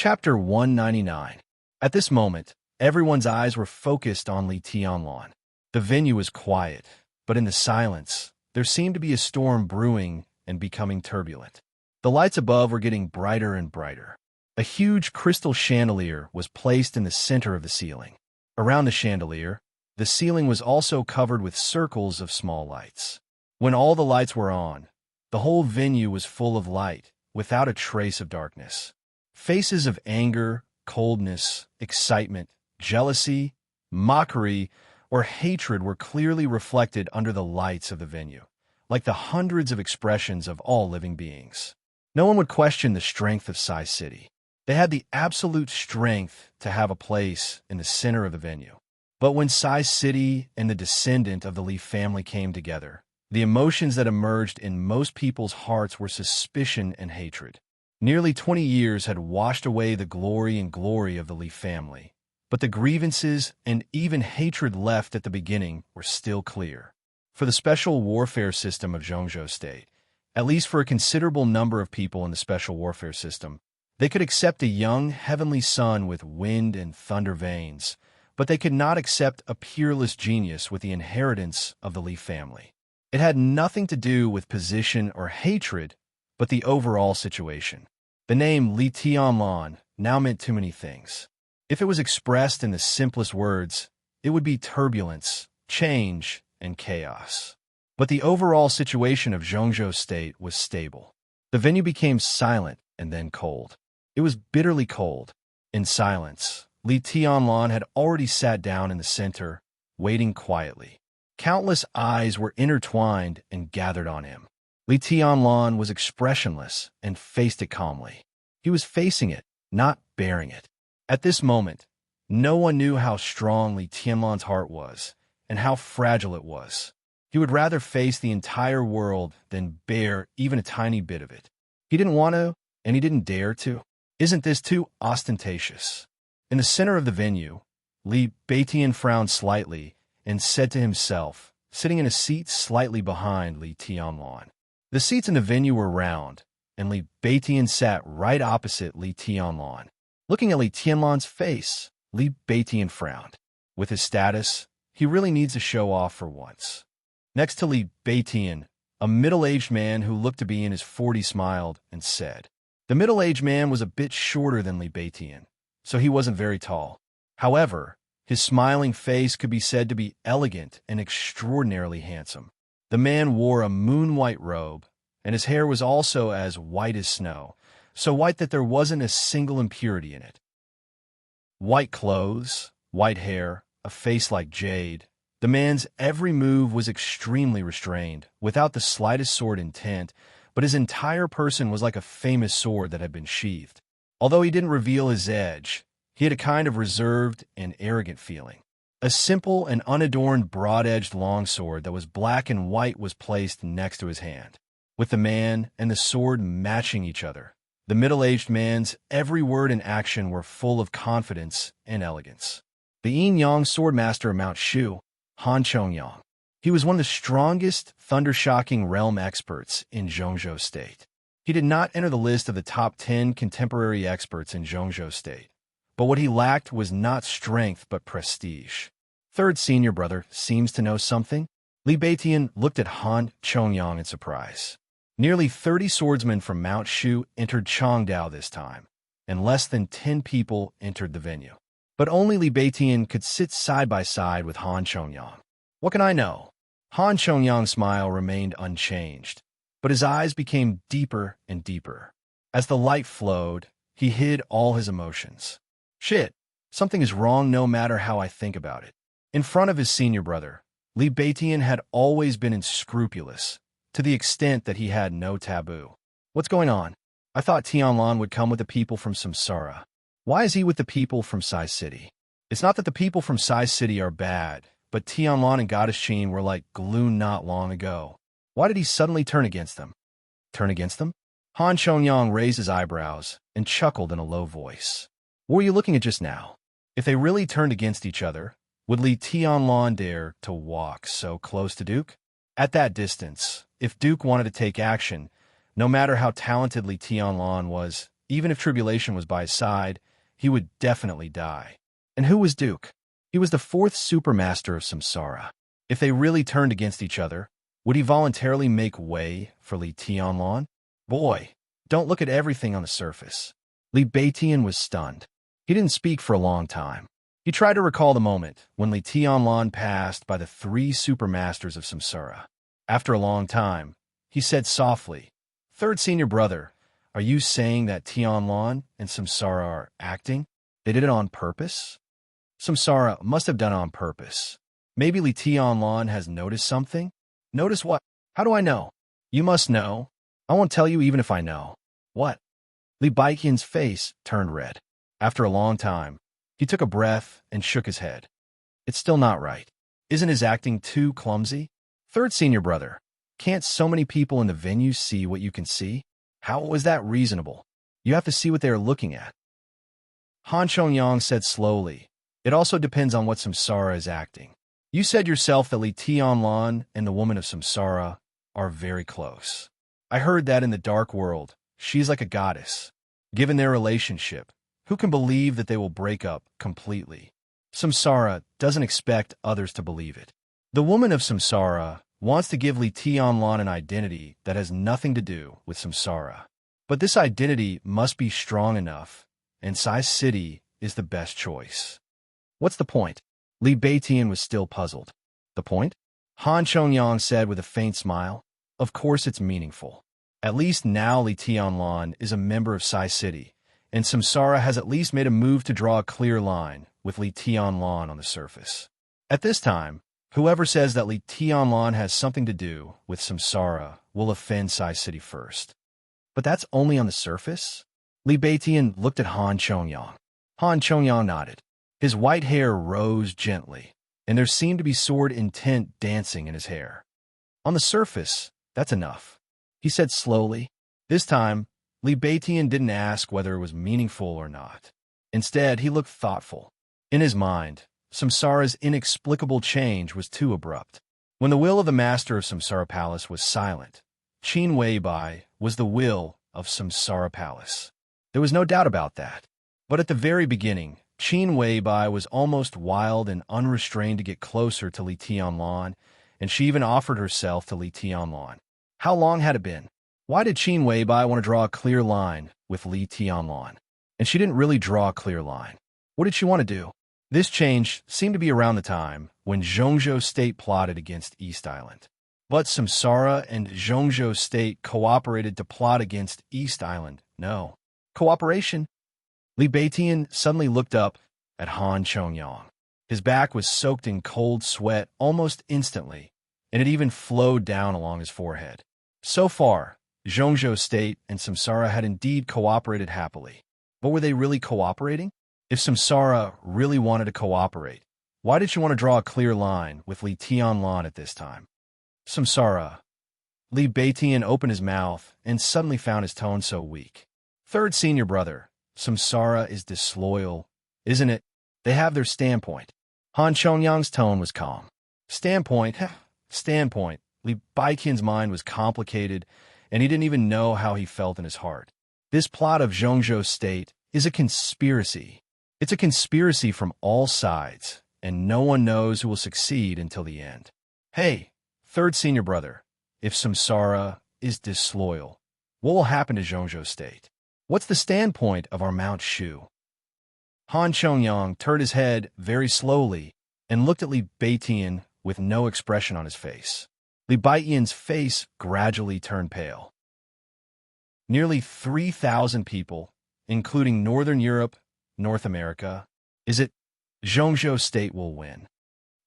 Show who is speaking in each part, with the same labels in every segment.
Speaker 1: Chapter 199. At this moment, everyone's eyes were focused on Li Tianlan. The venue was quiet, but in the silence, there seemed to be a storm brewing and becoming turbulent. The lights above were getting brighter and brighter. A huge crystal chandelier was placed in the center of the ceiling. Around the chandelier, the ceiling was also covered with circles of small lights. When all the lights were on, the whole venue was full of light, without a trace of darkness. Faces of anger, coldness, excitement, jealousy, mockery, or hatred were clearly reflected under the lights of the venue, like the hundreds of expressions of all living beings. No one would question the strength of Sai City. They had the absolute strength to have a place in the center of the venue. But when Sai City and the descendant of the Li family came together, the emotions that emerged in most people's hearts were suspicion and hatred. Nearly 20 years had washed away the glory of the Li family, but the grievances and even hatred left at the beginning were still clear. For the special warfare system of Zhongzhou State, at least for a considerable number of people in the special warfare system, they could accept a young heavenly son with wind and thunder veins, but they could not accept a peerless genius with the inheritance of the Li family. It had nothing to do with position or hatred, but the overall situation. The name Li Tianlan now meant too many things. If it was expressed in the simplest words, it would be turbulence, change, and chaos. But the overall situation of Zhongzhou State was stable. The venue became silent and then cold. It was bitterly cold. In silence, Li Tianlan had already sat down in the center, waiting quietly. Countless eyes were intertwined and gathered on him. Li Tianlan was expressionless and faced it calmly. He was facing it, not bearing it. At this moment, no one knew how strong Li Tianlan's heart was and how fragile it was. He would rather face the entire world than bear even a tiny bit of it. He didn't want to, and he didn't dare to. Isn't this too ostentatious? In the center of the venue, Li Beitian frowned slightly and said to himself, sitting in a seat slightly behind Li Tianlan. The seats in the venue were round, and Li Beitian sat right opposite Li Tianlan. Looking at Li Tianlan's face, Li Beitian frowned. With his status, he really needs to show off for once. Next to Li Beitian, a middle-aged man who looked to be in his 40s smiled and said. The middle-aged man was a bit shorter than Li Beitian, so he wasn't very tall. However, his smiling face could be said to be elegant and extraordinarily handsome. The man wore a moon-white robe, and his hair was also as white as snow, so white that there wasn't a single impurity in it. White clothes, white hair, a face like jade. The man's every move was extremely restrained, without the slightest sword intent, but his entire person was like a famous sword that had been sheathed. Although he didn't reveal his edge, he had a kind of reserved and arrogant feeling. A simple and unadorned broad-edged longsword that was black and white was placed next to his hand, with the man and the sword matching each other. The middle-aged man's every word and action were full of confidence and elegance. The yin-yang swordmaster of Mount Shu, Han Chongyang. He was one of the strongest, thunder-shocking realm experts in Zhongzhou State. He did not enter the list of the top 10 contemporary experts in Zhongzhou State, but what he lacked was not strength but prestige. Third senior brother seems to know something. Li Beitian looked at Han Chongyang in surprise. Nearly 30 swordsmen from Mount Shu entered Chongdao this time, and less than 10 people entered the venue. But only Li Beitian could sit side by side with Han Chongyang. What can I know? Han Chongyang's smile remained unchanged, but his eyes became deeper and deeper. As the light flowed, he hid all his emotions. Shit, something is wrong no matter how I think about it. In front of his senior brother, Li Beitian had always been unscrupulous, to the extent that he had no taboo. What's going on? I thought Tianlan would come with the people from Samsara. Why is he with the people from Sai City? It's not that the people from Sai City are bad, but Tianlan and Goddess Qin were like glue not long ago. Why did he suddenly turn against them? Turn against them? Han Chongyang raised his eyebrows and chuckled in a low voice. What were you looking at just now? If they really turned against each other, would Li Tianlan dare to walk so close to Duke? At that distance, if Duke wanted to take action, no matter how talented Li Tianlan was, even if tribulation was by his side, he would definitely die. And who was Duke? He was the fourth supermaster of Samsara. If they really turned against each other, would he voluntarily make way for Li Tianlan? Boy, don't look at everything on the surface. Li Beitian was stunned. He didn't speak for a long time. He tried to recall the moment when Li Tianlan passed by the three supermasters of Samsara. After a long time, he said softly, "Third senior brother, are you saying that Tianlan and Samsara are acting? They did it on purpose?" Samsara must have done it on purpose. Maybe Li Tianlan has noticed something? Notice what? How do I know? You must know. I won't tell you even if I know. What? Li Baiqian's face turned red. After a long time, he took a breath and shook his head. It's still not right. Isn't his acting too clumsy? Third senior brother, can't so many people in the venue see what you can see? How was that reasonable? You have to see what they are looking at. Han Chongyang said slowly, "It also depends on what Samsara is acting. You said yourself that Li Tianlan and the woman of Samsara are very close. I heard that in the dark world, she's like a goddess. Given their relationship, who can believe that they will break up completely? Samsara doesn't expect others to believe it. The woman of Samsara wants to give Li Tianlan an identity that has nothing to do with Samsara. But this identity must be strong enough, and Sai City is the best choice." What's the point? Li Beitian was still puzzled. The point? Han Chongyang said with a faint smile. Of course it's meaningful. At least now Li Tianlan is a member of Sai City, and Samsara has at least made a move to draw a clear line with Li Tianlan on the surface. At this time, whoever says that Li Tianlan has something to do with Samsara will offend Sai City first. But that's only on the surface? Li Beitian looked at Han Chongyang. Han Chongyang nodded. His white hair rose gently, and there seemed to be sword intent dancing in his hair. On the surface, that's enough, he said slowly. This time, Li Beitian didn't ask whether it was meaningful or not. Instead, he looked thoughtful. In his mind, Samsara's inexplicable change was too abrupt. When the will of the master of Samsara Palace was silent, Qin Weibai was the will of Samsara Palace. There was no doubt about that. But at the very beginning, Qin Weibai was almost wild and unrestrained to get closer to Li Tianlan, and she even offered herself to Li Tianlan. How long had it been? Why did Qin Weibai want to draw a clear line with Li Tianlan? And she didn't really draw a clear line. What did she want to do? This change seemed to be around the time when Zhongzhou State plotted against East Island. But Samsara and Zhongzhou State cooperated to plot against East Island. No. Cooperation? Li Beitian suddenly looked up at Han Chongyang. His back was soaked in cold sweat almost instantly, and it even flowed down along his forehead. So far, Zhongzhou State and Samsara had indeed cooperated happily. But were they really cooperating? If Samsara really wanted to cooperate, why did she want to draw a clear line with Li Tianlan at this time? Samsara. Li Beitian opened his mouth and suddenly found his tone so weak. Third senior brother, Samsara is disloyal, isn't it? They have their standpoint. Han Chongyang's tone was calm. Standpoint? Standpoint. Li Baiqian's mind was complicated, and he didn't even know how he felt in his heart. This plot of Zhongzhou State is a conspiracy. It's a conspiracy from all sides, and no one knows who will succeed until the end. Hey, third senior brother, if Samsara is disloyal, what will happen to Zhongzhou State? What's the standpoint of our Mount Shu? Han Chongyang turned his head very slowly and looked at Li Beitian with no expression on his face. Li Beitian's face gradually turned pale. Nearly 3,000 people, including Northern Europe, North America. Is it? Zhongzhou State will win.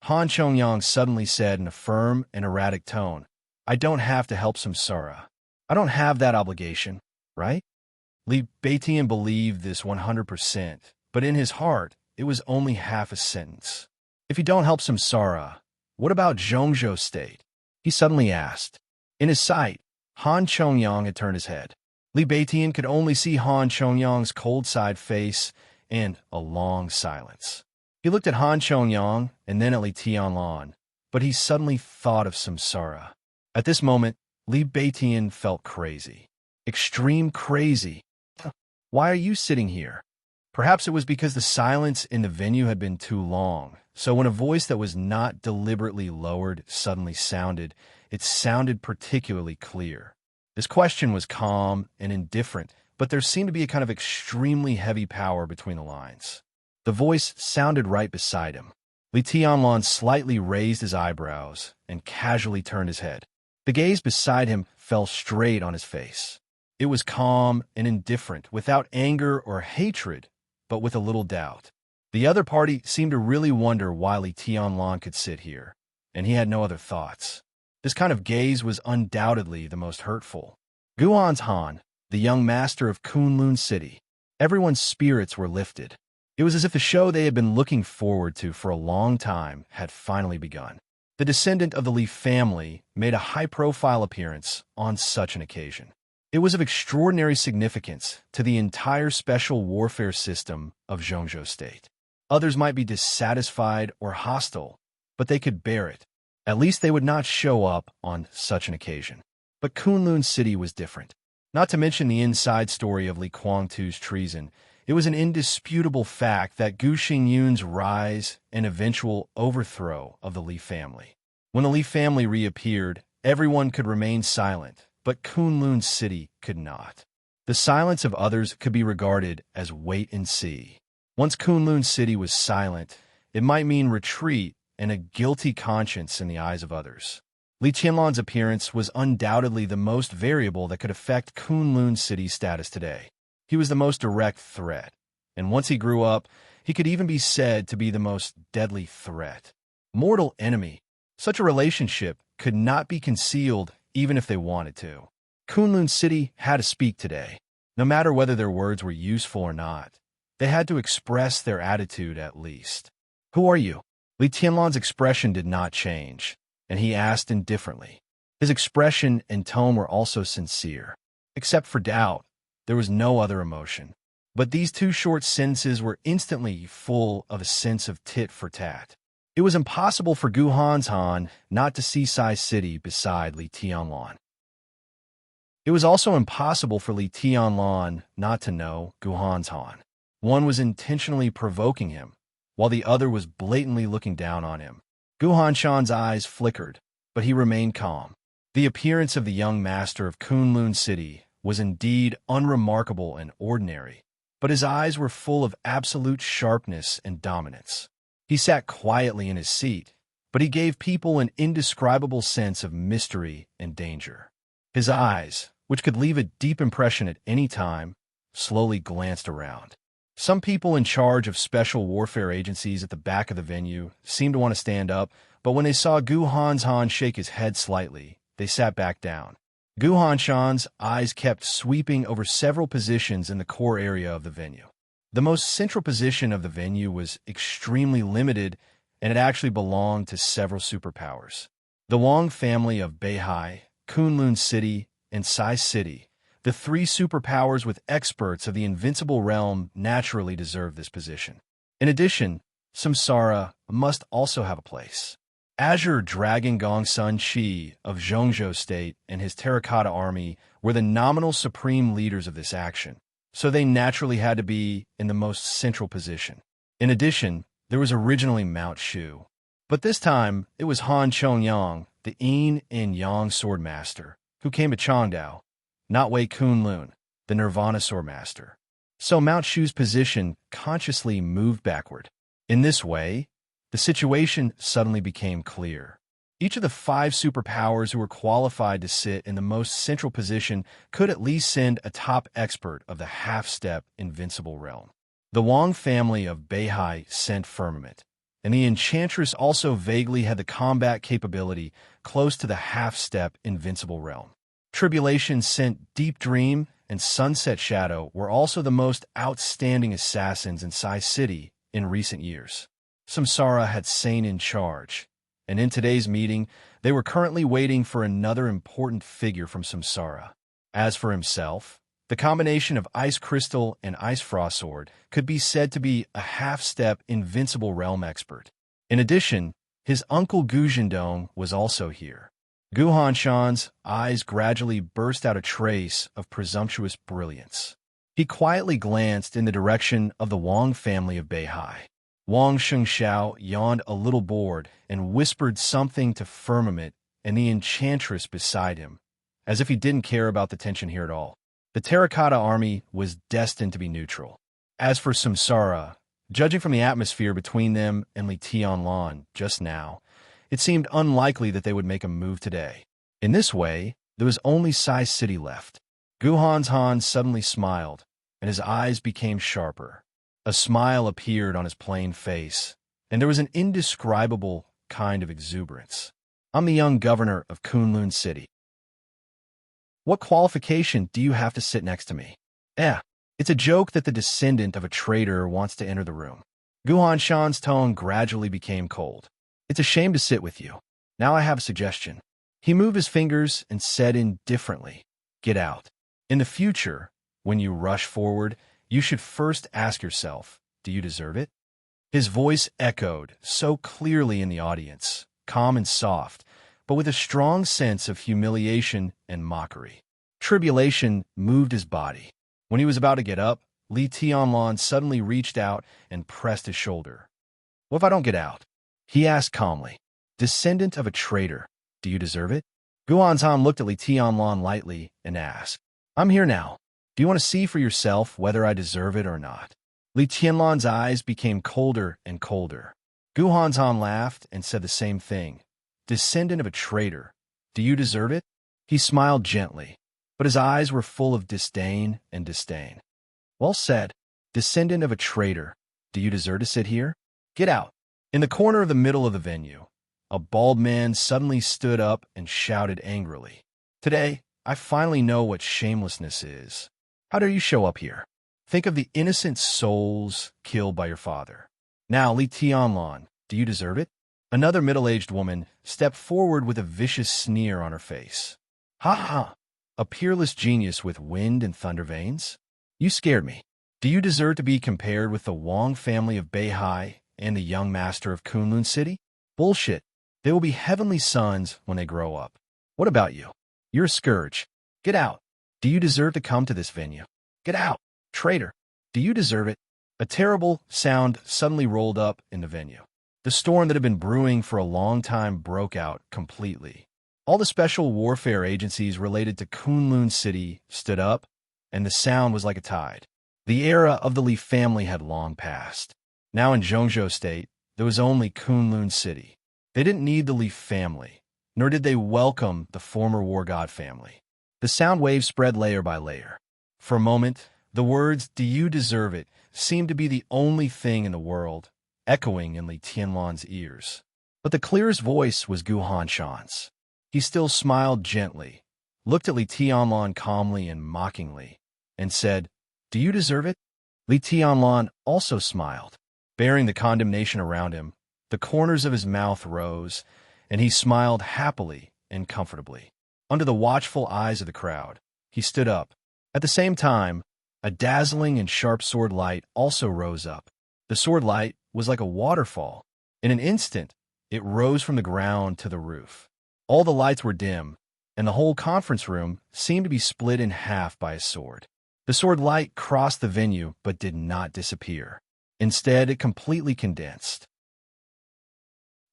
Speaker 1: Han Chongyang suddenly said in a firm and erratic tone, I don't have to help Samsara. I don't have that obligation, right? Li Beitian believed this 100%, but in his heart, it was only half a sentence. If you don't help Samsara, what about Zhongzhou State? He suddenly asked. In his sight, Han Chongyang had turned his head. Li Beitian could only see Han Chongyang's cold-side face and a long silence. He looked at Han Chongyang and then at Li Tianlan, but he suddenly thought of Samsara. At this moment, Li Beitian felt crazy. Extreme crazy. Why are you sitting here? Perhaps it was because the silence in the venue had been too long, so when a voice that was not deliberately lowered suddenly sounded, it sounded particularly clear. This question was calm and indifferent, but there seemed to be a kind of extremely heavy power between the lines. The voice sounded right beside him. Li Tianlan slightly raised his eyebrows and casually turned his head. The gaze beside him fell straight on his face. It was calm and indifferent, without anger or hatred, but with a little doubt. The other party seemed to really wonder why Li Tianlan could sit here, and he had no other thoughts. This kind of gaze was undoubtedly the most hurtful. Guhan's Han, the young master of Kunlun City. Everyone's spirits were lifted. It was as if the show they had been looking forward to for a long time had finally begun. The descendant of the Li family made a high-profile appearance on such an occasion. It was of extraordinary significance to the entire special warfare system of Zhongzhou State. Others might be dissatisfied or hostile, but they could bear it. At least they would not show up on such an occasion. But Kunlun City was different. Not to mention the inside story of Li Guangtu's treason, it was an indisputable fact that Gu Xingyun's rise and eventual overthrow of the Li family. When the Li family reappeared, everyone could remain silent, but Kunlun City could not. The silence of others could be regarded as wait and see. Once Kunlun City was silent, it might mean retreat and a guilty conscience in the eyes of others. Li Tianlan's appearance was undoubtedly the most variable that could affect Kunlun City's status today. He was the most direct threat, and once he grew up, he could even be said to be the most deadly threat. Mortal enemy. Such a relationship could not be concealed even if they wanted to. Kunlun City had to speak today. No matter whether their words were useful or not, they had to express their attitude at least. Who are you? Li Tianlan's expression did not change, and he asked indifferently. His expression and tone were also sincere. Except for doubt, there was no other emotion. But these two short sentences were instantly full of a sense of tit for tat. It was impossible for Guhan's Han not to see Sai City beside Li Tianlan. It was also impossible for Li Tianlan not to know Guhan's Han. One was intentionally provoking him, while the other was blatantly looking down on him. Guhan Shan's eyes flickered, but he remained calm. The appearance of the young master of Kunlun City was indeed unremarkable and ordinary, but his eyes were full of absolute sharpness and dominance. He sat quietly in his seat, but he gave people an indescribable sense of mystery and danger. His eyes, which could leave a deep impression at any time, slowly glanced around. Some people in charge of special warfare agencies at the back of the venue seemed to want to stand up, but when they saw Guhan's Han shake his head slightly, they sat back down. Guhan Shan's eyes kept sweeping over several positions in the core area of the venue. The most central position of the venue was extremely limited, and it actually belonged to several superpowers. The Wang family of Beihai, Kunlun City, and Sai City, the three superpowers with experts of the invincible realm, naturally deserve this position. In addition, Samsara must also have a place. Azure Dragon Gongsun Qi of Zhongzhou State and his Terracotta Army were the nominal supreme leaders of this action, so they naturally had to be in the most central position. In addition, there was originally Mount Shu, but this time it was Han Chongyang, the Yin and Yang Swordmaster, who came to Changdao, not Wei Kunlun, the Nirvana Swordmaster. So Mount Shu's position consciously moved backward. In this way, the situation suddenly became clear. Each of the 5 superpowers who were qualified to sit in the most central position could at least send a top expert of the half-step invincible realm. The Wang family of Beihai sent Firmament, and the Enchantress also vaguely had the combat capability close to the half-step invincible realm. Tribulation sent Deep Dream and Sunset Shadow were also the most outstanding assassins in Sai City in recent years. Samsara had Sane in charge, and in today's meeting, they were currently waiting for another important figure from Samsara. As for himself, the combination of Ice Crystal and Ice Frost Sword could be said to be a half-step invincible realm expert. In addition, his uncle Gu Zhendong was also here. Guhan Shan's eyes gradually burst out a trace of presumptuous brilliance. He quietly glanced in the direction of the Wang family of Beihai. Wang Shengxiao yawned a little bored and whispered something to Firmament and the enchantress beside him, as if he didn't care about the tension here at all. The terracotta army was destined to be neutral. As for Samsara, judging from the atmosphere between them and Li Tianlan just now, it seemed unlikely that they would make a move today. In this way, there was only Sai City left. Han suddenly smiled, and his eyes became sharper. A smile appeared on his plain face, and there was an indescribable kind of exuberance. I'm the young governor of Kunlun City. What qualification do you have to sit next to me? It's a joke that the descendant of a traitor wants to enter the room. Shan's tone gradually became cold. It's a shame to sit with you. Now I have a suggestion. He moved his fingers and said indifferently, get out. In the future, when you rush forward, you should first ask yourself, do you deserve it? His voice echoed so clearly in the audience, calm and soft, but with a strong sense of humiliation and mockery. Tribulation moved his body. When he was about to get up, Li Tianlan suddenly reached out and pressed his shoulder. What if I don't get out? He asked calmly. Descendant of a traitor, do you deserve it? Guanzhan looked at Li Tianlan lightly and asked, I'm here now. Do you want to see for yourself whether I deserve it or not? Li Tianlan's eyes became colder and colder. Guanzhan laughed and said the same thing. Descendant of a traitor, do you deserve it? He smiled gently, but his eyes were full of disdain and disdain. Well said. Descendant of a traitor, do you deserve to sit here? Get out. In the corner of the middle of the venue, a bald man suddenly stood up and shouted angrily. Today, I finally know what shamelessness is. How dare you show up here? Think of the innocent souls killed by your father. Now, Li Tianlan, do you deserve it? Another middle-aged woman stepped forward with a vicious sneer on her face. Ha ha! A peerless genius with wind and thunder veins? You scared me. Do you deserve to be compared with the Wang family of Beihai and the young master of Kunlun City? Bullshit. They will be heavenly sons when they grow up. What about you? You're a scourge. Get out. Do you deserve to come to this venue? Get out. Traitor. Do you deserve it? A terrible sound suddenly rolled up in the venue. The storm that had been brewing for a long time broke out completely. All the special warfare agencies related to Kunlun City stood up, and the sound was like a tide. The era of the Li family had long passed. Now in Zhongzhou State, there was only Kunlun City. They didn't need the Li family, nor did they welcome the former war god family. The sound waves spread layer by layer. For a moment, the words, do you deserve it, seemed to be the only thing in the world, echoing in Li Tianlan's ears. But the clearest voice was Shan's. He still smiled gently, looked at Li Tianlan calmly and mockingly, and said, do you deserve it? Li Tianlan also smiled. Bearing the condemnation around him, the corners of his mouth rose, and he smiled happily and comfortably. Under the watchful eyes of the crowd, he stood up. At the same time, a dazzling and sharp sword light also rose up. The sword light was like a waterfall. In an instant, it rose from the ground to the roof. All the lights were dim, and the whole conference room seemed to be split in half by a sword. The sword light crossed the venue but did not disappear. Instead, it completely condensed.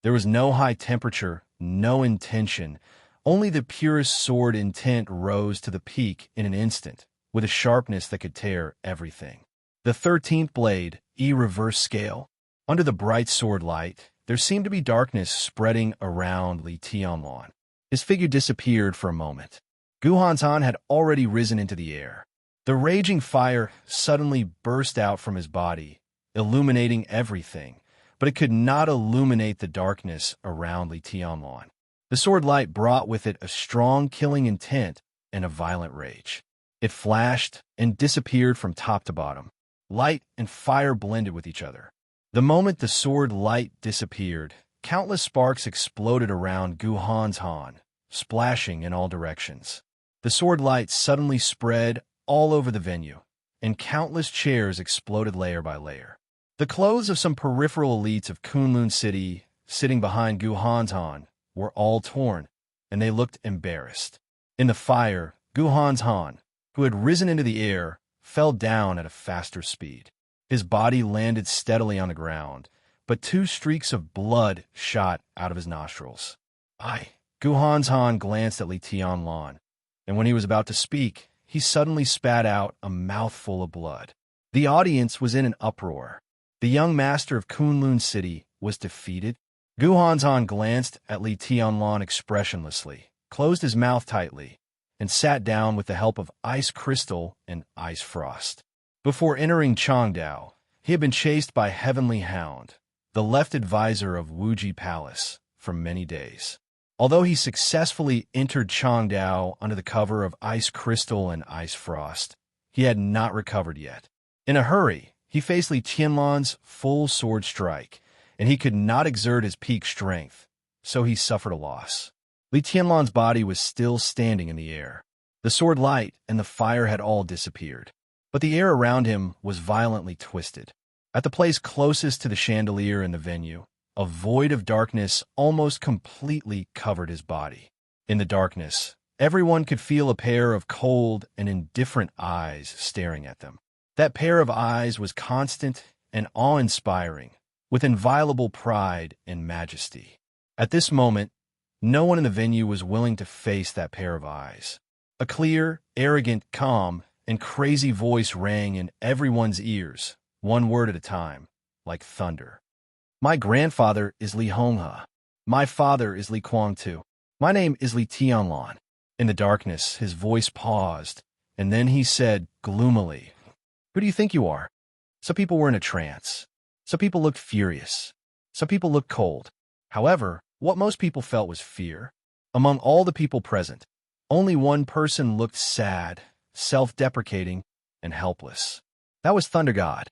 Speaker 1: There was no high temperature, no intention. Only the purest sword intent rose to the peak in an instant, with a sharpness that could tear everything. The 13th blade, reverse scale. Under the bright sword light, there seemed to be darkness spreading around Li Tianlan. His figure disappeared for a moment. Guhanzhan had already risen into the air. The raging fire suddenly burst out from his body, illuminating everything, but it could not illuminate the darkness around Li Tianlan. The sword light brought with it a strong killing intent and a violent rage. It flashed and disappeared from top to bottom. Light and fire blended with each other. The moment the sword light disappeared, countless sparks exploded around Guhanzhan, splashing in all directions. The sword light suddenly spread all over the venue, and countless chairs exploded layer by layer. The clothes of some peripheral elites of Kunlun City, sitting behind Guhanzhan, were all torn, and they looked embarrassed. In the fire, Guhanzhan, who had risen into the air, fell down at a faster speed. His body landed steadily on the ground, but two streaks of blood shot out of his nostrils. Guhanzhan glanced at Li Tianlan, and when he was about to speak, he suddenly spat out a mouthful of blood. The audience was in an uproar. The young master of Kunlun City was defeated. Guhanzhan glanced at Li Tianlan expressionlessly, closed his mouth tightly, and sat down with the help of ice crystal and ice frost. Before entering Changdao, he had been chased by Heavenly Hound, the left advisor of Wuji Palace, for many days. Although he successfully entered Changdao under the cover of ice crystal and ice frost, he had not recovered yet. In a hurry, he faced Li Tianlan's full sword strike, and he could not exert his peak strength, so he suffered a loss. Li Tianlan's body was still standing in the air. The sword light and the fire had all disappeared, but the air around him was violently twisted. At the place closest to the chandelier in the venue, a void of darkness almost completely covered his body. In the darkness, everyone could feel a pair of cold and indifferent eyes staring at them. That pair of eyes was constant and awe-inspiring, with inviolable pride and majesty. At this moment, no one in the venue was willing to face that pair of eyes. A clear, arrogant, calm, and crazy voice rang in everyone's ears, one word at a time, like thunder. My grandfather is Li Honghe. My father is Li Guangtu. My name is Li Tianlan. In the darkness, his voice paused, and then he said gloomily, Who do you think you are? Some people were in a trance. Some people looked furious. Some people looked cold. However, what most people felt was fear. Among all the people present, only one person looked sad, self-deprecating, and helpless. That was Thunder God.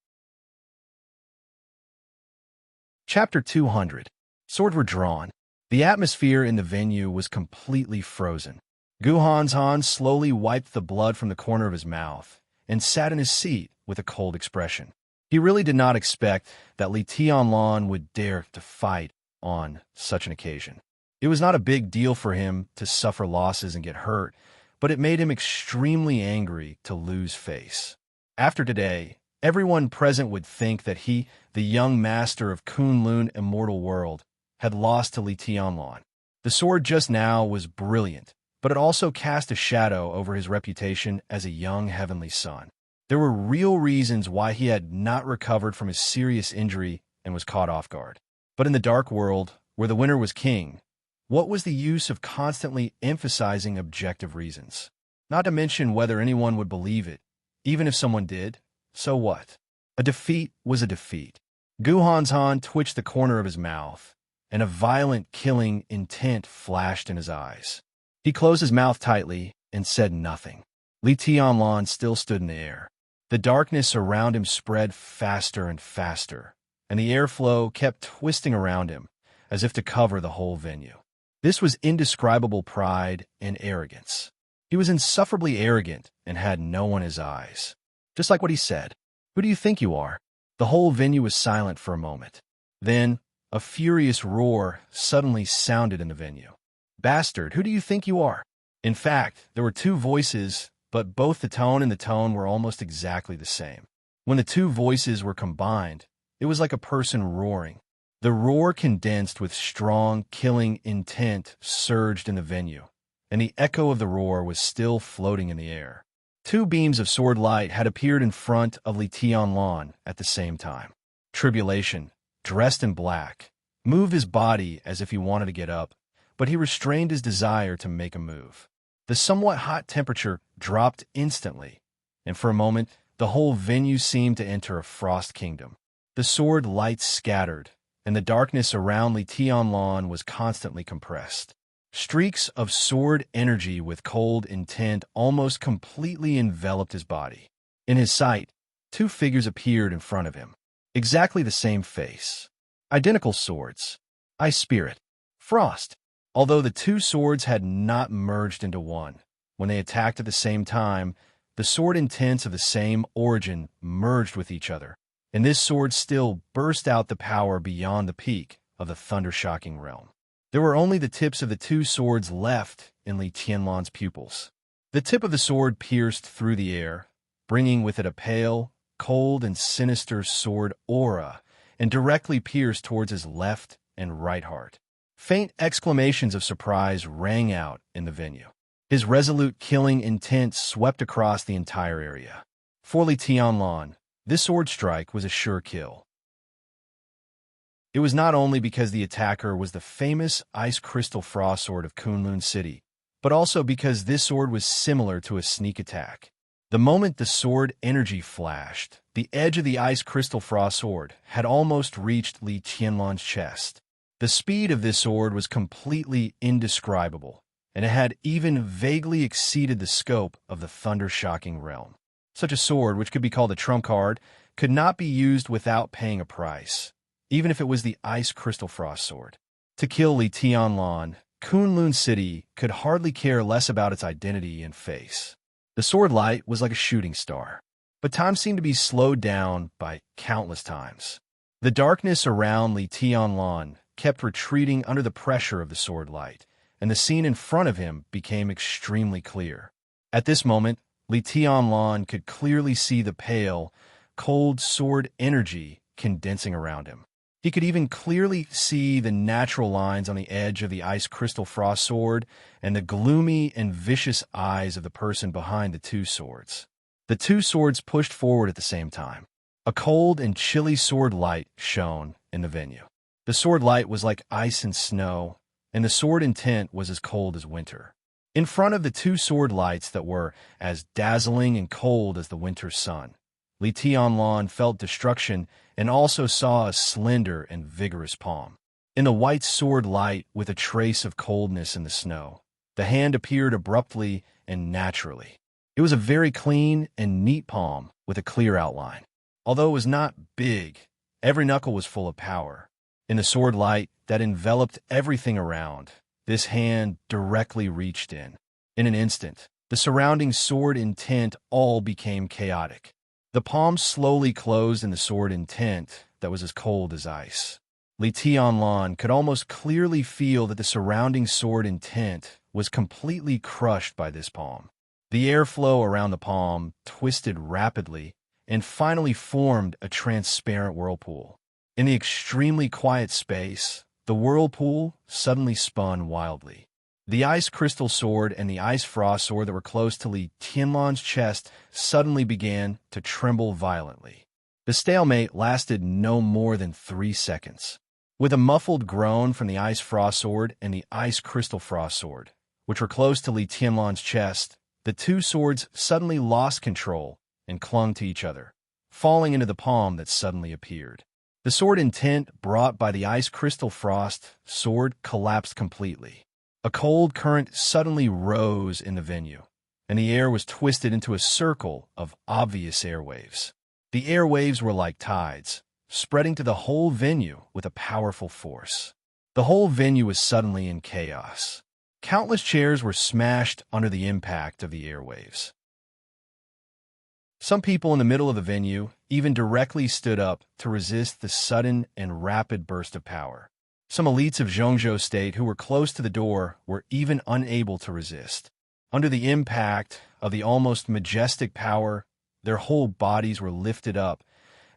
Speaker 1: Chapter 200. Swords were drawn. The atmosphere in the venue was completely frozen. Guhanzhan slowly wiped the blood from the corner of his mouth and sat in his seat with a cold expression. He really did not expect that Li Tianlan would dare to fight on such an occasion. It was not a big deal for him to suffer losses and get hurt, but it made him extremely angry to lose face. After today, everyone present would think that he, the young master of Kunlun Immortal World, had lost to Li Tianlan. The sword just now was brilliant, but it also cast a shadow over his reputation as a young heavenly son. There were real reasons why he had not recovered from his serious injury and was caught off guard. But in the dark world, where the winner was king, what was the use of constantly emphasizing objective reasons? Not to mention whether anyone would believe it. Even if someone did, so what? A defeat was a defeat. Guhanzhan twitched the corner of his mouth, and a violent killing intent flashed in his eyes. He closed his mouth tightly and said nothing. Li Tianlan still stood in the air. The darkness around him spread faster and faster, and the airflow kept twisting around him, as if to cover the whole venue. This was indescribable pride and arrogance. He was insufferably arrogant and had no one in his eyes. Just like what he said, Who do you think you are? The whole venue was silent for a moment. Then, a furious roar suddenly sounded in the venue. Bastard, who do you think you are? In fact, there were two voices, but both the tone and the tone were almost exactly the same. When the two voices were combined, it was like a person roaring. The roar condensed with strong, killing intent surged in the venue, and the echo of the roar was still floating in the air. Two beams of sword light had appeared in front of Li Tianlan at the same time. Tribulation, dressed in black, moved his body as if he wanted to get up, but he restrained his desire to make a move. The somewhat hot temperature dropped instantly, and for a moment, the whole venue seemed to enter a frost kingdom. The sword light scattered, and the darkness around Li Tianlan was constantly compressed. Streaks of sword energy with cold intent almost completely enveloped his body. In his sight, two figures appeared in front of him. Exactly the same face. Identical swords. Ice Spirit. Frost. Although the two swords had not merged into one, when they attacked at the same time, the sword intents of the same origin merged with each other, and this sword still burst out the power beyond the peak of the thunder-shocking realm. There were only the tips of the two swords left in Li Tianlan's pupils. The tip of the sword pierced through the air, bringing with it a pale, cold, and sinister sword aura, and directly pierced towards his left and right heart. Faint exclamations of surprise rang out in the venue. His resolute killing intent swept across the entire area. For Li Tianlan, this sword strike was a sure kill. It was not only because the attacker was the famous Ice Crystal Frost Sword of Kunlun City, but also because this sword was similar to a sneak attack. The moment the sword energy flashed, the edge of the Ice Crystal Frost Sword had almost reached Li Tianlan's chest. The speed of this sword was completely indescribable, and it had even vaguely exceeded the scope of the thunder-shocking realm. Such a sword, which could be called a trump card, could not be used without paying a price, even if it was the Ice Crystal Frost Sword. To kill Li Tianlan, Kunlun City could hardly care less about its identity and face. The sword light was like a shooting star, but time seemed to be slowed down by countless times. The darkness around Li Tianlan kept retreating under the pressure of the sword light, and the scene in front of him became extremely clear. At this moment, Li Tianlan could clearly see the pale, cold sword energy condensing around him. He could even clearly see the natural lines on the edge of the Ice Crystal Frost Sword and the gloomy and vicious eyes of the person behind the two swords. The two swords pushed forward at the same time. A cold and chilly sword light shone in the venue. The sword light was like ice and snow, and the sword intent was as cold as winter. In front of the two sword lights that were as dazzling and cold as the winter sun, Li Tianlan felt destruction and also saw a slender and vigorous palm. In the white sword light with a trace of coldness in the snow, the hand appeared abruptly and naturally. It was a very clean and neat palm with a clear outline. Although it was not big, every knuckle was full of power. In the sword light that enveloped everything around, this hand directly reached in. In an instant, the surrounding sword intent all became chaotic. The palm slowly closed in the sword intent that was as cold as ice. Li Tianlan could almost clearly feel that the surrounding sword intent was completely crushed by this palm. The airflow around the palm twisted rapidly and finally formed a transparent whirlpool. In the extremely quiet space, the whirlpool suddenly spun wildly. The Ice Crystal Sword and the Ice Frost Sword that were close to Li Tianlan's chest suddenly began to tremble violently. The stalemate lasted no more than 3 seconds. With a muffled groan from the Ice Frost Sword and the Ice Crystal Frost Sword, which were close to Li Tianlan's chest, the two swords suddenly lost control and clung to each other, falling into the palm that suddenly appeared. The sword intent brought by the Ice Crystal Frost Sword collapsed completely. A cold current suddenly rose in the venue, and the air was twisted into a circle of obvious airwaves. The airwaves were like tides, spreading to the whole venue with a powerful force. The whole venue was suddenly in chaos. Countless chairs were smashed under the impact of the airwaves. Some people in the middle of the venue even directly stood up to resist the sudden and rapid burst of power. Some elites of Zhongzhou State who were close to the door were even unable to resist. Under the impact of the almost majestic power, their whole bodies were lifted up,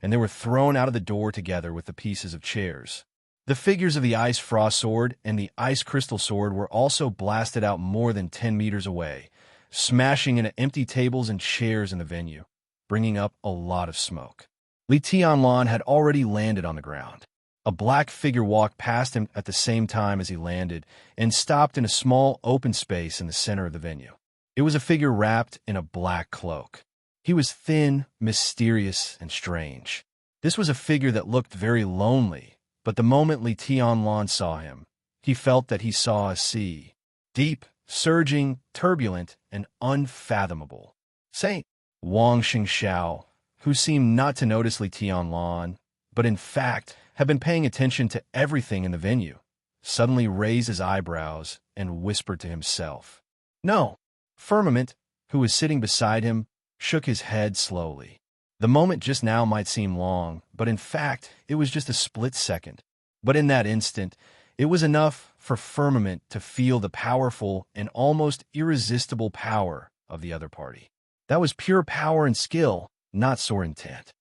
Speaker 1: and they were thrown out of the door together with the pieces of chairs. The figures of the Ice Frost Sword and the Ice Crystal Sword were also blasted out more than 10 meters away, smashing into empty tables and chairs in the venue, bringing up a lot of smoke. Li Tianlan had already landed on the ground. A black figure walked past him at the same time as he landed and stopped in a small open space in the center of the venue. It was a figure wrapped in a black cloak. He was thin, mysterious, and strange. This was a figure that looked very lonely, but the moment Li Tianlan saw him, he felt that he saw a sea. Deep, surging, turbulent, and unfathomable. Saint Wang Xingxiao, who seemed not to notice Li Tianlan, but in fact had been paying attention to everything in the venue, suddenly raised his eyebrows and whispered to himself. No. Firmament, who was sitting beside him, shook his head slowly. The moment just now might seem long, but in fact, it was just a split second. But in that instant, it was enough for Firmament to feel the powerful and almost irresistible power of the other party. That was pure power and skill, not sore intent.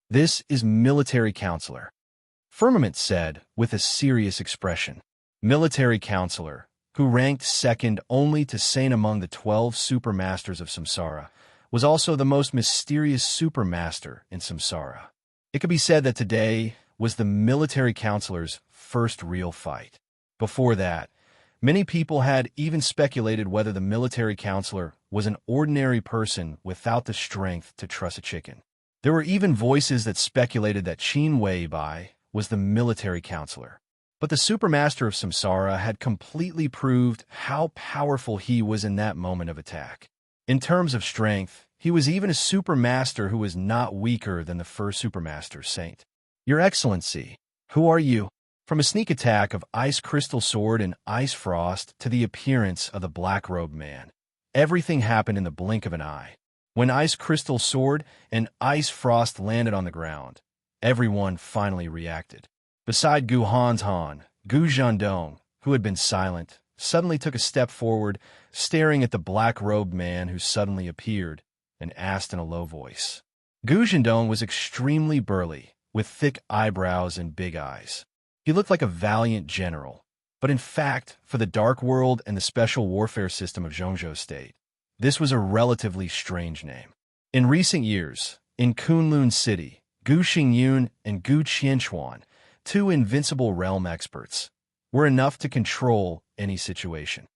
Speaker 1: This is military counselor, Firmament said with a serious expression. Military counselor, who ranked second only to Saint among the 12 supermasters of Samsara, was also the most mysterious supermaster in Samsara. It could be said that today was the military counselor's first real fight. Before that, many people had even speculated whether the military counselor was an ordinary person without the strength to truss a chicken. There were even voices that speculated that Qin Weibai was the military counselor. But the supermaster of Samsara had completely proved how powerful he was in that moment of attack. In terms of strength, he was even a supermaster who was not weaker than the first supermaster, Saint. Your Excellency, who are you? From a sneak attack of Ice Crystal Sword and Ice Frost to the appearance of the black-robed man, everything happened in the blink of an eye. When Ice Crystal Sword and Ice Frost landed on the ground, everyone finally reacted. Beside Gu Hanzhan, Gu Zhendong, who had been silent, suddenly took a step forward, staring at the black-robed man who suddenly appeared, and asked in a low voice. Gu Zhendong was extremely burly, with thick eyebrows and big eyes. He looked like a valiant general, but in fact, for the Dark World and the special warfare system of Zhongzhou State, this was a relatively strange name. In recent years, in Kunlun City, Gu Xingyun and Gu Qianchuan, two invincible realm experts, were enough to control any situation.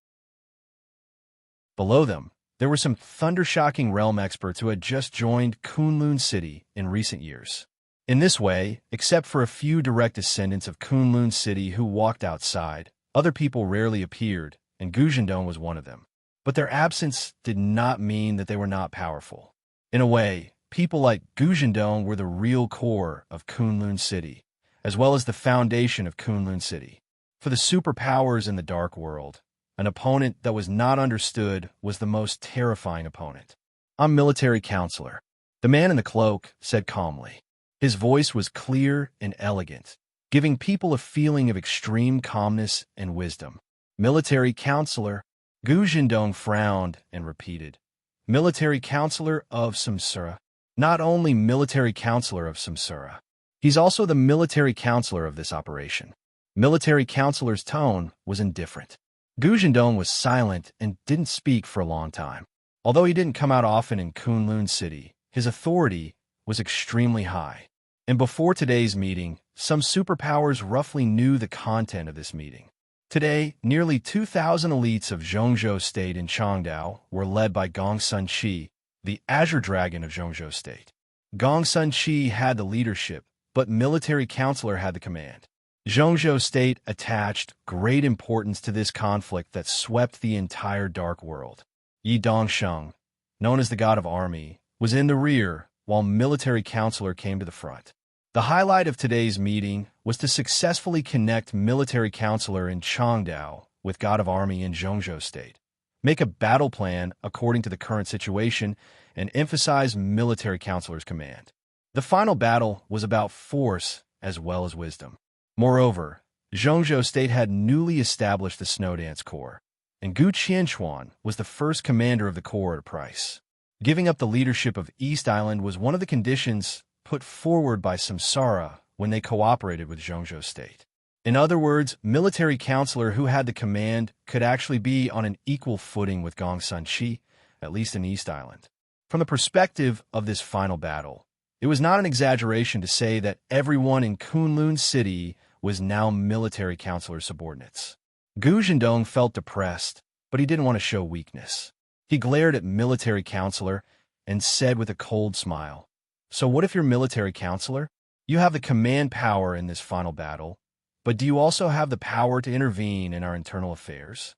Speaker 1: Below them, there were some thunder-shocking realm experts who had just joined Kunlun City in recent years. In this way, except for a few direct descendants of Kunlun City who walked outside, other people rarely appeared, and Gu Zhendong was one of them. But their absence did not mean that they were not powerful. In a way, people like Gu Zhendong were the real core of Kunlun City, as well as the foundation of Kunlun City. For the superpowers in the Dark World, an opponent that was not understood was the most terrifying opponent. I'm military counselor, the man in the cloak said calmly. His voice was clear and elegant, giving people a feeling of extreme calmness and wisdom. Military counselor, Gu Zhendong frowned and repeated. Military counselor of Samsara. Not only military counselor of Samsara, he's also the military counselor of this operation. Military counselor's tone was indifferent. Gu Zhendong was silent and didn't speak for a long time. Although he didn't come out often in Kunlun City, his authority was extremely high. And before today's meeting, some superpowers roughly knew the content of this meeting. Today, nearly 2,000 elites of Zhongzhou State in Changdao were led by Gongsun Qi, the Azure Dragon of Zhongzhou State. Gongsun Qi had the leadership, but military counselor had the command. Zhongzhou State attached great importance to this conflict that swept the entire Dark World. Yi Dongsheng, known as the God of Army, was in the rear, while military counselor came to the front. The highlight of today's meeting was to successfully connect military counselor in Changdao with God of Army in Zhongzhou State, make a battle plan according to the current situation, and emphasize military counselor's command. The final battle was about force as well as wisdom. Moreover, Zhongzhou State had newly established the Snowdance Corps, and Gu Qianchuan was the first commander of the corps at a price. Giving up the leadership of East Island was one of the conditions put forward by Samsara when they cooperated with Zhongzhou State. In other words, military counselor who had the command could actually be on an equal footing with Gongsun Qi, at least in East Island. From the perspective of this final battle, it was not an exaggeration to say that everyone in Kunlun City was now military counselor subordinates. Gu Zhendong felt depressed, but he didn't want to show weakness. He glared at military counselor and said with a cold smile, "So what if you're military counselor? You have the command power in this final battle, but do you also have the power to intervene in our internal affairs?"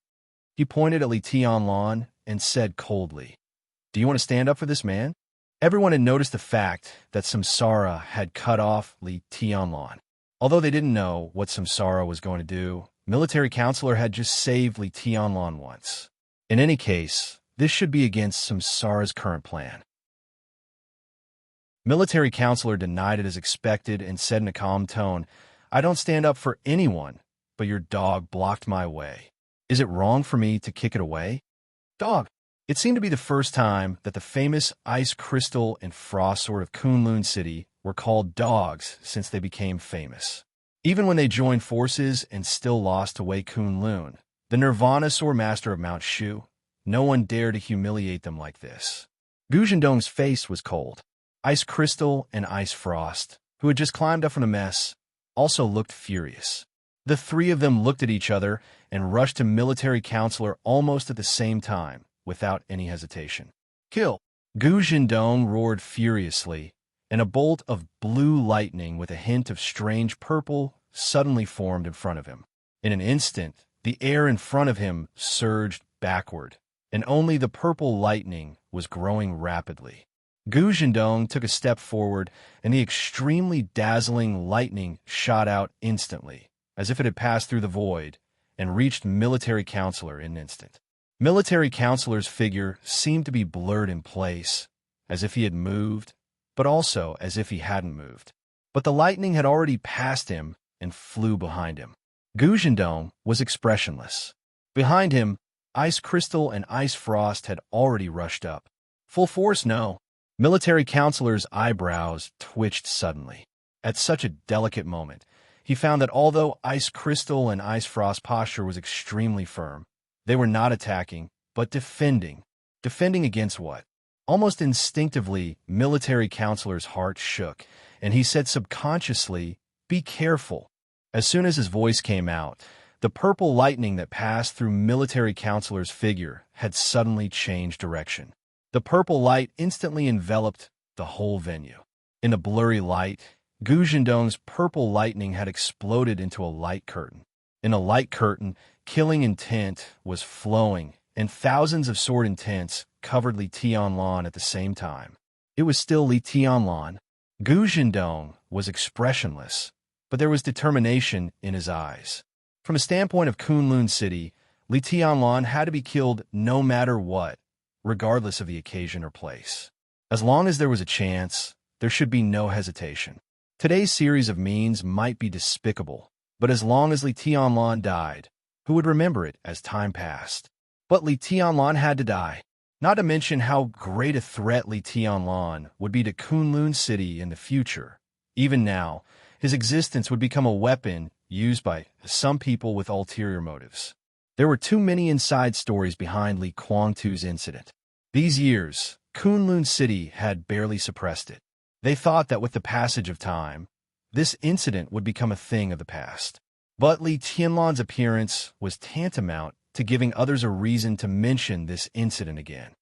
Speaker 1: He pointed at Li Tianlan and said coldly, "Do you want to stand up for this man?" Everyone had noticed the fact that Samsara had cut off Li Tianlan. Although they didn't know what Samsara was going to do, military counselor had just saved Li Tianlan once. In any case, this should be against Samsara's current plan. Military counselor denied it as expected and said in a calm tone, "I don't stand up for anyone, but your dog blocked my way. Is it wrong for me to kick it away?" "Dog, It seemed to be the first time that the famous Ice Crystal and Frost Sword of Kunlun City were called dogs since they became famous. Even when they joined forces and still lost to Wei Kunlun, the Nirvana Sword Master of Mount Shu, no one dared to humiliate them like this. Gu Zhendong's face was cold. Ice Crystal and Ice Frost, who had just climbed up from the mess, also looked furious. The three of them looked at each other and rushed to Military Counselor almost at the same time, without any hesitation. Kill! Gu Zhendong roared furiously, and a bolt of blue lightning with a hint of strange purple suddenly formed in front of him. In an instant, the air in front of him surged backward, and only the purple lightning was growing rapidly. Gu Zhendong took a step forward, and the extremely dazzling lightning shot out instantly, as if it had passed through the void, and reached Military Counselor in an instant. Military Counselor's figure seemed to be blurred in place, as if he had moved, but also as if he hadn't moved. But the lightning had already passed him and flew behind him. Gu Zhendong was expressionless. Behind him, Ice Crystal and Ice Frost had already rushed up. Full force, no. Military Counselor's eyebrows twitched suddenly. At such a delicate moment, he found that although Ice Crystal and Ice Frost's posture was extremely firm, they were not attacking, but defending. Defending against what? Almost instinctively, Military Counselor's heart shook, and he said subconsciously, "Be careful." As soon as his voice came out, the purple lightning that passed through Military Counselor's figure had suddenly changed direction. The purple light instantly enveloped the whole venue. In a blurry light, Gu Zhendong's purple lightning had exploded into a light curtain. In a light curtain, killing intent was flowing, and thousands of sword intents covered Li Tianlan at the same time. It was still Li Tianlan. Gu Zhendong was expressionless, but there was determination in his eyes. From a standpoint of Kunlun City, Li Tianlan had to be killed no matter what, regardless of the occasion or place. As long as there was a chance, there should be no hesitation. Today's series of means might be despicable, but as long as Li Tianlan died, who would remember it as time passed? But Li Tianlan had to die. Not to mention how great a threat Li Tianlan would be to Kunlun City in the future. Even now, his existence would become a weapon used by some people with ulterior motives. There were too many inside stories behind Li Kuangtu's incident. These years, Kunlun City had barely suppressed it. They thought that with the passage of time, this incident would become a thing of the past. But Li Tianlan's appearance was tantamount to giving others a reason to mention this incident again.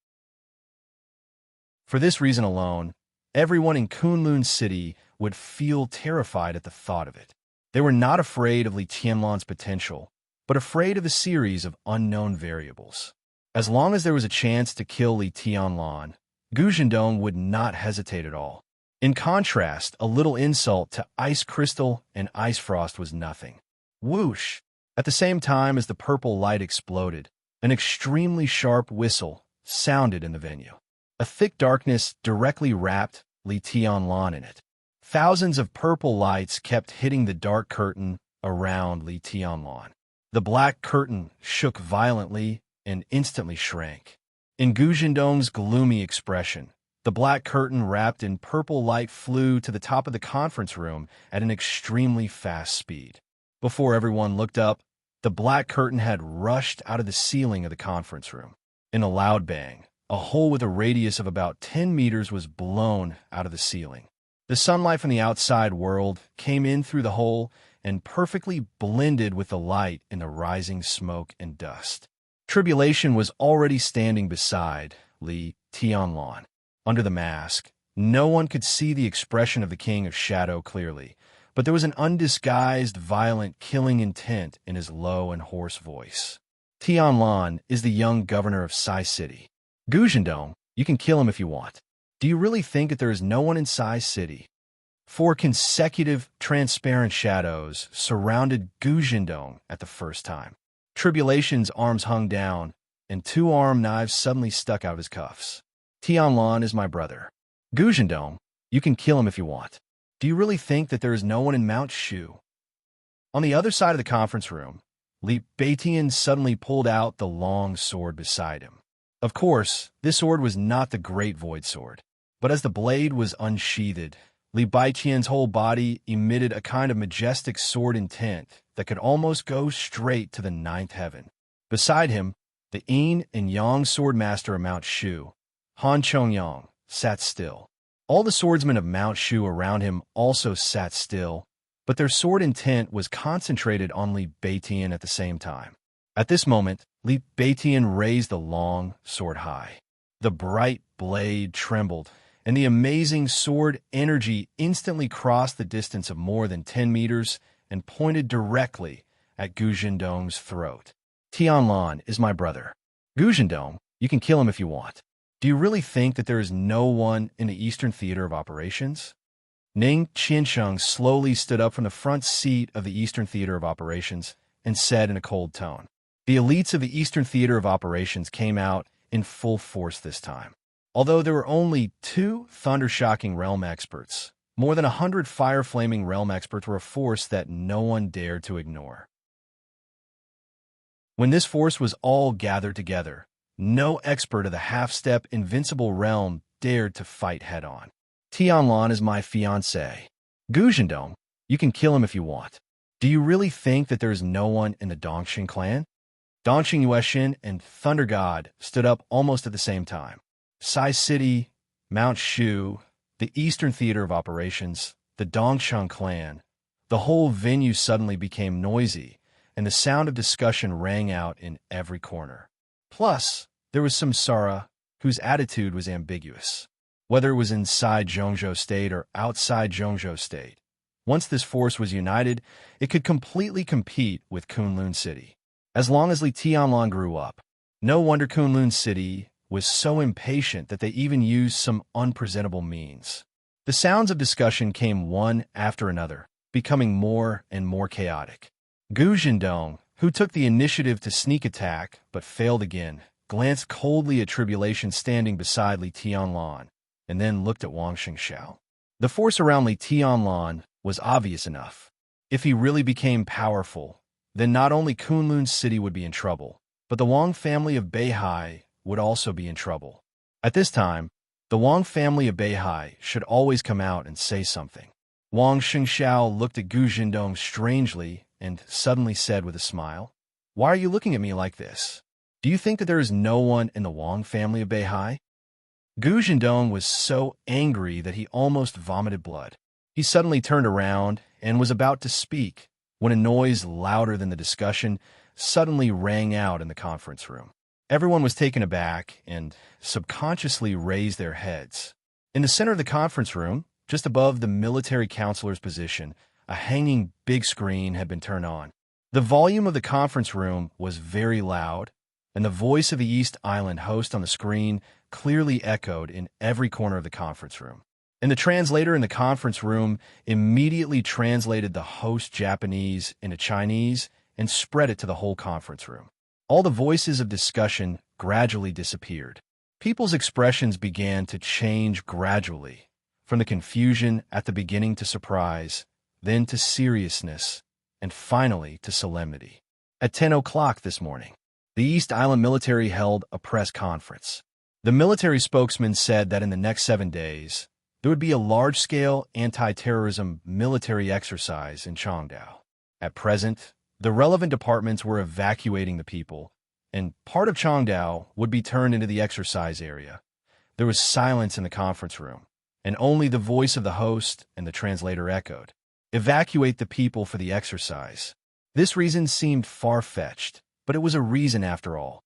Speaker 1: For this reason alone, everyone in Kunlun City would feel terrified at the thought of it. They were not afraid of Li Tianlan's potential, but afraid of a series of unknown variables. As long as there was a chance to kill Li Tianlan, Gu Zhendong would not hesitate at all. In contrast, a little insult to Ice Crystal and Ice Frost was nothing. Whoosh! At the same time as the purple light exploded, an extremely sharp whistle sounded in the venue. A thick darkness directly wrapped Li Tianlan in it. Thousands of purple lights kept hitting the dark curtain around Li Tianlan. The black curtain shook violently and instantly shrank. In Gu Zhendong's gloomy expression, the black curtain wrapped in purple light flew to the top of the conference room at an extremely fast speed. Before everyone looked up, the black curtain had rushed out of the ceiling of the conference room. In a loud bang, a hole with a radius of about 10 meters was blown out of the ceiling. The sunlight from the outside world came in through the hole and perfectly blended with the light in the rising smoke and dust. Tribulation was already standing beside Li Tianlan. Under the mask, no one could see the expression of the King of Shadow clearly, but there was an undisguised, violent, killing intent in his low and hoarse voice. Tianlan is the young governor of Sai City. Gu Zhendong, you can kill him if you want. Do you really think that there is no one in Sai City? 4 consecutive, transparent shadows surrounded Gu Zhendong at the first time. Tribulation's arms hung down, and 2 armed knives suddenly stuck out of his cuffs. Tianlan is my brother. Gu Zhendong, you can kill him if you want. Do you really think that there is no one in Mount Shu? On the other side of the conference room, Li Beitian suddenly pulled out the long sword beside him. Of course, this sword was not the Great Void Sword, but as the blade was unsheathed, Li Baiqian's whole body emitted a kind of majestic sword intent that could almost go straight to the ninth heaven. Beside him, the yin and yang swordmaster of Mount Shu, Han Chongyang, sat still. All the swordsmen of Mount Shu around him also sat still, but their sword intent was concentrated on Li Baiqian at the same time. At this moment, Li Baiqian raised the long sword high. The bright blade trembled, and the amazing sword energy instantly crossed the distance of more than 10 meters and pointed directly at Gu Zhendong's throat. Tianlan is my brother. Gu Zhendong, you can kill him if you want. Do you really think that there is no one in the Eastern Theater of Operations? Ning Qiansheng slowly stood up from the front seat of the Eastern Theater of Operations and said in a cold tone. The elites of the Eastern Theater of Operations came out in full force this time. Although there were only 2 thunder-shocking realm experts, more than 100 fire-flaming realm experts were a force that no one dared to ignore. When this force was all gathered together, no expert of the half-step invincible realm dared to fight head-on. Tianlan is my fiancé. Gu Zhendong, you can kill him if you want. Do you really think that there is no one in the Dongxing clan? Dongxing Yuexin and Thunder God stood up almost at the same time. Sai City, Mount Shu, the Eastern Theater of Operations, the Dongsheng clan. The whole venue suddenly became noisy, and the sound of discussion rang out in every corner. Plus, there was Samsara, whose attitude was ambiguous. Whether it was inside Zhongzhou State or outside Zhongzhou State, once this force was united, it could completely compete with Kunlun City. As long as Li Tianlan grew up, no wonder Kunlun City was so impatient that they even used some unpresentable means. The sounds of discussion came one after another, becoming more and more chaotic. Gu Zhendong, who took the initiative to sneak attack but failed again, glanced coldly at Tribulation standing beside Li Tianlan, and then looked at Wang Xingxiao. The force around Li Tianlan was obvious enough. If he really became powerful, then not only Kunlun City would be in trouble, but the Wang family of Beihai would also be in trouble. At this time, the Wang family of Beihai should always come out and say something. Wang Xingxiao looked at Gu Zhendong strangely and suddenly said with a smile, "Why are you looking at me like this? Do you think that there is no one in the Wang family of Beihai?" Gu Zhendong was so angry that he almost vomited blood. He suddenly turned around and was about to speak when a noise louder than the discussion suddenly rang out in the conference room. Everyone was taken aback and subconsciously raised their heads. In the center of the conference room, just above the military counselor's position, a hanging big screen had been turned on. The volume of the conference room was very loud, and the voice of the East Island host on the screen clearly echoed in every corner of the conference room. And the translator in the conference room immediately translated the host Japanese into Chinese and spread it to the whole conference room. All the voices of discussion gradually disappeared. People's expressions began to change gradually, from the confusion at the beginning to surprise, then to seriousness, and finally to solemnity. At 10 o'clock this morning, the East Island military held a press conference. The military spokesman said that in the next 7 days, there would be a large-scale anti-terrorism military exercise in Changdao. At present, the relevant departments were evacuating the people, and part of Changdao would be turned into the exercise area. There was silence in the conference room, and only the voice of the host and the translator echoed. Evacuate the people for the exercise. This reason seemed far-fetched, but it was a reason after all.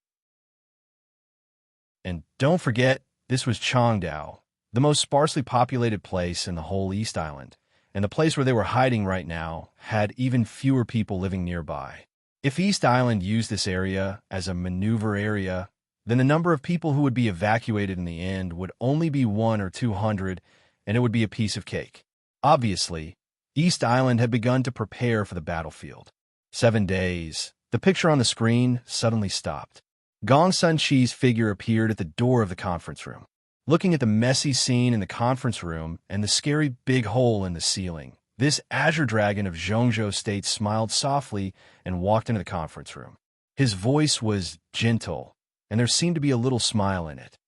Speaker 1: And don't forget, this was Changdao, the most sparsely populated place in the whole East Island, and the place where they were hiding right now had even fewer people living nearby. If East Island used this area as a maneuver area, then the number of people who would be evacuated in the end would only be 100 or 200, and it would be a piece of cake. Obviously, East Island had begun to prepare for the battlefield. 7 days. The picture on the screen suddenly stopped. Gong Sun-Chi's figure appeared at the door of the conference room. Looking at the messy scene in the conference room and the scary big hole in the ceiling, this azure dragon of Zhongzhou State smiled softly and walked into the conference room. His voice was gentle, and there seemed to be a little smile in it.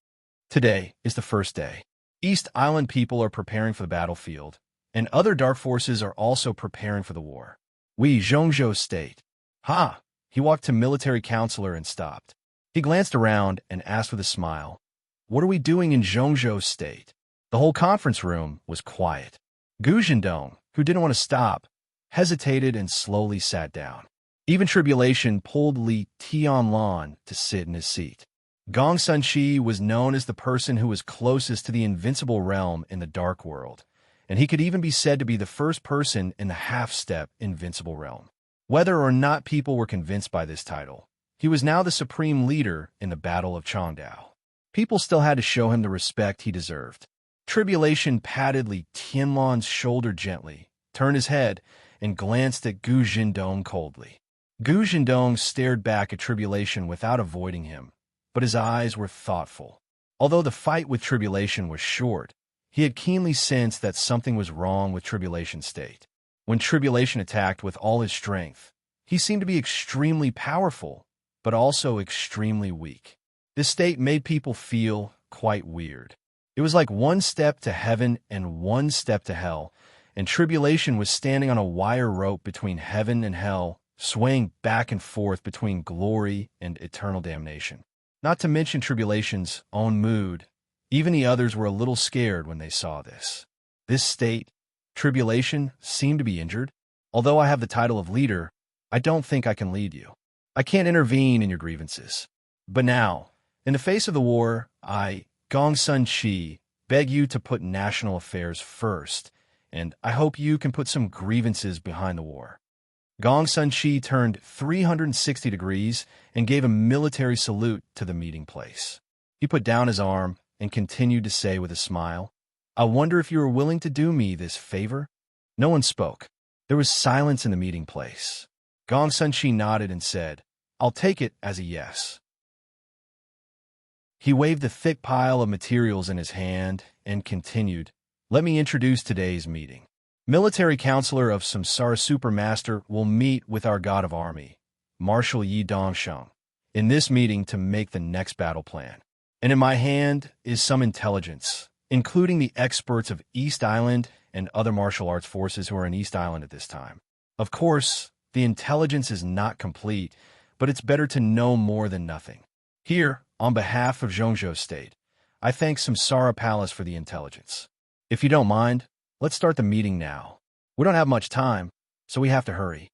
Speaker 1: Today is the first day. East Island people are preparing for the battlefield, and other dark forces are also preparing for the war. We, Zhongzhou State. Ha! He walked to military counselor and stopped. He glanced around and asked with a smile, "What are we doing in Zhongzhou State?" The whole conference room was quiet. Gu Zhendong, who didn't want to stop, hesitated and slowly sat down. Even Tribulation pulled Li Tianlan to sit in his seat. Gong Sunqi was known as the person who was closest to the invincible realm in the dark world, and he could even be said to be the first person in the half-step invincible realm. Whether or not people were convinced by this title, he was now the supreme leader in the Battle of Changdao. People still had to show him the respect he deserved. Tribulation patted Li Tianlan's shoulder gently, turned his head, and glanced at Gu Zhendong coldly. Gu Zhendong stared back at Tribulation without avoiding him, but his eyes were thoughtful. Although the fight with Tribulation was short, he had keenly sensed that something was wrong with Tribulation's state. When Tribulation attacked with all his strength, he seemed to be extremely powerful, but also extremely weak. This state made people feel quite weird. It was like one step to heaven and one step to hell, and Tribulation was standing on a wire rope between heaven and hell, swaying back and forth between glory and eternal damnation. Not to mention Tribulation's own mood, even the others were a little scared when they saw this. This state, Tribulation, seemed to be injured. Although I have the title of leader, I don't think I can lead you. I can't intervene in your grievances. But now, in the face of the war, I, Gong Sunqi, beg you to put national affairs first, and I hope you can put some grievances behind the war. Gong Sunqi turned 360 degrees and gave a military salute to the meeting place. He put down his arm and continued to say with a smile, "I wonder if you are willing to do me this favor?" No one spoke. There was silence in the meeting place. Gong Sunqi nodded and said, "I'll take it as a yes." He waved the thick pile of materials in his hand and continued, "Let me introduce today's meeting. Military Counselor of Samsara Supermaster will meet with our God of Army, Marshal Yi Dongsheng, in this meeting to make the next battle plan. And in my hand is some intelligence, including the experts of East Island and other martial arts forces who are in East Island at this time. Of course, the intelligence is not complete, but it's better to know more than nothing. Here, on behalf of Zhongzhou State, I thank Samsara Palace for the intelligence. If you don't mind, let's start the meeting now. We don't have much time, so we have to hurry."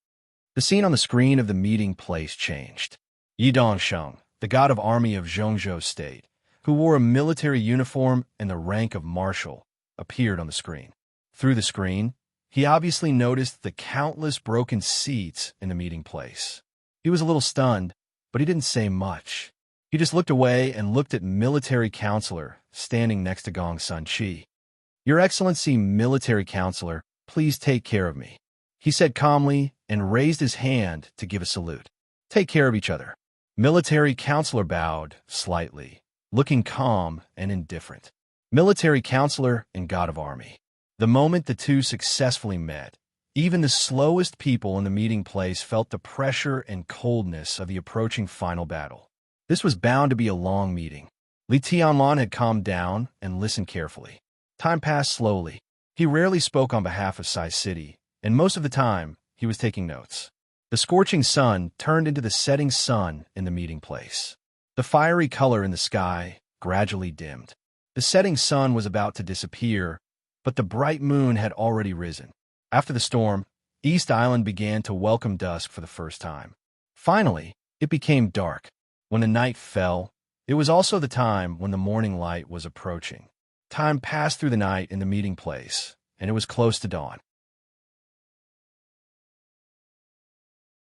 Speaker 1: The scene on the screen of the meeting place changed. Yi Dongsheng, the god of army of Zhongzhou State, who wore a military uniform and the rank of marshal, appeared on the screen. Through the screen, he obviously noticed the countless broken seats in the meeting place. He was a little stunned, but he didn't say much. He just looked away and looked at Military Counselor standing next to Gong Sunqi. "Your Excellency, Military Counselor, please take care of me," he said calmly and raised his hand to give a salute. "Take care of each other." Military Counselor bowed slightly, looking calm and indifferent. Military Counselor and God of Army. The moment the two successfully met, even the slowest people in the meeting place felt the pressure and coldness of the approaching final battle. This was bound to be a long meeting. Li Tianlan had calmed down and listened carefully. Time passed slowly. He rarely spoke on behalf of Sai City, and most of the time, he was taking notes. The scorching sun turned into the setting sun in the meeting place. The fiery color in the sky gradually dimmed. The setting sun was about to disappear, but the bright moon had already risen. After the storm, East Island began to welcome dusk for the first time. Finally, it became dark. When the night fell, it was also the time when the morning light was approaching. Time passed through the night in the meeting place, and it was close to dawn.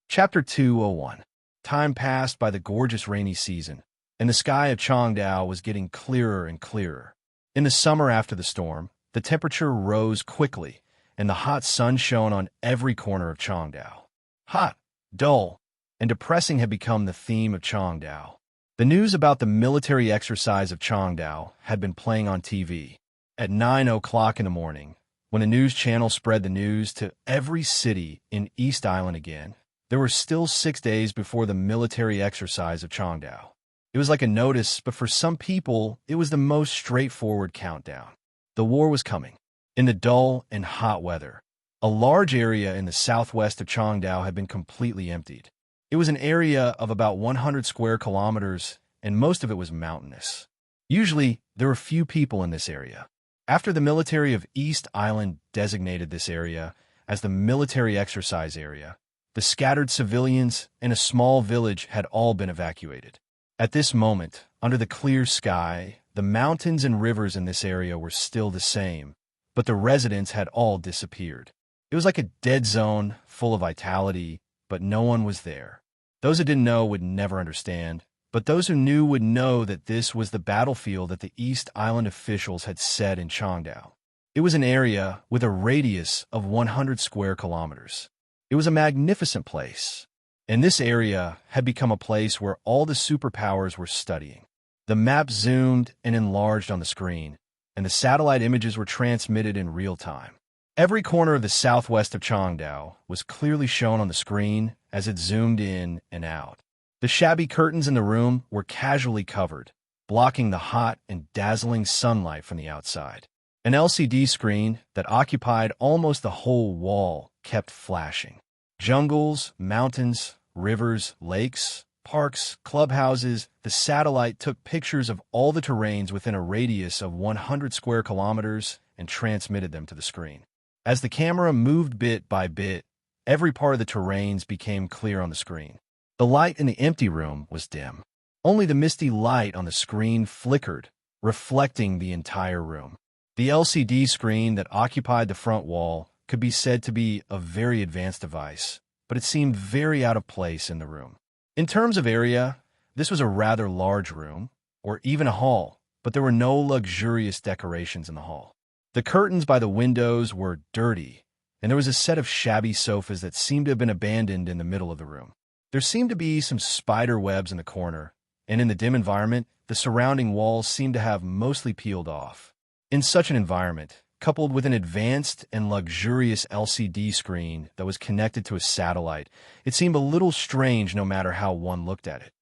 Speaker 1: Chapter 201. Time passed by the gorgeous rainy season, and the sky of Changdao was getting clearer and clearer. In the summer after the storm, the temperature rose quickly, and the hot sun shone on every corner of Changdao. Hot, dull, and depressing had become the theme of Changdao. The news about the military exercise of Changdao had been playing on TV. At 9 o'clock in the morning, when the news channel spread the news to every city in East Island again, there were still 6 days before the military exercise of Changdao. It was like a notice, but for some people, it was the most straightforward countdown. The war was coming. In the dull and hot weather, a large area in the southwest of Changdao had been completely emptied. It was an area of about 100 square kilometers, and most of it was mountainous. Usually, there were few people in this area. After the military of East Island designated this area as the military exercise area, the scattered civilians and a small village had all been evacuated. At this moment, under the clear sky, the mountains and rivers in this area were still the same, but the residents had all disappeared. It was like a dead zone, full of vitality, but no one was there. Those who didn't know would never understand, but those who knew would know that this was the battlefield that the East Island officials had set in Changdao. It was an area with a radius of 100 square kilometers. It was a magnificent place, and this area had become a place where all the superpowers were studying. The map zoomed and enlarged on the screen, and the satellite images were transmitted in real time. Every corner of the southwest of Changdao was clearly shown on the screen as it zoomed in and out. The shabby curtains in the room were casually covered, blocking the hot and dazzling sunlight from the outside. An LCD screen that occupied almost the whole wall kept flashing. Jungles, mountains, rivers, lakes, parks, clubhouses, the satellite took pictures of all the terrains within a radius of 100 square kilometers and transmitted them to the screen. As the camera moved bit by bit, every part of the terrains became clear on the screen. The light in the empty room was dim. Only the misty light on the screen flickered, reflecting the entire room. The LCD screen that occupied the front wall could be said to be a very advanced device, but it seemed very out of place in the room. In terms of area, this was a rather large room, or even a hall, but there were no luxurious decorations in the hall. The curtains by the windows were dirty, and there was a set of shabby sofas that seemed to have been abandoned in the middle of the room. There seemed to be some spider webs in the corner, and in the dim environment, the surrounding walls seemed to have mostly peeled off. In such an environment, coupled with an advanced and luxurious LCD screen that was connected to a satellite, it seemed a little strange no matter how one looked at it.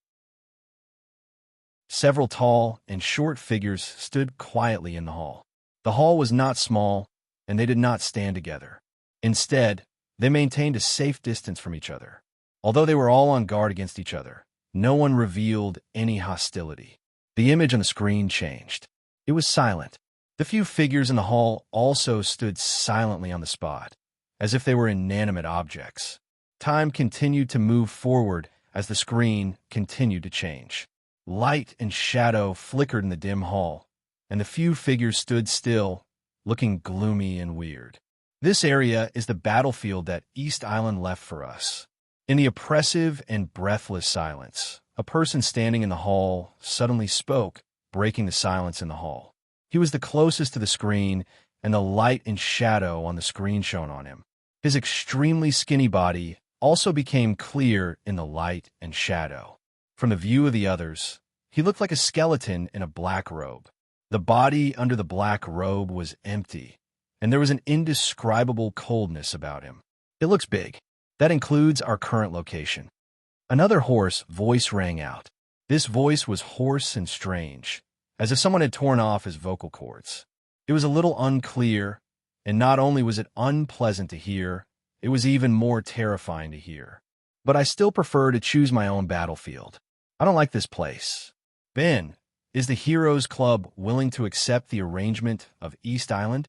Speaker 1: Several tall and short figures stood quietly in the hall. The hall was not small, and they did not stand together. Instead, they maintained a safe distance from each other. Although they were all on guard against each other, no one revealed any hostility. The image on the screen changed. It was silent. The few figures in the hall also stood silently on the spot, as if they were inanimate objects. Time continued to move forward as the screen continued to change. Light and shadow flickered in the dim hall, and the few figures stood still, looking gloomy and weird. This area is the battlefield that East Island left for us. In the oppressive and breathless silence, a person standing in the hall suddenly spoke, breaking the silence in the hall. He was the closest to the screen, and the light and shadow on the screen shone on him. His extremely skinny body also became clear in the light and shadow. From the view of the others, he looked like a skeleton in a black robe. The body under the black robe was empty, and there was an indescribable coldness about him. It looks big. That includes our current location. Another hoarse voice rang out. This voice was hoarse and strange, as if someone had torn off his vocal cords. It was a little unclear, and not only was it unpleasant to hear, it was even more terrifying to hear. But I still prefer to choose my own battlefield. I don't like this place. Ben, is the Heroes Club willing to accept the arrangement of East Island?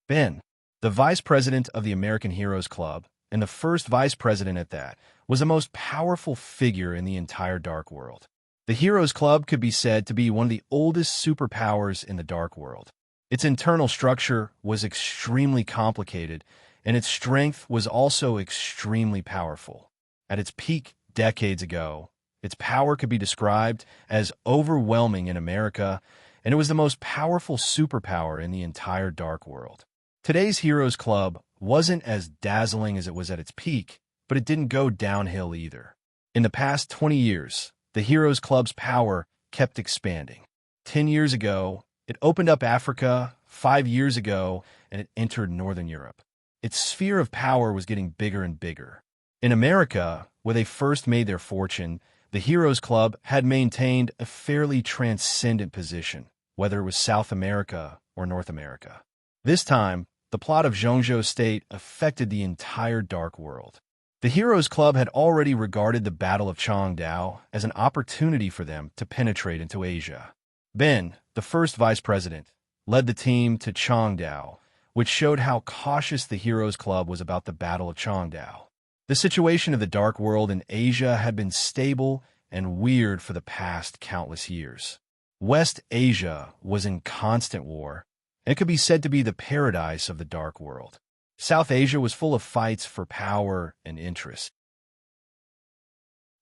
Speaker 1: Ben, the vice president of the American Heroes Club, and the first vice president at that, was the most powerful figure in the entire Dark World. The Heroes Club could be said to be one of the oldest superpowers in the Dark World. Its internal structure was extremely complicated, and its strength was also extremely powerful. At its peak decades ago, its power could be described as overwhelming in America, and it was the most powerful superpower in the entire Dark World. Today's Heroes Club wasn't as dazzling as it was at its peak, but it didn't go downhill either. In the past 20 years, the Heroes Club's power kept expanding. 10 years ago, it opened up Africa. 5 years ago, and it entered Northern Europe. Its sphere of power was getting bigger and bigger. In America, where they first made their fortune, The Heroes Club had maintained a fairly transcendent position, whether it was South America or North America. This time, the plot of Zhongzhou State affected the entire Dark World. The Heroes Club had already regarded the Battle of Changdao as an opportunity for them to penetrate into Asia. Ben, the first vice president, led the team to Changdao, which showed how cautious the Heroes Club was about the Battle of Changdao. The situation of the Dark World in Asia had been stable and weird for the past countless years. West Asia was in constant war, and it could be said to be the paradise of the Dark World. South Asia was full of fights for power and interest.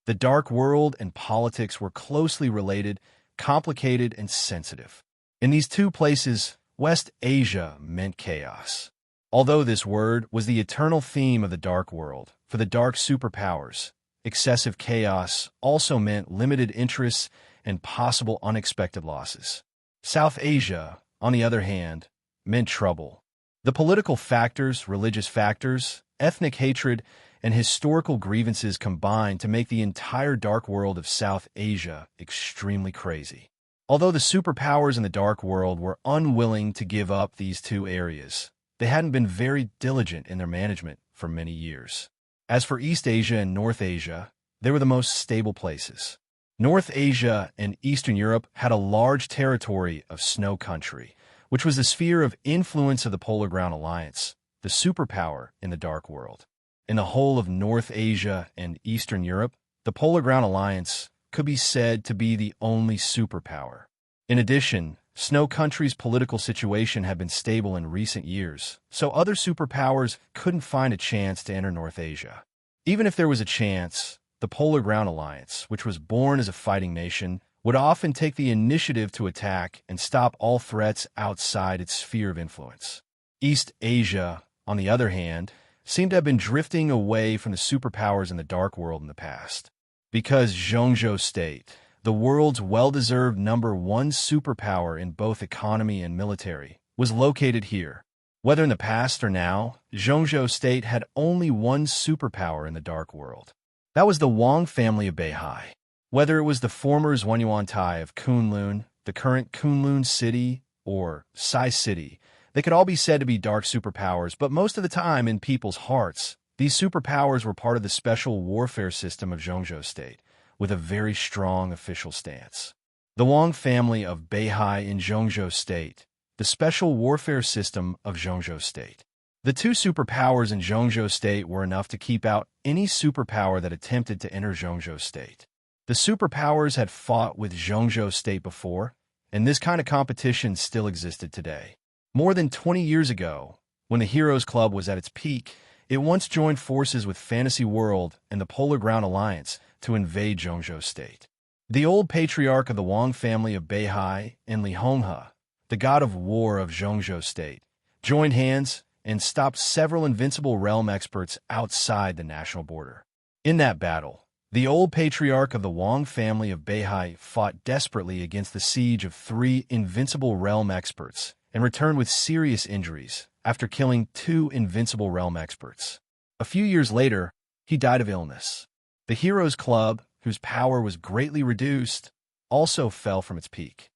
Speaker 1: The Dark World and politics were closely related, complicated, and sensitive. In these two places, West Asia meant chaos. Although this word was the eternal theme of the Dark World, for the dark superpowers, excessive chaos also meant limited interests and possible unexpected losses. South Asia, on the other hand, meant trouble. The political factors, religious factors, ethnic hatred, and historical grievances combined to make the entire Dark World of South Asia extremely crazy. Although the superpowers in the Dark World were unwilling to give up these two areas, they hadn't been very diligent in their management for many years. As for East Asia and North Asia, they were the most stable places. North Asia and Eastern Europe had a large territory of snow country, which was the sphere of influence of the Polar Ground Alliance, the superpower in the Dark World. In the whole of North Asia and Eastern Europe, the Polar Ground Alliance could be said to be the only superpower. In addition, Snow Country's political situation had been stable in recent years, so other superpowers couldn't find a chance to enter North Asia. Even if there was a chance, the Polar Ground Alliance, which was born as a fighting nation, would often take the initiative to attack and stop all threats outside its sphere of influence. East Asia, on the other hand, seemed to have been drifting away from the superpowers in the Dark World in the past. Because Zhongzhou State, the world's well-deserved #1 superpower in both economy and military, was located here. Whether in the past or now, Zhongzhou State had only one superpower in the Dark World. That was the Wang family of Beihai. Whether it was the former Zhuanyuantai of Kunlun, the current Kunlun City, or Sai City, they could all be said to be dark superpowers, but most of the time in people's hearts, these superpowers were part of the special warfare system of Zhongzhou State, with a very strong official stance. The Wang family of Beihai in Zhongzhou State, the special warfare system of Zhongzhou State. The two superpowers in Zhongzhou State were enough to keep out any superpower that attempted to enter Zhongzhou State. The superpowers had fought with Zhongzhou State before, and this kind of competition still existed today. More than 20 years ago, when the Heroes Club was at its peak, it once joined forces with Fantasy World and the Polar Ground Alliance to invade Zhongzhou State. The old patriarch of the Wang family of Beihai and Li Honghe, the god of war of Zhongzhou State, joined hands and stopped several invincible realm experts outside the national border. In that battle, the old patriarch of the Wang family of Beihai fought desperately against the siege of 3 invincible realm experts and returned with serious injuries after killing 2 invincible realm experts. A few years later, he died of illness. The Heroes Club, whose power was greatly reduced, also fell from its peak.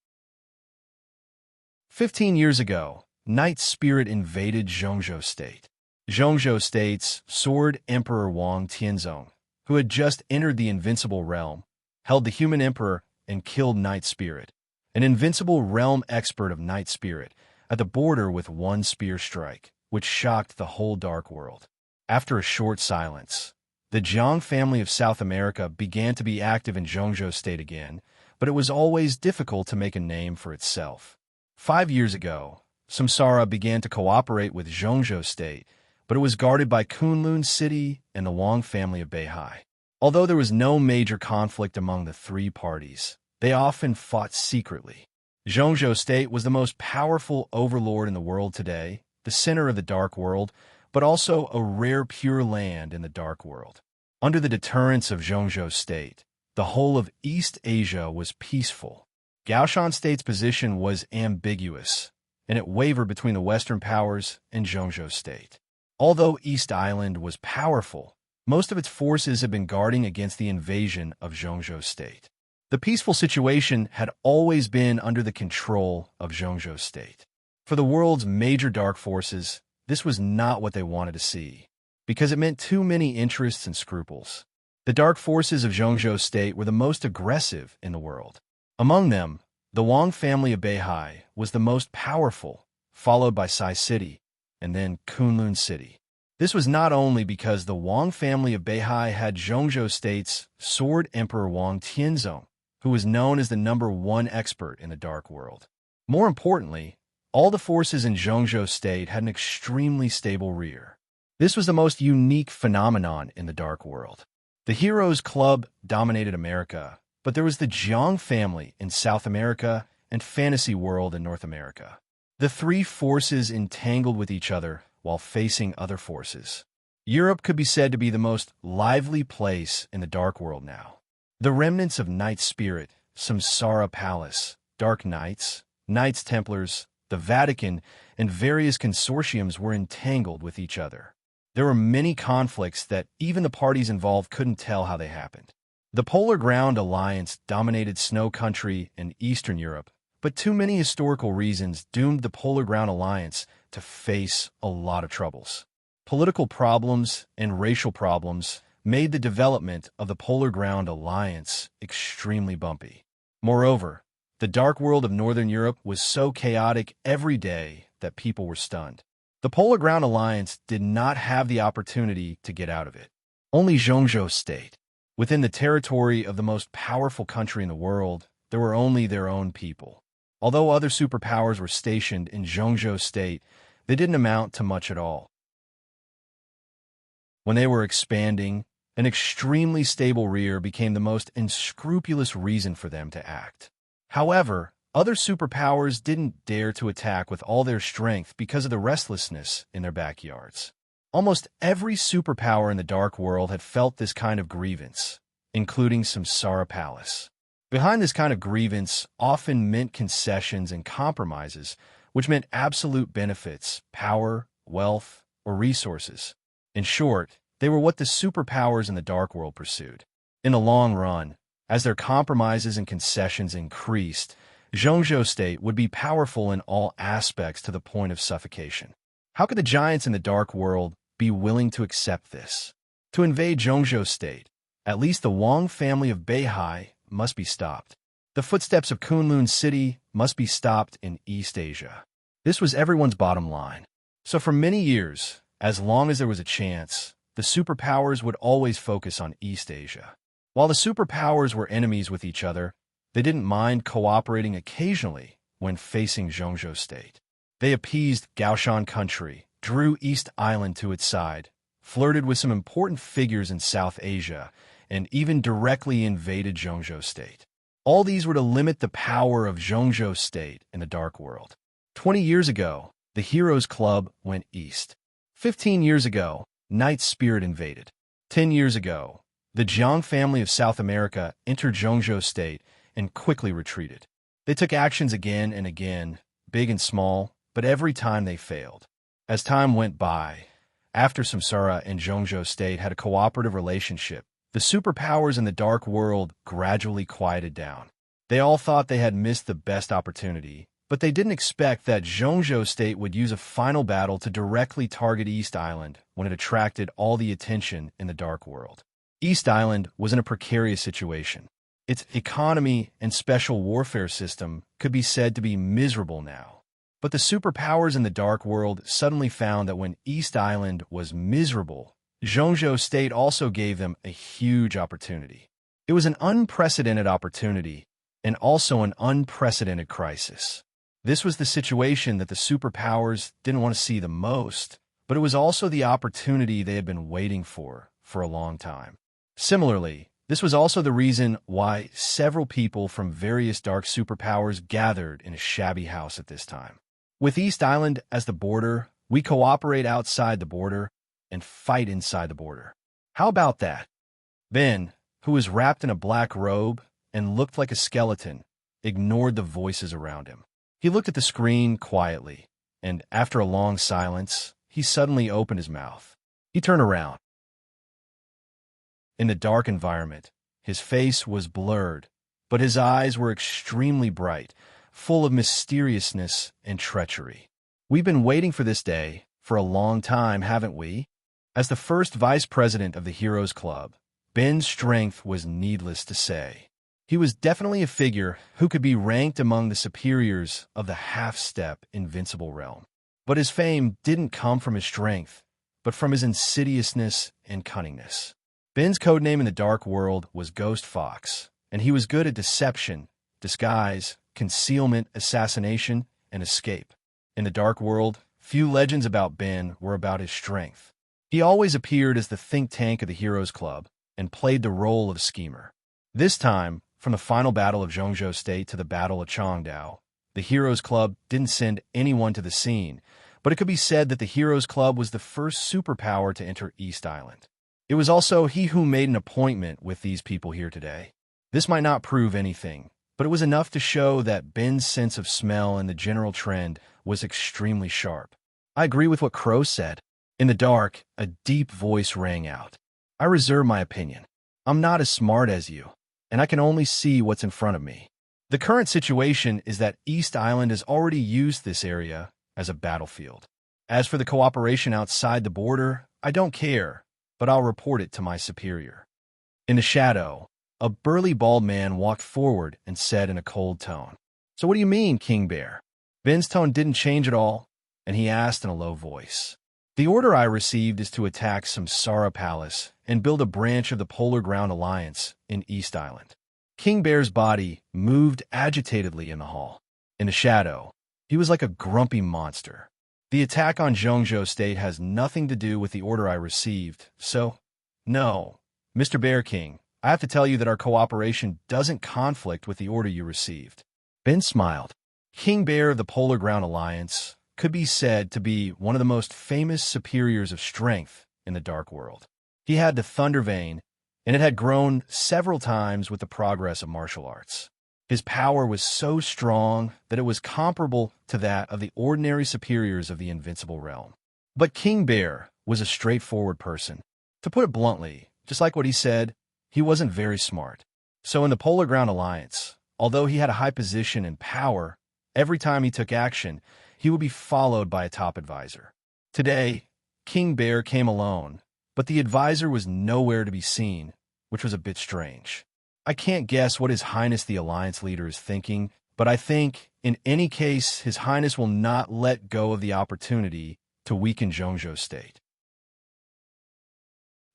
Speaker 1: 15 years ago, Night Spirit invaded Zhongzhou State. Zhongzhou State's Sword Emperor Wang Tianzong, who had just entered the Invincible Realm, held the Human Emperor and killed Night Spirit, an invincible realm expert of Night Spirit, at the border with one spear strike, which shocked the whole Dark World. After a short silence, the Zhang family of South America began to be active in Zhongzhou State again, but it was always difficult to make a name for itself. 5 years ago, Samsara began to cooperate with Zhongzhou State, but it was guarded by Kunlun City and the Wang family of Beihai. Although there was no major conflict among the 3 parties, they often fought secretly. Zhongzhou State was the most powerful overlord in the world today, the center of the Dark World, but also a rare pure land in the Dark World. Under the deterrence of Zhongzhou State, the whole of East Asia was peaceful. Gaoshan State's position was ambiguous, and it wavered between the Western powers and Zhongzhou State. Although East Island was powerful, Most of its forces had been guarding against the invasion of Zhongzhou state. The peaceful situation had always been under the control of Zhongzhou state. For the world's major dark forces, this was not what they wanted to see, because it meant too many interests and scruples. The dark forces of Zhongzhou state were the most aggressive in the world. Among them, the Wang family of Beihai was the most powerful, followed by Sai City, and then Kunlun City. This was not only because the Wang family of Beihai had Zhongzhou state's Sword Emperor Wang Tianzong, who was known as the #1 expert in the dark world. More importantly, all the forces in Zhongzhou state had an extremely stable rear. This was the most unique phenomenon in the dark world. The Heroes Club dominated America, but there was the Jiang family in South America and Fantasy World in North America. The three forces entangled with each other while facing other forces. Europe could be said to be the most lively place in the dark world now. The remnants of Night Spirit, Samsara Palace, Dark Knights, Knights Templars, the Vatican, and various consortiums were entangled with each other. There were many conflicts that even the parties involved couldn't tell how they happened. The Polar Ground Alliance dominated Snow Country and Eastern Europe, but too many historical reasons doomed the Polar Ground Alliance to face a lot of troubles. Political problems and racial problems made the development of the Polar Ground Alliance extremely bumpy. Moreover, the dark world of Northern Europe was so chaotic every day that people were stunned. The Polar Ground Alliance did not have the opportunity to get out of it. Only Zhongzhou state. Within the territory of the most powerful country in the world, there were only their own people. Although other superpowers were stationed in Zhongzhou state, they didn't amount to much at all. When they were expanding, an extremely stable rear became the most unscrupulous reason for them to act. However, other superpowers didn't dare to attack with all their strength because of the restlessness in their backyards. Almost every superpower in the dark world had felt this kind of grievance, including Samsara Palace. Behind this kind of grievance often meant concessions and compromises, which meant absolute benefits, power, wealth, or resources. In short, they were what the superpowers in the dark world pursued. In the long run, as their compromises and concessions increased, Zhongzhou state would be powerful in all aspects to the point of suffocation. How could the giants in the dark world be willing to accept this? To invade Zhongzhou state, at least the Wang family of Beihai must be stopped. The footsteps of Kunlun City must be stopped in East Asia. This was everyone's bottom line. So for many years, as long as there was a chance, the superpowers would always focus on East Asia. While the superpowers were enemies with each other, they didn't mind cooperating occasionally when facing Zhongzhou state. They appeased Gaoshan country, drew East Island to its side, flirted with some important figures in South Asia, and even directly invaded Zhongzhou state. All these were to limit the power of Zhongzhou state in the dark world. 20 years ago, the Heroes Club went east. 15 years ago, Night Spirit invaded. 10 years ago, the Jiang family of South America entered Zhongzhou state and quickly retreated. They took actions again and again, big and small, but every time they failed. As time went by, after Samsara and Zhongzhou state had a cooperative relationship, the superpowers in the dark world gradually quieted down. They all thought they had missed the best opportunity, but they didn't expect that Zhongzhou state would use a final battle to directly target East Island when it attracted all the attention in the dark world. East Island was in a precarious situation. Its economy and special warfare system could be said to be miserable now. But the superpowers in the dark world suddenly found that when East Island was miserable, Zhongzhou state also gave them a huge opportunity. It was an unprecedented opportunity and also an unprecedented crisis. This was the situation that the superpowers didn't want to see the most, but it was also the opportunity they had been waiting for a long time. Similarly, this was also the reason why several people from various dark superpowers gathered in a shabby house at this time. With East Island as the border, we cooperate outside the border and fight inside the border. How about that? Ben, who was wrapped in a black robe and looked like a skeleton, ignored the voices around him. He looked at the screen quietly, and after a long silence, he suddenly opened his mouth. He turned around. In the dark environment, his face was blurred, but his eyes were extremely bright, full of mysteriousness and treachery. We've been waiting for this day for a long time, haven't we? As the first vice president of the Heroes Club, Ben's strength was needless to say. He was definitely a figure who could be ranked among the superiors of the half-step invincible realm. But his fame didn't come from his strength, but from his insidiousness and cunningness. Ben's codename in the dark world was Ghost Fox, and he was good at deception, disguise, concealment, assassination, and escape. In the dark world, few legends about Ben were about his strength. He always appeared as the think tank of the Heroes Club and played the role of schemer. This time, from the final battle of Zhongzhou State to the Battle of Changdao, the Heroes Club didn't send anyone to the scene, but it could be said that the Heroes Club was the first superpower to enter East Island. It was also he who made an appointment with these people here today. This might not prove anything, but it was enough to show that Ben's sense of smell and the general trend was extremely sharp. I agree with what Crow said. In the dark, a deep voice rang out. I reserve my opinion. I'm not as smart as you, and I can only see what's in front of me. The current situation is that East Island has already used this area as a battlefield. As for the cooperation outside the border, I don't care, but I'll report it to my superior. In the shadow, a burly bald man walked forward and said in a cold tone, "So what do you mean, King Bear?" Ben's tone didn't change at all, and he asked in a low voice, "The order I received is to attack Samsara Palace and build a branch of the Polar Ground Alliance in East Island." King Bear's body moved agitatedly in the hall. In the shadow, he was like a grumpy monster. "The attack on Zhongzhou State has nothing to do with the order I received, so, no, Mr. Bear King, I have to tell you that our cooperation doesn't conflict with the order you received." Ben smiled. King Bear of the Polar Ground Alliance could be said to be one of the most famous superiors of strength in the Dark World. He had the Thunder Vein, and it had grown several times with the progress of martial arts. His power was so strong that it was comparable to that of the ordinary superiors of the Invincible Realm. But King Bear was a straightforward person. To put it bluntly, just like what he said, he wasn't very smart. So in the Polar Ground Alliance, although he had a high position and power, every time he took action, he would be followed by a top advisor. Today, King Bear came alone, but the advisor was nowhere to be seen, which was a bit strange. I can't guess what His Highness the Alliance leader is thinking, but I think, in any case, His Highness will not let go of the opportunity to weaken Zhongzhou State.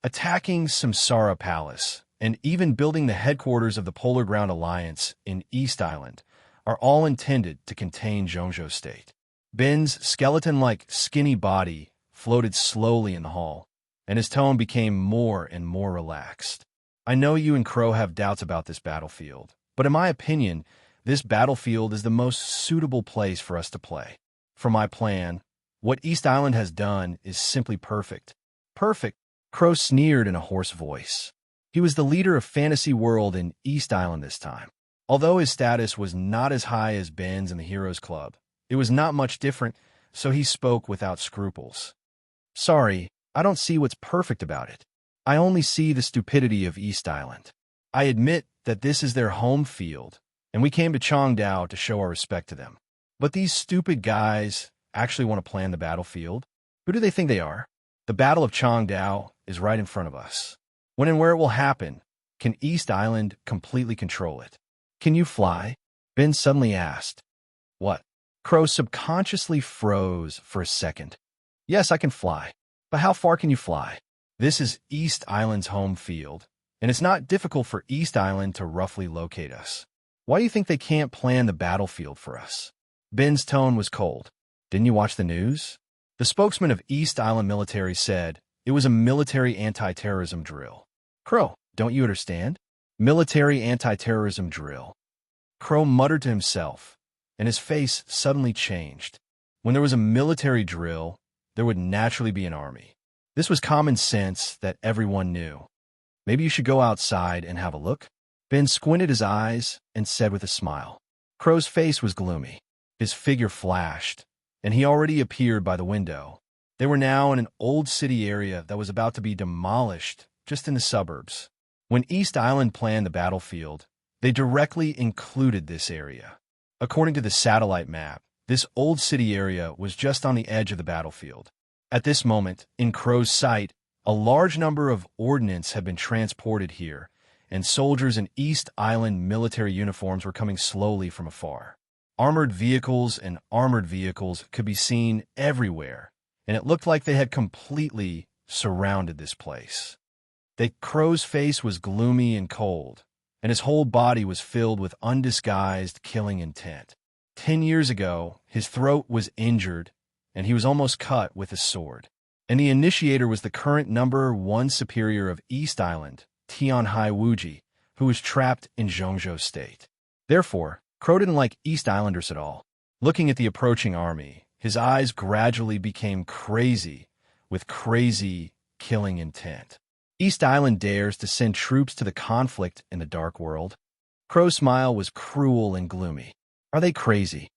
Speaker 1: Attacking Samsara Palace, and even building the headquarters of the Polar Ground Alliance in East Island, are all intended to contain Zhongzhou State. Ben's skeleton-like skinny body floated slowly in the hall, and his tone became more and more relaxed. "I know you and Crow have doubts about this battlefield, but in my opinion, this battlefield is the most suitable place for us to play. For my plan, what East Island has done is simply perfect." "Perfect?" Crow sneered in a hoarse voice. He was the leader of Fantasy World in East Island this time. Although his status was not as high as Ben's in the Heroes Club, it was not much different, so he spoke without scruples. "Sorry, I don't see what's perfect about it. I only see the stupidity of East Island. I admit that this is their home field, and we came to Changdao to show our respect to them. But these stupid guys actually want to plan the battlefield? Who do they think they are? The Battle of Changdao is right in front of us. When and where it will happen, can East Island completely control it?" "Can you fly?" Ben suddenly asked. "What?" Crow subconsciously froze for a second. "Yes, I can fly. But how far can you fly? This is East Island's home field, and it's not difficult for East Island to roughly locate us. Why do you think they can't plan the battlefield for us?" Ben's tone was cold. "Didn't you watch the news?" The spokesman of East Island Military said it was a military anti-terrorism drill. "Crow, don't you understand? Military anti-terrorism drill." Crow muttered to himself, and his face suddenly changed. When there was a military drill, there would naturally be an army. This was common sense that everyone knew. "Maybe you should go outside and have a look?" Ben squinted his eyes and said with a smile. Crow's face was gloomy. His figure flashed, and he already appeared by the window. They were now in an old city area that was about to be demolished just in the suburbs. When East Island planned the battlefield, they directly included this area. According to the satellite map, this old city area was just on the edge of the battlefield. At this moment, in Crow's sight, a large number of ordnance had been transported here, and soldiers in East Island military uniforms were coming slowly from afar. Armored vehicles and armored vehicles could be seen everywhere, and it looked like they had completely surrounded this place. The Crow's face was gloomy and cold, and his whole body was filled with undisguised killing intent. 10 years ago, his throat was injured, and he was almost cut with a sword. And the initiator was the current #1 superior of East Island, Tianhai Wuji, who was trapped in Zhongzhou State. Therefore, Crow didn't like East Islanders at all. Looking at the approaching army, his eyes gradually became crazy, with crazy, killing intent. East Island dares to send troops to the conflict in the Dark World. Crow's smile was cruel and gloomy. Are they crazy?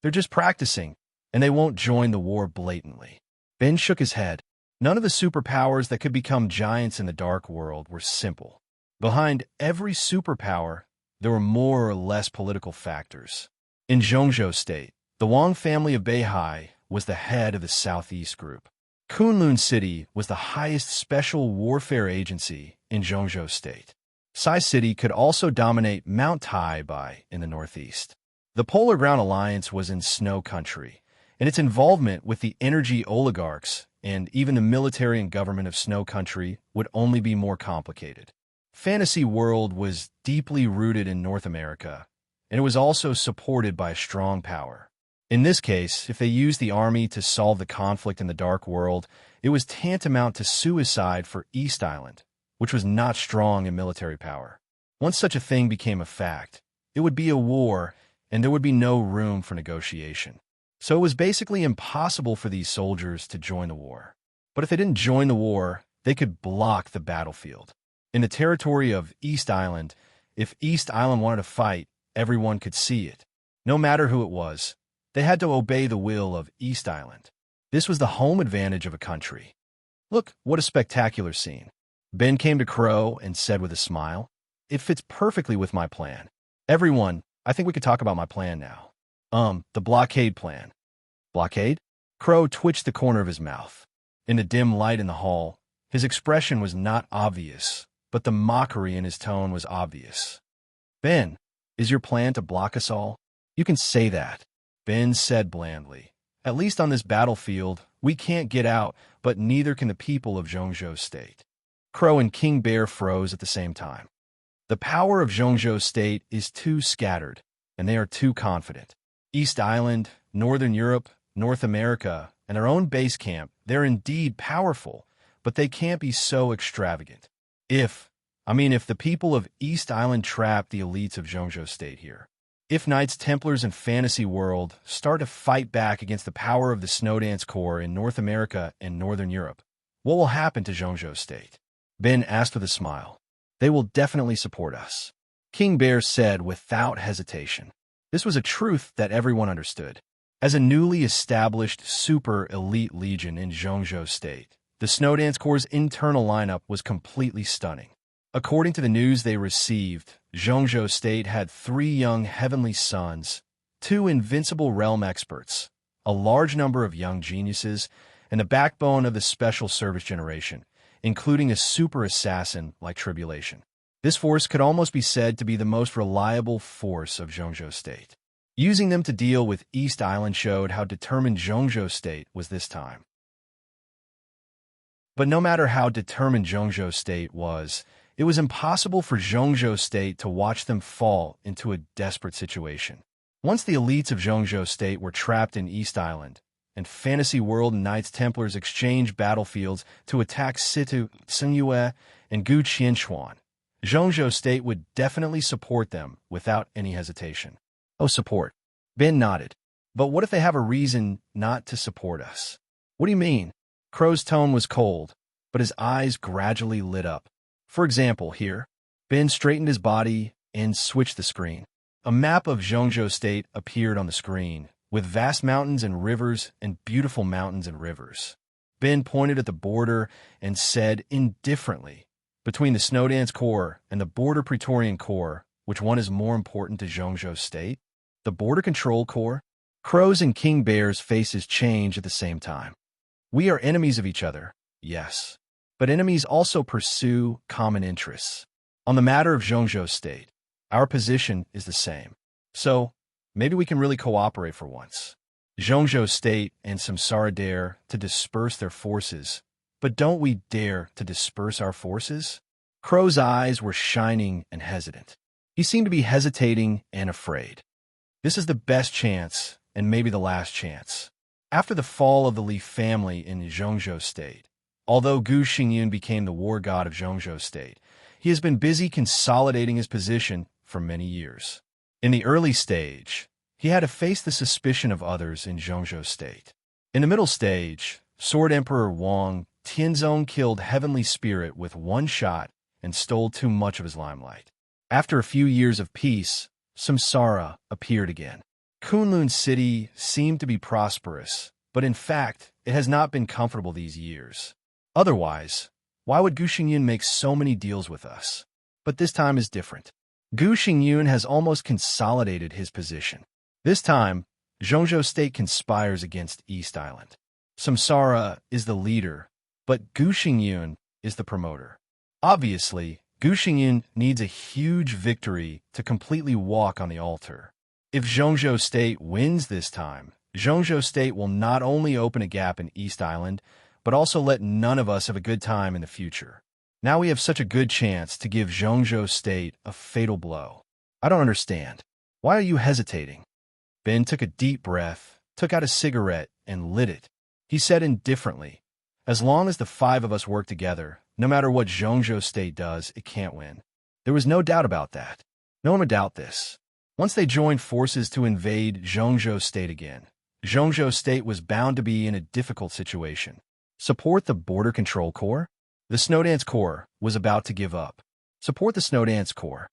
Speaker 1: They're just practicing, and they won't join the war blatantly. Ben shook his head. None of the superpowers that could become giants in the Dark World were simple. Behind every superpower, there were more or less political factors. In Zhongzhou State, the Wang family of Beihai was the head of the Southeast Group. Kunlun City was the highest special warfare agency in Zhongzhou State. Sai City could also dominate Mount Taibai in the northeast. The Polar Ground Alliance was in Snow Country, and its involvement with the energy oligarchs and even the military and government of Snow Country would only be more complicated. Fantasy World was deeply rooted in North America, and it was also supported by a strong power. In this case, if they used the army to solve the conflict in the Dark World, it was tantamount to suicide for East Island, which was not strong in military power. Once such a thing became a fact, it would be a war, and there would be no room for negotiation. So it was basically impossible for these soldiers to join the war. But if they didn't join the war, they could block the battlefield. In the territory of East Island, if East Island wanted to fight, everyone could see it. No matter who it was, they had to obey the will of East Island. This was the home advantage of a country. Look, what a spectacular scene. Ben came to Crow and said with a smile, "It fits perfectly with my plan. Everyone, I think we could talk about my plan now. The blockade plan." Blockade? Crow twitched the corner of his mouth. In the dim light in the hall, his expression was not obvious, but the mockery in his tone was obvious. "Ben, is your plan to block us all? You can say that," Ben said blandly. "At least on this battlefield, we can't get out, but neither can the people of Zhongzhou State." Crow and King Bear froze at the same time. The power of Zhongzhou State is too scattered, and they are too confident. East Island, Northern Europe, North America, and our own base camp, they're indeed powerful, but they can't be so extravagant. If the people of East Island trap the elites of Zhongzhou State here, if Knights Templars and Fantasy World start to fight back against the power of the Snowdance Corps in North America and Northern Europe, what will happen to Zhongzhou State? Ben asked with a smile. "They will definitely support us," King Bear said without hesitation. This was a truth that everyone understood. As a newly established super elite legion in Zhongzhou State, the Snowdance Corps' internal lineup was completely stunning. According to the news they received, Zhongzhou State had 3 young heavenly sons, 2 invincible realm experts, a large number of young geniuses, and the backbone of the special service generation, including a super assassin like Tribulation. This force could almost be said to be the most reliable force of Zhongzhou State. Using them to deal with East Island showed how determined Zhongzhou State was this time. But no matter how determined Zhongzhou State was, it was impossible for Zhongzhou State to watch them fall into a desperate situation. Once the elites of Zhongzhou State were trapped in East Island, and Fantasy World and Knights Templars exchanged battlefields to attack Situ, Tsingyue, and Gu Qianchuan, Zhongzhou State would definitely support them without any hesitation. "Oh, support." Ben nodded. "But what if they have a reason not to support us?" "What do you mean?" Crow's tone was cold, but his eyes gradually lit up. "For example, here." Ben straightened his body and switched the screen. A map of Zhongzhou State appeared on the screen, with vast mountains and rivers and beautiful mountains and rivers. Ben pointed at the border and said indifferently, Between the Snowdance Corps and the Border Praetorian Corps, which one is more important to Zhongzhou State? The Border Control Corps? Crow's and King Bear's faces change at the same time. We are enemies of each other, yes. But enemies also pursue common interests. On the matter of Zhongzhou State, our position is the same. So, maybe we can really cooperate for once. Zhongzhou State and Samsara dare to disperse their forces, but don't we dare to disperse our forces? Crow's eyes were shining and hesitant. He seemed to be hesitating and afraid. This is the best chance, and maybe the last chance. After the fall of the Li family in Zhongzhou State, although Gu Xingyun became the war god of Zhongzhou State, he has been busy consolidating his position for many years. In the early stage, he had to face the suspicion of others in Zhongzhou State. In the middle stage, Sword Emperor Wang Tianzong killed Heavenly Spirit with one shot and stole too much of his limelight. After a few years of peace, Samsara appeared again. Kunlun City seemed to be prosperous, but in fact, it has not been comfortable these years. Otherwise, why would Gu Xingyun make so many deals with us? But this time is different. Gu Xingyun has almost consolidated his position. This time, Zhongzhou State conspires against East Island. Samsara is the leader, but Gu Xingyun is the promoter. Obviously, Gu Xingyun needs a huge victory to completely walk on the altar. If Zhongzhou State wins this time, Zhongzhou State will not only open a gap in East Island, but also let none of us have a good time in the future. Now we have such a good chance to give Zhongzhou State a fatal blow. I don't understand. Why are you hesitating? Ben took a deep breath, took out a cigarette, and lit it. He said indifferently, as long as the five of us work together, no matter what Zhongzhou State does, it can't win. There was no doubt about that. No one would doubt this. Once they joined forces to invade Zhongzhou State again, Zhongzhou State was bound to be in a difficult situation. Support the Border Control Corps? The Snowdance Corps was about to give up. Support the Snowdance Corps.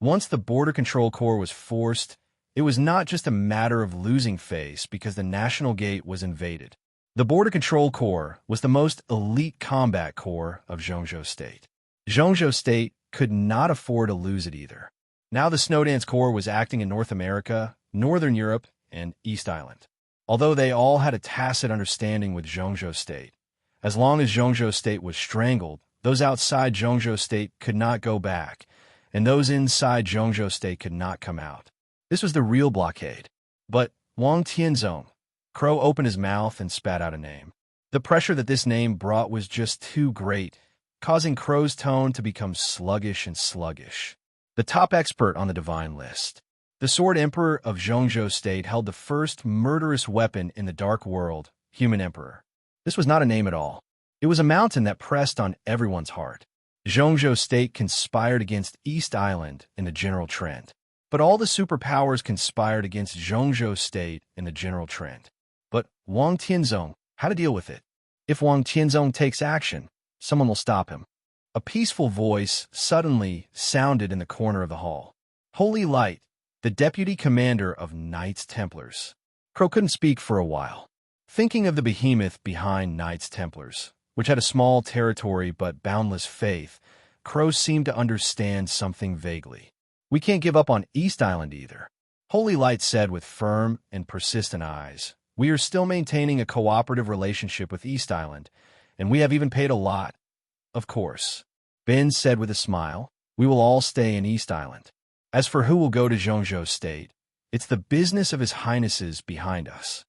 Speaker 1: Once the Border Control Corps was forced, it was not just a matter of losing face because the National Gate was invaded. The Border Control Corps was the most elite combat corps of Zhongzhou State. Zhongzhou State could not afford to lose it either. Now the Snowdance Corps was acting in North America, Northern Europe, and East Island. Although they all had a tacit understanding with Zhongzhou State, as long as Zhongzhou State was strangled, those outside Zhongzhou State could not go back, and those inside Zhongzhou State could not come out. This was the real blockade. But Wang Tianzong, Crow opened his mouth and spat out a name. The pressure that this name brought was just too great, causing Crow's tone to become sluggish and sluggish. The top expert on the divine list. The Sword Emperor of Zhongzhou State held the first murderous weapon in the dark world, Human Emperor. This was not a name at all. It was a mountain that pressed on everyone's heart. Zhongzhou State conspired against East Island in the general trend. But all the superpowers conspired against Zhongzhou State in the general trend. But Wang Tianzong, how to deal with it? If Wang Tianzong takes action, someone will stop him. A peaceful voice suddenly sounded in the corner of the hall. Holy Light, the deputy commander of Knights Templars. Crow couldn't speak for a while. Thinking of the behemoth behind Knights Templars, which had a small territory but boundless faith, Crow seemed to understand something vaguely. We can't give up on East Island either. Holy Light said with firm and persistent eyes. We are still maintaining a cooperative relationship with East Island, and we have even paid a lot. Of course. Ben said with a smile, we will all stay in East Island. As for who will go to Zhongzhou State, it's the business of His Highnesses behind us.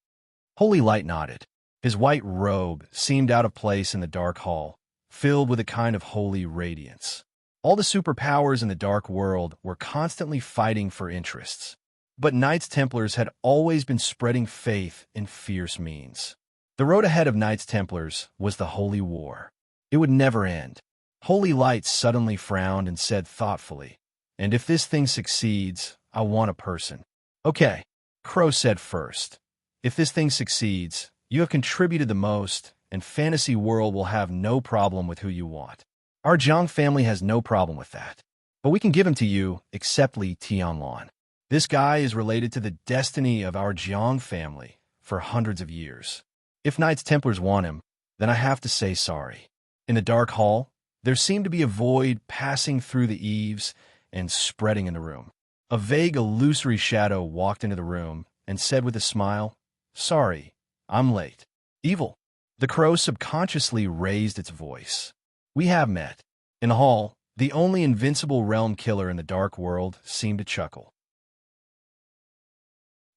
Speaker 1: Holy Light nodded. His white robe seemed out of place in the dark hall, filled with a kind of holy radiance. All the superpowers in the dark world were constantly fighting for interests. But Knights Templars had always been spreading faith in fierce means. The road ahead of Knights Templars was the Holy War. It would never end. Holy Light suddenly frowned and said thoughtfully, and if this thing succeeds, I want a person. Okay, Crow said first. If this thing succeeds, you have contributed the most, and Fantasy World will have no problem with who you want. Our Jiang family has no problem with that. But we can give him to you, except Li Tianlan. This guy is related to the destiny of our Jiang family for hundreds of years. If Knights Templars want him, then I have to say sorry. In the dark hall, there seemed to be a void passing through the eaves and spreading in the room. A vague, illusory shadow walked into the room and said with a smile, "Sorry, I'm late." Evil. The crow subconsciously raised its voice. "We have met." In the hall, the only invincible realm killer in the dark world seemed to chuckle.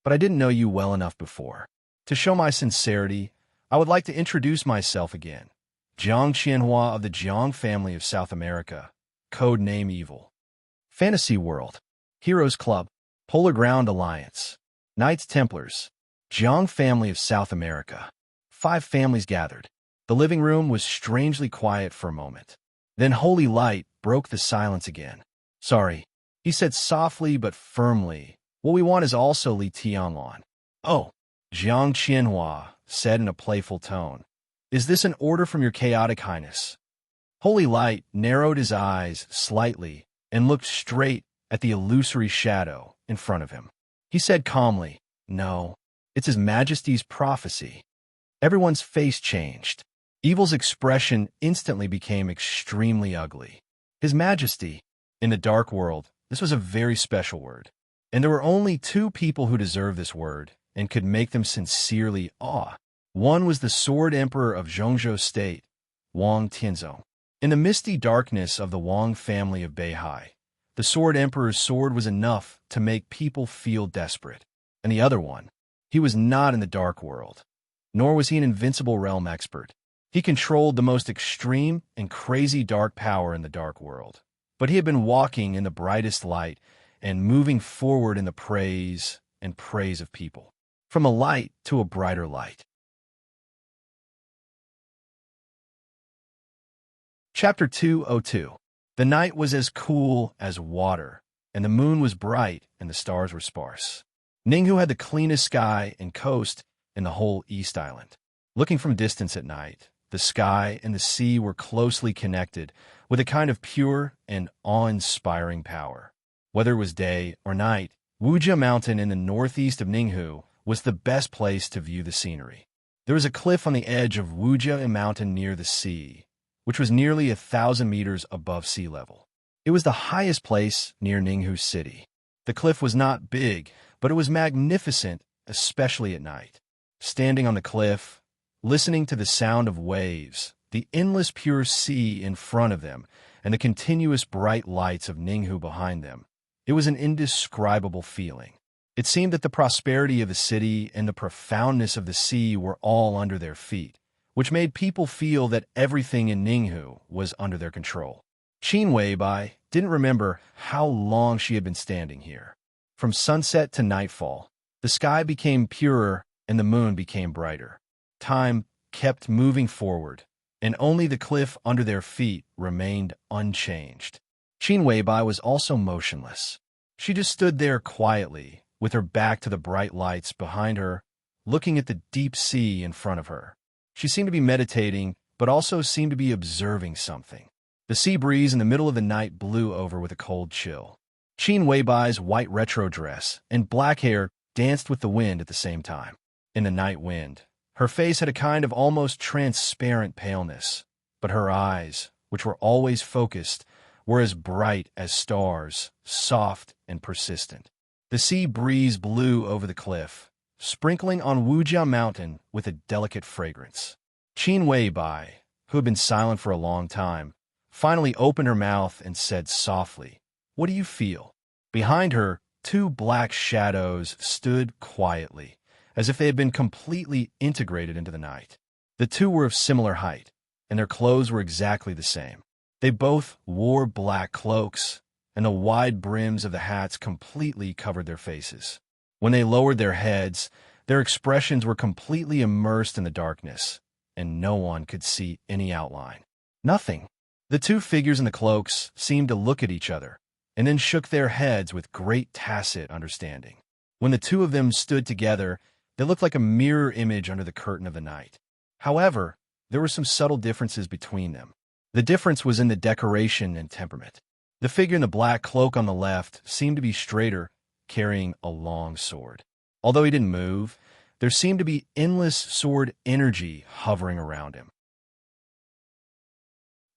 Speaker 1: "But I didn't know you well enough before. To show my sincerity, I would like to introduce myself again. Jiang Qianhua of the Jiang family of South America, code name Evil. Fantasy World, Heroes Club, Polar Ground Alliance, Knights Templars, Jiang family of South America." 5 families gathered. The living room was strangely quiet for a moment. Then Holy Light broke the silence again. "Sorry," he said softly but firmly. "What we want is also Li Tianlan." "Oh," Jiang Qianhua said in a playful tone. "Is this an order from your chaotic highness?" Holy Light narrowed his eyes slightly and looked straight at the illusory shadow in front of him. He said calmly, "No, it's His Majesty's prophecy." Everyone's face changed. Evil's expression instantly became extremely ugly. His Majesty. In the dark world, this was a very special word. And there were only 2 people who deserved this word and could make them sincerely awe. One was the Sword Emperor of Zhongzhou State, Wang Tianzong. In the misty darkness of the Wang family of Beihai, the Sword Emperor's sword was enough to make people feel desperate. And the other one, he was not in the dark world, nor was he an invincible realm expert. He controlled the most extreme and crazy dark power in the dark world. But he had been walking in the brightest light and moving forward in the praise and praise of people, from a light to a brighter light. Chapter 202. The night was as cool as water, and the moon was bright and the stars were sparse. Ninghu had the cleanest sky and coast in the whole East Island. Looking from distance at night, the sky and the sea were closely connected with a kind of pure and awe-inspiring power. Whether it was day or night, Wujia Mountain in the northeast of Ninghu was the best place to view the scenery. There was a cliff on the edge of Wujia Mountain near the sea, which was nearly 1,000 meters above sea level. It was the highest place near Ninghu City. The cliff was not big, but it was magnificent, especially at night. Standing on the cliff, listening to the sound of waves, the endless pure sea in front of them, and the continuous bright lights of Ninghu behind them, it was an indescribable feeling. It seemed that the prosperity of the city and the profoundness of the sea were all under their feet, which made people feel that everything in Ninghu was under their control. Qin Weibai didn't remember how long she had been standing here. From sunset to nightfall, the sky became purer and the moon became brighter. Time kept moving forward, and only the cliff under their feet remained unchanged. Qin Weibai was also motionless. She just stood there quietly, with her back to the bright lights behind her, looking at the deep sea in front of her. She seemed to be meditating, but also seemed to be observing something. The sea breeze in the middle of the night blew over with a cold chill. Qin Weibai's white retro dress and black hair danced with the wind at the same time. In the night wind, her face had a kind of almost transparent paleness, but her eyes, which were always focused, were as bright as stars, soft and persistent. The sea breeze blew over the cliff, sprinkling on Wujia Mountain with a delicate fragrance. Qin Weibai, who had been silent for a long time, finally opened her mouth and said softly, "What do you feel?" Behind her, 2 black shadows stood quietly, as if they had been completely integrated into the night. The 2 were of similar height, and their clothes were exactly the same. They both wore black cloaks, and the wide brims of the hats completely covered their faces. When they lowered their heads, their expressions were completely immersed in the darkness, and no one could see any outline. Nothing. The 2 figures in the cloaks seemed to look at each other, and then shook their heads with great tacit understanding. When the 2 of them stood together, they looked like a mirror image under the curtain of the night. However, there were some subtle differences between them. The difference was in the decoration and temperament. The figure in the black cloak on the left seemed to be straighter, carrying a long sword. Although he didn't move, there seemed to be endless sword energy hovering around him.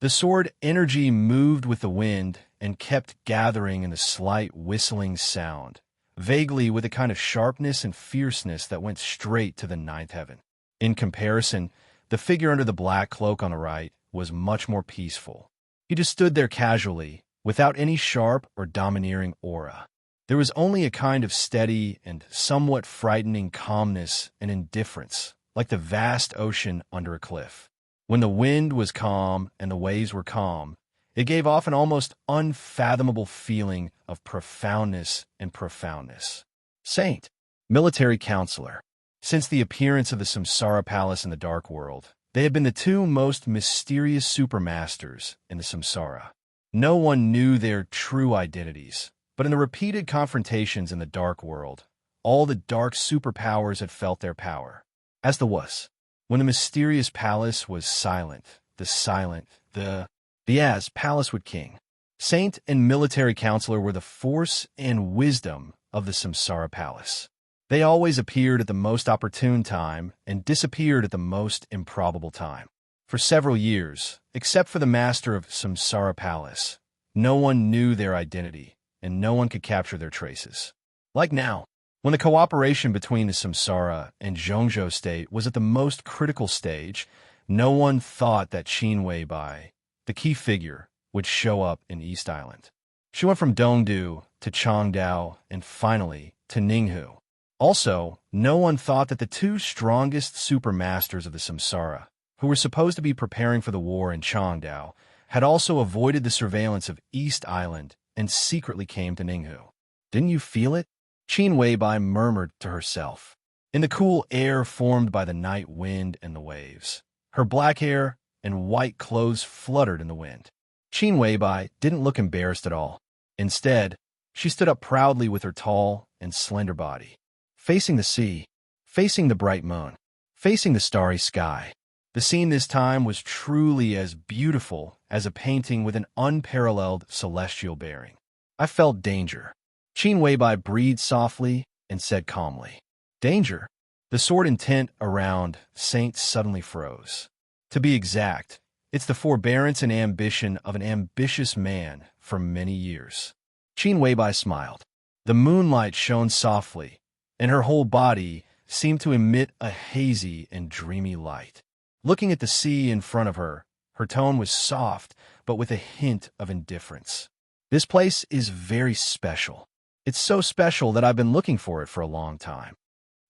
Speaker 1: The sword energy moved with the wind and kept gathering in the slight whistling sound, vaguely with a kind of sharpness and fierceness that went straight to the ninth heaven. In comparison, the figure under the black cloak on the right was much more peaceful. He just stood there casually, without any sharp or domineering aura. There was only a kind of steady and somewhat frightening calmness and indifference, like the vast ocean under a cliff. When the wind was calm and the waves were calm, it gave off an almost unfathomable feeling of profoundness and profoundness. Saint, military counselor. Since the appearance of the Samsara Palace in the Dark World, they had been the two most mysterious supermasters in the Samsara. No one knew their true identities, but in the repeated confrontations in the Dark World, all the dark superpowers had felt their power. As the was. When the mysterious palace was silent, the as palace would king. Saint and military counselor were the force and wisdom of the Samsara Palace. They always appeared at the most opportune time and disappeared at the most improbable time. For several years, except for the master of Samsara Palace, no one knew their identity, and no one could capture their traces. Like now, when the cooperation between the Samsara and Zhongzhou state was at the most critical stage, no one thought that Qin Weibai, the key figure, would show up in East Island. She went from Dongdu to Changdao and finally to Ninghu. Also, no one thought that the two strongest supermasters of the Samsara, who were supposed to be preparing for the war in Changdao, had also avoided the surveillance of East Island and secretly came to Ninghu. Didn't you feel it? Qin Weibai murmured to herself. In the cool air formed by the night wind and the waves, her black hair and white clothes fluttered in the wind. Qin Weibai didn't look embarrassed at all. Instead, she stood up proudly with her tall and slender body, facing the sea, facing the bright moon, facing the starry sky. The scene this time was truly as beautiful as a painting with an unparalleled celestial bearing. I felt danger. Qin Weibai breathed softly and said calmly, "Danger?" The sword intent around Saint suddenly froze. To be exact, it's the forbearance and ambition of an ambitious man for many years. Qin Weibai smiled. The moonlight shone softly, and her whole body seemed to emit a hazy and dreamy light. Looking at the sea in front of her, her tone was soft, but with a hint of indifference. This place is very special. It's so special that I've been looking for it for a long time.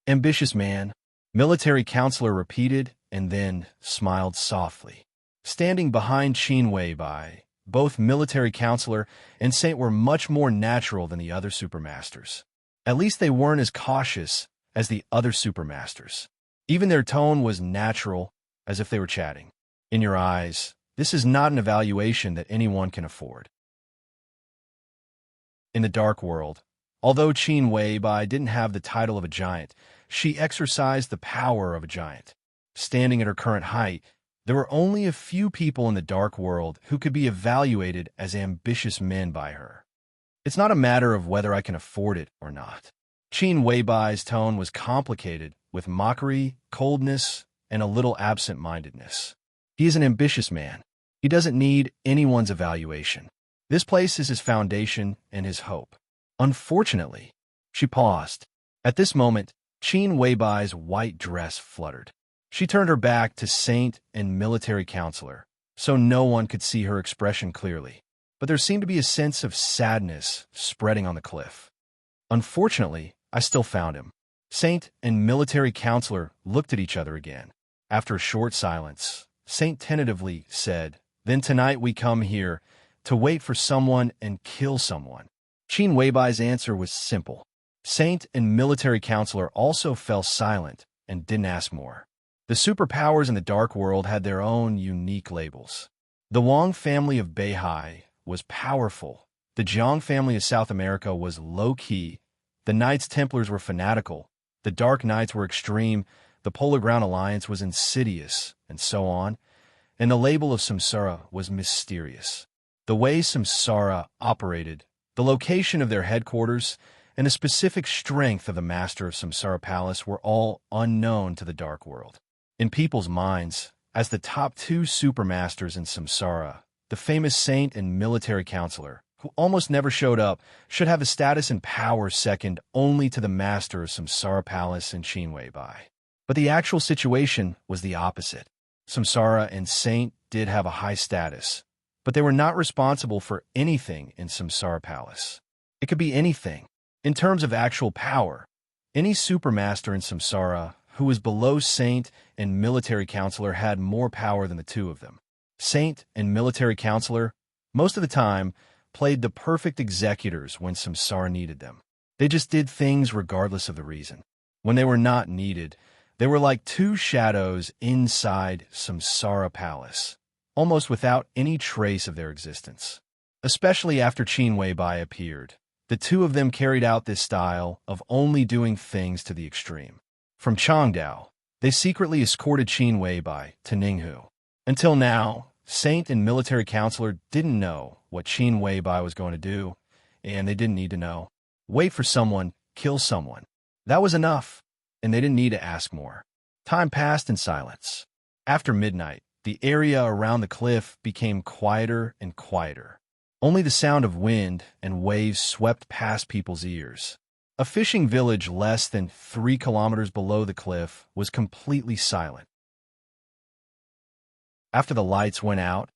Speaker 1: Ambitious man, military counselor repeated, and then smiled softly. Standing behind Qin Weibai, both military counselor and Saint were much more natural than the other supermasters. At least they weren't as cautious as the other supermasters. Even their tone was natural, as if they were chatting. In your eyes, this is not an evaluation that anyone can afford. In the Dark World, although Qin Weibai didn't have the title of a giant, she exercised the power of a giant. Standing at her current height, there were only a few people in the Dark World who could be evaluated as ambitious men by her. It's not a matter of whether I can afford it or not. Qin Weibai's tone was complicated, with mockery, coldness, and a little absent-mindedness. He is an ambitious man. He doesn't need anyone's evaluation. This place is his foundation and his hope. Unfortunately, she paused. At this moment, Qin Weibai's white dress fluttered. She turned her back to Saint and military counselor, so no one could see her expression clearly. But there seemed to be a sense of sadness spreading on the cliff. Unfortunately, I still found him. Saint and military counselor looked at each other again. After a short silence, Saint tentatively said, "Then tonight we come here to wait for someone and kill someone." Qin Weibai's answer was simple. Saint and military counselor also fell silent and didn't ask more. The superpowers in the Dark World had their own unique labels. The Wang family of Beihai was powerful. The Jiang family of South America was low-key. The Knights Templars were fanatical. The Dark Knights were extreme. The Polar Ground Alliance was insidious, and so on. And the label of Samsara was mysterious. The way Samsara operated, the location of their headquarters, and the specific strength of the master of Samsara Palace were all unknown to the Dark World. In people's minds, As the top two supermasters in Samsara, the famous saint and military counselor, who almost never showed up, should have a status and power second only to the master of Samsara Palace in Chinweibai. But the actual situation was the opposite. Samsara and Saint did have a high status, but they were not responsible for anything in Samsara Palace. It could be anything. In terms of actual power, any supermaster in Samsara who was below Saint and military counselor had more power than the two of them. Saint and military counselor, most of the time, played the perfect executors when Samsara needed them. They just did things regardless of the reason. When they were not needed, they were like two shadows inside Samsara Palace, almost without any trace of their existence. Especially after Chinweibai appeared, the two of them carried out this style of only doing things to the extreme. From Changdao, they secretly escorted Chinweibai to Ninghu. Until now, Saint and military counselor didn't know what Chinweibai was going to do, and they didn't need to know. Wait for someone, kill someone. That was enough, and they didn't need to ask more. Time passed in silence. After midnight, the area around the cliff became quieter and quieter. Only the sound of wind and waves swept past people's ears. A fishing village less than 3 kilometers below the cliff was completely silent. After the lights went out,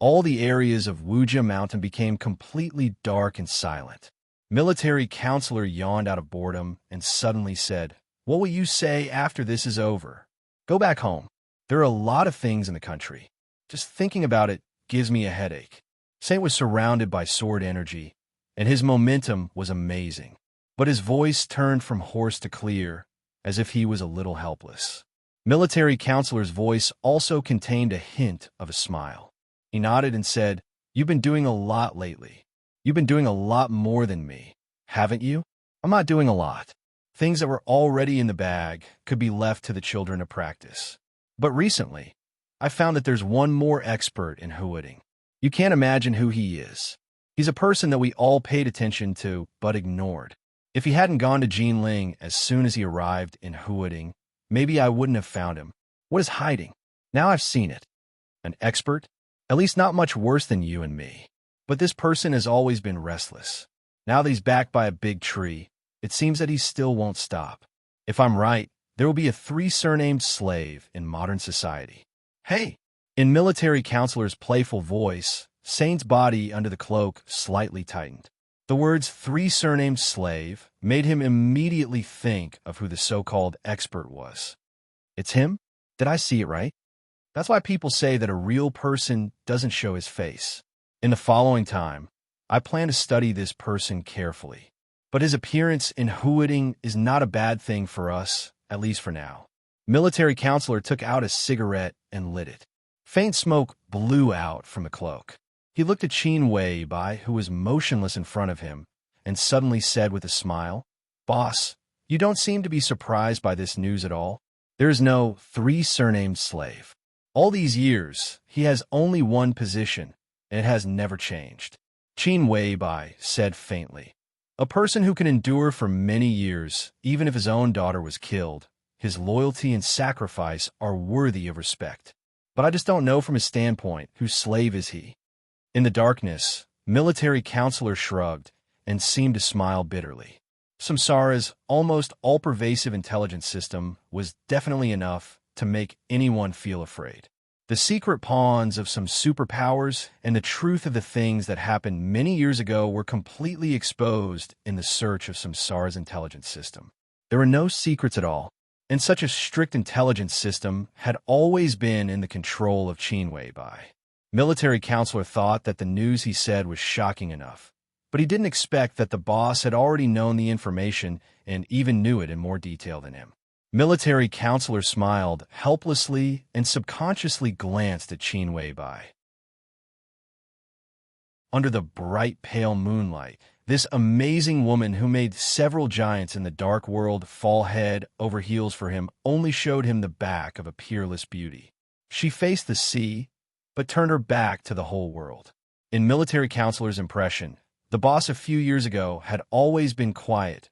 Speaker 1: all the areas of Wujia Mountain became completely dark and silent. Military counselor yawned out of boredom and suddenly said, "What will you say after this is over? Go back home. There are a lot of things in the country. Just thinking about it gives me a headache." Saint was surrounded by sword energy, and his momentum was amazing. But his voice turned from hoarse to clear, as if he was a little helpless. Military counselor's voice also contained a hint of a smile. He nodded and said, "You've been doing a lot lately. You've been doing a lot more than me, haven't you?" "I'm not doing a lot. Things that were already in the bag could be left to the children to practice. But recently, I found that there's one more expert in hooting. You can't imagine who he is. He's a person that we all paid attention to but ignored. If he hadn't gone to Jinling as soon as he arrived in hooting, maybe I wouldn't have found him. What is hiding? Now I've seen it. An expert? At least not much worse than you and me. But this person has always been restless. Now that he's backed by a big tree, it seems that he still won't stop. If I'm right, there will be a 3-surnamed slave in modern society." "Hey!" In military counselor's playful voice, Saint's body under the cloak slightly tightened. The words 3-surnamed slave made him immediately think of who the so-called expert was. It's him? Did I see it right? That's why people say that a real person doesn't show his face. In the following time, I plan to study this person carefully. But his appearance in hooting is not a bad thing for us, at least for now. Military counselor took out a cigarette and lit it. Faint smoke blew out from the cloak. He looked at Chinweibai, who was motionless in front of him, and suddenly said with a smile, "Boss, you don't seem to be surprised by this news at all. There is no 3-surnamed slave. All these years, he has only one position, and it has never changed." Chinweibai said faintly, "A person who can endure for many years, even if his own daughter was killed, his loyalty and sacrifice are worthy of respect. But I just don't know from his standpoint, whose slave is he?" In the darkness, military counselor shrugged and seemed to smile bitterly. Samsara's almost all-pervasive intelligence system was definitely enough to make anyone feel afraid. The secret pawns of some superpowers and the truth of the things that happened many years ago were completely exposed in the search of Samsara's intelligence system. There were no secrets at all, and such a strict intelligence system had always been in the control of Chinweibai. Military counselor thought that the news he said was shocking enough, but he didn't expect that the boss had already known the information and even knew it in more detail than him. Military counselor smiled helplessly and subconsciously glanced at Chinweibai. Under the bright pale moonlight, this amazing woman who made several giants in the dark world fall head over heels for him only showed him the back of a peerless beauty. She faced the sea, but turned her back to the whole world. In military counselor's impression, the boss a few years ago had always been quiet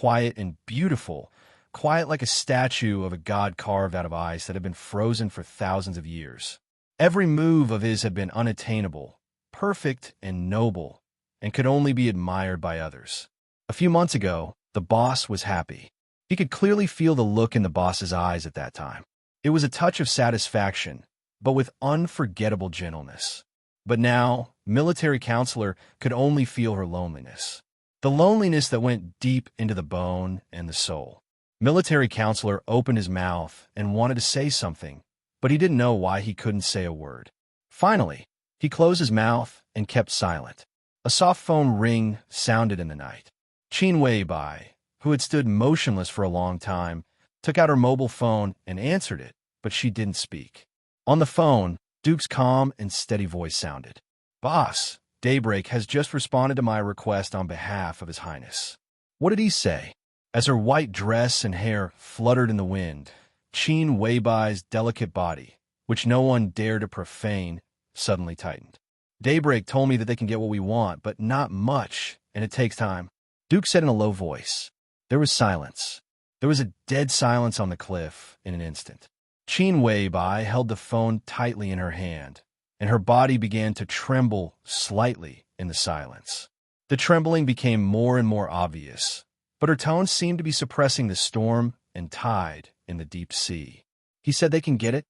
Speaker 1: and beautiful, quiet like a statue of a god carved out of ice that had been frozen for thousands of years. Every move of his had been unattainable, perfect and noble, and could only be admired by others. A few months ago, the boss was happy. He could clearly feel the look in the boss's eyes at that time. It was a touch of satisfaction, but with unforgettable gentleness. But now, military counselor could only feel her loneliness. The loneliness that went deep into the bone and the soul. Military counselor opened his mouth and wanted to say something, but he didn't know why he couldn't say a word. Finally, he closed his mouth and kept silent. A soft phone ring sounded in the night. Qin Weibai, who had stood motionless for a long time, took out her mobile phone and answered it, but she didn't speak. On the phone, Duke's calm and steady voice sounded. "Boss, Daybreak has just responded to my request on behalf of His Highness." What did he say? As her white dress and hair fluttered in the wind, Qin Weibai's delicate body, which no one dared to profane, suddenly tightened. "Daybreak told me that they can get what we want, but not much, and it takes time," Duke said in a low voice. There was silence. There was a dead silence on the cliff in an instant. Qin Weibai held the phone tightly in her hand, and her body began to tremble slightly in the silence. The trembling became more and more obvious, but her tone seemed to be suppressing the storm and tide in the deep sea. "He said they can get it?"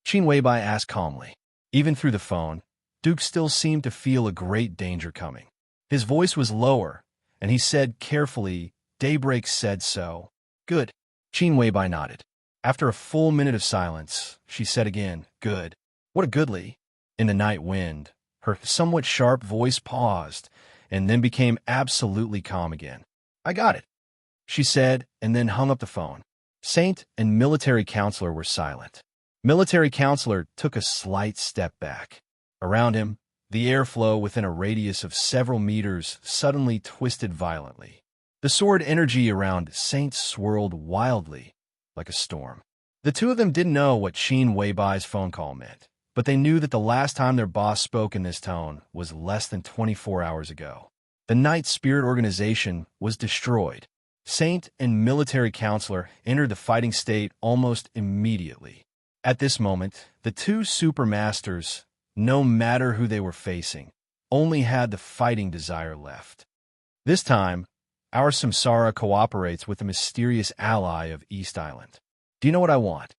Speaker 1: Qin Weibai asked calmly. Even through the phone, Duke still seemed to feel a great danger coming. His voice was lower, and he said carefully, "Daybreak said so." "Good." Qin Weibai nodded. After a full minute of silence, she said again, "Good." "What a goodly." In the night wind, her somewhat sharp voice paused, and then became absolutely calm again. "I got it," she said, and then hung up the phone. Saint and military counselor were silent. Military counselor took a slight step back. Around him, the airflow within a radius of several meters suddenly twisted violently. The sword energy around Saint swirled wildly, like a storm. The two of them didn't know what Qin Weibai's phone call meant, but they knew that the last time their boss spoke in this tone was less than 24 hours ago. The Night Spirit organization was destroyed. Saint and military counselor entered the fighting state almost immediately. At this moment, the two supermasters, no matter who they were facing, only had the fighting desire left. This time, our Samsara cooperates with the mysterious ally of East Island. "Do you know what I want?"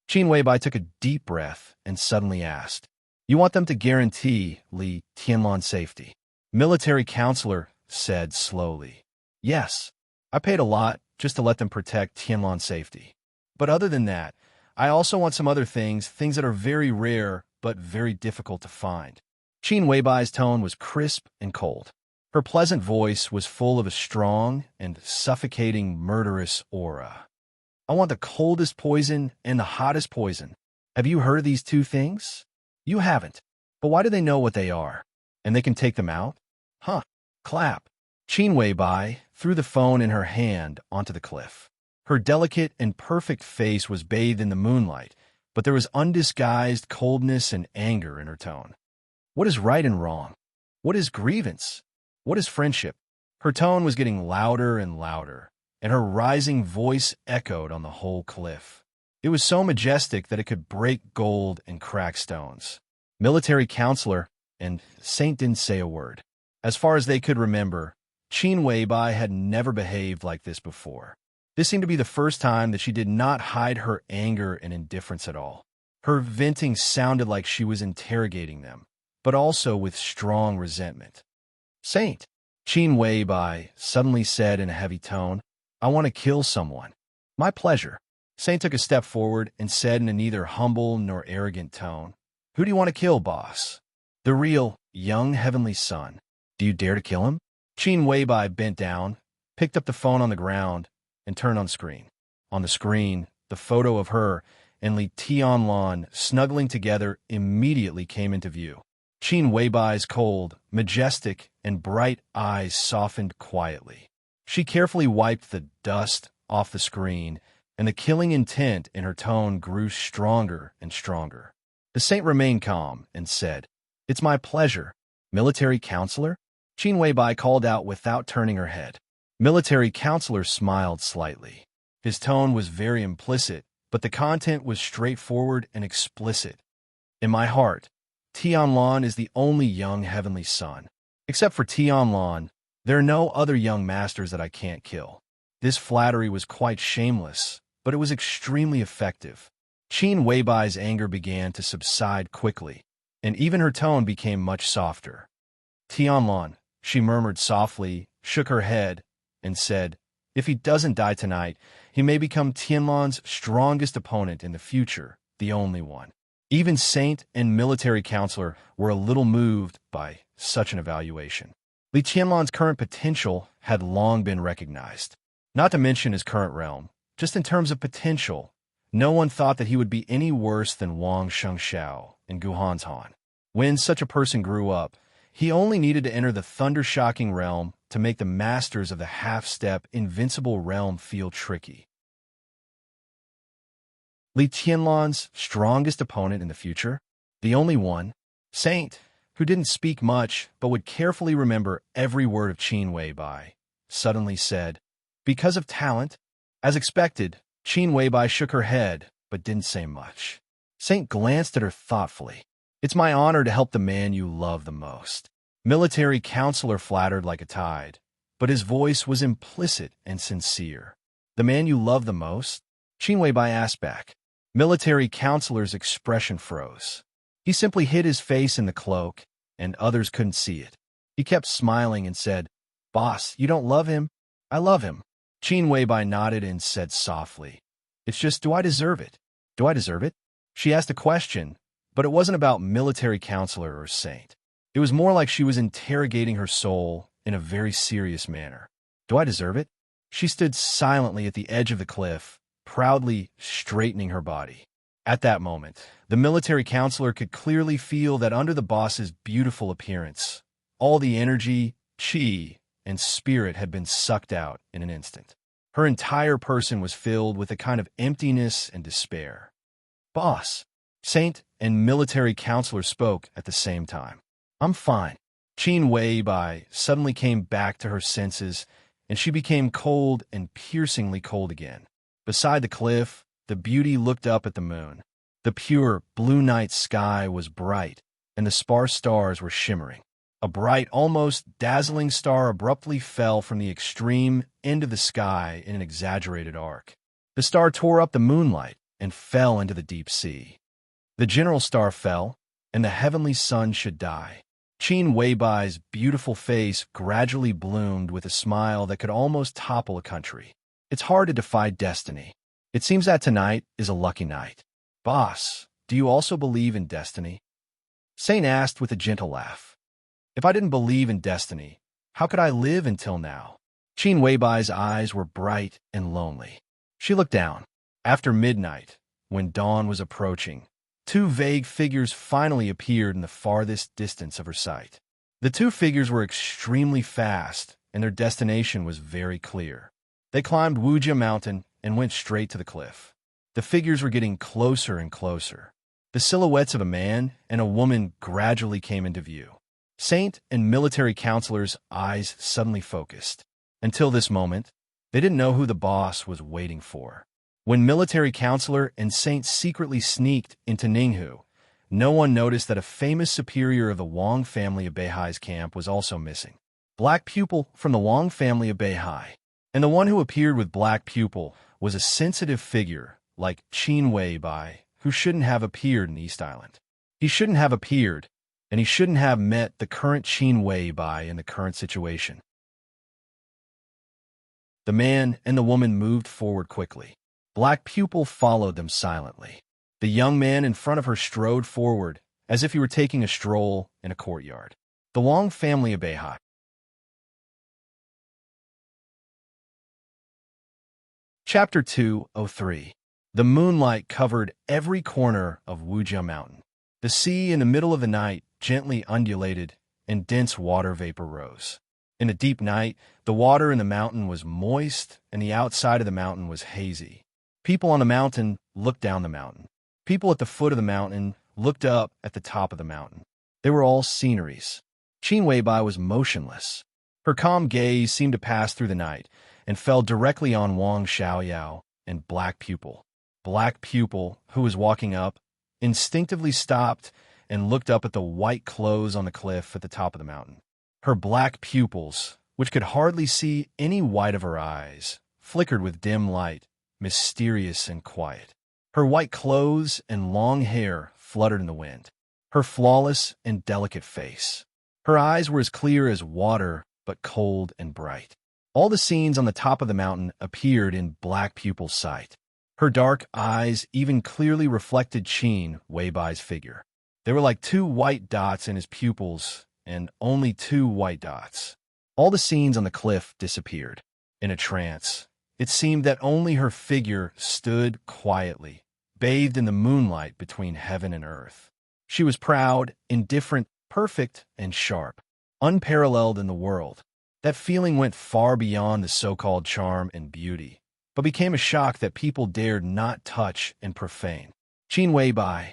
Speaker 1: Qin Weibai took a deep breath and suddenly asked. "You want them to guarantee Li Tianlan's safety?" Military counselor said slowly. "Yes. I paid a lot just to let them protect Tianlan's safety. But other than that, I also want some other things that are very rare but very difficult to find." Qin Weibai's tone was crisp and cold. Her pleasant voice was full of a strong and suffocating murderous aura. "I want the coldest poison and the hottest poison. Have you heard of these two things? You haven't. But why do they know what they are? And they can take them out? Huh. Clap." Qin Weibai threw the phone in her hand onto the cliff. Her delicate and perfect face was bathed in the moonlight, but there was undisguised coldness and anger in her tone. "What is right and wrong? What is grievance? What is friendship?" Her tone was getting louder and louder, and her rising voice echoed on the whole cliff. It was so majestic that it could break gold and crack stones. Military counselor and Saint didn't say a word. As far as they could remember, Qin Weibai had never behaved like this before. This seemed to be the first time that she did not hide her anger and indifference at all. Her venting sounded like she was interrogating them, but also with strong resentment. "Saint," Qin Weibai suddenly said in a heavy tone, "I want to kill someone." "My pleasure." Saint took a step forward and said in a neither humble nor arrogant tone, "Who do you want to kill, boss?" "The real, young heavenly son. Do you dare to kill him?" Qin Weibai bent down, picked up the phone on the ground, and turned on screen. On the screen, the photo of her and Li Tianlan snuggling together immediately came into view. Qin Weibai's cold, majestic, and bright eyes softened quietly. She carefully wiped the dust off the screen, and the killing intent in her tone grew stronger and stronger. The saint remained calm and said, "It's my pleasure." "Military counselor?" Qin Weibai called out without turning her head. Military counselor smiled slightly. His tone was very implicit, but the content was straightforward and explicit. In my heart, Tianlan is the only young heavenly son. Except for Tianlan, there are no other young masters that I can't kill. This flattery was quite shameless, but it was extremely effective. Qin Weibai's anger began to subside quickly, and even her tone became much softer. Tianlan, she murmured softly, shook her head, and said, if he doesn't die tonight, he may become Tianlan's strongest opponent in the future, the only one. Even Saint and military counselor were a little moved by such an evaluation. Li Tianlan's current potential had long been recognized. Not to mention his current realm, just in terms of potential, no one thought that he would be any worse than Wang Shengxiao in Guhan's Han. When such a person grew up, he only needed to enter the thunder-shocking realm to make the masters of the half-step invincible realm feel tricky. Li Tianlan's strongest opponent in the future? The only one? Saint, who didn't speak much but would carefully remember every word of Qin Weibai, suddenly said, because of talent? As expected, Qin Weibai shook her head but didn't say much. Saint glanced at her thoughtfully. It's my honor to help the man you love the most. Military counselor flattered like a tide, but his voice was implicit and sincere. The man you love the most? Qin Weibai asked back. Military counselor's expression froze. He simply hid his face in the cloak, and others couldn't see it. He kept smiling and said, Boss, you don't love him? I love him. Qin Weibai nodded and said softly, it's just, do I deserve it? Do I deserve it? She asked a question, but it wasn't about military counselor or saint. It was more like she was interrogating her soul in a very serious manner. Do I deserve it? She stood silently at the edge of the cliff, proudly straightening her body. At that moment, the military counselor could clearly feel that under the boss's beautiful appearance, all the energy, qi, and spirit had been sucked out in an instant. Her entire person was filled with a kind of emptiness and despair. Boss, saint and military counselor spoke at the same time. I'm fine. Qin Weibai suddenly came back to her senses, and she became cold and piercingly cold again. Beside the cliff, the beauty looked up at the moon. The pure, blue night sky was bright, and the sparse stars were shimmering. A bright, almost dazzling star abruptly fell from the extreme end of the sky in an exaggerated arc. The star tore up the moonlight and fell into the deep sea. The general star fell, and the heavenly sun should die. Qin Weibai's beautiful face gradually bloomed with a smile that could almost topple a country. It's hard to defy destiny. It seems that tonight is a lucky night. Boss, do you also believe in destiny? Saint asked with a gentle laugh. If I didn't believe in destiny, how could I live until now? Qin Weibai's eyes were bright and lonely. She looked down. After midnight, when dawn was approaching, two vague figures finally appeared in the farthest distance of her sight. The two figures were extremely fast, and their destination was very clear. They climbed Wujia Mountain and went straight to the cliff. The figures were getting closer and closer. The silhouettes of a man and a woman gradually came into view. Saint and military counselor's eyes suddenly focused. Until this moment, they didn't know who the boss was waiting for. When military counselor and Saint secretly sneaked into Ninghu, no one noticed that a famous superior of the Wang family of Beihai's camp was also missing. Black Pupil from the Wang family of Beihai. And the one who appeared with Black Pupil was a sensitive figure like Qin Weibai, who shouldn't have appeared in East Island. He shouldn't have appeared, and he shouldn't have met the current Qin Weibai in the current situation. The man and the woman moved forward quickly. Black Pupil followed them silently. The young man in front of her strode forward, as if he were taking a stroll in a courtyard. The Wang family of Beihai. Chapter 203. The moonlight covered every corner of Wujia Mountain. The sea in the middle of the night gently undulated, and dense water vapor rose. In the deep night, the water in the mountain was moist, and the outside of the mountain was hazy. People on the mountain looked down the mountain. People at the foot of the mountain looked up at the top of the mountain. They were all sceneries. Qin Weibai was motionless. Her calm gaze seemed to pass through the night and fell directly on Wang Xiaoyao and Black Pupil. Black Pupil, who was walking up, instinctively stopped and looked up at the white clothes on the cliff at the top of the mountain. Her black pupils, which could hardly see any white of her eyes, flickered with dim light, mysterious and quiet. Her white clothes and long hair fluttered in the wind. Her flawless and delicate face. Her eyes were as clear as water, but cold and bright. All the scenes on the top of the mountain appeared in Black Pupil's sight. Her dark eyes even clearly reflected Qin Weibai's figure. They were like two white dots in his pupils, and only two white dots. All the scenes on the cliff disappeared. In a trance, it seemed that only her figure stood quietly, bathed in the moonlight between heaven and earth. She was proud, indifferent, perfect, and sharp, unparalleled in the world. That feeling went far beyond the so-called charm and beauty, but became a shock that people dared not touch and profane. Qin Weibai,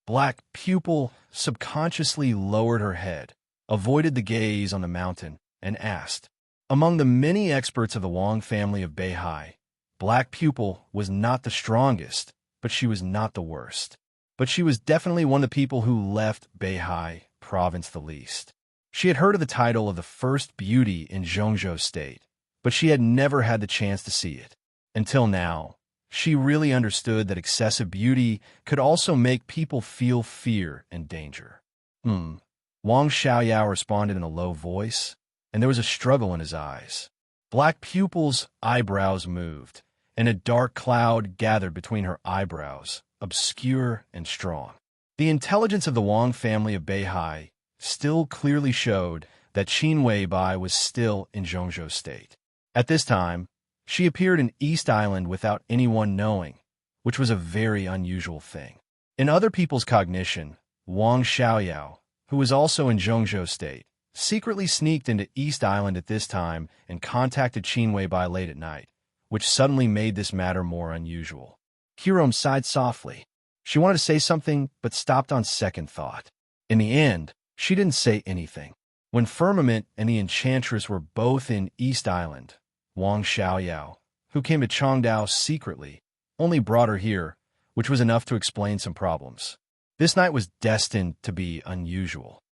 Speaker 1: Black Pupil, subconsciously lowered her head, avoided the gaze on the mountain, and asked. Among the many experts of the Wang family of Beihai, Black Pupil was not the strongest, but she was not the worst. But she was definitely one of the people who left Beihai province the least. She had heard of the title of the first beauty in Zhongzhou state, but she had never had the chance to see it. Until now, she really understood that excessive beauty could also make people feel fear and danger. Wang Xiaoyao responded in a low voice, and there was a struggle in his eyes. Black Pupil's eyebrows moved, and a dark cloud gathered between her eyebrows, obscure and strong. The intelligence of the Wang family of Beihai still clearly showed that Qin Weibai was still in Zhongzhou state. At this time, she appeared in East Island without anyone knowing, which was a very unusual thing. In other people's cognition, Wang Xiaoyao, who was also in Zhongzhou state, secretly sneaked into East Island at this time and contacted Qin Weibai late at night, which suddenly made this matter more unusual. Hiram sighed softly. She wanted to say something, but stopped on second thought. In the end, she didn't say anything. When Firmament and the Enchantress were both in East Island, Wang Xiaoyao, who came to Chongdao secretly, only brought her here, which was enough to explain some problems. This night was destined to be unusual.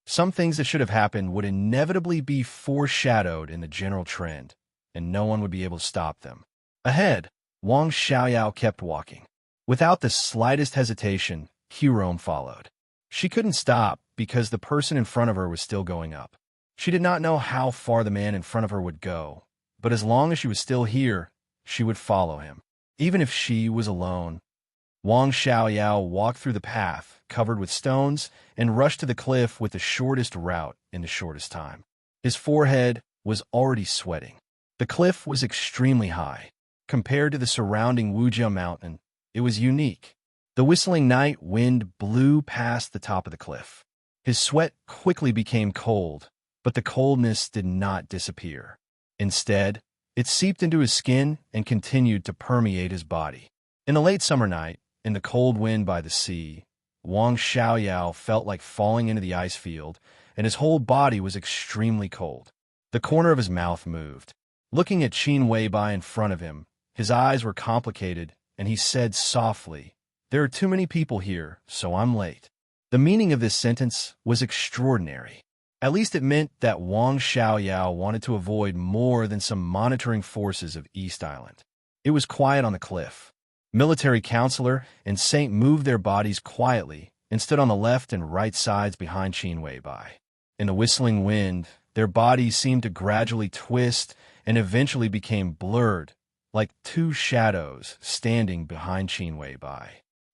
Speaker 1: Some things that should have happened would inevitably be foreshadowed in the general trend, and no one would be able to stop them. Ahead, Wang Xiaoyao kept walking. Without the slightest hesitation, Hiram followed. She couldn't stop because the person in front of her was still going up. She did not know how far the man in front of her would go, but as long as she was still here, she would follow him, even if she was alone. Wang Xiaoyao walked through the path, covered with stones, and rushed to the cliff with the shortest route in the shortest time. His forehead was already sweating. The cliff was extremely high. Compared to the surrounding Wujia mountain, it was unique. The whistling night wind blew past the top of the cliff. His sweat quickly became cold, but the coldness did not disappear. Instead, it seeped into his skin and continued to permeate his body. In a late summer night, in the cold wind by the sea, Wang Xiaoyao felt like falling into the ice field, and his whole body was extremely cold. The corner of his mouth moved. Looking at Qin Weibai in front of him, his eyes were complicated, and he said softly, "There are too many people here, so I'm late." The meaning of this sentence was extraordinary. At least it meant that Wang Xiaoyao wanted to avoid more than some monitoring forces of East Island. It was quiet on the cliff. Military counselor and Saint moved their bodies quietly and stood on the left and right sides behind Qin Weibai. In the whistling wind, their bodies seemed to gradually twist and eventually became blurred, like two shadows standing behind Qin Weibai.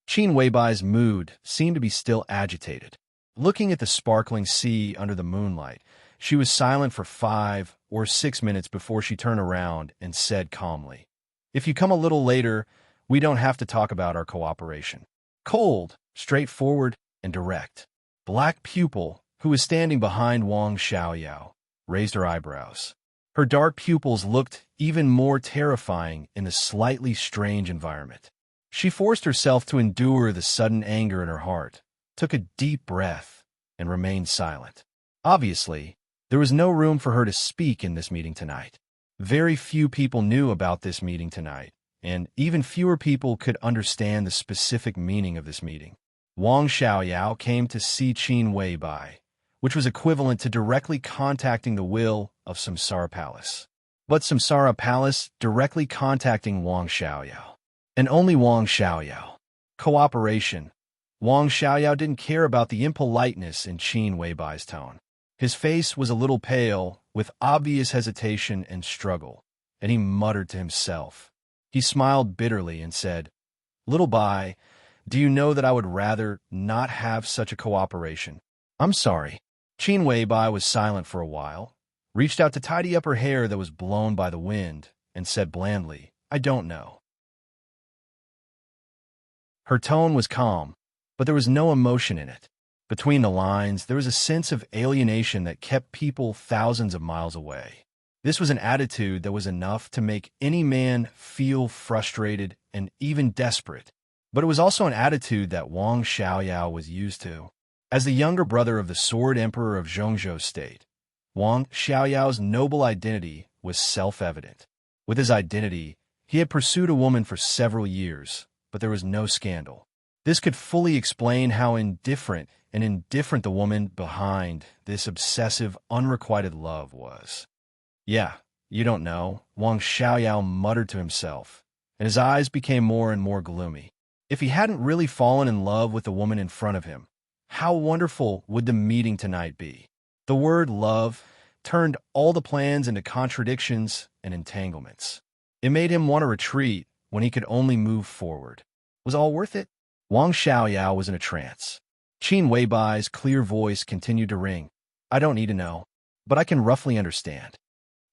Speaker 1: Qin Weibai's mood seemed to be still agitated. Looking at the sparkling sea under the moonlight, she was silent for 5 or 6 minutes before she turned around and said calmly, "If you come a little later, we don't have to talk about our cooperation." Cold, straightforward, and direct. Black Pupil, who was standing behind Wang Xiaoyao, raised her eyebrows. Her dark pupils looked even more terrifying in the slightly strange environment. She forced herself to endure the sudden anger in her heart, took a deep breath, and remained silent. Obviously, there was no room for her to speak in this meeting tonight. Very few people knew about this meeting tonight, and even fewer people could understand the specific meaning of this meeting. Wang Xiaoyao came to see Qin Weibai, which was equivalent to directly contacting the will of Samsara Palace. But Samsara Palace directly contacting Wang Xiaoyao. And only Wang Xiaoyao. Cooperation. Wang Xiaoyao didn't care about the impoliteness in Qin Weibai's tone. His face was a little pale, with obvious hesitation and struggle, and he muttered to himself. He smiled bitterly and said, "Little Bai, do you know that I would rather not have such a cooperation? I'm sorry." Qin Weibai was silent for a while, reached out to tidy up her hair that was blown by the wind, and said blandly, "I don't know." Her tone was calm, but there was no emotion in it. Between the lines, there was a sense of alienation that kept people thousands of miles away. This was an attitude that was enough to make any man feel frustrated and even desperate. But it was also an attitude that Wang Xiaoyao was used to. As the younger brother of the Sword Emperor of Zhongzhou State, Wang Xiaoyao's noble identity was self-evident. With his identity, he had pursued a woman for several years, but there was no scandal. This could fully explain how indifferent the woman behind this obsessive, unrequited love was. "Yeah, you don't know," Wang Xiaoyao muttered to himself, and his eyes became more and more gloomy. If he hadn't really fallen in love with the woman in front of him, how wonderful would the meeting tonight be? The word love turned all the plans into contradictions and entanglements. It made him want to retreat when he could only move forward. Was all worth it? Wang Xiaoyao was in a trance. Qin Weibai's clear voice continued to ring. "I don't need to know, but I can roughly understand."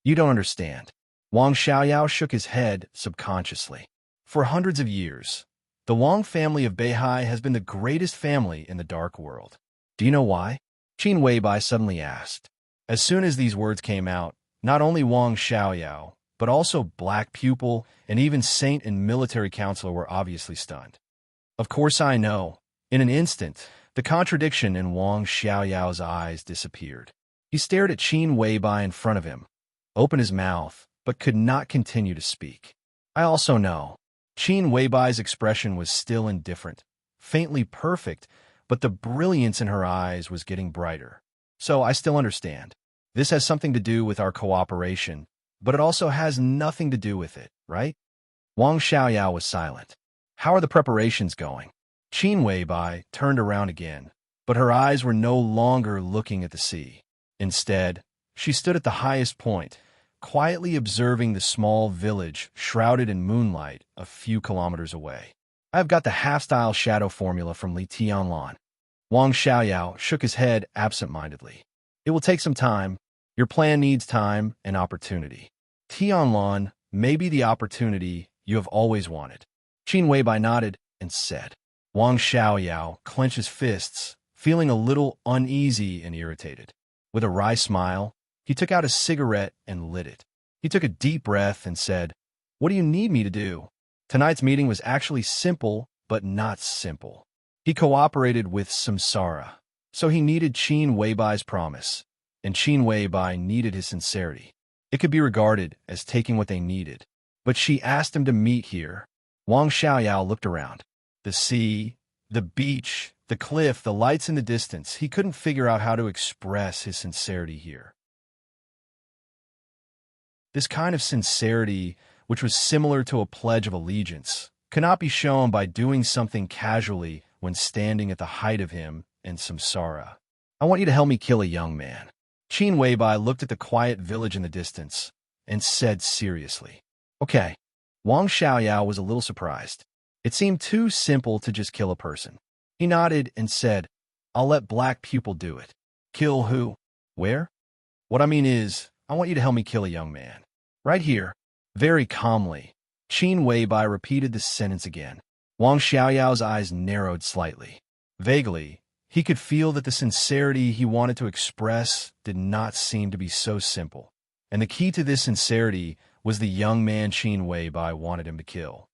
Speaker 1: "You don't understand." Wang Xiaoyao shook his head subconsciously. For hundreds of years, the Wang family of Beihai has been the greatest family in the dark world. "Do you know why?" Qin Weibai suddenly asked. As soon as these words came out, not only Wang Xiaoyao, but also Black Pupil and even Saint and Military Counselor were obviously stunned. "Of course I know." In an instant, the contradiction in Wang Xiaoyao's eyes disappeared. He stared at Qin Weibai in front of him, opened his mouth, but could not continue to speak. "I also know." Qin Weibai's expression was still indifferent, faintly perfect, but the brilliance in her eyes was getting brighter. "So I still understand. This has something to do with our cooperation, but it also has nothing to do with it, right?" Wang Xiaoyao was silent. "How are the preparations going?" Qin Weibai turned around again, but her eyes were no longer looking at the sea. Instead, she stood at the highest point, quietly observing the small village shrouded in moonlight a few kilometers away. "I have got the half-style shadow formula from Li Tianlan." Wang Xiaoyao shook his head absent-mindedly. "It will take some time. Your plan needs time and opportunity. Tianlan may be the opportunity you have always wanted." Qin Weibai nodded and said. Wang Xiaoyao clenched his fists, feeling a little uneasy and irritated. With a wry smile, he took out a cigarette and lit it. He took a deep breath and said, "What do you need me to do?" Tonight's meeting was actually simple, but not simple. He cooperated with Samsara, so he needed Qin Weibai's promise, and Qin Weibai needed his sincerity. It could be regarded as taking what they needed. But she asked him to meet here. Wang Xiaoyao looked around. The sea, the beach, the cliff, the lights in the distance. He couldn't figure out how to express his sincerity here. This kind of sincerity, which was similar to a pledge of allegiance, cannot be shown by doing something casually when standing at the height of him and Samsara. "I want you to help me kill a young man." Qin Weibai looked at the quiet village in the distance and said seriously, "Okay." Wang Xiaoyao was a little surprised. It seemed too simple to just kill a person. He nodded and said, "I'll let Black Pupil do it." "Kill who? Where?" "What I mean is, I want you to help me kill a young man. Right here." Very calmly, Qin Weibai repeated the sentence again. Wang Xiaoyao's eyes narrowed slightly. Vaguely, he could feel that the sincerity he wanted to express did not seem to be so simple. And the key to this sincerity was the young man Qin Weibai wanted him to kill.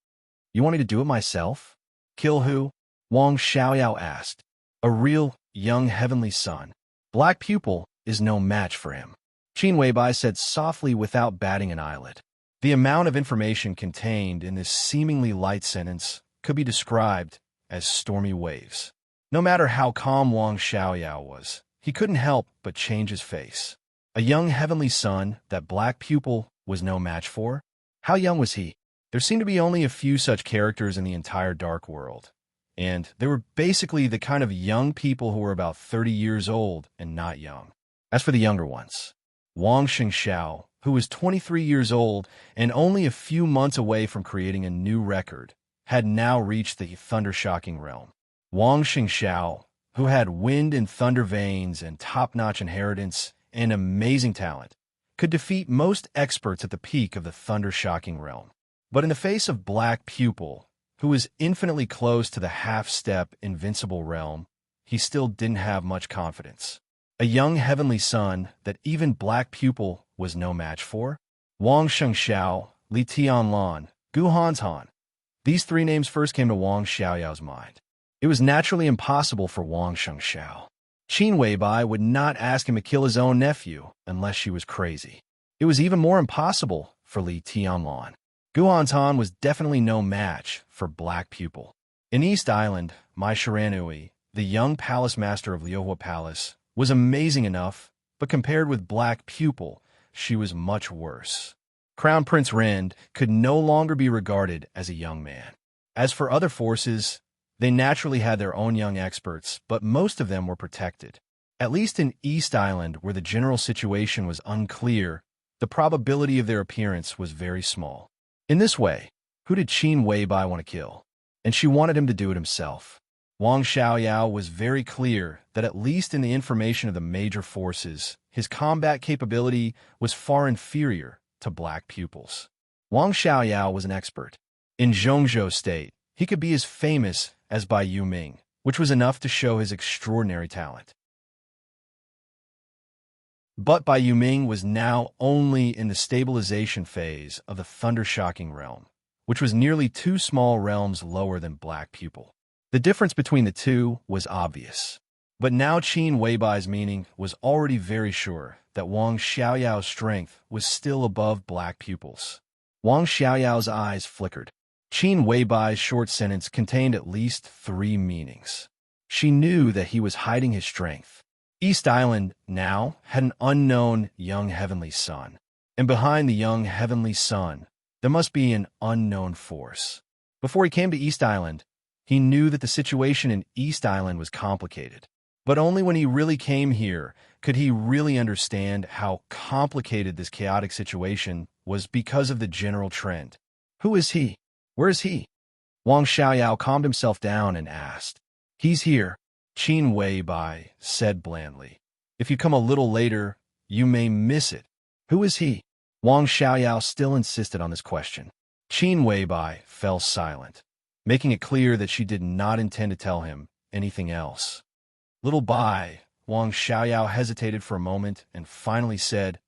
Speaker 1: "You want me to do it myself?" "Kill who?" Wang Xiaoyao asked. "A real, young heavenly son." Black Pupil is no match for him, Qin Weibai said softly without batting an eyelid. The amount of information contained in this seemingly light sentence could be described as stormy waves. No matter how calm Wang Xiaoyao was, he couldn't help but change his face. A young heavenly son that black pupil was no match for? How young was he? There seemed to be only a few such characters in the entire dark world, and they were basically the kind of young people who were about 30 years old and not young. As for the younger ones, Wang Xingxiao, who was 23 years old and only a few months away from creating a new record, had now reached the thunder-shocking realm. Wang Xingxiao, who had wind and thunder veins and top-notch inheritance and amazing talent, could defeat most experts at the peak of the thunder-shocking realm. But in the face of Black Pupil, who was infinitely close to the half-step invincible realm, he still didn't have much confidence. A young heavenly son that even Black Pupil was no match for? Wang Shengxiao, Li Tianlan, Gu Hantan. These three names first came to Wang Xiaoyao's mind. It was naturally impossible for Wang Shengxiao. Qin Weibai would not ask him to kill his own nephew unless she was crazy. It was even more impossible for Li Tianlan. Gu Hantan was definitely no match for Black Pupil. In East Island, Mai Shiranui, the young palace master of Liuhua Palace, was amazing enough, but compared with Black Pupil, she was much worse. Crown Prince Rend could no longer be regarded as a young man. As for other forces, they naturally had their own young experts, but most of them were protected. At least in East Island, where the general situation was unclear, the probability of their appearance was very small. In this way, who did Qin Weibai want to kill? And she wanted him to do it himself. Wang Xiaoyao was very clear that at least in the information of the major forces, his combat capability was far inferior to Black Pupils. Wang Xiaoyao was an expert. In Zhongzhou State, he could be as famous as Bai Yuming, which was enough to show his extraordinary talent. But Bai Yuming was now only in the stabilization phase of the thunder-shocking realm, which was nearly 2 small realms lower than Black Pupil. The difference between the two was obvious. But now Qin Weibai's meaning was already very sure that Wang Xiaoyao's strength was still above Black Pupil's. Wang Xiaoyao's eyes flickered. Qin Weibai's short sentence contained at least 3 meanings. She knew that he was hiding his strength. East Island now had an unknown young heavenly son, and behind the young heavenly son, there must be an unknown force. Before he came to East Island, he knew that the situation in East Island was complicated. But only when he really came here could he really understand how complicated this chaotic situation was because of the general trend. Who is he? Where is he? Wang Xiaoyao calmed himself down and asked. He's here, Qin Weibai said blandly. If you come a little later, you may miss it. Who is he? Wang Xiaoyao still insisted on this question. Qin Weibai fell silent, making it clear that she did not intend to tell him anything else. Little Bai, Wang Xiaoyao hesitated for a moment and finally said,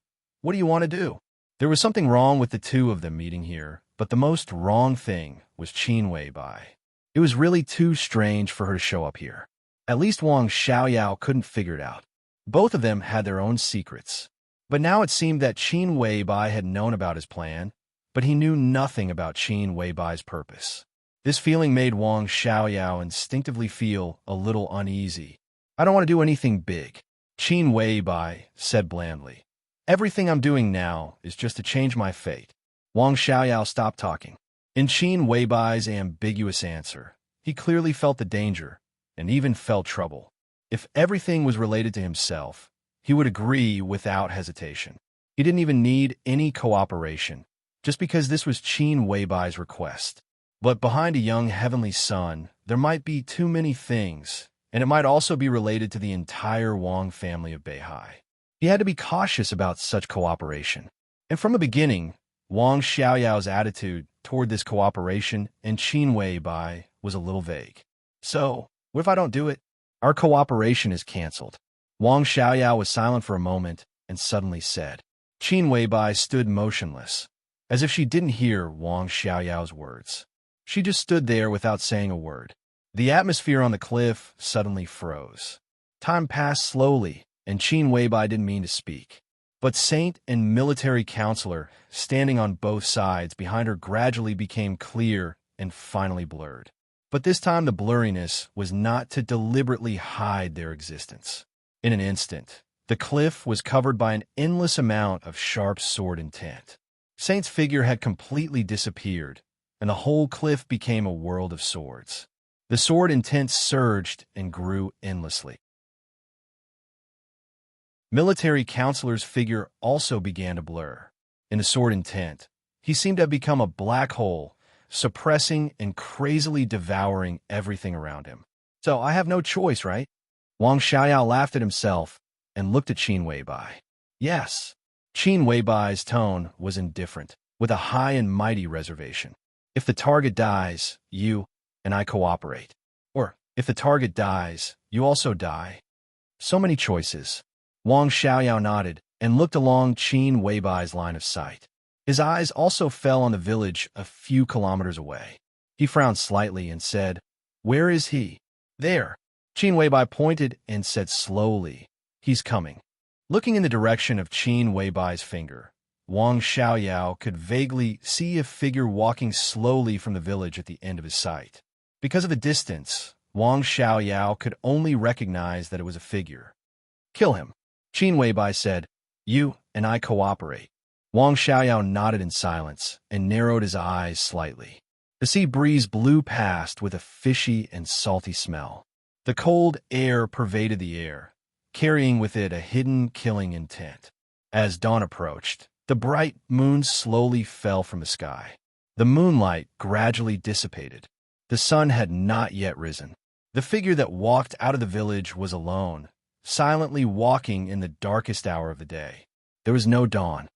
Speaker 1: What do you want to do? There was something wrong with the two of them meeting here, but the most wrong thing was Qin Weibai. It was really too strange for her to show up here. At least Wang Xiaoyao couldn't figure it out. Both of them had their own secrets. But now it seemed that Qin Weibai had known about his plan, but he knew nothing about Qin Weibai's purpose. This feeling made Wang Xiaoyao instinctively feel a little uneasy. I don't want to do anything big, Qin Weibai said blandly. Everything I'm doing now is just to change my fate. Wang Xiaoyao stopped talking. In Qin Weibai's ambiguous answer, he clearly felt the danger and even felt trouble. If everything was related to himself, he would agree without hesitation. He didn't even need any cooperation, just because this was Qin Weibai's request. But behind a young heavenly son, there might be too many things, and it might also be related to the entire Wang family of Beihai. He had to be cautious about such cooperation. And from the beginning, Wang Xiaoyao's attitude toward this cooperation and Qin Weibai was a little vague. So, what if I don't do it? Our cooperation is canceled. Wang Xiaoyao was silent for a moment and suddenly said. Qin Weibai stood motionless, as if she didn't hear Wang Xiaoyao's words. She just stood there without saying a word. The atmosphere on the cliff suddenly froze. Time passed slowly, and Qin Weibai didn't mean to speak. But Saint and military counselor, standing on both sides behind her, gradually became clear and finally blurred. But this time the blurriness was not to deliberately hide their existence. In an instant, the cliff was covered by an endless amount of sharp sword intent. Saint's figure had completely disappeared, and the whole cliff became a world of swords. The sword intent surged and grew endlessly. Military counselor's figure also began to blur. In the sword intent, he seemed to have become a black hole, suppressing and crazily devouring everything around him. So I have no choice, right? Wang Xiaoyao laughed at himself and looked at Qin Weibai. Yes. Qin Weibai's tone was indifferent, with a high and mighty reservation. If the target dies, you and I cooperate. Or, if the target dies, you also die. So many choices. Wang Xiaoyao nodded and looked along Qin Weibai's line of sight. His eyes also fell on the village a few kilometers away. He frowned slightly and said, "Where is he?" "There." Qin Weibai pointed and said slowly, "He's coming." Looking in the direction of Qin Weibai's finger, Wang Xiaoyao could vaguely see a figure walking slowly from the village at the end of his sight. Because of the distance, Wang Xiaoyao could only recognize that it was a figure. "Kill him," Qin Weibai said. "You and I cooperate." Wang Xiaoyao nodded in silence and narrowed his eyes slightly. The sea breeze blew past with a fishy and salty smell. The cold air pervaded the air, carrying with it a hidden killing intent. As dawn approached, the bright moon slowly fell from the sky. The moonlight gradually dissipated. The sun had not yet risen. The figure that walked out of the village was alone, silently walking in the darkest hour of the day. There was no dawn.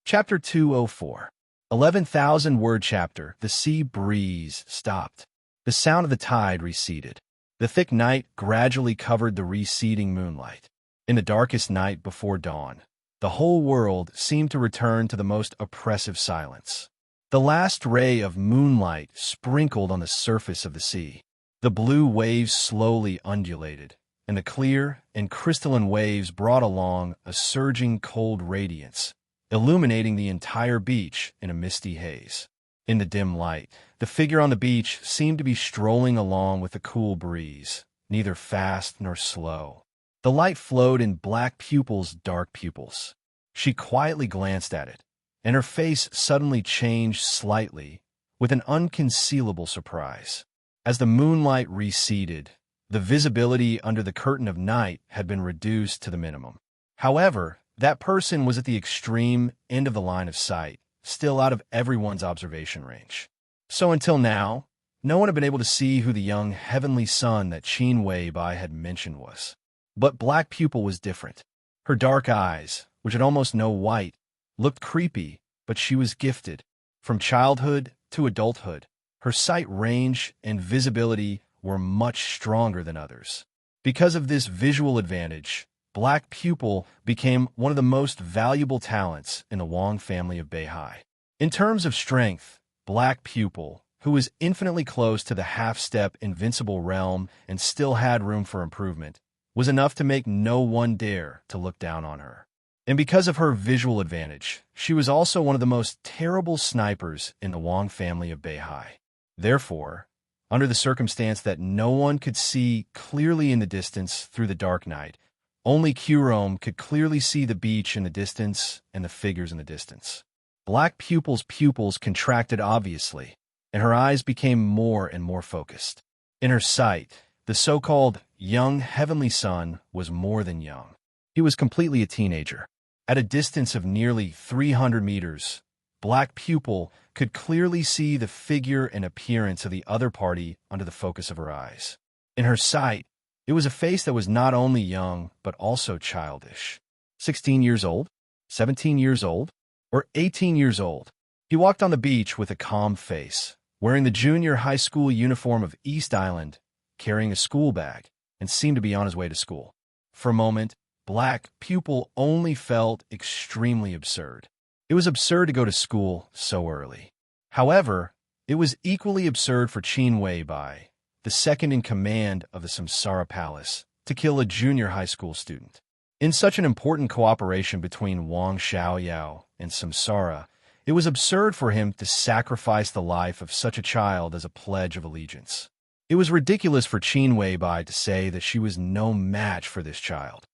Speaker 1: Chapter 204. 11,000-word chapter. The sea breeze stopped. The sound of the tide receded. The thick night gradually covered the receding moonlight. In the darkest night before dawn, the whole world seemed to return to the most oppressive silence. The last ray of moonlight sprinkled on the surface of the sea. The blue waves slowly undulated, and the clear and crystalline waves brought along a surging cold radiance, illuminating the entire beach in a misty haze. In the dim light, the figure on the beach seemed to be strolling along with a cool breeze, neither fast nor slow. The light flowed in black pupils, dark pupils. She quietly glanced at it, and her face suddenly changed slightly, with an unconcealable surprise. As the moonlight receded, the visibility under the curtain of night had been reduced to the minimum. However, that person was at the extreme end of the line of sight, still out of everyone's observation range. So until now, no one had been able to see who the young heavenly son that Qin Weibai had mentioned was. But Black Pupil was different. Her dark eyes, which had almost no white, looked creepy, but she was gifted. From childhood to adulthood, her sight range and visibility were much stronger than others. Because of this visual advantage, Black Pupil became one of the most valuable talents in the Wang family of Beihai. In terms of strength, Black Pupil, who was infinitely close to the half-step invincible realm and still had room for improvement, was enough to make no one dare to look down on her. And because of her visual advantage, she was also one of the most terrible snipers in the Wang family of Beihai. Therefore, under the circumstance that no one could see clearly in the distance through the dark night, only Qurome could clearly see the beach in the distance and the figures in the distance. Black Pupil's pupils contracted obviously, and her eyes became more and more focused. In her sight, the so-called young heavenly son was more than young. He was completely a teenager. At a distance of nearly 300 meters, Black Pupil could clearly see the figure and appearance of the other party under the focus of her eyes. In her sight, it was a face that was not only young, but also childish. 16 years old? 17 years old? Or 18 years old? He walked on the beach with a calm face, wearing the junior high school uniform of East Island, carrying a school bag, and seemed to be on his way to school. For a moment, Black Pupil only felt extremely absurd. It was absurd to go to school so early. However, it was equally absurd for Qin Weibai, the second in command of the Samsara Palace, to kill a junior high school student. In such an important cooperation between Wang Xiaoyao and Samsara, it was absurd for him to sacrifice the life of such a child as a pledge of allegiance. It was ridiculous for Qin Weibai to say that she was no match for this child.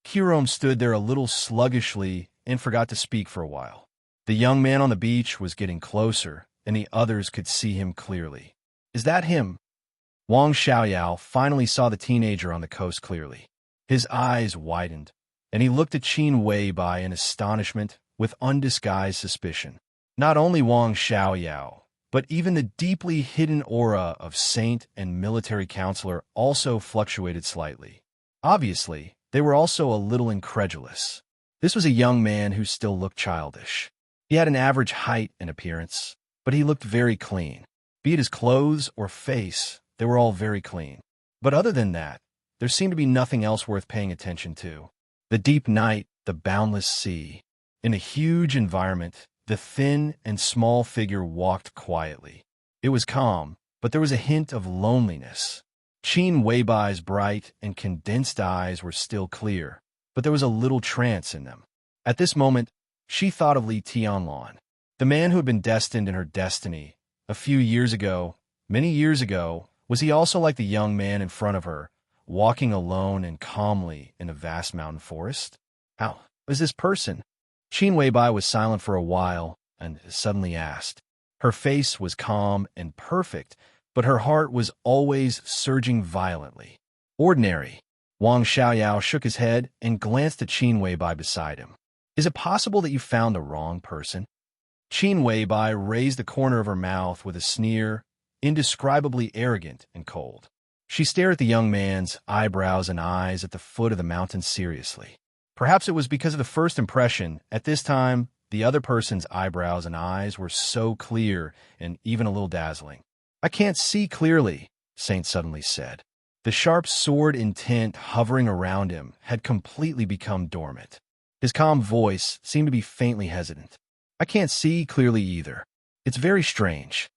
Speaker 1: Kirom stood there a little sluggishly and forgot to speak for a while. The young man on the beach was getting closer, and the others could see him clearly. "Is that him?" Wang Xiaoyao finally saw the teenager on the coast clearly. His eyes widened, and he looked at Qin Weibai in astonishment with undisguised suspicion. Not only Wang Xiaoyao, but even the deeply hidden aura of saint and military counselor also fluctuated slightly. Obviously, they were also a little incredulous. This was a young man who still looked childish. He had an average height and appearance, but he looked very clean. Be it his clothes or face, they were all very clean. But other than that, there seemed to be nothing else worth paying attention to. The deep night, the boundless sea. In a huge environment, the thin and small figure walked quietly. It was calm, but there was a hint of loneliness. Qin Weibai's bright and condensed eyes were still clear, but there was a little trance in them. At this moment, she thought of Li Tianlan, the man who had been destined in her destiny. A few years ago, many years ago, was he also like the young man in front of her, walking alone and calmly in a vast mountain forest? How was this person? Qin Weibai was silent for a while and suddenly asked. Her face was calm and perfect, but her heart was always surging violently. Ordinary. Wang Xiaoyao shook his head and glanced at Qin Weibai beside him. Is it possible that you found the wrong person? Qin Weibai raised the corner of her mouth with a sneer, indescribably arrogant and cold. She stared at the young man's eyebrows and eyes at the foot of the mountain seriously. Perhaps it was because of the first impression. At this time, the other person's eyebrows and eyes were so clear and even a little dazzling. "I can't see clearly," Saint suddenly said. The sharp sword intent hovering around him had completely become dormant. His calm voice seemed to be faintly hesitant. "I can't see clearly either. It's very strange."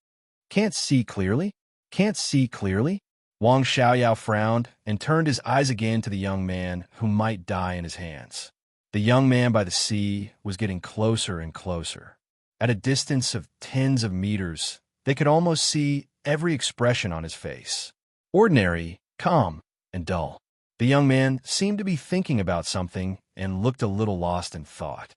Speaker 1: "Can't see clearly? Can't see clearly?" Wang Xiaoyao frowned and turned his eyes again to the young man who might die in his hands. The young man by the sea was getting closer and closer. At a distance of tens of meters, they could almost see every expression on his face. Ordinary, calm, and dull. The young man seemed to be thinking about something and looked a little lost in thought.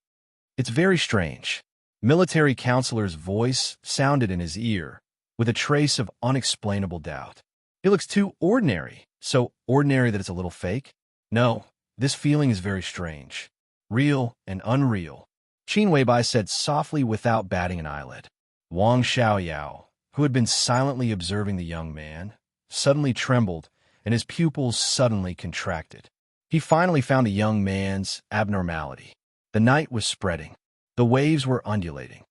Speaker 1: "It's very strange." Military counselor's voice sounded in his ear, with a trace of unexplainable doubt. "It looks too ordinary, so ordinary that it's a little fake." "No, this feeling is very strange. Real and unreal," Qin Weibai said softly without batting an eyelid. Wang Xiaoyao, who had been silently observing the young man, suddenly trembled and his pupils suddenly contracted. He finally found the young man's abnormality. The night was spreading. The waves were undulating.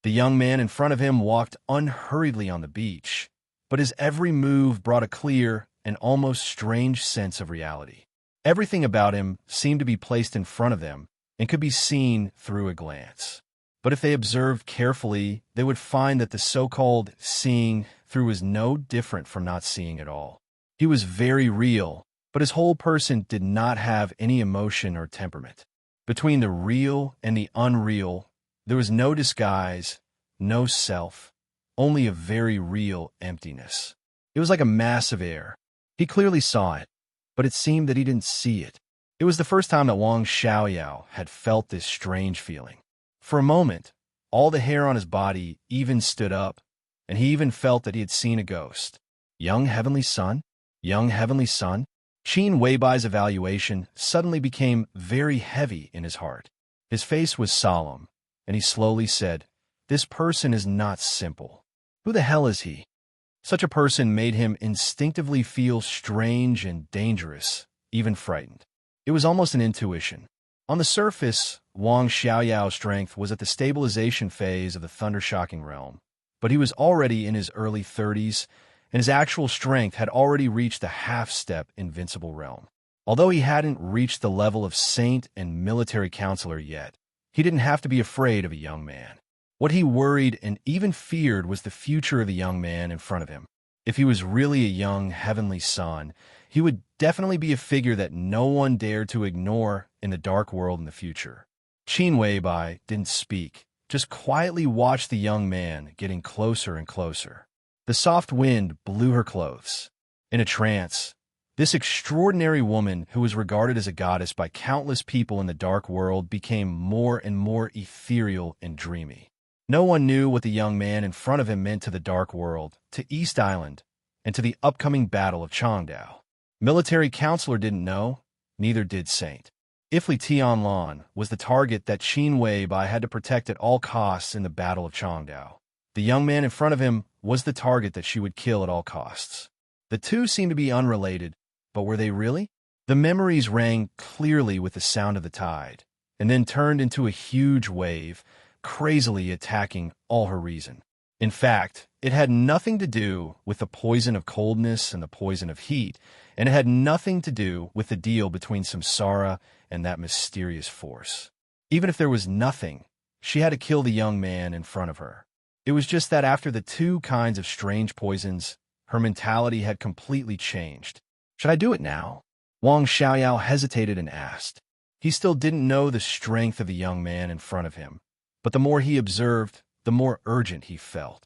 Speaker 1: The young man in front of him walked unhurriedly on the beach, but his every move brought a clear and almost strange sense of reality. Everything about him seemed to be placed in front of them and could be seen through a glance. But if they observed carefully, they would find that the so-called seeing through was no different from not seeing at all. He was very real, but his whole person did not have any emotion or temperament. Between the real and the unreal, there was no disguise, no self, only a very real emptiness. It was like a mass of air. He clearly saw it, but it seemed that he didn't see it. It was the first time that Wang Xiaoyao had felt this strange feeling. For a moment, all the hair on his body even stood up, and he even felt that he had seen a ghost. Young Heavenly Son? Young Heavenly Son? Qin Weibai's evaluation suddenly became very heavy in his heart. His face was solemn, and he slowly said, "This person is not simple. Who the hell is he?" Such a person made him instinctively feel strange and dangerous, even frightened. It was almost an intuition. On the surface, Wang Xiaoyao's strength was at the stabilization phase of the thunder-shocking realm, but he was already in his early 30s, and his actual strength had already reached the half-step invincible realm. Although he hadn't reached the level of saint and military counselor yet, he didn't have to be afraid of a young man. What he worried and even feared was the future of the young man in front of him. If he was really a young heavenly son, he would definitely be a figure that no one dared to ignore in the dark world in the future. Qin Weibai didn't speak, just quietly watched the young man getting closer and closer. The soft wind blew her clothes. In a trance, this extraordinary woman, who was regarded as a goddess by countless people in the dark world, became more and more ethereal and dreamy. No one knew what the young man in front of him meant to the dark world, to East Island, and to the upcoming Battle of Changdao. Military counselor didn't know, neither did Saint. Ifli Tianlan was the target that Qin Weibai had to protect at all costs in the Battle of Changdao. The young man in front of him was the target that she would kill at all costs. The two seemed to be unrelated, but were they really? The memories rang clearly with the sound of the tide, and then turned into a huge wave, crazily attacking all her reason. In fact, it had nothing to do with the poison of coldness and the poison of heat, and it had nothing to do with the deal between Samsara and that mysterious force. Even if there was nothing, she had to kill the young man in front of her. It was just that after the two kinds of strange poisons, her mentality had completely changed. Should I do it now? Wang Xiaoyao hesitated and asked. He still didn't know the strength of the young man in front of him, but the more he observed, the more urgent he felt.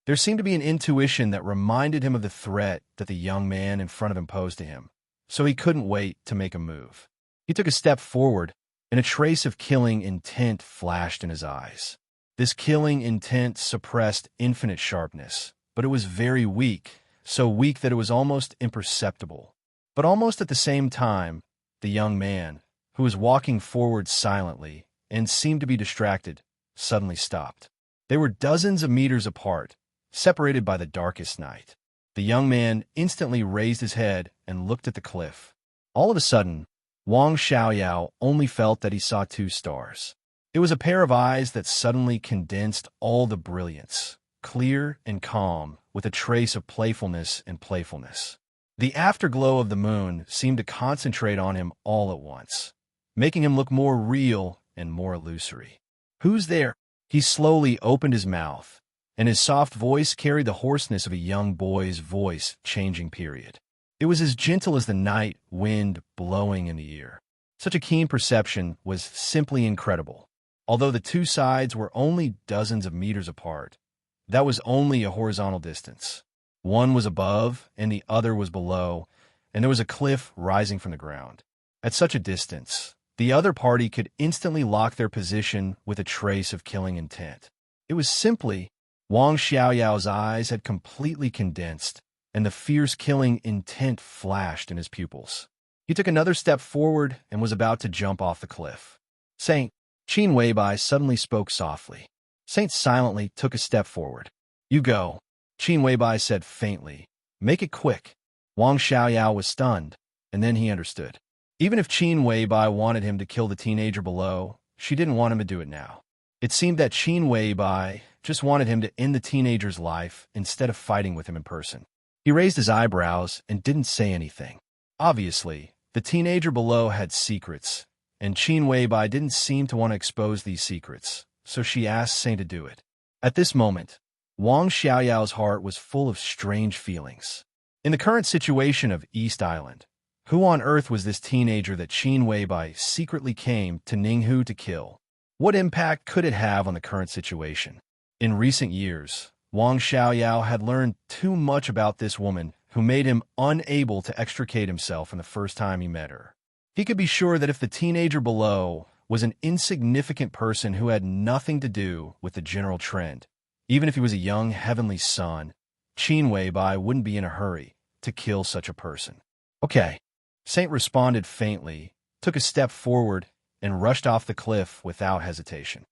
Speaker 1: There seemed to be an intuition that reminded him of the threat that the young man in front of him posed to him, so he couldn't wait to make a move. He took a step forward, and a trace of killing intent flashed in his eyes. This killing intent suppressed infinite sharpness, but it was very weak, so weak that it was almost imperceptible. But almost at the same time, the young man, who was walking forward silently and seemed to be distracted, suddenly stopped. They were dozens of meters apart, separated by the darkest night. The young man instantly raised his head and looked at the cliff. All of a sudden, Wang Xiaoyao only felt that he saw two stars. It was a pair of eyes that suddenly condensed all the brilliance, clear and calm, with a trace of playfulness and playfulness. The afterglow of the moon seemed to concentrate on him all at once, making him look more real and more illusory. "Who's there?" He slowly opened his mouth, and his soft voice carried the hoarseness of a young boy's voice changing period. It was as gentle as the night wind blowing in the ear. Such a keen perception was simply incredible. Although the two sides were only dozens of meters apart, that was only a horizontal distance. One was above and the other was below, and there was a cliff rising from the ground. At such a distance, the other party could instantly lock their position with a trace of killing intent. It was simply Wang Xiaoyao's eyes had completely condensed, and the fierce killing intent flashed in his pupils. He took another step forward and was about to jump off the cliff. "Saint," Qin Weibai suddenly spoke softly. Saint silently took a step forward. "You go," Qin Weibai said faintly. "Make it quick." Wang Xiaoyao was stunned, and then he understood. Even if Qin Weibai wanted him to kill the teenager below, she didn't want him to do it now. It seemed that Qin Weibai just wanted him to end the teenager's life instead of fighting with him in person. He raised his eyebrows and didn't say anything. Obviously, the teenager below had secrets, and Qin Weibai didn't seem to want to expose these secrets, so she asked Saint to do it. At this moment, Wang Xiaoyao's heart was full of strange feelings. In the current situation of East Island, who on earth was this teenager that Qin Weibai secretly came to Ninghu to kill? What impact could it have on the current situation? In recent years, Wang Xiaoyao had learned too much about this woman who made him unable to extricate himself from the first time he met her. He could be sure that if the teenager below was an insignificant person who had nothing to do with the general trend, even if he was a young heavenly son, Qin Weibai wouldn't be in a hurry to kill such a person. "Okay," Saint responded faintly, took a step forward, and rushed off the cliff without hesitation.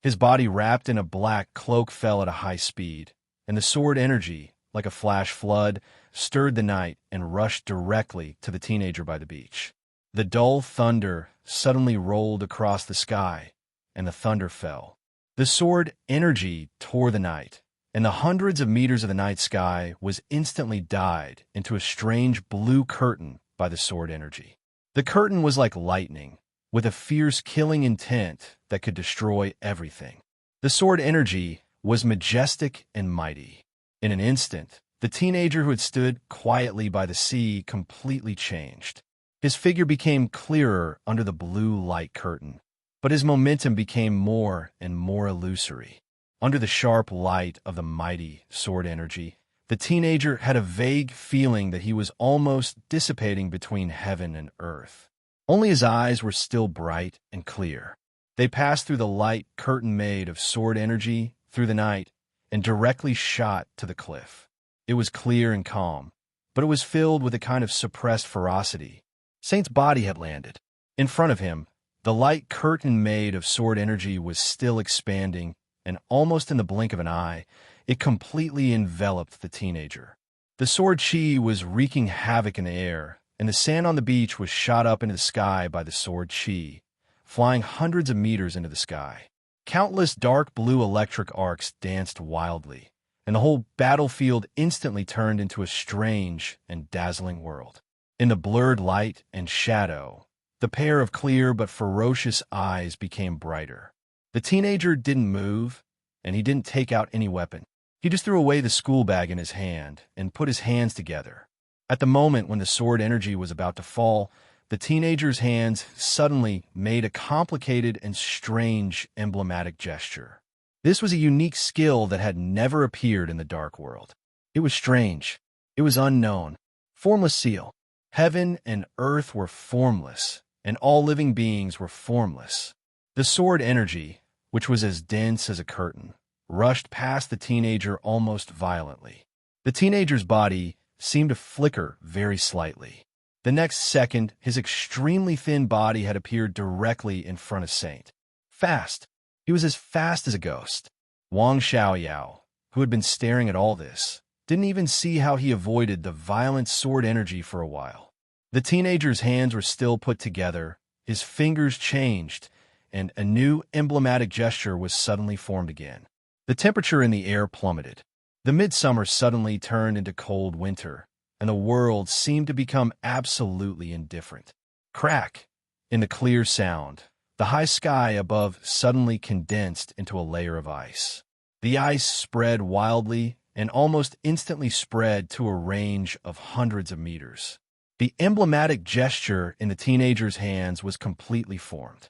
Speaker 1: His body wrapped in a black cloak fell at a high speed, and the sword energy, like a flash flood, stirred the night and rushed directly to the teenager by the beach. The dull thunder suddenly rolled across the sky, and the thunder fell. The sword energy tore the night, and the hundreds of meters of the night sky was instantly dyed into a strange blue curtain by the sword energy. The curtain was like lightning, with a fierce killing intent that could destroy everything. The sword energy was majestic and mighty. In an instant, the teenager who had stood quietly by the sea completely changed. His figure became clearer under the blue light curtain, but his momentum became more and more illusory. Under the sharp light of the mighty sword energy, the teenager had a vague feeling that he was almost dissipating between heaven and earth. Only his eyes were still bright and clear. They passed through the light curtain made of sword energy through the night and directly shot to the cliff. It was clear and calm, but it was filled with a kind of suppressed ferocity. Saint's body had landed. In front of him, the light curtain made of sword energy was still expanding, and almost in the blink of an eye, it completely enveloped the teenager. The sword chi was wreaking havoc in the air, and the sand on the beach was shot up into the sky by the sword chi, flying hundreds of meters into the sky. Countless dark blue electric arcs danced wildly, and the whole battlefield instantly turned into a strange and dazzling world. In the blurred light and shadow, the pair of clear but ferocious eyes became brighter. The teenager didn't move, and he didn't take out any weapon. He just threw away the school bag in his hand and put his hands together. At the moment when the sword energy was about to fall, the teenager's hands suddenly made a complicated and strange emblematic gesture. This was a unique skill that had never appeared in the dark world. It was strange. It was unknown. Formless seal. Heaven and earth were formless, and all living beings were formless. The sword energy, which was as dense as a curtain, rushed past the teenager almost violently. The teenager's body seemed to flicker very slightly. The next second, his extremely thin body had appeared directly in front of Saint. Fast. He was as fast as a ghost. Wang Xiaoyao, who had been staring at all this, didn't even see how he avoided the violent sword energy for a while. The teenager's hands were still put together, his fingers changed, and a new emblematic gesture was suddenly formed again. The temperature in the air plummeted. The midsummer suddenly turned into cold winter, and the world seemed to become absolutely indifferent. Crack! In the clear sound, the high sky above suddenly condensed into a layer of ice. The ice spread wildly and almost instantly spread to a range of hundreds of meters. The emblematic gesture in the teenager's hands was completely formed.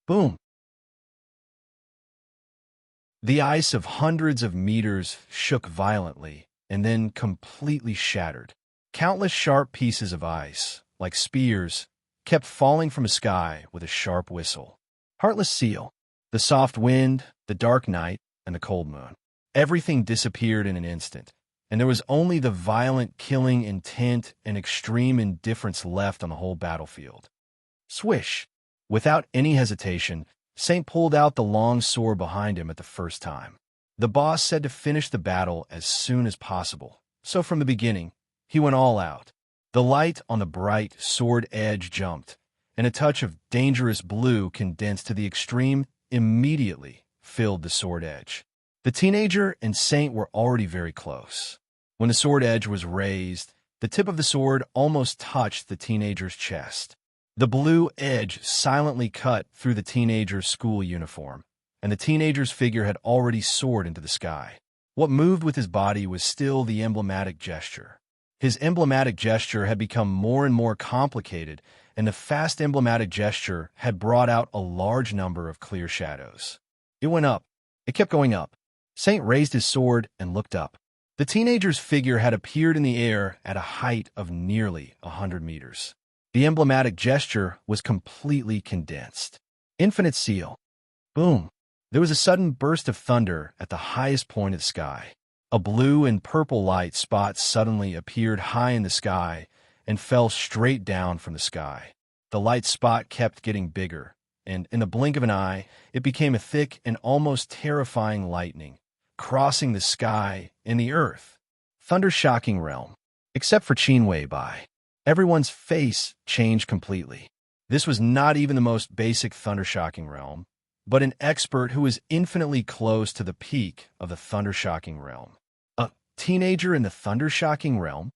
Speaker 1: Boom! The ice of hundreds of meters shook violently and then completely shattered. Countless sharp pieces of ice, like spears, kept falling from the sky with a sharp whistle. Heartless seal, the soft wind, the dark night, and the cold moon. Everything disappeared in an instant, and there was only the violent killing intent and extreme indifference left on the whole battlefield. Swish! Without any hesitation, Saint pulled out the long sword behind him at the first time. The boss said to finish the battle as soon as possible, so from the beginning, he went all out. The light on the bright sword edge jumped, and a touch of dangerous blue condensed to the extreme immediately filled the sword edge. The teenager and Saint were already very close. When the sword edge was raised, the tip of the sword almost touched the teenager's chest. The blue edge silently cut through the teenager's school uniform, and the teenager's figure had already soared into the sky. What moved with his body was still the emblematic gesture. His emblematic gesture had become more and more complicated, and the fast emblematic gesture had brought out a large number of clear shadows. It went up. It kept going up. Saint raised his sword and looked up. The teenager's figure had appeared in the air at a height of nearly 100 meters. The emblematic gesture was completely condensed. Infinite seal. Boom. There was a sudden burst of thunder at the highest point of the sky. A blue and purple light spot suddenly appeared high in the sky and fell straight down from the sky. The light spot kept getting bigger, and in the blink of an eye, it became a thick and almost terrifying lightning, crossing the sky and the earth. Thunder-shocking realm. Except for Qin Wei Bai. Everyone's face changed completely. This was not even the most basic thunder-shocking realm, but an expert who was infinitely close to the peak of the thunder-shocking realm. A teenager in the thunder-shocking realm?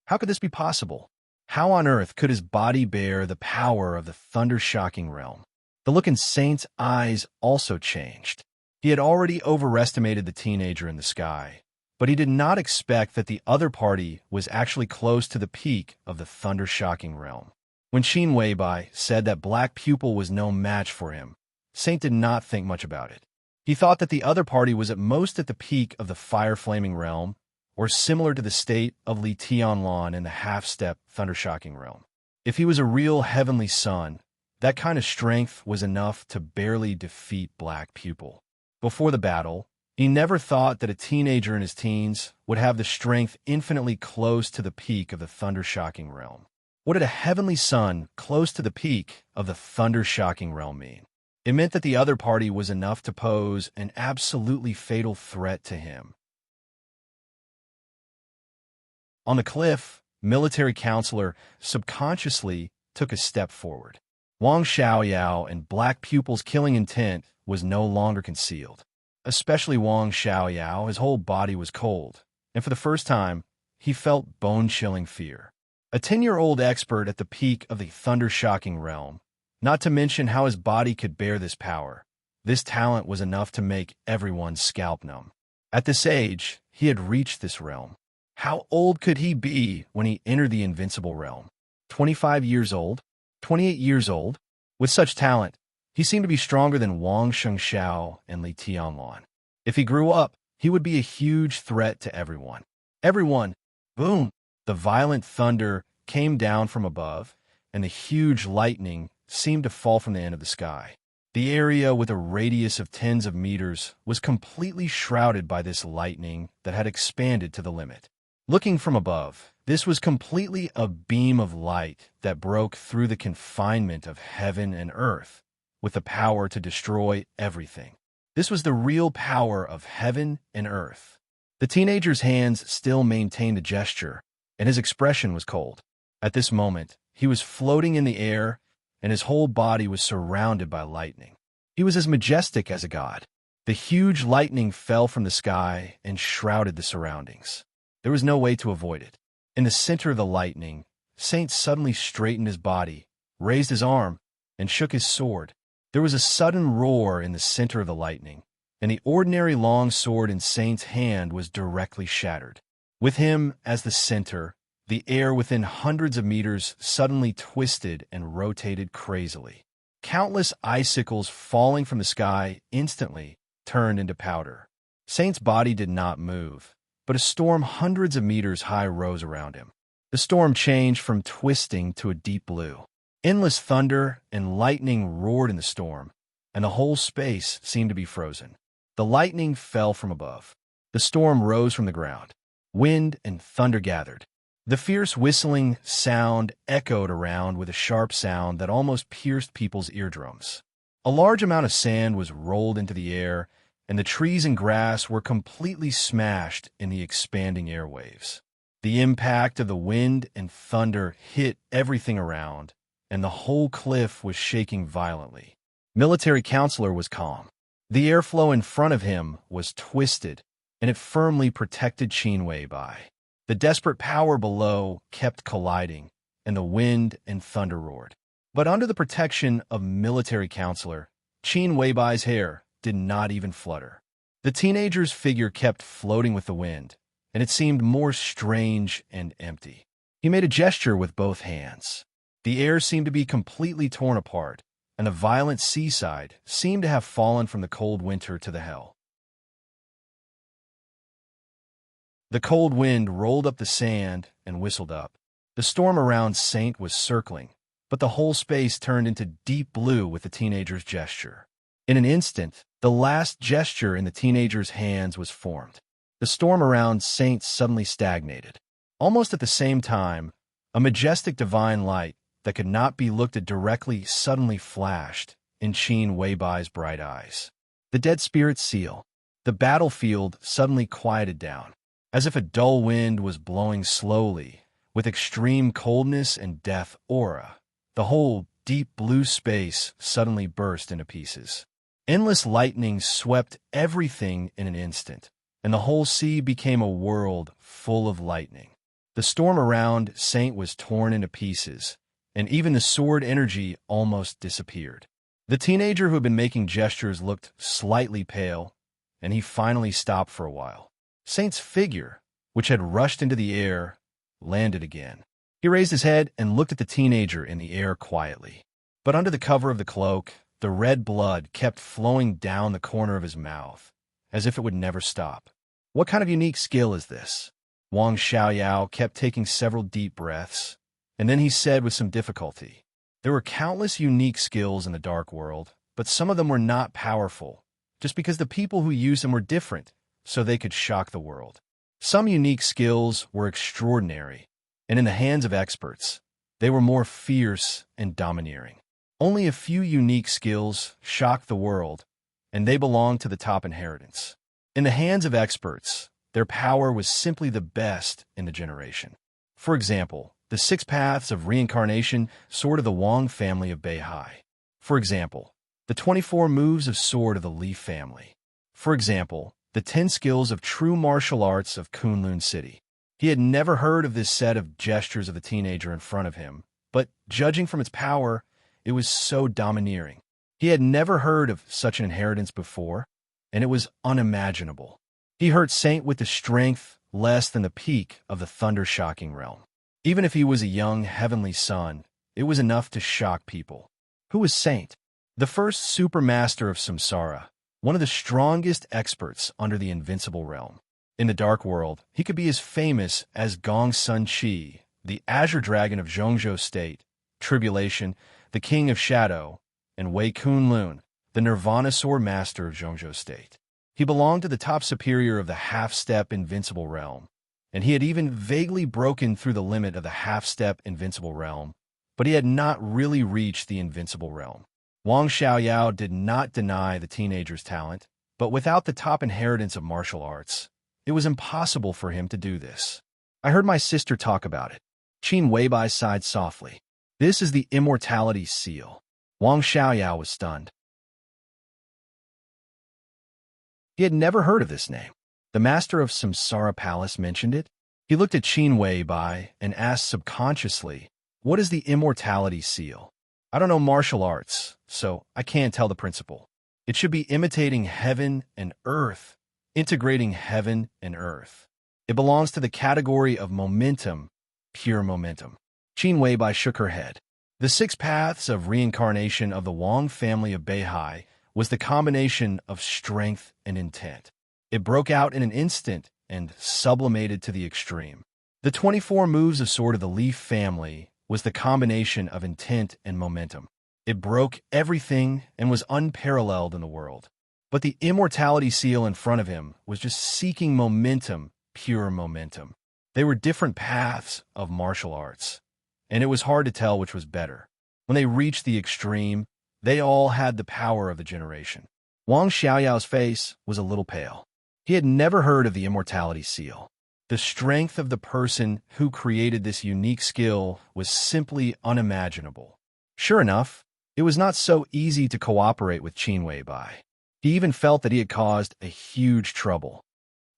Speaker 1: How could this be possible? How on earth could his body bear the power of the thunder-shocking realm? The look in Saint's eyes also changed. He had already overestimated the teenager in the sky, but he did not expect that the other party was actually close to the peak of the thunder-shocking realm. When Qin Weibai said that Black Pupil was no match for him, Saint did not think much about it. He thought that the other party was at most at the peak of the fire-flaming realm, or similar to the state of Li Tianlan in the half-step thunder-shocking realm. If he was a real heavenly son, that kind of strength was enough to barely defeat Black Pupil. Before the battle, he never thought that a teenager in his teens would have the strength infinitely close to the peak of the thunder-shocking realm. What did a heavenly son close to the peak of the thunder-shocking realm mean? It meant that the other party was enough to pose an absolutely fatal threat to him. On the cliff, military counselor subconsciously took a step forward. Wang Xiaoyao and Black Pupil's killing intent was no longer concealed. Especially Wang Xiaoyao, his whole body was cold, and for the first time, he felt bone-chilling fear. A 10-year-old expert at the peak of the thunder-shocking realm, not to mention how his body could bear this power. This talent was enough to make everyone's scalp numb. At this age, he had reached this realm. How old could he be when he entered the invincible realm? 25 years old? 28 years old? With such talent, he seemed to be stronger than Wang Shengxiao and Li Tianlan. If he grew up, he would be a huge threat to everyone. Everyone! Boom! The violent thunder came down from above, and the huge lightning seemed to fall from the end of the sky. The area, with a radius of tens of meters, was completely shrouded by this lightning that had expanded to the limit. Looking from above, this was completely a beam of light that broke through the confinement of heaven and earth, with the power to destroy everything. This was the real power of heaven and earth. The teenager's hands still maintained a gesture, and his expression was cold. At this moment, he was floating in the air, and his whole body was surrounded by lightning. He was as majestic as a god. The huge lightning fell from the sky and shrouded the surroundings. There was no way to avoid it. In the center of the lightning, Saint suddenly straightened his body, raised his arm, and shook his sword. There was a sudden roar in the center of the lightning, and the ordinary long sword in Saint's hand was directly shattered. With him as the center, the air within hundreds of meters suddenly twisted and rotated crazily. Countless icicles falling from the sky instantly turned into powder. Saint's body did not move, but a storm hundreds of meters high rose around him. The storm changed from twisting to a deep blue. Endless thunder and lightning roared in the storm, and the whole space seemed to be frozen. The lightning fell from above. The storm rose from the ground. Wind and thunder gathered. The fierce whistling sound echoed around with a sharp sound that almost pierced people's eardrums. A large amount of sand was rolled into the air, and the trees and grass were completely smashed in the expanding airwaves. The impact of the wind and thunder hit everything around, and the whole cliff was shaking violently. Military counselor was calm. The airflow in front of him was twisted, and it firmly protected Qin Weibai. The desperate power below kept colliding, and the wind and thunder roared. But under the protection of military counselor, Qin Weibai's hair did not even flutter. The teenager's figure kept floating with the wind, and it seemed more strange and empty. He made a gesture with both hands. The air seemed to be completely torn apart, and the violent seaside seemed to have fallen from the cold winter to the hell. The cold wind rolled up the sand and whistled up. The storm around Saint was circling, but the whole space turned into deep blue with the teenager's gesture. In an instant, the last gesture in the teenager's hands was formed. The storm around Saint suddenly stagnated. Almost at the same time, a majestic divine light that could not be looked at directly suddenly flashed in Qin Weibai's bright eyes. The dead spirit seal. The battlefield suddenly quieted down, as if a dull wind was blowing slowly, with extreme coldness and death aura. The whole deep blue space suddenly burst into pieces. Endless lightning swept everything in an instant, and the whole sea became a world full of lightning. The storm around Saint was torn into pieces, and even the sword energy almost disappeared. The teenager who had been making gestures looked slightly pale, and he finally stopped for a while. Saint's figure, which had rushed into the air, landed again. He raised his head and looked at the teenager in the air quietly. But under the cover of the cloak, the red blood kept flowing down the corner of his mouth, as if it would never stop. What kind of unique skill is this? Wang Xiaoyao kept taking several deep breaths, and then he said with some difficulty, "There were countless unique skills in the dark world, but some of them were not powerful, just because the people who used them were different, so they could shock the world. Some unique skills were extraordinary, and in the hands of experts, they were more fierce and domineering. Only a few unique skills shocked the world, and they belonged to the top inheritance. In the hands of experts, their power was simply the best in the generation. For example, the 6 Paths of Reincarnation Sword of the Wang family of Beihai. For example, the 24 Moves of Sword of the Li family. For example, the 10 Skills of True Martial Arts of Kunlun City. He had never heard of this set of gestures of the teenager in front of him, but judging from its power, it was so domineering. He had never heard of such an inheritance before, and it was unimaginable. He hurt Saint with the strength less than the peak of the thunder-shocking realm. Even if he was a young heavenly son, it was enough to shock people. Who was Saint? The first supermaster of Samsara, one of the strongest experts under the invincible realm. In the dark world, he could be as famous as Gong Sun Chi, the Azure Dragon of Zhongzhou State, Tribulation, the King of Shadow, and Wei Kunlun, the Nirvana Sword Master of Zhongzhou State. He belonged to the top superior of the half-step invincible realm, and he had even vaguely broken through the limit of the half-step invincible realm, but he had not really reached the invincible realm. Wang Xiaoyao did not deny the teenager's talent, but without the top inheritance of martial arts, it was impossible for him to do this. I heard my sister talk about it. Qin Weibai sighed softly. This is the immortality seal. Wang Xiaoyao was stunned. He had never heard of this name. The master of Samsara Palace mentioned it. He looked at Qin Weibai and asked subconsciously, "What is the immortality seal?" "I don't know martial arts, so I can't tell the principle. It should be imitating heaven and earth, integrating heaven and earth. It belongs to the category of momentum, pure momentum." Qin Weibai shook her head. The 6 Paths of Reincarnation of the Wang family of Beihai was the combination of strength and intent. It broke out in an instant and sublimated to the extreme. The 24 Moves of Sword of the Leaf family was the combination of intent and momentum. It broke everything and was unparalleled in the world. But the immortality seal in front of him was just seeking momentum, pure momentum. They were different paths of martial arts, and it was hard to tell which was better. When they reached the extreme, they all had the power of the generation. Wang Xiaoyao's face was a little pale. He had never heard of the immortality seal. The strength of the person who created this unique skill was simply unimaginable. Sure enough, it was not so easy to cooperate with Qin Weibai. He even felt that he had caused a huge trouble.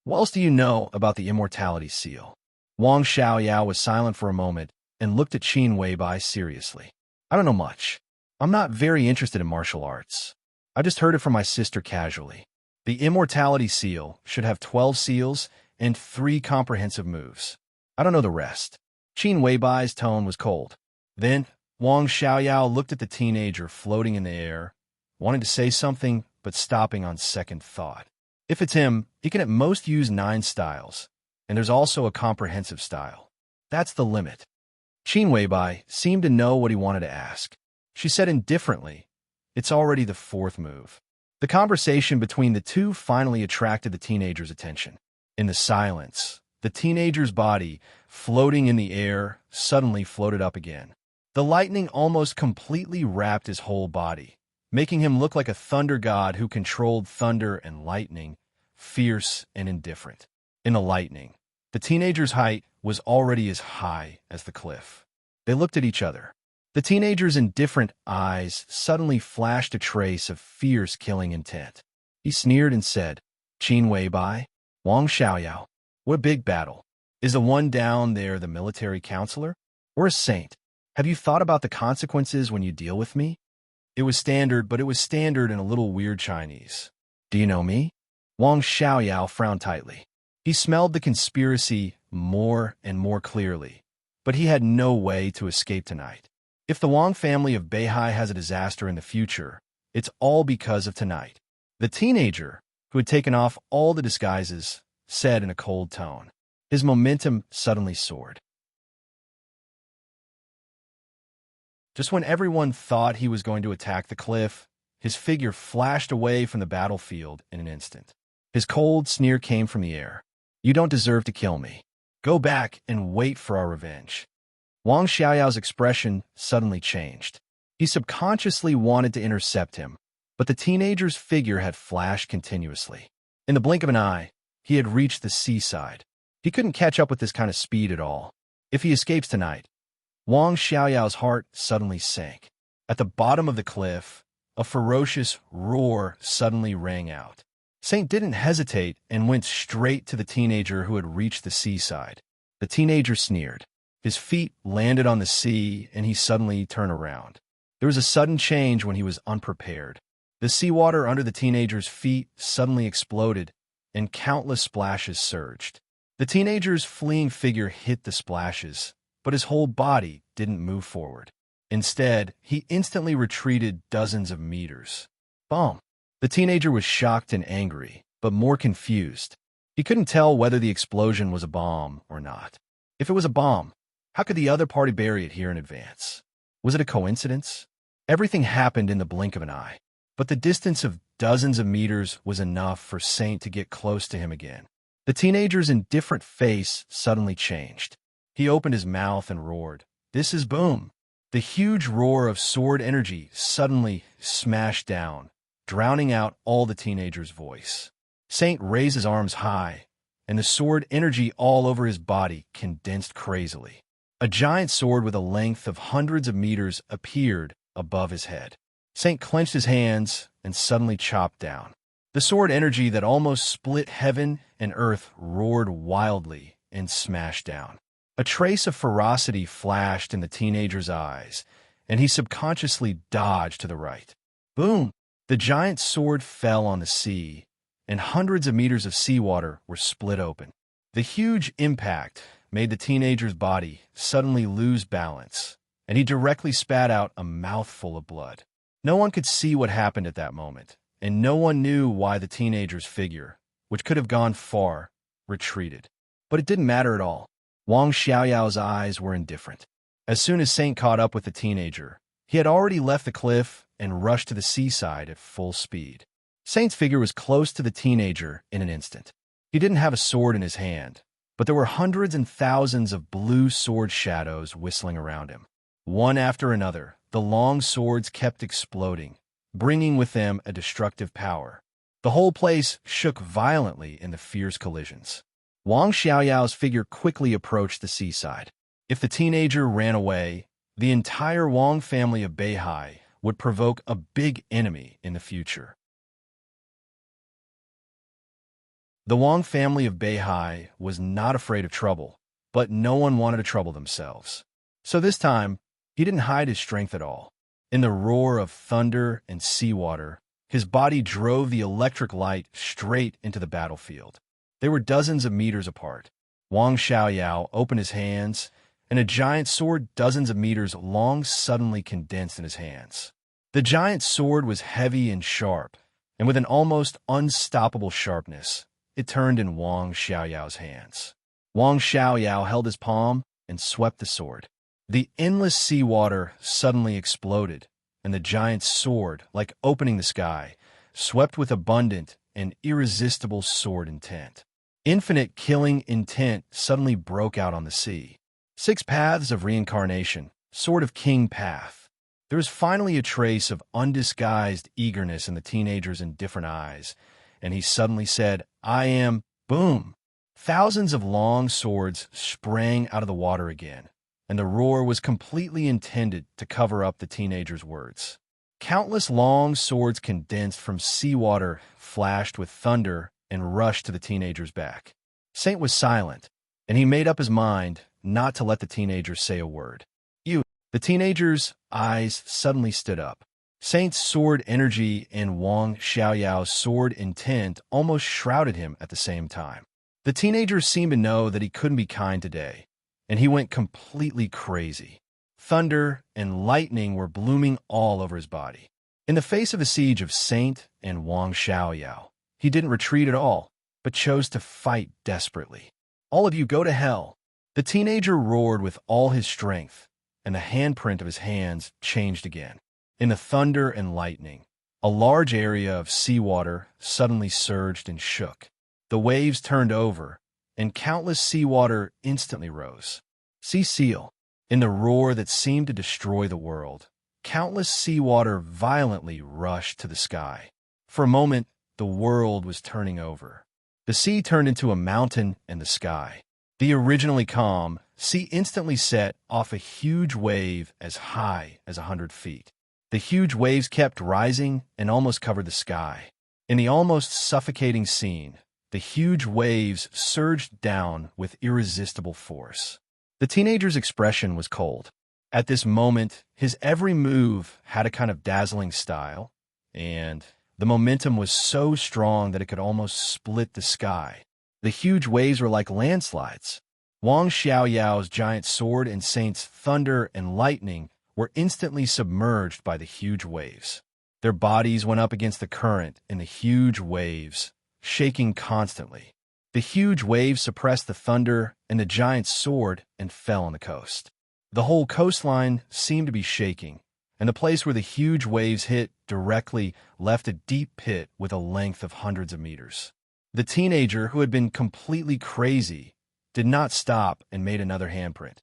Speaker 1: "What else do you know about the immortality seal?" Wang Xiaoyao was silent for a moment and looked at Qin Weibai seriously. "I don't know much. I'm not very interested in martial arts. I just heard it from my sister casually. The immortality seal should have 12 seals and 3 comprehensive moves. I don't know the rest." Qin Weibai's tone was cold. Then Wang Xiaoyao looked at the teenager floating in the air, wanting to say something but stopping on second thought. If it's him, he can at most use 9 styles, and there's also a comprehensive style. That's the limit. Qin Weibai seemed to know what he wanted to ask. She said indifferently, "It's already the 4th move." The conversation between the two finally attracted the teenager's attention. In the silence, the teenager's body, floating in the air, suddenly floated up again. The lightning almost completely wrapped his whole body, making him look like a thunder god who controlled thunder and lightning, fierce and indifferent. In the lightning, the teenager's height was already as high as the cliff. They looked at each other. The teenager's indifferent eyes suddenly flashed a trace of fierce killing intent. He sneered and said, "Qin Weibai, Wang Xiaoyao, what a big battle. Is the one down there the military counselor? Or a saint? Have you thought about the consequences when you deal with me? It was standard, but it was standard in a little weird Chinese. Do you know me? Wang Xiaoyao frowned tightly. He smelled the conspiracy more and more clearly, but he had no way to escape tonight. If the Wang family of Beihai has a disaster in the future, it's all because of tonight. The teenager, who had taken off all the disguises, said in a cold tone. His momentum suddenly soared. Just when everyone thought he was going to attack the cliff, his figure flashed away from the battlefield in an instant. His cold sneer came from the air. You don't deserve to kill me. Go back and wait for our revenge. Wang Xiaoyao's expression suddenly changed. He subconsciously wanted to intercept him, but the teenager's figure had flashed continuously. In the blink of an eye, he had reached the seaside. He couldn't catch up with this kind of speed at all. If he escapes tonight, Wang Xiaoyao's heart suddenly sank. At the bottom of the cliff, a ferocious roar suddenly rang out. Saint didn't hesitate and went straight to the teenager who had reached the seaside. The teenager sneered. His feet landed on the sea, and he suddenly turned around. There was a sudden change when he was unprepared. The seawater under the teenager's feet suddenly exploded, and countless splashes surged. The teenager's fleeing figure hit the splashes, but his whole body didn't move forward. Instead, he instantly retreated dozens of meters. Boom! The teenager was shocked and angry, but more confused. He couldn't tell whether the explosion was a bomb or not. If it was a bomb, how could the other party bury it here in advance? Was it a coincidence? Everything happened in the blink of an eye, but the distance of dozens of meters was enough for Saint to get close to him again. The teenager's indifferent face suddenly changed. He opened his mouth and roared. This is boom! The huge roar of sword energy suddenly smashed down, drowning out all the teenager's voice. Saint raised his arms high, and the sword energy all over his body condensed crazily. A giant sword with a length of hundreds of meters appeared above his head. Saint clenched his hands and suddenly chopped down. The sword energy that almost split heaven and earth roared wildly and smashed down. A trace of ferocity flashed in the teenager's eyes, and he subconsciously dodged to the right. Boom! The giant sword fell on the sea, and hundreds of meters of seawater were split open. The huge impact made the teenager's body suddenly lose balance, and he directly spat out a mouthful of blood. No one could see what happened at that moment, and no one knew why the teenager's figure, which could have gone far, retreated. But it didn't matter at all. Wang Xiaoyao's eyes were indifferent. As soon as Saint caught up with the teenager, he had already left the cliff and rushed to the seaside at full speed. Saint's figure was close to the teenager in an instant. He didn't have a sword in his hand, but there were hundreds and thousands of blue sword shadows whistling around him. One after another, the long swords kept exploding, bringing with them a destructive power. The whole place shook violently in the fierce collisions. Wang Xiaoyao's figure quickly approached the seaside. If the teenager ran away, the entire Wang family of Beihai would provoke a big enemy in the future. The Wang family of Beihai was not afraid of trouble, but no one wanted to trouble themselves. So this time, he didn't hide his strength at all. In the roar of thunder and seawater, his body drove the electric light straight into the battlefield. They were dozens of meters apart. Wang Xiaoyao opened his hands, and a giant sword dozens of meters long suddenly condensed in his hands. The giant sword was heavy and sharp, and with an almost unstoppable sharpness, it turned in Wang Xiaoyao's hands. Wang Xiaoyao held his palm and swept the sword. The endless seawater suddenly exploded, and the giant sword, like opening the sky, swept with abundant and irresistible sword intent. Infinite killing intent suddenly broke out on the sea. 6 paths of reincarnation, Sword of King path. There was finally a trace of undisguised eagerness in the teenager's indifferent eyes, and he suddenly said, I am, boom! Thousands of long swords sprang out of the water again, and the roar was completely intended to cover up the teenager's words. Countless long swords condensed from seawater flashed with thunder and rushed to the teenager's back. Saint was silent, and he made up his mind not to let the teenager say a word. The teenager's eyes suddenly stood up. Saint's sword energy and Wang Xiaoyao's sword intent almost shrouded him at the same time. The teenager seemed to know that he couldn't be kind today, and he went completely crazy. Thunder and lightning were blooming all over his body. In the face of a siege of Saint and Wang Xiaoyao, he didn't retreat at all, but chose to fight desperately. "All of you go to hell!" The teenager roared with all his strength, and the handprint of his hands changed again. In the thunder and lightning, a large area of seawater suddenly surged and shook. The waves turned over, and countless seawater instantly rose. Sea seal. In the roar that seemed to destroy the world, countless seawater violently rushed to the sky. For a moment, the world was turning over. The sea turned into a mountain in the sky. The originally calm sea instantly set off a huge wave as high as 100 feet. The huge waves kept rising and almost covered the sky. In the almost suffocating scene, the huge waves surged down with irresistible force. The teenager's expression was cold. At this moment, his every move had a kind of dazzling style, and the momentum was so strong that it could almost split the sky. The huge waves were like landslides. Wang Xiaoyao's giant sword and Saint's thunder and lightning were instantly submerged by the huge waves. Their bodies went up against the current in the huge waves, shaking constantly. The huge waves suppressed the thunder and the giant's sword and fell on the coast. The whole coastline seemed to be shaking, and the place where the huge waves hit directly left a deep pit with a length of hundreds of meters. The teenager, who had been completely crazy, did not stop and made another handprint.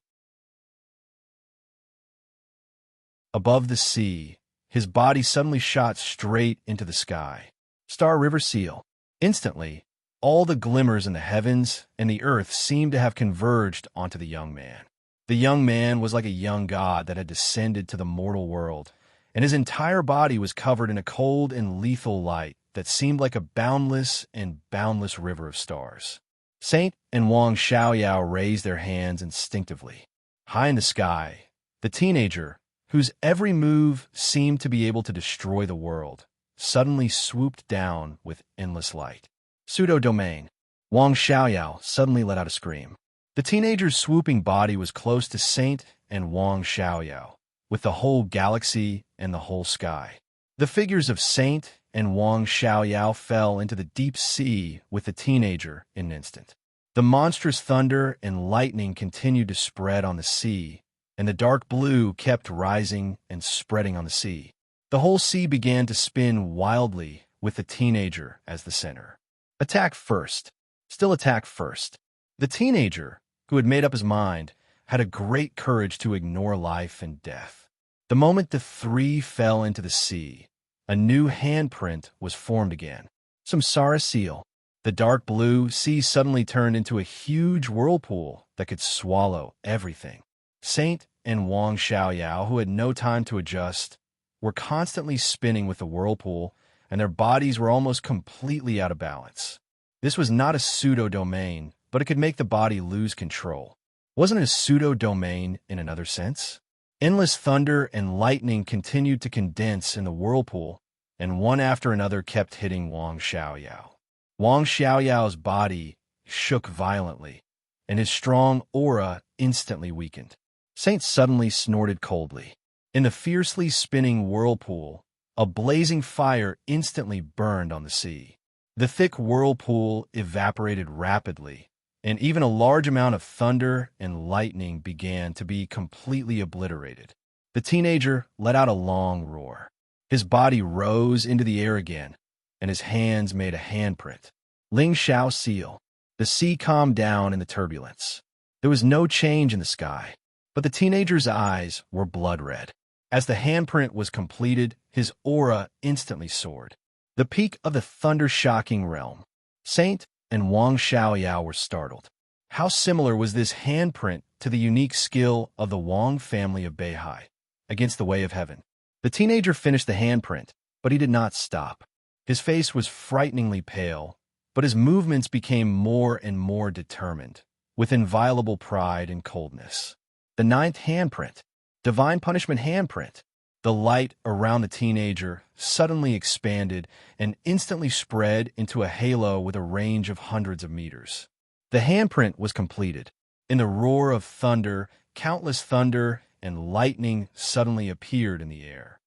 Speaker 1: Above the sea, his body suddenly shot straight into the sky. Star River Seal. Instantly, all the glimmers in the heavens and the earth seemed to have converged onto the young man. The young man was like a young god that had descended to the mortal world, and his entire body was covered in a cold and lethal light that seemed like a boundless and boundless river of stars. Saint and Wang Xiaoyao raised their hands instinctively. High in the sky, the teenager, whose every move seemed to be able to destroy the world, suddenly swooped down with endless light. Pseudo-domain. Wang Xiaoyao suddenly let out a scream. The teenager's swooping body was close to Saint and Wang Xiaoyao, with the whole galaxy and the whole sky. The figures of Saint and Wang Xiaoyao fell into the deep sea with the teenager in an instant. The monstrous thunder and lightning continued to spread on the sea, and the dark blue kept rising and spreading on the sea. The whole sea began to spin wildly with the teenager as the center. Attack first. Still attack first. The teenager, who had made up his mind, had a great courage to ignore life and death. The moment the three fell into the sea, a new handprint was formed again. Samsara Seal. The dark blue sea suddenly turned into a huge whirlpool that could swallow everything. Saint and Wang Xiaoyao, who had no time to adjust, were constantly spinning with the whirlpool, and their bodies were almost completely out of balance. This was not a pseudo-domain, but it could make the body lose control. Wasn't it a pseudo-domain in another sense? Endless thunder and lightning continued to condense in the whirlpool, and one after another kept hitting Wang Xiaoyao. Wang Xiaoyao's body shook violently, and his strong aura instantly weakened. Saint suddenly snorted coldly. In the fiercely spinning whirlpool, a blazing fire instantly burned on the sea. The thick whirlpool evaporated rapidly, and even a large amount of thunder and lightning began to be completely obliterated. The teenager let out a long roar. His body rose into the air again, and his hands made a handprint. Ling Xiao Seal. The sea calmed down in the turbulence. There was no change in the sky, but the teenager's eyes were blood red. As the handprint was completed, his aura instantly soared. The peak of the thunder-shocking realm. Saint and Wang Xiaoyao were startled. How similar was this handprint to the unique skill of the Wang family of Beihai against the Way of Heaven? The teenager finished the handprint, but he did not stop. His face was frighteningly pale, but his movements became more and more determined. with inviolable pride and coldness. The ninth handprint, divine punishment handprint. The light around the teenager suddenly expanded and instantly spread into a halo with a range of hundreds of meters. The handprint was completed. In the roar of thunder, countless thunder and lightning suddenly appeared in the air.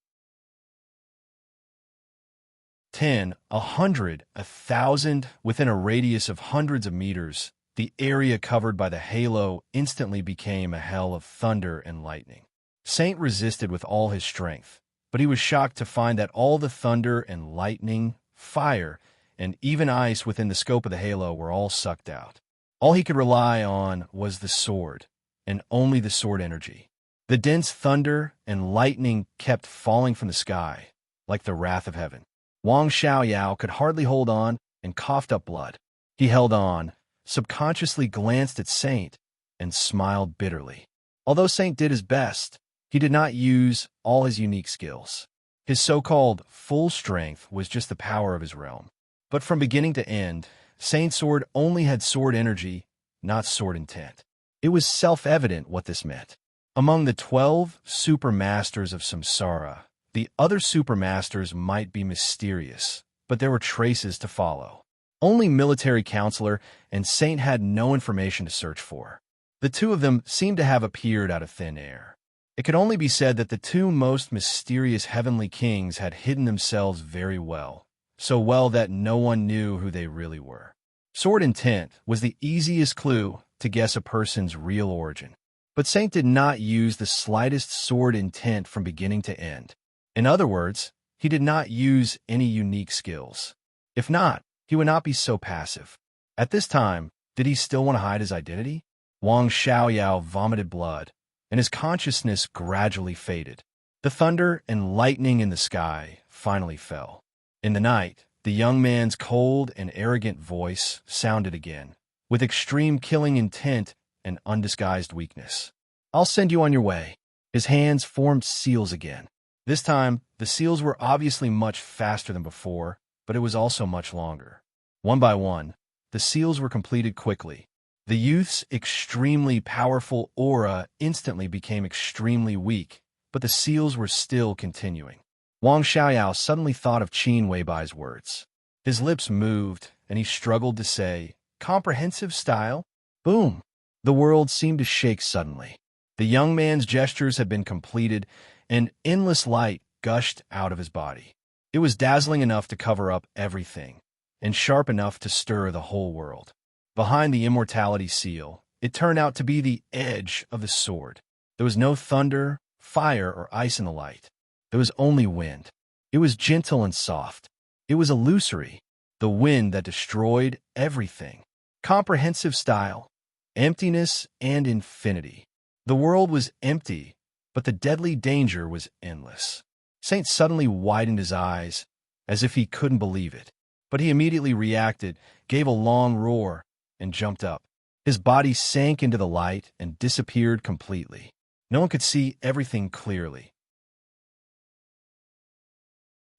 Speaker 1: 10, 100, 1,000, within a radius of hundreds of meters, the area covered by the halo instantly became a hell of thunder and lightning. Saint resisted with all his strength, but he was shocked to find that all the thunder and lightning, fire, and even ice within the scope of the halo were all sucked out. All he could rely on was the sword, and only the sword energy. The dense thunder and lightning kept falling from the sky, like the wrath of heaven. Wang Xiaoyao could hardly hold on and coughed up blood. He held on, subconsciously glanced at Saint, and smiled bitterly. Although Saint did his best, he did not use all his unique skills. His so-called full strength was just the power of his realm. But from beginning to end, Saint's sword only had sword energy, not sword intent. It was self-evident what this meant. Among the 12 supermasters of Samsara, the other supermasters might be mysterious, but there were traces to follow. Only military counselor and Saint had no information to search for. The two of them seemed to have appeared out of thin air. It could only be said that the two most mysterious heavenly kings had hidden themselves very well, so well that no one knew who they really were. Sword intent was the easiest clue to guess a person's real origin. But Saint did not use the slightest sword intent from beginning to end. In other words, he did not use any unique skills. If not, he would not be so passive. At this time, did he still want to hide his identity? Wang Xiaoyao vomited blood, and his consciousness gradually faded. The thunder and lightning in the sky finally fell. In the night, the young man's cold and arrogant voice sounded again, with extreme killing intent and undisguised weakness. "I'll send you on your way." His hands formed seals again. This time, the seals were obviously much faster than before, but it was also much longer. One by one, the seals were completed quickly. The youth's extremely powerful aura instantly became extremely weak, but the seals were still continuing. Wang Xiaoyao suddenly thought of Qin Weibai's words. His lips moved, and he struggled to say, "Comprehensive style?" Boom! The world seemed to shake suddenly. The young man's gestures had been completed, and endless light gushed out of his body. It was dazzling enough to cover up everything, and sharp enough to stir the whole world. Behind the immortality seal, it turned out to be the edge of the sword. There was no thunder, fire, or ice in the light. There was only wind. It was gentle and soft. It was illusory, the wind that destroyed everything. Comprehensive style, emptiness, and infinity. The world was empty, but the deadly danger was endless. Saint suddenly widened his eyes, as if he couldn't believe it. But he immediately reacted, gave a long roar, and jumped up. His body sank into the light and disappeared completely. No one could see everything clearly.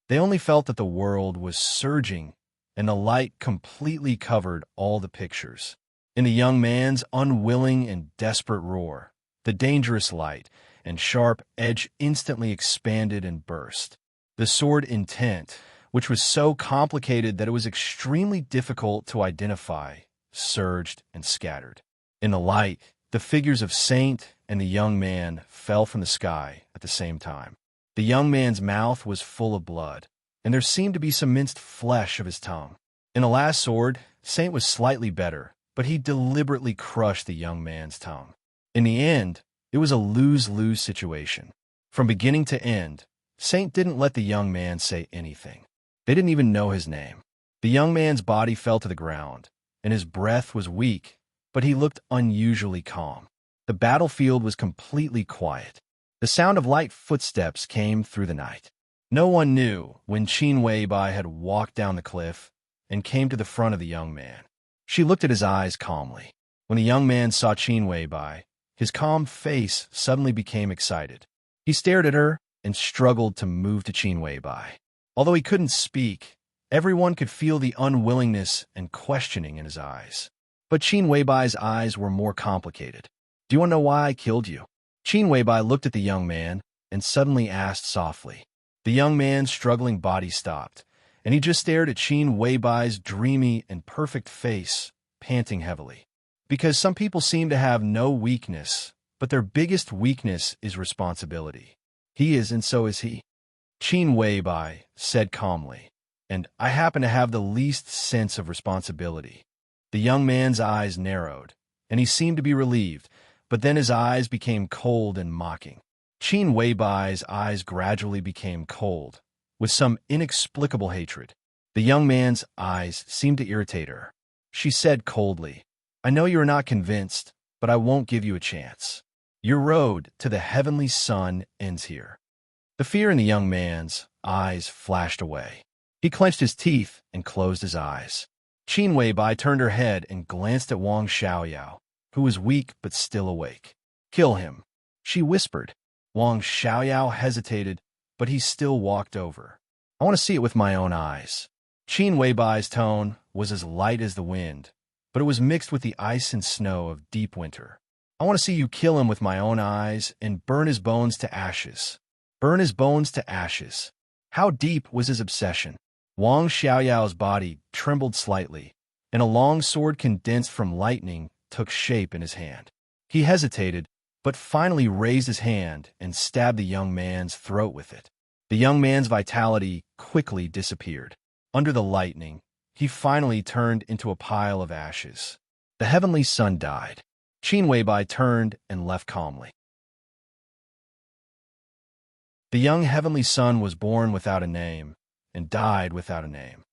Speaker 1: They only felt that the world was surging, and the light completely covered all the pictures. In the young man's unwilling and desperate roar, the dangerous light and sharp edge instantly expanded and burst. The sword intent, which was so complicated that it was extremely difficult to identify, surged and scattered. In the light, the figures of Saint and the young man fell from the sky at the same time. The young man's mouth was full of blood, and there seemed to be some minced flesh of his tongue. In the last sword, Saint was slightly better, but he deliberately crushed the young man's tongue. In the end, it was a lose-lose situation. From beginning to end, Saint didn't let the young man say anything. They didn't even know his name. The young man's body fell to the ground, and his breath was weak, but he looked unusually calm. The battlefield was completely quiet. The sound of light footsteps came through the night. No one knew when Qin Weibai had walked down the cliff and came to the front of the young man. She looked at his eyes calmly. When the young man saw Qin Weibai, his calm face suddenly became excited. He stared at her and struggled to move to Qin Weibai. Although he couldn't speak, everyone could feel the unwillingness and questioning in his eyes. But Qin Weibai's eyes were more complicated. Do you want to know why I killed you? Qin Weibai looked at the young man and suddenly asked softly. The young man's struggling body stopped, and he just stared at Qin Weibai's dreamy and perfect face, panting heavily. Because some people seem to have no weakness, but their biggest weakness is responsibility. He is, and so is he. Qin Weibai said calmly, and I happen to have the least sense of responsibility. The young man's eyes narrowed, and he seemed to be relieved, but then his eyes became cold and mocking. Qin Weibai's eyes gradually became cold, with some inexplicable hatred. The young man's eyes seemed to irritate her. She said coldly, I know you are not convinced, but I won't give you a chance. Your road to the heavenly sun ends here. The fear in the young man's eyes flashed away. He clenched his teeth and closed his eyes. Qin Weibai turned her head and glanced at Wang Xiaoyao, who was weak but still awake. Kill him, she whispered. Wang Xiaoyao hesitated, but he still walked over. I want to see it with my own eyes. Qin Weibai's tone was as light as the wind, but it was mixed with the ice and snow of deep winter. I want to see you kill him with my own eyes and burn his bones to ashes. Burn his bones to ashes. How deep was his obsession? Wang Xiaoyao's body trembled slightly, and a long sword condensed from lightning took shape in his hand. He hesitated, but finally raised his hand and stabbed the young man's throat with it. The young man's vitality quickly disappeared. Under the lightning, he finally turned into a pile of ashes. The heavenly sun died. Qin Weibai turned and left calmly. The young heavenly sun was born without a name and died without a name.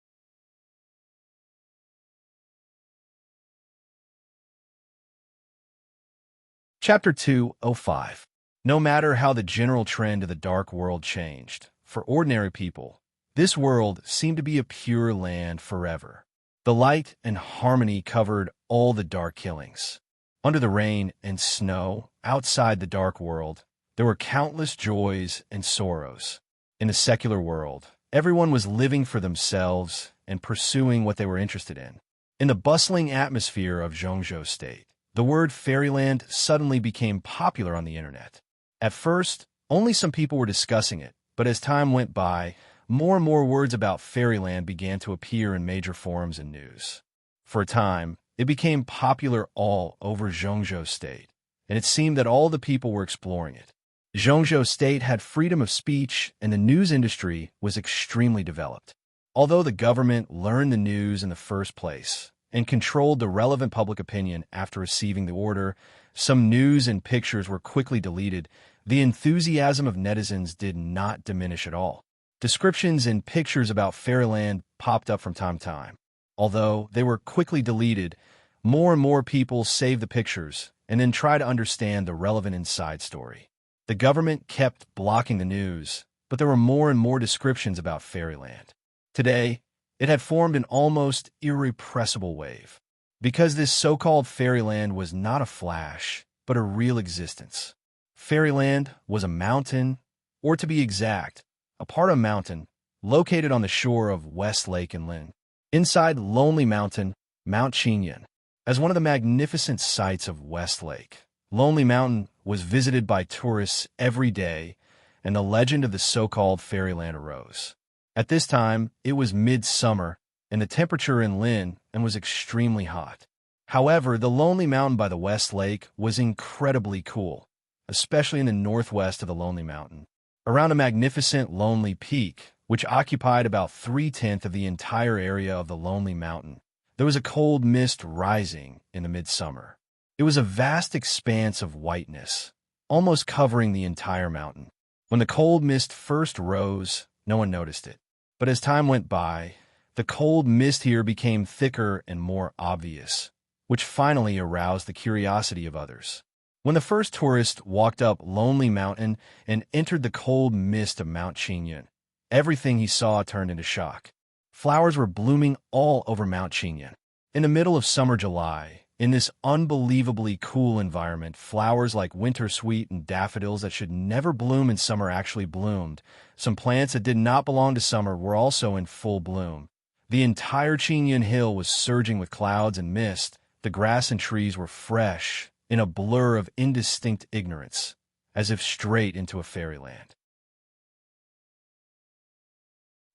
Speaker 1: Chapter 205. No matter how the general trend of the dark world changed, for ordinary people, this world seemed to be a pure land forever. The light and harmony covered all the dark killings. Under the rain and snow, outside the dark world, there were countless joys and sorrows. In the secular world, everyone was living for themselves and pursuing what they were interested in. In the bustling atmosphere of Zhongzhou State, the word fairyland suddenly became popular on the internet. At first, only some people were discussing it, but as time went by, more and more words about fairyland began to appear in major forums and news. For a time, it became popular all over Zhongzhou State, and it seemed that all the people were exploring it. Zhongzhou State had freedom of speech, and the news industry was extremely developed. Although the government learned the news in the first place and controlled the relevant public opinion after receiving the order, some news and pictures were quickly deleted. The enthusiasm of netizens did not diminish at all. Descriptions and pictures about fairyland popped up from time to time. Although they were quickly deleted, more and more people saved the pictures and then tried to understand the relevant inside story. The government kept blocking the news, but there were more and more descriptions about fairyland. Today, it had formed an almost irrepressible wave. Because this so-called fairyland was not a flash, but a real existence. Fairyland was a mountain, or to be exact, a part of a mountain located on the shore of West Lake in Lin. Inside Lonely Mountain, Mount Qinyan, as one of the magnificent sights of West Lake, Lonely Mountain was visited by tourists every day, and the legend of the so-called fairyland arose. At this time, it was midsummer, and the temperature in Lin was extremely hot. However, the Lonely Mountain by the West Lake was incredibly cool, especially in the northwest of the Lonely Mountain. Around a magnificent Lonely Peak, which occupied about 3/10 of the entire area of the Lonely Mountain, there was a cold mist rising in the midsummer. It was a vast expanse of whiteness, almost covering the entire mountain. When the cold mist first rose, no one noticed it. But as time went by, the cold mist here became thicker and more obvious, which finally aroused the curiosity of others. When the first tourist walked up Lonely Mountain and entered the cold mist of Mount Qinyan, everything he saw turned into shock. Flowers were blooming all over Mount Qinyan. In the middle of summer July, in this unbelievably cool environment, flowers like wintersweet and daffodils that should never bloom in summer actually bloomed. Some plants that did not belong to summer were also in full bloom. The entire Qinyan Hill was surging with clouds and mist. The grass and trees were fresh, in a blur of indistinct ignorance, as if straight into a fairyland.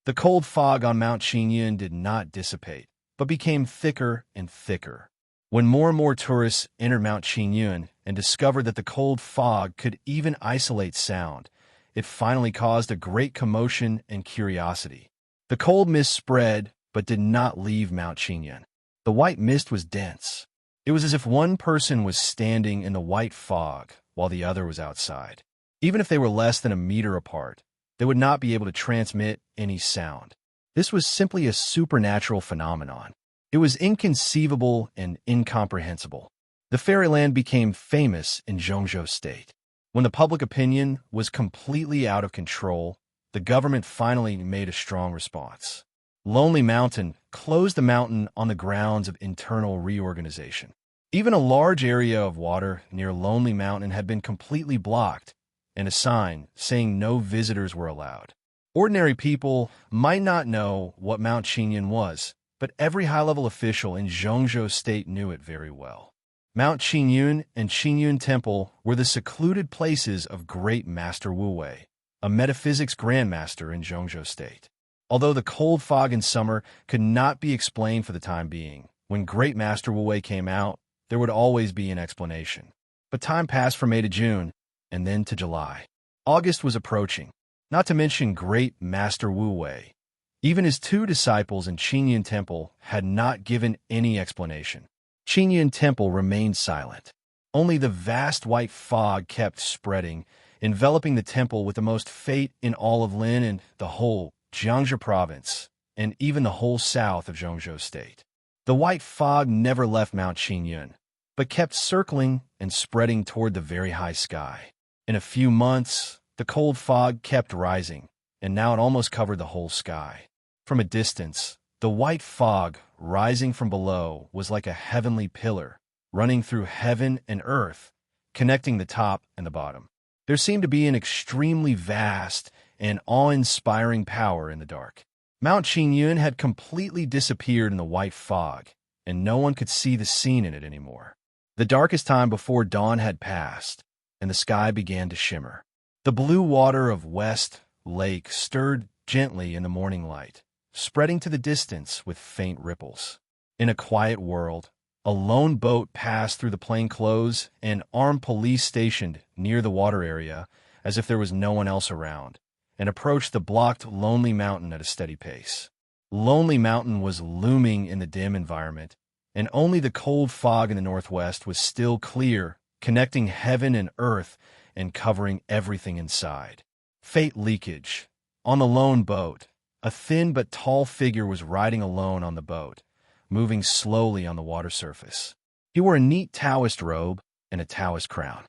Speaker 1: The cold fog on Mount Qingyun did not dissipate, but became thicker and thicker. When more and more tourists entered Mount Qingyun and discovered that the cold fog could even isolate sound, it finally caused a great commotion and curiosity. The cold mist spread, but did not leave Mount Qingyun. The white mist was dense. It was as if one person was standing in the white fog while the other was outside. Even if they were less than a meter apart, they would not be able to transmit any sound. This was simply a supernatural phenomenon. It was inconceivable and incomprehensible. The fairyland became famous in Zhongzhou State. When the public opinion was completely out of control, the government finally made a strong response. Lonely Mountain closed the mountain on the grounds of internal reorganization. Even a large area of water near Lonely Mountain had been completely blocked, and a sign saying no visitors were allowed. Ordinary people might not know what Mount Qingyun was, but every high-level official in Zhongzhou State knew it very well. Mount Qingyun and Qingyun Temple were the secluded places of Great Master Wu Wei, a metaphysics grandmaster in Zhongzhou State. Although the cold fog in summer could not be explained for the time being, when Great Master Wu Wei came out, there would always be an explanation. But time passed from May to June, and then to July. August was approaching, not to mention Great Master Wu Wei. Even his two disciples in Qingyun Temple had not given any explanation. Qingyun Temple remained silent. Only the vast white fog kept spreading, enveloping the temple with the most fate in all of Lin and the whole Jiangsu province, and even the whole south of Zhongzhou State. The white fog never left Mount Qingyun, but kept circling and spreading toward the very high sky. In a few months, the cold fog kept rising, and now it almost covered the whole sky. From a distance, the white fog rising from below was like a heavenly pillar, running through heaven and earth, connecting the top and the bottom. There seemed to be an extremely vast and awe-inspiring power in the dark. Mount Qingyun had completely disappeared in the white fog, and no one could see the scene in it anymore. The darkest time before dawn had passed, and the sky began to shimmer. The blue water of West Lake stirred gently in the morning light, spreading to the distance with faint ripples. In a quiet world, a lone boat passed through the plainclothes and armed police stationed near the water area as if there was no one else around, and approached the blocked Lonely Mountain at a steady pace. Lonely Mountain was looming in the dim environment, and only the cold fog in the northwest was still clear, connecting heaven and earth and covering everything inside. Fate leakage. On the lone boat, a thin but tall figure was riding alone on the boat, moving slowly on the water surface. He wore a neat Taoist robe and a Taoist crown.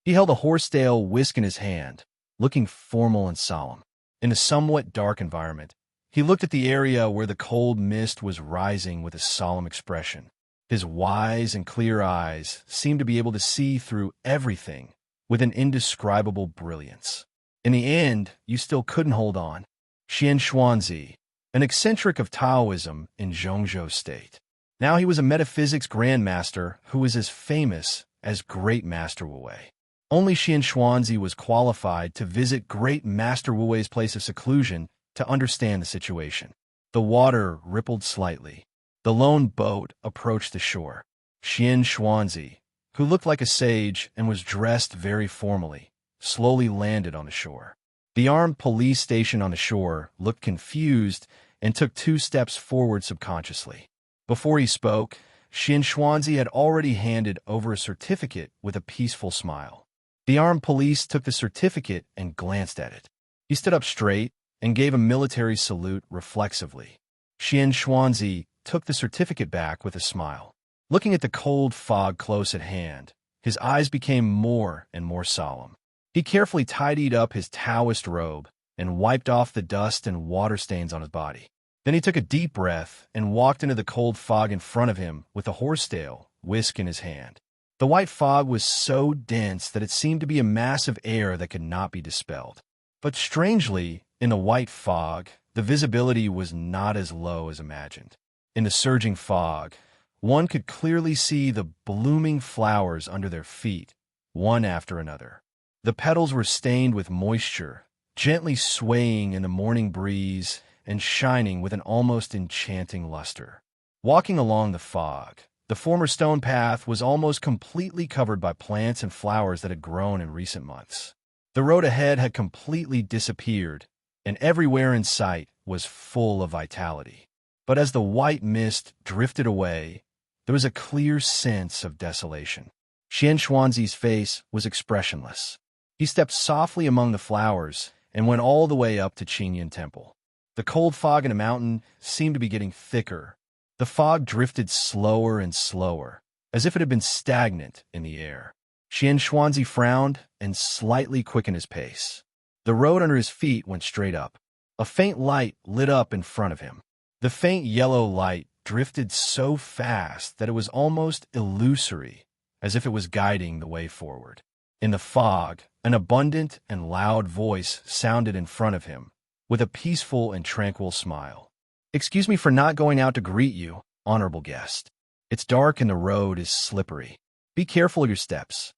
Speaker 1: He held a horsetail whisk in his hand, looking formal and solemn. In a somewhat dark environment, he looked at the area where the cold mist was rising with a solemn expression. His wise and clear eyes seemed to be able to see through everything with an indescribable brilliance. In the end, you still couldn't hold on. Xian Xuanzi, an eccentric of Taoism in Zhongzhou State. Now he was a metaphysics grandmaster who was as famous as Great Master Wu Wei. Only Xian Xuanzi was qualified to visit Great Master Wu Wei's place of seclusion to understand the situation. The water rippled slightly. The lone boat approached the shore. Xian Xuanzi, who looked like a sage and was dressed very formally, slowly landed on the shore. The armed police station on the shore looked confused and took 2 steps forward subconsciously. Before he spoke, Xian Xuanzi had already handed over a certificate with a peaceful smile. The armed police took the certificate and glanced at it. He stood up straight and gave a military salute reflexively. Xian Xuanzi took the certificate back with a smile. Looking at the cold fog close at hand, his eyes became more and more solemn. He carefully tidied up his Taoist robe and wiped off the dust and water stains on his body. Then he took a deep breath and walked into the cold fog in front of him with a horsetail whisk in his hand. The white fog was so dense that it seemed to be a mass of air that could not be dispelled. But strangely, in the white fog, the visibility was not as low as imagined. In the surging fog, one could clearly see the blooming flowers under their feet, one after another. The petals were stained with moisture, gently swaying in the morning breeze and shining with an almost enchanting luster. Walking along the fog, the former stone path was almost completely covered by plants and flowers that had grown in recent months. The road ahead had completely disappeared, and everywhere in sight was full of vitality. But as the white mist drifted away, there was a clear sense of desolation. Xian Xuanzi's face was expressionless. He stepped softly among the flowers and went all the way up to Qingyun Temple. The cold fog in the mountain seemed to be getting thicker. The fog drifted slower and slower, as if it had been stagnant in the air. Xian Xuanzi frowned and slightly quickened his pace. The road under his feet went straight up. A faint light lit up in front of him. The faint yellow light drifted so fast that it was almost illusory, as if it was guiding the way forward. In the fog, an abundant and loud voice sounded in front of him, with a peaceful and tranquil smile. "Excuse me for not going out to greet you, honorable guest. It's dark and the road is slippery. Be careful of your steps."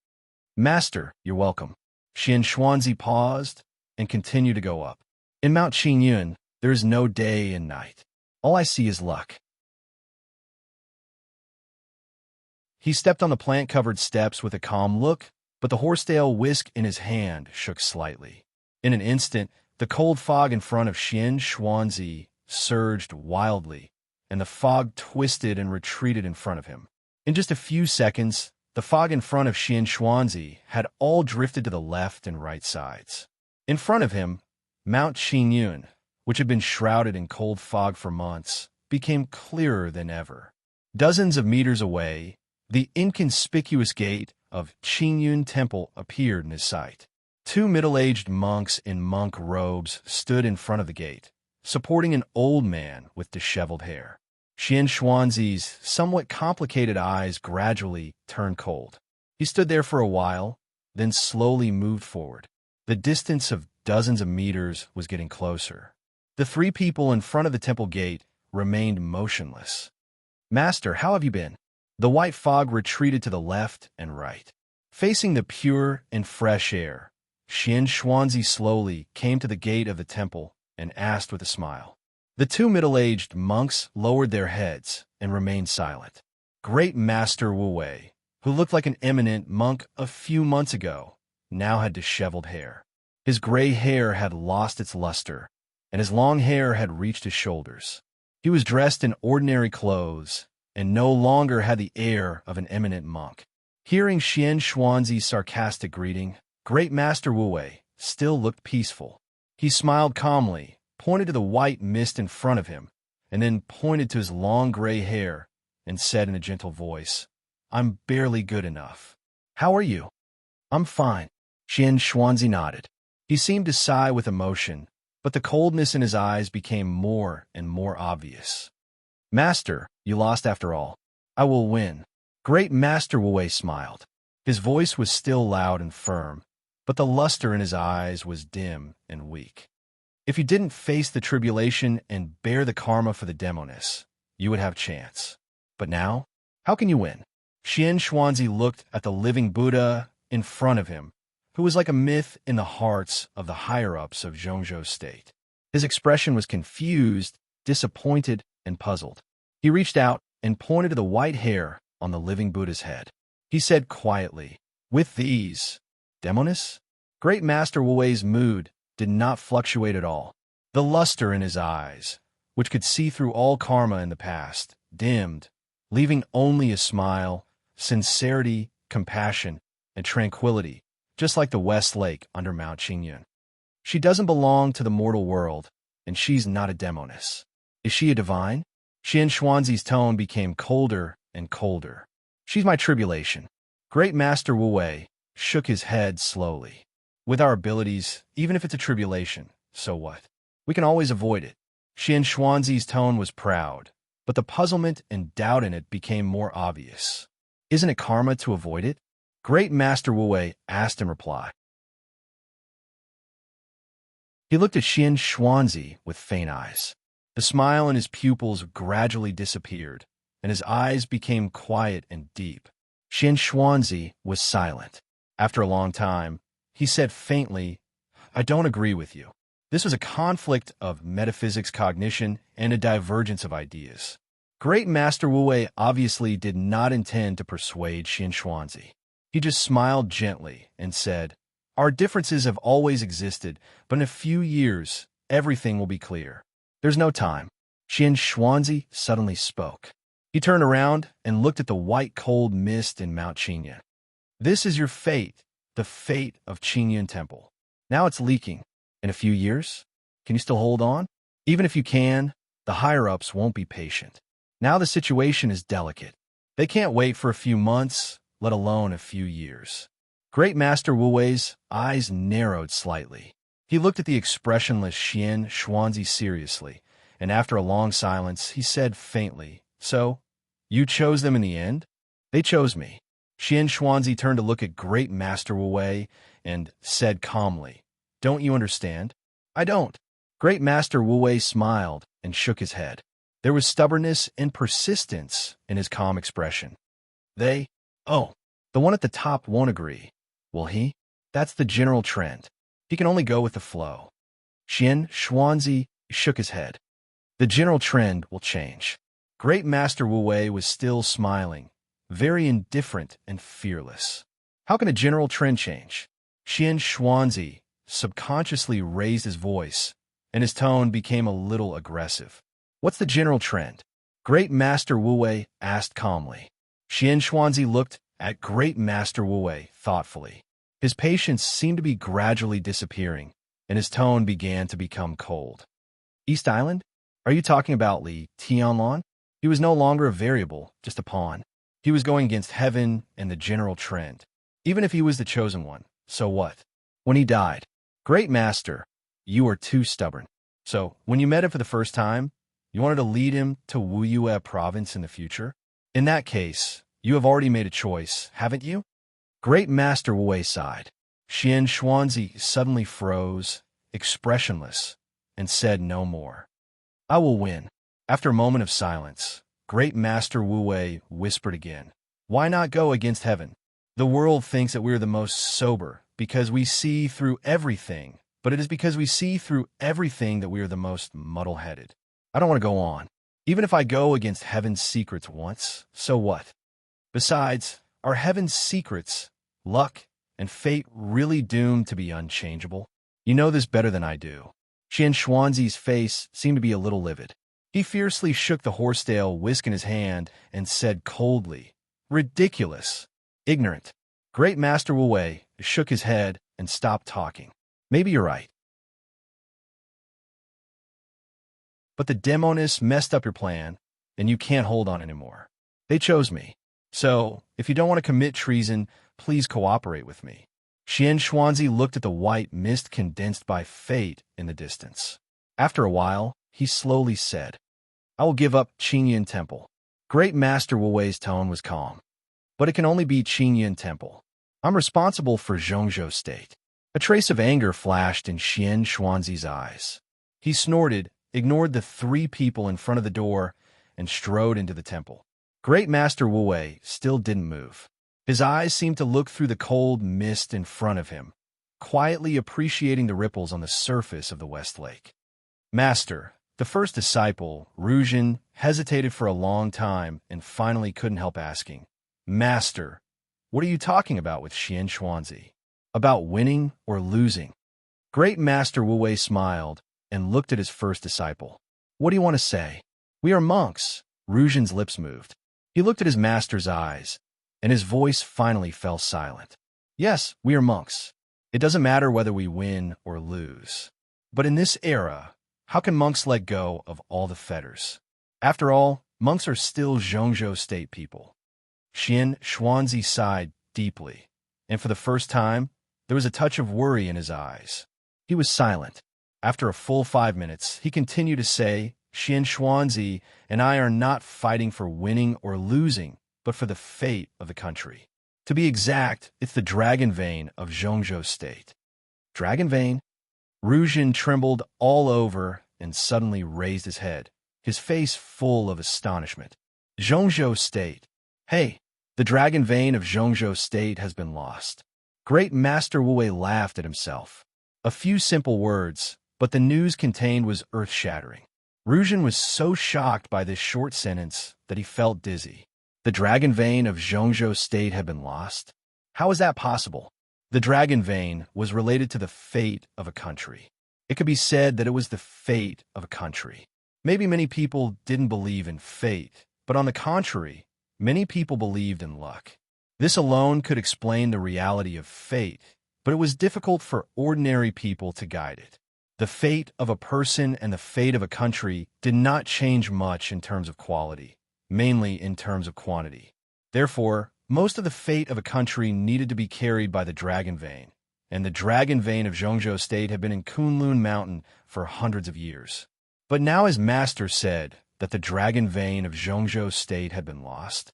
Speaker 1: "Master, you're welcome." Xian Xuanzi paused and continued to go up. "In Mount Qingyun, there is no day and night. All I see is luck." He stepped on the plant-covered steps with a calm look, but the horsetail whisk in his hand shook slightly. In an instant, the cold fog in front of Xian Xuanzi surged wildly, and the fog twisted and retreated in front of him. In just a few seconds, the fog in front of Xian Xuanzi had all drifted to the left and right sides. In front of him, Mount Qingyun, which had been shrouded in cold fog for months, became clearer than ever. Dozens of meters away, the inconspicuous gate of Qingyun Temple appeared in his sight. Two middle-aged monks in monk robes stood in front of the gate, supporting an old man with disheveled hair. Xian Xuanzi's somewhat complicated eyes gradually turned cold. He stood there for a while, then slowly moved forward. The distance of dozens of meters was getting closer. The three people in front of the temple gate remained motionless. "Master, how have you been?" The white fog retreated to the left and right. Facing the pure and fresh air, Xian Xuanzi slowly came to the gate of the temple and asked with a smile. The two middle-aged monks lowered their heads and remained silent. Great Master Wu Wei, who looked like an eminent monk a few months ago, now had disheveled hair. His gray hair had lost its luster, and his long hair had reached his shoulders. He was dressed in ordinary clothes and no longer had the air of an eminent monk. Hearing Xian Xuanzi's sarcastic greeting, Great Master Wu Wei still looked peaceful. He smiled calmly, pointed to the white mist in front of him, and then pointed to his long gray hair and said in a gentle voice, "I'm barely good enough. How are you?" "I'm fine." Xian Xuanzi nodded. He seemed to sigh with emotion, but the coldness in his eyes became more and more obvious. "Master, you lost after all. I will win." Great Master Wu Wei smiled. His voice was still loud and firm, but the luster in his eyes was dim and weak. "If you didn't face the tribulation and bear the karma for the demoness, you would have chance. But now, how can you win?" Xian Xuanzi looked at the living Buddha in front of him, who was like a myth in the hearts of the higher-ups of Zhongzhou's state. His expression was confused, disappointed, and puzzled. He reached out and pointed to the white hair on the living Buddha's head. He said quietly, "With these, demoness?" Great Master Wu Wei's mood did not fluctuate at all. The luster in his eyes, which could see through all karma in the past, dimmed, leaving only a smile, sincerity, compassion, and tranquility, just like the West Lake under Mount Qingyun. "She doesn't belong to the mortal world, and she's not a demoness. Is she a divine?" Xian Xuanzi's tone became colder and colder. "She's my tribulation." Great Master Wu Wei shook his head slowly. "With our abilities, even if it's a tribulation, so what? We can always avoid it." Xian Xuanzi's tone was proud, but the puzzlement and doubt in it became more obvious. "Isn't it karma to avoid it?" Great Master Wu Wei asked in reply. He looked at Xian Xuanzi with faint eyes. The smile in his pupils gradually disappeared, and his eyes became quiet and deep. Xian Xuanzi was silent. After a long time, he said faintly, "I don't agree with you." This was a conflict of metaphysics cognition and a divergence of ideas. Great Master Wu Wei obviously did not intend to persuade Xian Xuanzi. He just smiled gently and said, "Our differences have always existed, but in a few years, everything will be clear. There's no time." Xian Xuanzi suddenly spoke. He turned around and looked at the white cold mist in Mount Qingyun. "This is your fate, the fate of Qingyun Temple. Now it's leaking. In a few years, can you still hold on? Even if you can, the higher-ups won't be patient. Now the situation is delicate. They can't wait for a few months, let alone a few years." Great Master Wu Wei's eyes narrowed slightly. He looked at the expressionless Xian Xuanzi seriously, and after a long silence, he said faintly, "So, you chose them in the end?" "They chose me." Xian Xuanzi turned to look at Great Master Wu Wei and said calmly, "Don't you understand?" "I don't." Great Master Wu Wei smiled and shook his head. There was stubbornness and persistence in his calm expression. "Oh, the one at the top won't agree. Will he? That's the general trend. He can only go with the flow." Xian Xuanzi shook his head. "The general trend will change." Great Master Wu Wei was still smiling, very indifferent and fearless. "How can a general trend change?" Xian Xuanzi subconsciously raised his voice, and his tone became a little aggressive. "What's the general trend?" Great Master Wu Wei asked calmly. Xian Xuanzi looked at Great Master Wu Wei thoughtfully. His patience seemed to be gradually disappearing, and his tone began to become cold. "East Island? Are you talking about Li Tianlan?" He was no longer a variable, just a pawn. He was going against heaven and the general trend. Even if he was the chosen one, so what? When he died, "Great Master, you are too stubborn. So, when you met him for the first time, you wanted to lead him to Wuyue province in the future? In that case, you have already made a choice, haven't you?" Great Master Wu Wei sighed. Xian Xuanzi suddenly froze, expressionless, and said no more. "I will win." After a moment of silence, Great Master Wu Wei whispered again, "Why not go against heaven? The world thinks that we are the most sober because we see through everything, but it is because we see through everything that we are the most muddle-headed. I don't want to go on. Even if I go against heaven's secrets once, so what? Besides, are heaven's secrets, luck, and fate really doomed to be unchangeable? You know this better than I do." Xian Xuanzi's face seemed to be a little livid. He fiercely shook the horsetail whisk in his hand and said coldly, "Ridiculous. Ignorant." Great Master Wu Wei shook his head and stopped talking. "Maybe you're right. But the demonists messed up your plan, and you can't hold on anymore. They chose me. So, if you don't want to commit treason, please cooperate with me." Xian Xuanzi looked at the white mist condensed by fate in the distance. After a while, he slowly said, "I will give up Qingyun Temple." Great Master Wu Wei's tone was calm. "But it can only be Qingyun Temple. I'm responsible for Zhongzhou State." A trace of anger flashed in Xian Xuanzi's eyes. He snorted, ignored the three people in front of the door, and strode into the temple. Great Master Wu Wei still didn't move. His eyes seemed to look through the cold mist in front of him, quietly appreciating the ripples on the surface of the West Lake. "Master," the first disciple, Ruzhen, hesitated for a long time and finally couldn't help asking, "Master, what are you talking about with Xian Xuanzi? About winning or losing?" Great Master Wu Wei smiled and looked at his first disciple. "What do you want to say?" "We are monks." Ruzhen's lips moved. He looked at his master's eyes, and his voice finally fell silent. "Yes, we are monks. It doesn't matter whether we win or lose. But in this era, how can monks let go of all the fetters? After all, monks are still Zhongzhou State people." Xian Xuanzi sighed deeply, and for the first time, there was a touch of worry in his eyes. He was silent. After a full 5 minutes, he continued to say, "Xian Xuanzi and I are not fighting for winning or losing, but for the fate of the country. To be exact, it's the dragon vein of Zhongzhou State." "Dragon vein?" Ruzhen trembled all over and suddenly raised his head, his face full of astonishment. Zhongzhou State. Hey, the dragon vein of Zhongzhou State has been lost. Great Master Wu Wei laughed at himself. A few simple words, but the news contained was earth-shattering. Ruzhen was so shocked by this short sentence that he felt dizzy. The dragon vein of Zhongzhou State had been lost? How is that possible? The dragon vein was related to the fate of a country. It could be said that it was the fate of a country. Maybe many people didn't believe in fate, but on the contrary, many people believed in luck. This alone could explain the reality of fate, but it was difficult for ordinary people to guide it. The fate of a person and the fate of a country did not change much in terms of quality, mainly in terms of quantity. Therefore, most of the fate of a country needed to be carried by the dragon vein, and the dragon vein of Zhongzhou State had been in Kunlun Mountain for hundreds of years. But now his master said that the dragon vein of Zhongzhou State had been lost.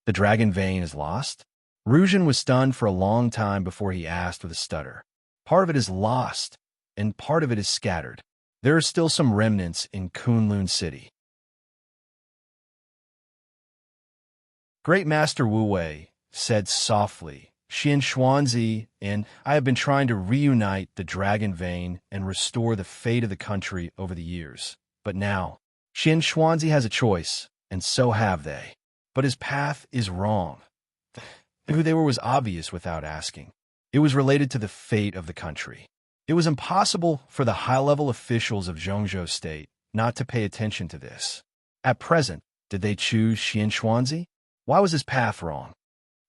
Speaker 1: The dragon vein is lost? Ruzhen was stunned for a long time before he asked with a stutter. Part of it is lost, and part of it is scattered. There are still some remnants in Kunlun City. Great Master Wu Wei said softly, Xian Xuanzi and I have been trying to reunite the dragon vein and restore the fate of the country over the years. But now, Xian Xuanzi has a choice, and so have they. But his path is wrong. Who they were was obvious without asking. It was related to the fate of the country. It was impossible for the high-level officials of Zhongzhou State not to pay attention to this. At present, did they choose Xian Xuanzi? Why was his path wrong?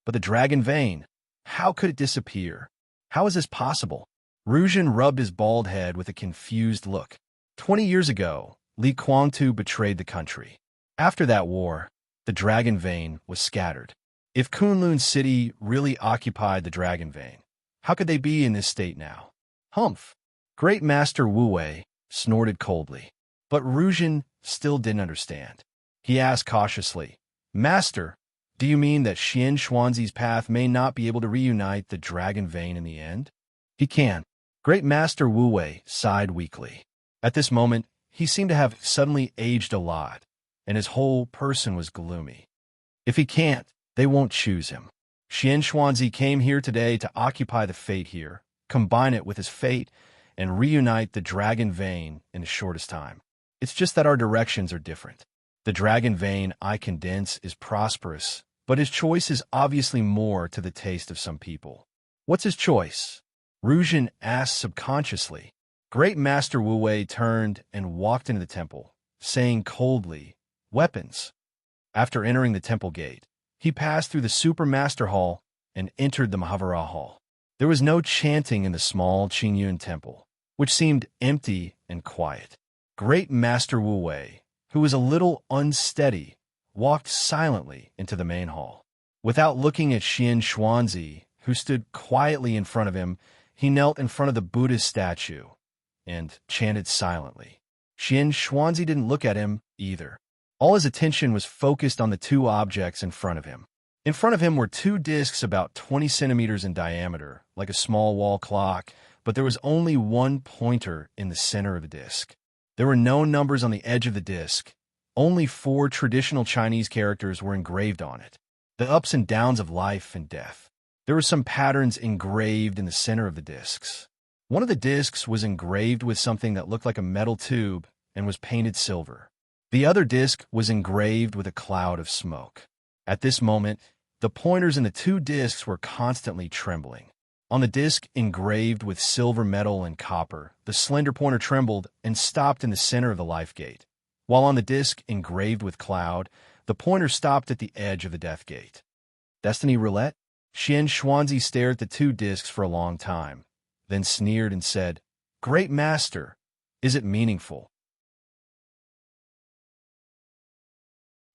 Speaker 1: But the dragon vein, how could it disappear? How is this possible? Ruzhen rubbed his bald head with a confused look. 20 years ago, Li Kuangtu betrayed the country. After that war, the dragon vein was scattered. If Kunlun City really occupied the dragon vein, how could they be in this state now? Humph! Great Master Wu Wei snorted coldly. But Ruzhen still didn't understand. He asked cautiously, Master, do you mean that Xian Xuanzi's path may not be able to reunite the dragon vein in the end? He can. Great Master Wu Wei sighed weakly. At this moment, he seemed to have suddenly aged a lot, and his whole person was gloomy. If he can't, they won't choose him. Xian Xuanzi came here today to occupy the fate here, combine it with his fate, and reunite the dragon vein in the shortest time. It's just that our directions are different. The dragon vein I condense is prosperous, but his choice is obviously more to the taste of some people. What's his choice? Ruzhen asked subconsciously. Great Master Wu Wei turned and walked into the temple, saying coldly, Weapons. After entering the temple gate, he passed through the Super Master Hall and entered the Mahavira Hall. There was no chanting in the small Qingyun temple, which seemed empty and quiet. Great Master Wu Wei, who was a little unsteady, walked silently into the main hall. Without looking at Xian Xuanzi, who stood quietly in front of him, he knelt in front of the Buddhist statue and chanted silently. Xian Xuanzi didn't look at him either. All his attention was focused on the two objects in front of him. In front of him were two discs about 20 centimeters in diameter, like a small wall clock, but there was only one pointer in the center of the disc. There were no numbers on the edge of the disc. Only 4 traditional Chinese characters were engraved on it, the ups and downs of life and death. There were some patterns engraved in the center of the discs. One of the discs was engraved with something that looked like a metal tube and was painted silver. The other disc was engraved with a cloud of smoke. At this moment, the pointers in the 2 discs were constantly trembling. On the disc engraved with silver metal and copper, the slender pointer trembled and stopped in the center of the life gate, while on the disc engraved with cloud, the pointer stopped at the edge of the death gate. Destiny roulette? Xian Xuanzi stared at the 2 discs for a long time, then sneered and said, Great Master, is it meaningful?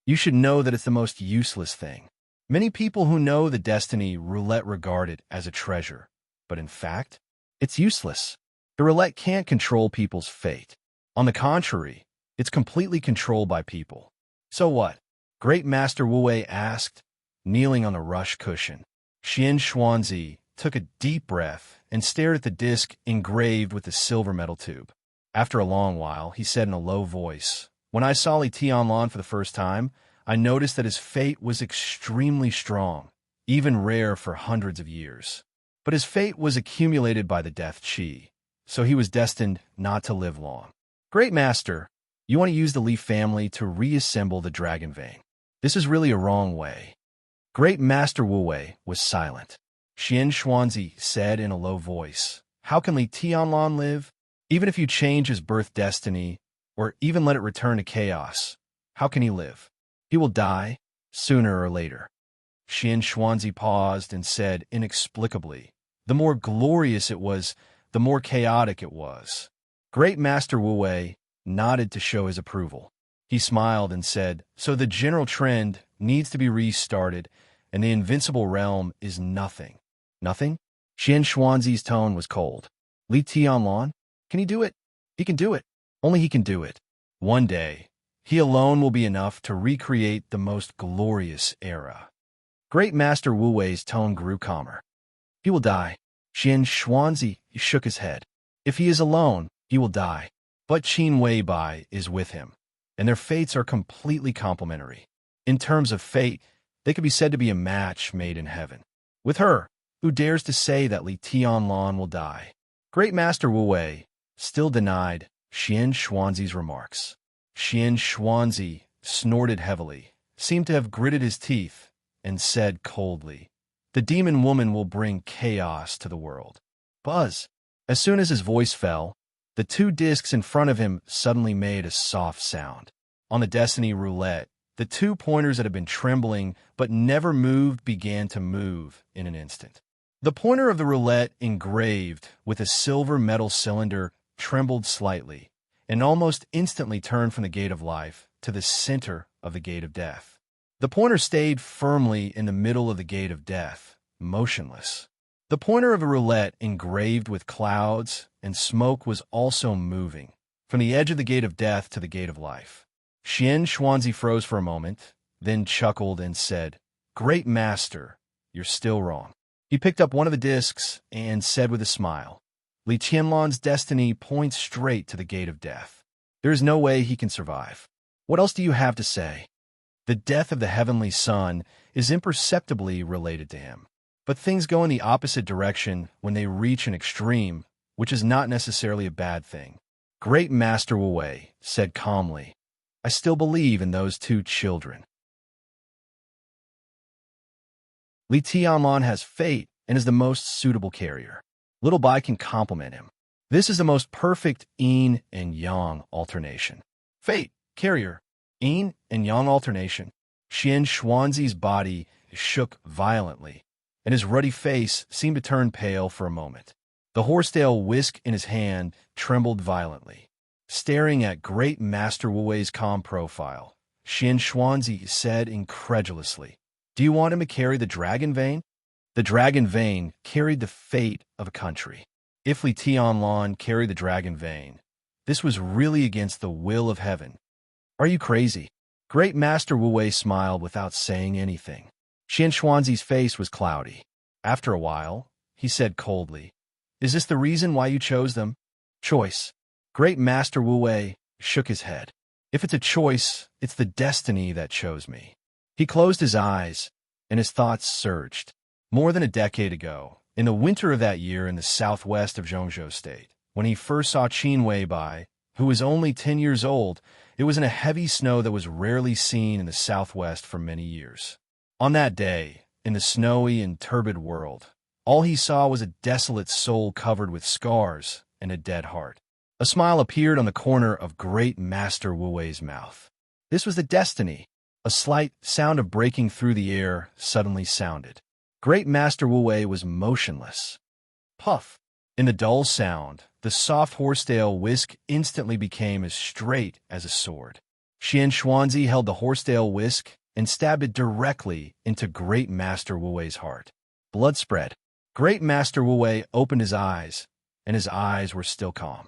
Speaker 1: You should know that it's the most useless thing. Many people who know the destiny roulette regard it as a treasure, but in fact, it's useless. The roulette can't control people's fate. On the contrary, it's completely controlled by people. So what? Great Master Wu Wei asked, kneeling on the rush cushion. Xian Xuanzi took a deep breath and stared at the disc engraved with the silver metal tube. After a long while, he said in a low voice, "When I saw Li Tianlan for the first time, I noticed that his fate was extremely strong, even rare for hundreds of years. But his fate was accumulated by the death chi, so he was destined not to live long. Great Master, you want to use the Li family to reassemble the dragon vein. This is really a wrong way." Great Master Wu Wei was silent. Xian Xuanzi said in a low voice, "How can Li Tianlan live? Even if you change his birth destiny, or even let it return to chaos, how can he live? He will die, sooner or later." Xian Xuanzi paused and said inexplicably, "The more glorious it was, the more chaotic it was." Great Master Wu Wei nodded to show his approval. He smiled and said, "So the general trend needs to be restarted, and the invincible realm is nothing." "Nothing?" Xian Xuanzi's tone was cold. "Li Tianlan? Can he do it?" "He can do it. Only he can do it. One day, he alone will be enough to recreate the most glorious era." Great Master Wu Wei's tone grew calmer. "He will die." Xian Xuanzi shook his head. "If he is alone, he will die. But Qin Weibai is with him, and their fates are completely complementary. In terms of fate, they could be said to be a match made in heaven. With her, who dares to say that Li Tianlan will die?" Great Master Wu Wei still denied Xian Xuanzi's remarks. Xian Xuanzi snorted heavily, seemed to have gritted his teeth, and said coldly, "The demon woman will bring chaos to the world." Buzz! As soon as his voice fell, the two discs in front of him suddenly made a soft sound. On the Destiny roulette, the two pointers that had been trembling but never moved began to move in an instant. The pointer of the roulette engraved with a silver metal cylinder trembled slightly, and almost instantly turned from the gate of life to the center of the gate of death. The pointer stayed firmly in the middle of the gate of death, motionless. The pointer of the roulette engraved with clouds and smoke was also moving, from the edge of the gate of death to the gate of life. Xian Xuanzi froze for a moment, then chuckled and said, "Great Master, you're still wrong." He picked up one of the discs and said with a smile, "Li Tianlan's destiny points straight to the gate of death. There is no way he can survive. What else do you have to say? The death of the heavenly son is imperceptibly related to him. But things go in the opposite direction when they reach an extreme, which is not necessarily a bad thing." Great Master Wu Wei said calmly, "I still believe in those two children. Li Tianlan has fate and is the most suitable carrier. Little Bai can complement him. This is the most perfect yin and yang alternation." Fate, carrier, yin and yang alternation. Xian Xuanzi's body shook violently, and his ruddy face seemed to turn pale for a moment. The horsetail whisk in his hand trembled violently. Staring at Great Master Wu Wei's calm profile, Xian Xuanzi said incredulously, "Do you want him to carry the dragon vein?" The dragon vein carried the fate of a country. If Li Tianlan carried the dragon vein, this was really against the will of heaven. "Are you crazy?" Great Master Wu Wei smiled without saying anything. Xian Xuanzi's face was cloudy. After a while, he said coldly, "Is this the reason why you chose them?" "Choice." Great Master Wu Wei shook his head. "If it's a choice, it's the destiny that chose me." He closed his eyes, and his thoughts surged. More than a decade ago, in the winter of that year in the southwest of Zhongzhou State, when he first saw Qin Weibai, who was only 10 years old, it was in a heavy snow that was rarely seen in the southwest for many years. On that day, in the snowy and turbid world, all he saw was a desolate soul covered with scars and a dead heart. A smile appeared on the corner of Great Master Wu Wei's mouth. This was the destiny. A slight sound of breaking through the air suddenly sounded. Great Master Wu Wei was motionless. Puff! In the dull sound, the soft horsetail whisk instantly became as straight as a sword. Xian Xuanzi held the horsetail whisk and stabbed it directly into Great Master Wu Wei's heart. Blood spread. Great Master Wu Wei opened his eyes, and his eyes were still calm.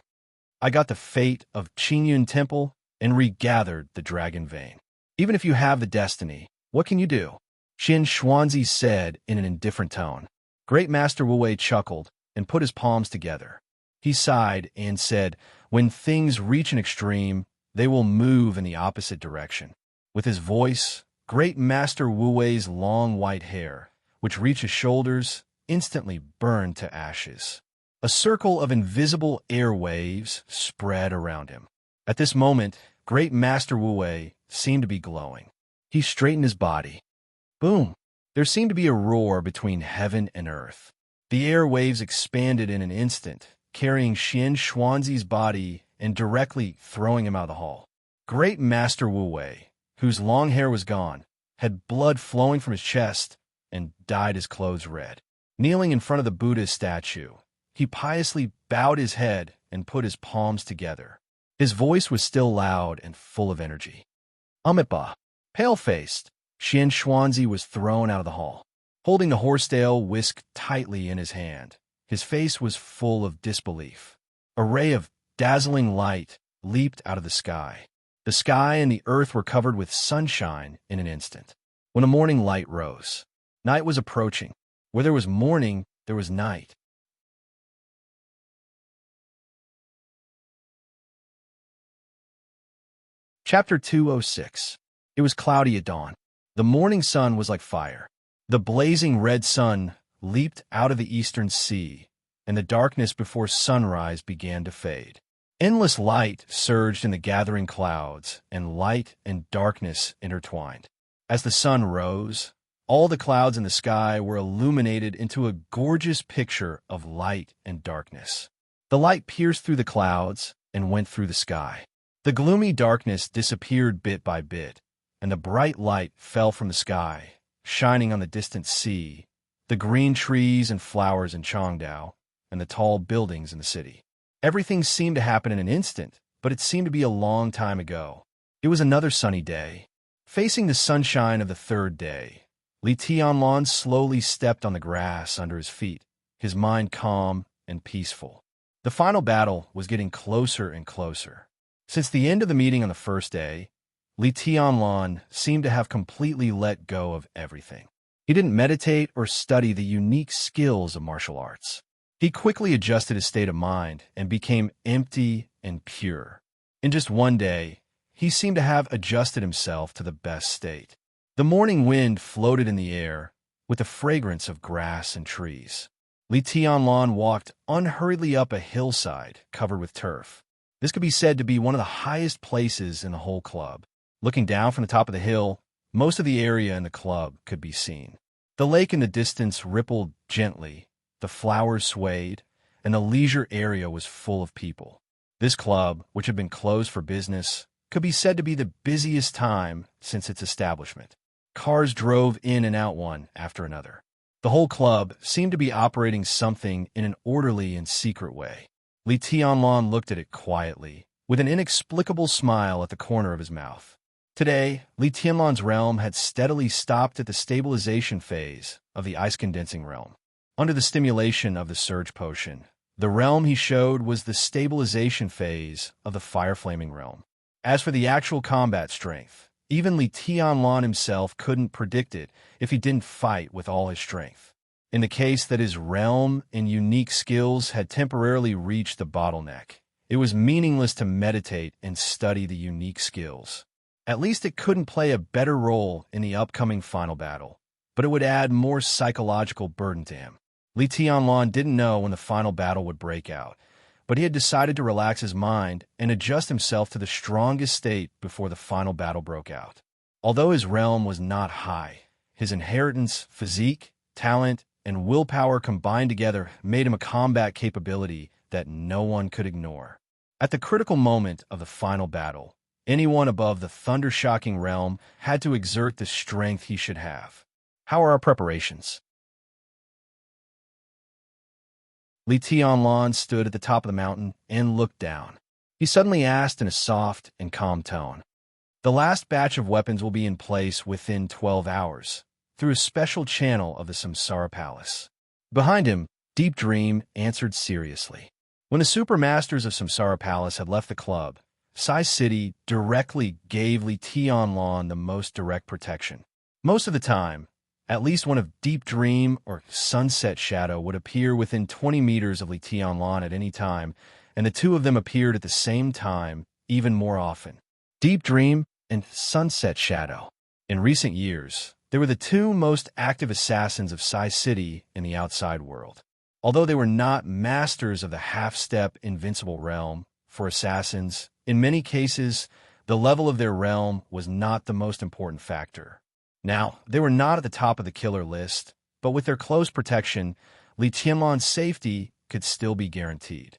Speaker 1: "I got the fate of Qingyun Temple and regathered the dragon vein. Even if you have the destiny, what can you do?" Xian Xuanzi said in an indifferent tone. Great Master Wu Wei chuckled and put his palms together. He sighed and said, "When things reach an extreme, they will move in the opposite direction." With his voice, Great Master Wu Wei's long white hair, which reached his shoulders, instantly burned to ashes. A circle of invisible air waves spread around him. At this moment, Great Master Wu Wei seemed to be glowing. He straightened his body. Boom! There seemed to be a roar between heaven and earth. The air waves expanded in an instant, carrying Xian Xuanzi's body and directly throwing him out of the hall. Great Master Wu Wei, whose long hair was gone, had blood flowing from his chest and dyed his clothes red. Kneeling in front of the Buddha's statue, he piously bowed his head and put his palms together. His voice was still loud and full of energy. Amipa, pale-faced, Xian Xuanzi was thrown out of the hall. Holding the horsetail whisked tightly in his hand, his face was full of disbelief. A ray of dazzling light leaped out of the sky. The sky and the earth were covered with sunshine in an instant. When the morning light rose, night was approaching. Where there was morning, there was night. Chapter 206. It was cloudy at dawn. The morning sun was like fire. The blazing red sun leaped out of the eastern sea, and the darkness before sunrise began to fade. Endless light surged in the gathering clouds, and light and darkness intertwined. As the sun rose, all the clouds in the sky were illuminated into a gorgeous picture of light and darkness. The light pierced through the clouds and went through the sky. The gloomy darkness disappeared bit by bit, and the bright light fell from the sky, shining on the distant sea, the green trees and flowers in Changdao, and the tall buildings in the city. Everything seemed to happen in an instant, but it seemed to be a long time ago. It was another sunny day. Facing the sunshine of the third day, Li Tianlan slowly stepped on the grass under his feet, his mind calm and peaceful. The final battle was getting closer and closer. Since the end of the meeting on the first day, Li Tianlan seemed to have completely let go of everything. He didn't meditate or study the unique skills of martial arts. He quickly adjusted his state of mind and became empty and pure. In just one day, he seemed to have adjusted himself to the best state. The morning wind floated in the air with the fragrance of grass and trees. Li Tianlan walked unhurriedly up a hillside covered with turf. This could be said to be one of the highest places in the whole club. Looking down from the top of the hill, most of the area in the club could be seen. The lake in the distance rippled gently, the flowers swayed, and the leisure area was full of people. This club, which had been closed for business, could be said to be the busiest time since its establishment. Cars drove in and out one after another. The whole club seemed to be operating something in an orderly and secret way. Li Tianlan looked at it quietly, with an inexplicable smile at the corner of his mouth. Today, Li Tianlan's realm had steadily stopped at the stabilization phase of the ice-condensing realm. Under the stimulation of the surge potion, the realm he showed was the stabilization phase of the fire-flaming realm. As for the actual combat strength, even Li Tianlan himself couldn't predict it if he didn't fight with all his strength. In the case that his realm and unique skills had temporarily reached the bottleneck, it was meaningless to meditate and study the unique skills. At least it couldn't play a better role in the upcoming final battle, but it would add more psychological burden to him. Li Tianlan didn't know when the final battle would break out, but he had decided to relax his mind and adjust himself to the strongest state before the final battle broke out. Although his realm was not high, his inheritance, physique, talent, and willpower combined together made him a combat capability that no one could ignore. At the critical moment of the final battle, anyone above the thunder-shocking realm had to exert the strength he should have. How are our preparations? Li Tianlan stood at the top of the mountain and looked down. He suddenly asked in a soft and calm tone, "The last batch of weapons will be in place within 12 hours, through a special channel of the Samsara Palace." Behind him, Deep Dream answered seriously. When the Supermasters of Samsara Palace had left the club, Sai City directly gave Li Tianlan the most direct protection. Most of the time, At least one of Deep Dream or Sunset Shadow would appear within 20 meters of Li Tianlan at any time, and the two of them appeared at the same time, even more often. Deep Dream and Sunset Shadow. In recent years, they were the two most active assassins of Sai City in the outside world. Although they were not masters of the half-step invincible realm, for assassins, in many cases, the level of their realm was not the most important factor. Now, they were not at the top of the killer list, but with their close protection, Li Tianlan's safety could still be guaranteed.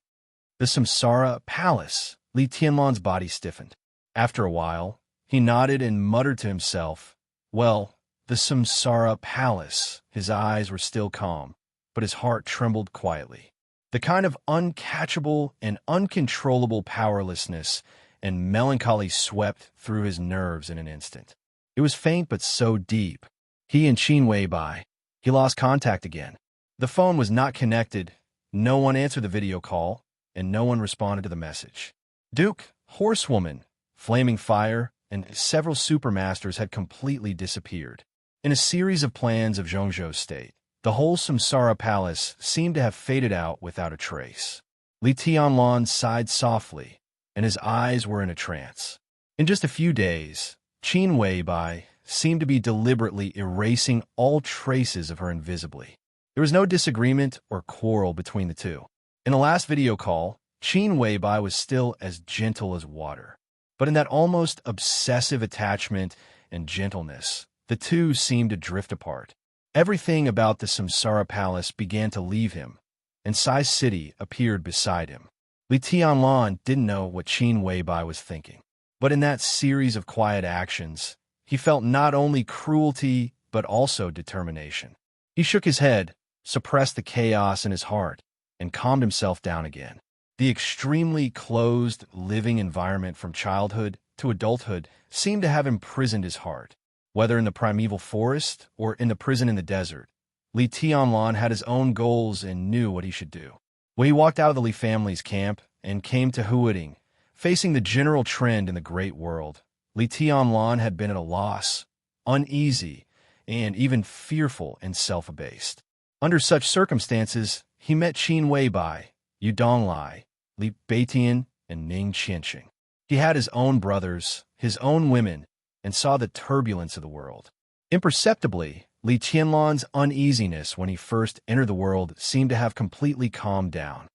Speaker 1: The Samsara Palace. Li Tianlan's body stiffened. After a while, he nodded and muttered to himself, "Well, the Samsara Palace." His eyes were still calm, but his heart trembled quietly. The kind of uncatchable and uncontrollable powerlessness and melancholy swept through his nerves in an instant. It was faint but so deep. He and Qin Weibai. He lost contact again. The phone was not connected, no one answered the video call, and no one responded to the message. Duke, Horsewoman, Flaming Fire, and several supermasters had completely disappeared. In a series of plans of Zhongzhou's state, the whole Samsara Palace seemed to have faded out without a trace. Li Tianlan sighed softly, and his eyes were in a trance. In just a few days, Qin Weibai seemed to be deliberately erasing all traces of her invisibly. There was no disagreement or quarrel between the two. In the last video call, Qin Weibai was still as gentle as water. But in that almost obsessive attachment and gentleness, the two seemed to drift apart. Everything about the Samsara Palace began to leave him, and Sai City appeared beside him. Li Tianlan didn't know what Qin Weibai was thinking. But in that series of quiet actions, he felt not only cruelty, but also determination. He shook his head, suppressed the chaos in his heart, and calmed himself down again. The extremely closed living environment from childhood to adulthood seemed to have imprisoned his heart. Whether in the primeval forest or in the prison in the desert, Li Tianlan had his own goals and knew what he should do. When he walked out of the Li family's camp and came to Huading, facing the general trend in the great world, Li Tianlan had been at a loss, uneasy, and even fearful and self-abased. Under such circumstances, he met Qin Weibai, Yu Donglai, Li Beitian, and Ning Qianqing. He had his own brothers, his own women, and saw the turbulence of the world. Imperceptibly, Li Tianlan's uneasiness when he first entered the world seemed to have completely calmed down.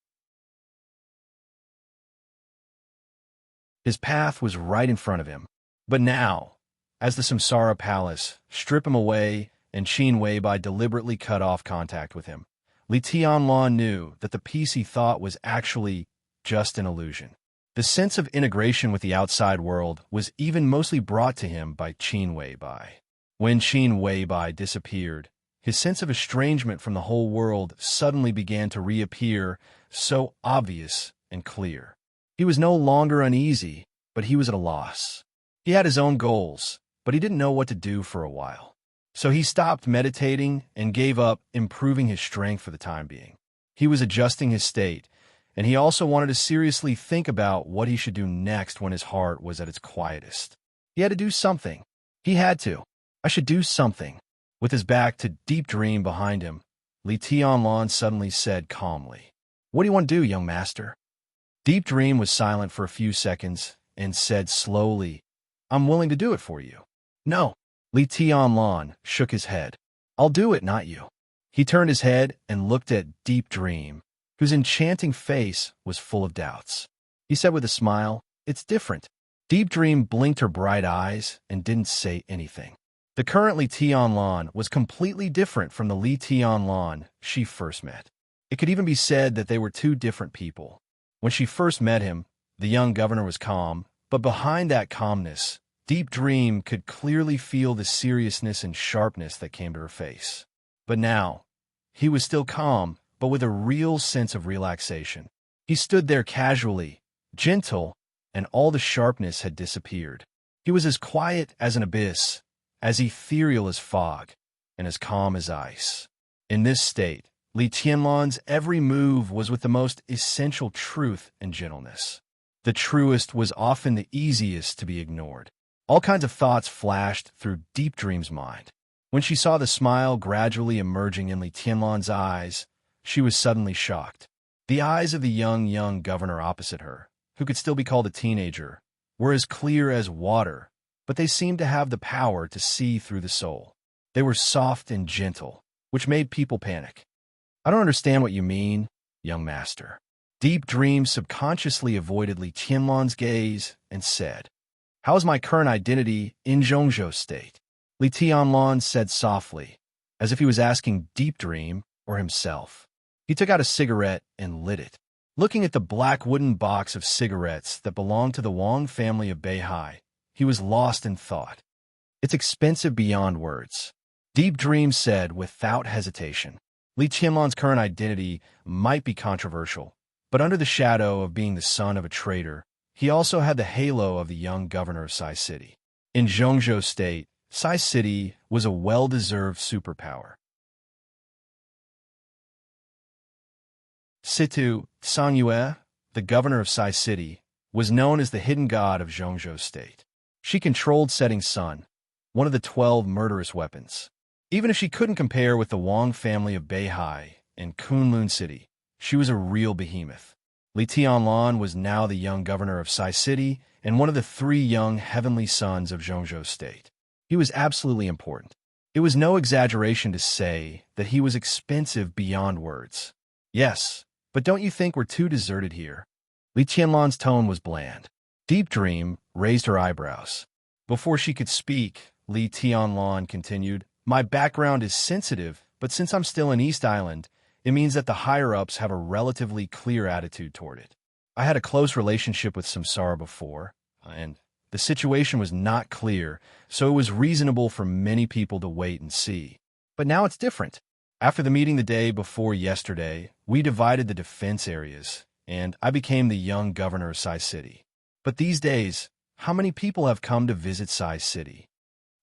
Speaker 1: His path was right in front of him. But now, as the Samsara Palace stripped him away and Qin Weibai deliberately cut off contact with him, Li Tianlan knew that the peace he thought was actually just an illusion. The sense of integration with the outside world was even mostly brought to him by Qin Weibai. When Qin Weibai disappeared, his sense of estrangement from the whole world suddenly began to reappear, so obvious and clear. He was no longer uneasy, but he was at a loss. He had his own goals, but he didn't know what to do for a while. So he stopped meditating and gave up improving his strength for the time being. He was adjusting his state, and he also wanted to seriously think about what he should do next when his heart was at its quietest. He had to do something. He had to. I should do something. With his back to Deep Dream behind him, Li Tianlan suddenly said calmly, "What do you want to do, young master?" Deep Dream was silent for a few seconds and said slowly, "I'm willing to do it for you." "No." Li Tianlan shook his head. "I'll do it, not you." He turned his head and looked at Deep Dream, whose enchanting face was full of doubts. He said with a smile, "It's different." Deep Dream blinked her bright eyes and didn't say anything. The current Li Tianlan was completely different from the Li Tianlan she first met. It could even be said that they were two different people. When she first met him, the young governor was calm, but behind that calmness, Deep Dream could clearly feel the seriousness and sharpness that came to her face. But now, he was still calm, but with a real sense of relaxation. He stood there casually, gentle, and all the sharpness had disappeared. He was as quiet as an abyss, as ethereal as fog, and as calm as ice. In this state, Li Tianlan's every move was with the most essential truth and gentleness. The truest was often the easiest to be ignored. All kinds of thoughts flashed through Deep Dream's mind. When she saw the smile gradually emerging in Li Tianlan's eyes, she was suddenly shocked. The eyes of the young governor opposite her, who could still be called a teenager, were as clear as water, but they seemed to have the power to see through the soul. They were soft and gentle, which made people panic. "I don't understand what you mean, young master." Deep Dream subconsciously avoided Li Tianlan's gaze and said, "How is my current identity in Zhongzhou state?" Li Tianlan said softly, as if he was asking Deep Dream or himself. He took out a cigarette and lit it. Looking at the black wooden box of cigarettes that belonged to the Wang family of Beihai, he was lost in thought. "It's expensive beyond words," Deep Dream said without hesitation. Li Tianlan's current identity might be controversial, but under the shadow of being the son of a trader, he also had the halo of the young governor of Sai City. In Zhongzhou state, Sai City was a well-deserved superpower. Situ Sanyue, the governor of Sai City, was known as the hidden god of Zhongzhou state. She controlled Setting Sun, one of the 12 murderous weapons. Even if she couldn't compare with the Wang family of Beihai and Kunlun City, she was a real behemoth. Li Tianlan was now the young governor of Sai City and one of the 3 young heavenly sons of Zhongzhou state. He was absolutely important. It was no exaggeration to say that he was expensive beyond words. "Yes, but don't you think we're too deserted here?" Li Tianlan's tone was bland. Deep Dream raised her eyebrows. Before she could speak, Li Tianlan continued, "My background is sensitive, but since I'm still in East Island, it means that the higher-ups have a relatively clear attitude toward it. I had a close relationship with Samsara before, and the situation was not clear, so it was reasonable for many people to wait and see. But now it's different. After the meeting the day before yesterday, we divided the defense areas, and I became the young governor of Sai City. But these days, how many people have come to visit Sai City?"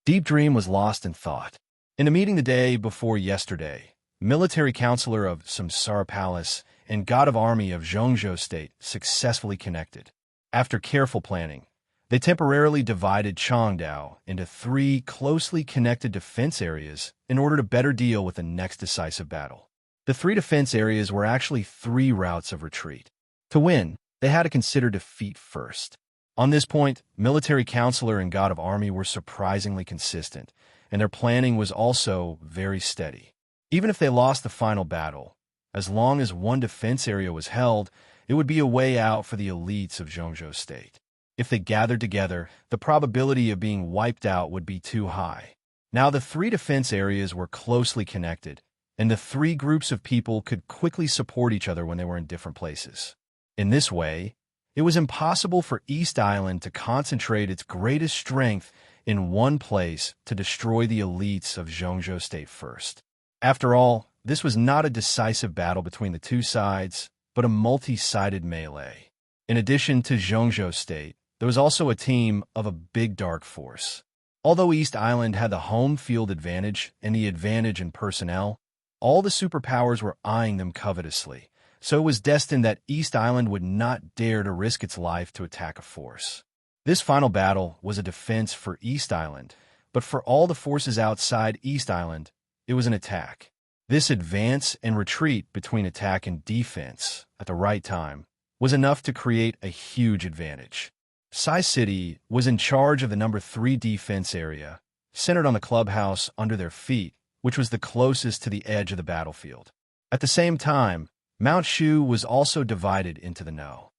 Speaker 1: Deep Dream was lost in thought. In a meeting the day before yesterday, military counselor of Samsara Palace and god of army of Zhongzhou state successfully connected. After careful planning, they temporarily divided Changdao into 3 closely connected defense areas in order to better deal with the next decisive battle. The 3 defense areas were actually 3 routes of retreat. To win, they had to consider defeat first. On this point, military counselor and god of army were surprisingly consistent, and their planning was also very steady. Even if they lost the final battle, as long as one defense area was held, it would be a way out for the elites of Zhongzhou state. If they gathered together, the probability of being wiped out would be too high. Now the 3 defense areas were closely connected, and the 3 groups of people could quickly support each other when they were in different places. In this way, it was impossible for East Island to concentrate its greatest strength in one place to destroy the elites of Zhongzhou state first. After all, this was not a decisive battle between the 2 sides, but a multi-sided melee. In addition to Zhongzhou state, there was also a team of a big dark force. Although East Island had the home field advantage and the advantage in personnel, all the superpowers were eyeing them covetously, so it was destined that East Island would not dare to risk its life to attack a force. This final battle was a defense for East Island, but for all the forces outside East Island, it was an attack. This advance and retreat between attack and defense at the right time was enough to create a huge advantage. Sai City was in charge of the number 3 defense area, centered on the clubhouse under their feet, which was the closest to the edge of the battlefield. At the same time, Mount Shu was also divided into the know.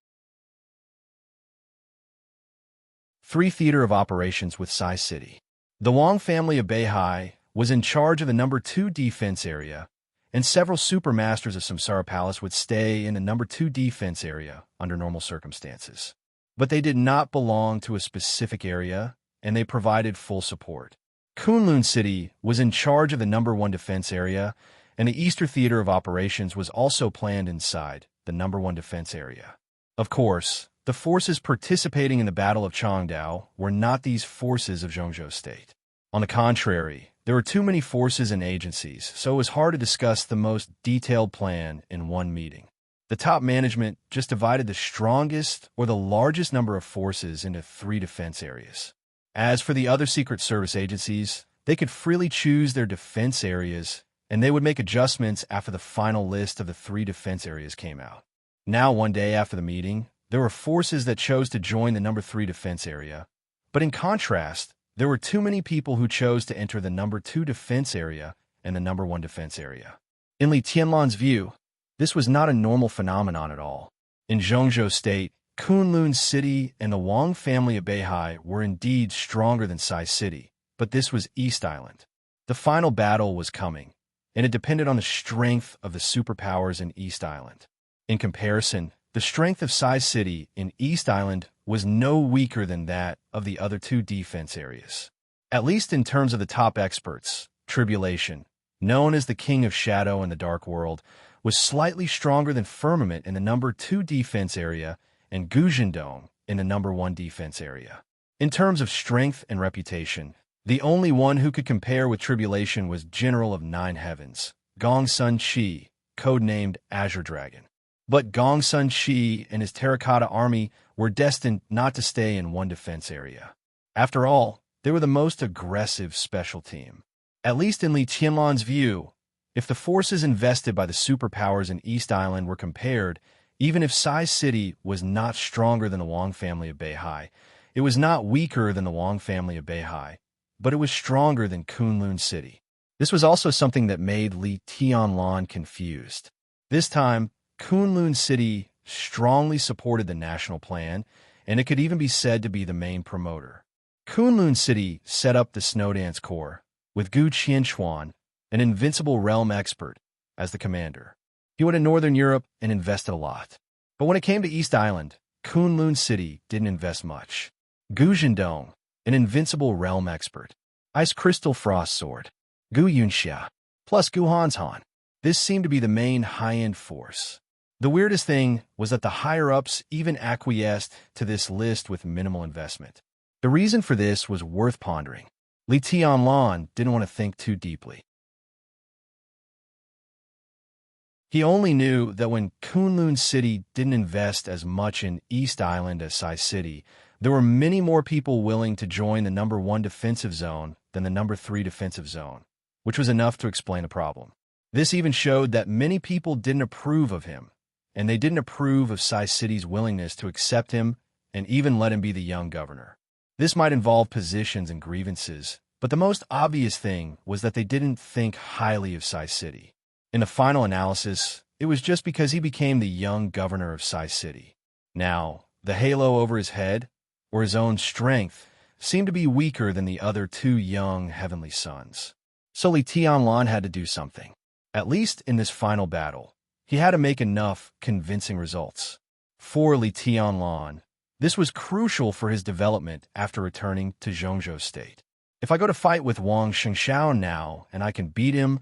Speaker 1: 3 Theater of Operations with Sai City. The Wang family of Beihai was in charge of the number 2 defense area, and several supermasters of Samsara Palace would stay in the number 2 defense area under normal circumstances. But they did not belong to a specific area, and they provided full support. Kunlun City was in charge of the number 1 defense area, and the Eastern Theater of Operations was also planned inside the number 1 defense area. Of course, the forces participating in the Battle of Changdao were not these forces of Zhongzhou state. On the contrary, there were too many forces and agencies, so it was hard to discuss the most detailed plan in one meeting. The top management just divided the strongest or the largest number of forces into 3 defense areas. As for the other Secret Service agencies, They could freely choose their defense areas, and they would make adjustments after the final list of the 3 defense areas came out. Now, one day after the meeting, there were forces that chose to join the number 3 defense area, but in contrast, there were too many people who chose to enter the number 2 defense area and the number 1 defense area. In Li Tianlan's view, this was not a normal phenomenon at all. In Zhongzhou State, Kunlun City and the Wang family of Beihai were indeed stronger than Sai City, but this was East Island. The final battle was coming, and it depended on the strength of the superpowers in East Island. In comparison, the strength of Sai City in East Island was no weaker than that of the other 2 defense areas. At least in terms of the top experts, Tribulation, known as the King of Shadow in the Dark World, was slightly stronger than Firmament in the number 2 defense area and Guzhendong in the number 1 defense area. In terms of strength and reputation, the only one who could compare with Tribulation was General of 9 Heavens, Gong Sun Chi, codenamed Azure Dragon. But Gong Sun Chi and his Terracotta Army were destined not to stay in one defense area. After all, they were the most aggressive special team. At least in Li Tianlan's view, if the forces invested by the superpowers in East Island were compared, even if Sai City was not stronger than the Wang family of Beihai, it was not weaker than the Wang family of Beihai, but it was stronger than Kunlun City. This was also something that made Li Tianlan confused. This time, Kunlun City strongly supported the national plan, and it could even be said to be the main promoter. Kunlun City set up the Snowdance Corps, with Gu Qianchuan, an invincible realm expert, as the commander. He went to Northern Europe and invested a lot. But when it came to East Island, Kunlun City didn't invest much. Gu Zhendong, an invincible realm expert, Ice Crystal Frost Sword, Gu Yunxia, plus Gu Hanshan. This seemed to be the main high-end force. The weirdest thing was that the higher-ups even acquiesced to this list with minimal investment. The reason for this was worth pondering. Li Tianlan didn't want to think too deeply. He only knew that when Kunlun City didn't invest as much in East Island as Sai City, there were many more people willing to join the number 1 defensive zone than the number 3 defensive zone, which was enough to explain the problem. This even showed that many people didn't approve of him, and they didn't approve of Sai City's willingness to accept him and even let him be the young governor. This might involve positions and grievances, but the most obvious thing was that they didn't think highly of Sai City. In the final analysis, it was just because he became the young governor of Sai City. Now, the halo over his head, or his own strength, seemed to be weaker than the other 2 young heavenly sons. So Li Tianlan had to do something. At least in this final battle, he had to make enough convincing results. For Li Tianlan, this was crucial for his development after returning to Zhongzhou State. If I go to fight with Wang Shengshao now and I can beat him,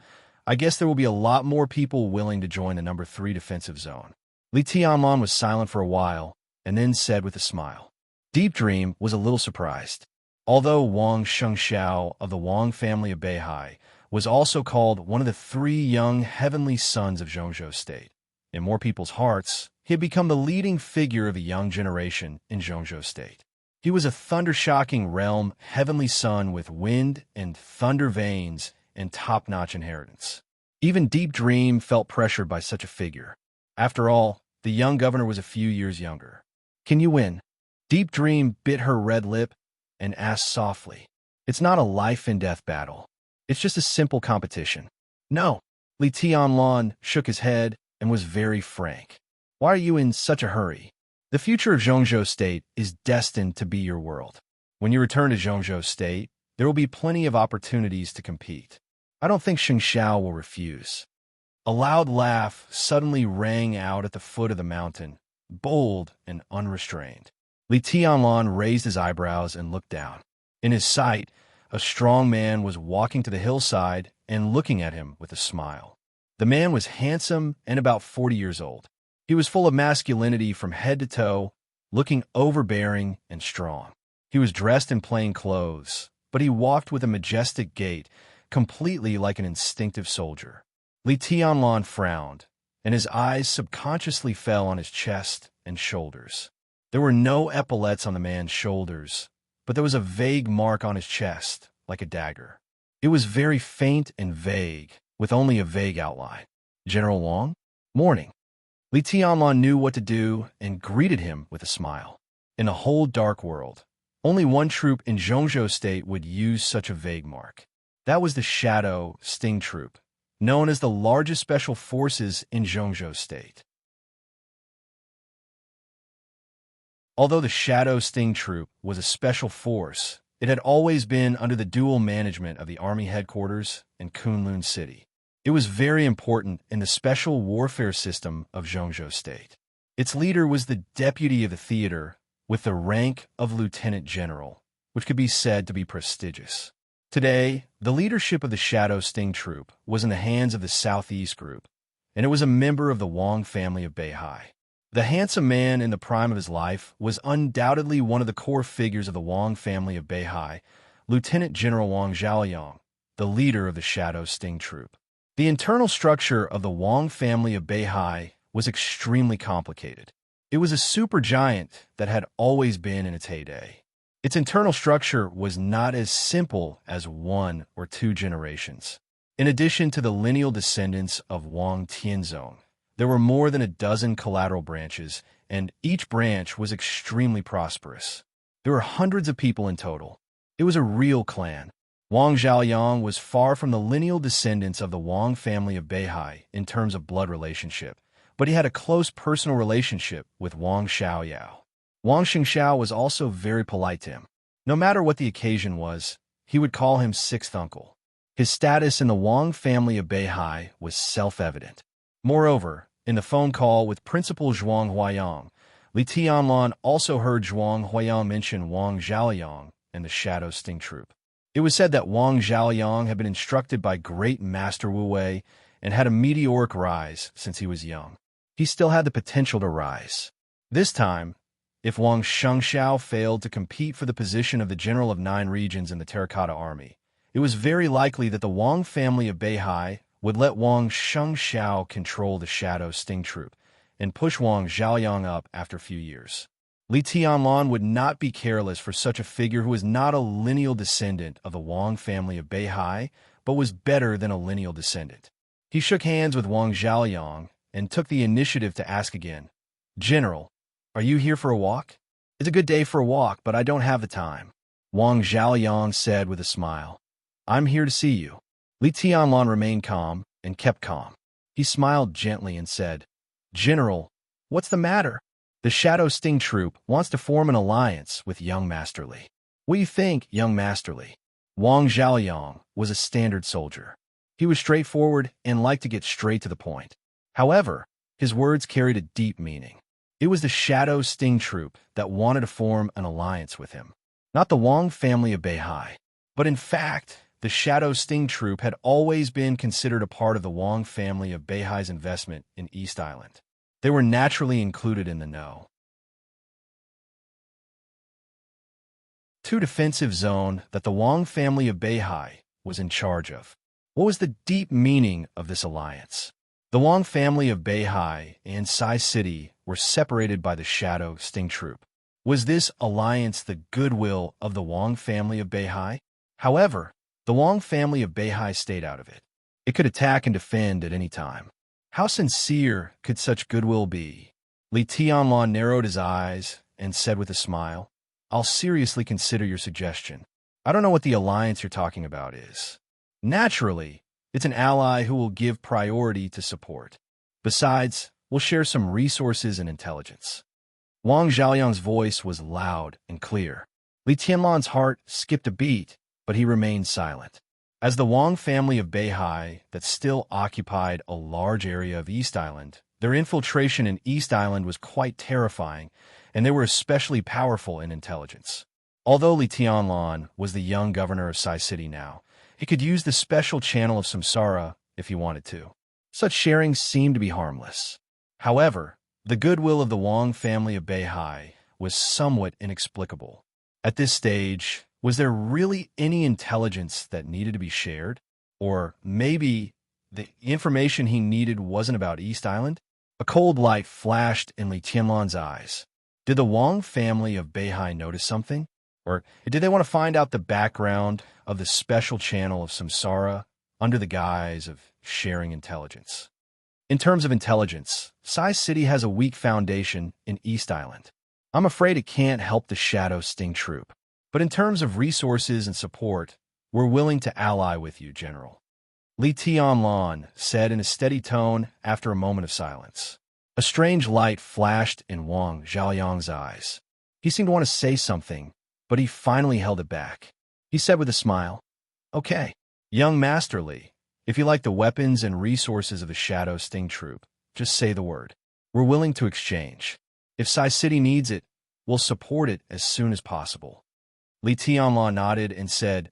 Speaker 1: I guess there will be a lot more people willing to join the number 3 defensive zone. Li Tianlan was silent for a while and then said with a smile. Deep Dream was a little surprised. Although Wang Shengshao of the Wang family of Beihai was also called one of the 3 young heavenly sons of Zhongzhou State, in more people's hearts, he had become the leading figure of a young generation in Zhongzhou State. He was a thunder-shocking realm heavenly son with wind and thunder veins and top-notch inheritance. Even Deep Dream felt pressured by such a figure. After all, the young governor was a few years younger. Can you win? Deep Dream bit her red lip and asked softly. It's not a life-and-death battle. It's just a simple competition. No. Li Tianlan shook his head and was very frank. Why are you in such a hurry? The future of Zhongzhou State is destined to be your world. When you return to Zhongzhou State, there will be plenty of opportunities to compete. I don't think Shengshao will refuse. A loud laugh suddenly rang out at the foot of the mountain, bold and unrestrained. Li Tianlan raised his eyebrows and looked down. In his sight, a strong man was walking to the hillside and looking at him with a smile. The man was handsome and about 40 years old. He was full of masculinity from head to toe, looking overbearing and strong. He was dressed in plain clothes, but he walked with a majestic gait, completely like an instinctive soldier. Li Tianlan frowned, and his eyes subconsciously fell on his chest and shoulders. There were no epaulets on the man's shoulders, but there was a vague mark on his chest, like a dagger. It was very faint and vague, with only a vague outline. General Wang? Morning. Li Tianlan knew what to do and greeted him with a smile. In a whole dark world, only one troop in Zhongzhou State would use such a vague mark. That was the Shadow Sting Troop, known as the largest special forces in Zhongzhou State. Although the Shadow Sting Troop was a special force, it had always been under the dual management of the Army headquarters in Kunlun City. It was very important in the special warfare system of Zhongzhou State. Its leader was the deputy of the theater with the rank of lieutenant general, which could be said to be prestigious. Today, the leadership of the Shadow Sting Troop was in the hands of the Southeast Group, and it was a member of the Wang family of Beihai. The handsome man in the prime of his life was undoubtedly one of the core figures of the Wang family of Beihai, Lieutenant General Wang Zhaoyang, the leader of the Shadow Sting Troop. The internal structure of the Wang family of Beihai was extremely complicated. It was a supergiant that had always been in its heyday. Its internal structure was not as simple as one or two generations. In addition to the lineal descendants of Wang Tianzong, there were more than a dozen collateral branches, and each branch was extremely prosperous. There were hundreds of people in total. It was a real clan. Wang Zhaoyang was far from the lineal descendants of the Wang family of Beihai in terms of blood relationship, but he had a close personal relationship with Wang Xiaoyao. Wang Xingxiao was also very polite to him. No matter what the occasion was, he would call him sixth uncle. His status in the Wang family of Beihai was self-evident. Moreover, in the phone call with Principal Zhuang Huayang, Li Tianlan also heard Zhuang Huayang mention Wang Zhaoyang and the Shadow Sting Troop. It was said that Wang Zhaoyang had been instructed by great Master Wu Wei and had a meteoric rise since he was young. He still had the potential to rise. This time, if Wang Shengxiao failed to compete for the position of the General of 9 regions in the Terracotta Army, it was very likely that the Wang family of Beihai would let Wang Shengxiao control the Shadow Sting Troop and push Wang Zhaoyang up after a few years. Li Tianlan would not be careless for such a figure who was not a lineal descendant of the Wang family of Beihai, but was better than a lineal descendant. He shook hands with Wang Zhaoyang and took the initiative to ask again, "General, are you here for a walk?" "It's a good day for a walk, but I don't have the time," Wang Zhaoyang said with a smile. "I'm here to see you." Li Tianlan remained calm and kept calm. He smiled gently and said, "General, what's the matter?" "The Shadow Sting Troop wants to form an alliance with young Master Li." "What do you think, young Master Li?" Wang Zhaoyang was a standard soldier. He was straightforward and liked to get straight to the point. However, his words carried a deep meaning. It was the Shadow Sting Troop that wanted to form an alliance with him, not the Wang family of Beihai. But in fact, the Shadow Sting Troop had always been considered a part of the Wang family of Beihai's investment in East Island. They were naturally included in the know. Two defensive zone that the Wang family of Beihai was in charge of. What was the deep meaning of this alliance? The Wang family of Beihai and Sai City were separated by the Shadow Sting Troop. Was this alliance the goodwill of the Wang family of Beihai? However, the Wang family of Beihai stayed out of it. It could attack and defend at any time. How sincere could such goodwill be? Li Tianlan narrowed his eyes and said with a smile, "I'll seriously consider your suggestion. I don't know what the alliance you're talking about is. Naturally, it's an ally who will give priority to support. Besides, we'll share some resources and intelligence." Wang Zhaoyang's voice was loud and clear. Li Tianlan's heart skipped a beat, but he remained silent. As the Wang family of Beihai that still occupied a large area of East Island, their infiltration in East Island was quite terrifying, and they were especially powerful in intelligence. Although Li Tianlan was the young governor of Sai City now, he could use the special channel of samsara if he wanted to. Such sharing seemed to be harmless. However, the goodwill of the Wang family of Beihai was somewhat inexplicable. At this stage, was there really any intelligence that needed to be shared? Or maybe the information he needed wasn't about East Island? A cold light flashed in Li Tianlan's eyes. Did the Wang family of Beihai notice something? Or did they want to find out the background of the special channel of samsara under the guise of sharing intelligence? In terms of intelligence, Sai City has a weak foundation in East Island. I'm afraid it can't help the Shadow Sting Troop. But in terms of resources and support, we're willing to ally with you, General. Li Tianlan said in a steady tone after a moment of silence. A strange light flashed in Wang Zhaoyang's eyes. He seemed to want to say something, but he finally held it back. He said with a smile, "Okay, young Master Li, if you like the weapons and resources of the Shadow Sting Troop, just say the word. We're willing to exchange. If Sai City needs it, we'll support it as soon as possible." Li Tianlan nodded and said,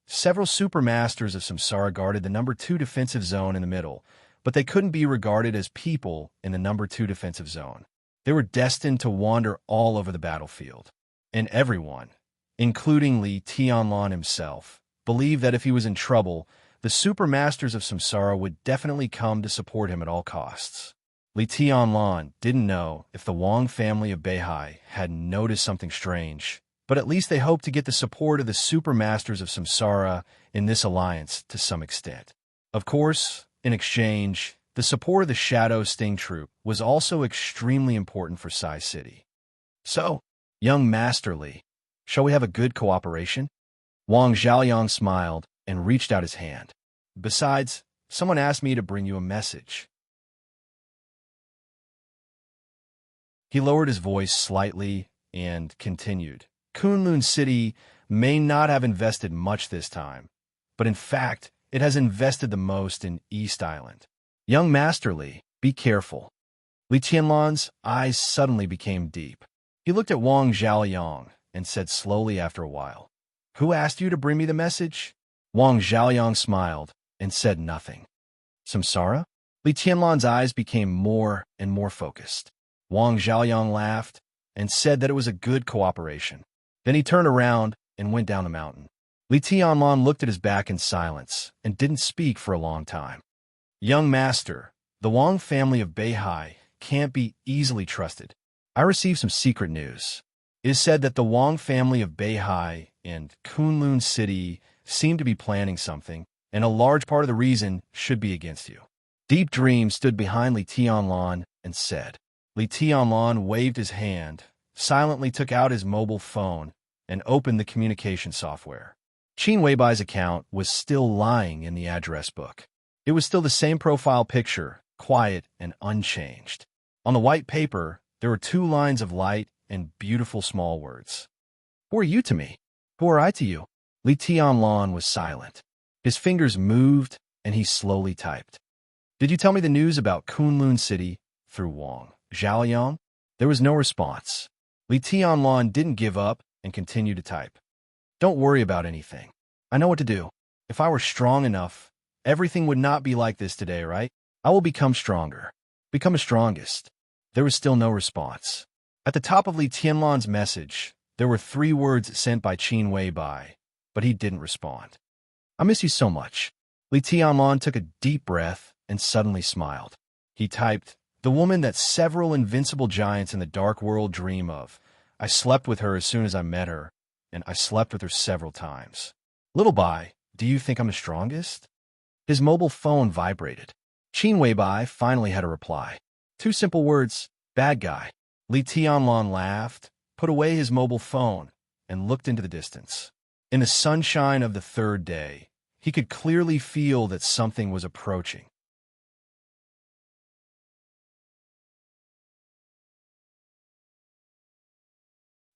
Speaker 1: Several supermasters of Samsara guarded the number 2 defensive zone in the middle, but they couldn't be regarded as people in the number 2 defensive zone. They were destined to wander all over the battlefield. And everyone, including Li Tianlan himself, believed that if he was in trouble, the supermasters of Samsara would definitely come to support him at all costs. Li Tianlan didn't know if the Wang family of Beihai had noticed something strange, but at least they hoped to get the support of the supermasters of Samsara in this alliance to some extent. Of course, in exchange, the support of the Shadow Sting Troop was also extremely important for Sai City. So, young Master Li, shall we have a good cooperation? Wang Zhaoyang smiled and reached out his hand. Besides, someone asked me to bring you a message. He lowered his voice slightly and continued. Kunlun City may not have invested much this time, but in fact, it has invested the most in East Island. Young Master Li, be careful. Li Tianlan's eyes suddenly became deep. He looked at Wang Zhaoyang and said slowly after a while, "Who asked you to bring me the message?" Wang Zhaoyang smiled and said nothing. Samsara? Li Tianlan's eyes became more and more focused. Wang Zhaoyang laughed and said that it was a good cooperation. Then he turned around and went down the mountain. Li Tianlan looked at his back in silence and didn't speak for a long time. Young Master, the Wang family of Beihai can't be easily trusted. I received some secret news. It is said that the Wang family of Beihai and Kunlun City seem to be planning something, and a large part of the reason should be against you. Deep Dream stood behind Li Tianlan and said. Li Tianlan waved his hand, silently took out his mobile phone, and opened the communication software. Qin Weibai's account was still lying in the address book. It was still the same profile picture, quiet and unchanged. On the white paper, there were 2 lines of light and beautiful small words. Who are you to me? Who are I to you? Li Tianlan was silent. His fingers moved, and he slowly typed. Did you tell me the news about Kunlun City through Wang Zhaoyang? There was no response. Li Tianlan didn't give up and continued to type. Don't worry about anything. I know what to do. If I were strong enough, everything would not be like this today, right? I will become stronger. Become the strongest. There was still no response. At the top of Li Tianlan's message, there were 3 words sent by Qin Weibai, but he didn't respond. I miss you so much. Li Tianlan took a deep breath and suddenly smiled. He typed, the woman that several invincible giants in the dark world dream of. I slept with her as soon as I met her, and I slept with her several times. Little Bai, do you think I'm the strongest? His mobile phone vibrated. Qin Weibai finally had a reply. 2 simple words, bad guy. Li Tianlan laughed, put away his mobile phone, and looked into the distance. In the sunshine of the 3rd day, he could clearly feel that something was approaching.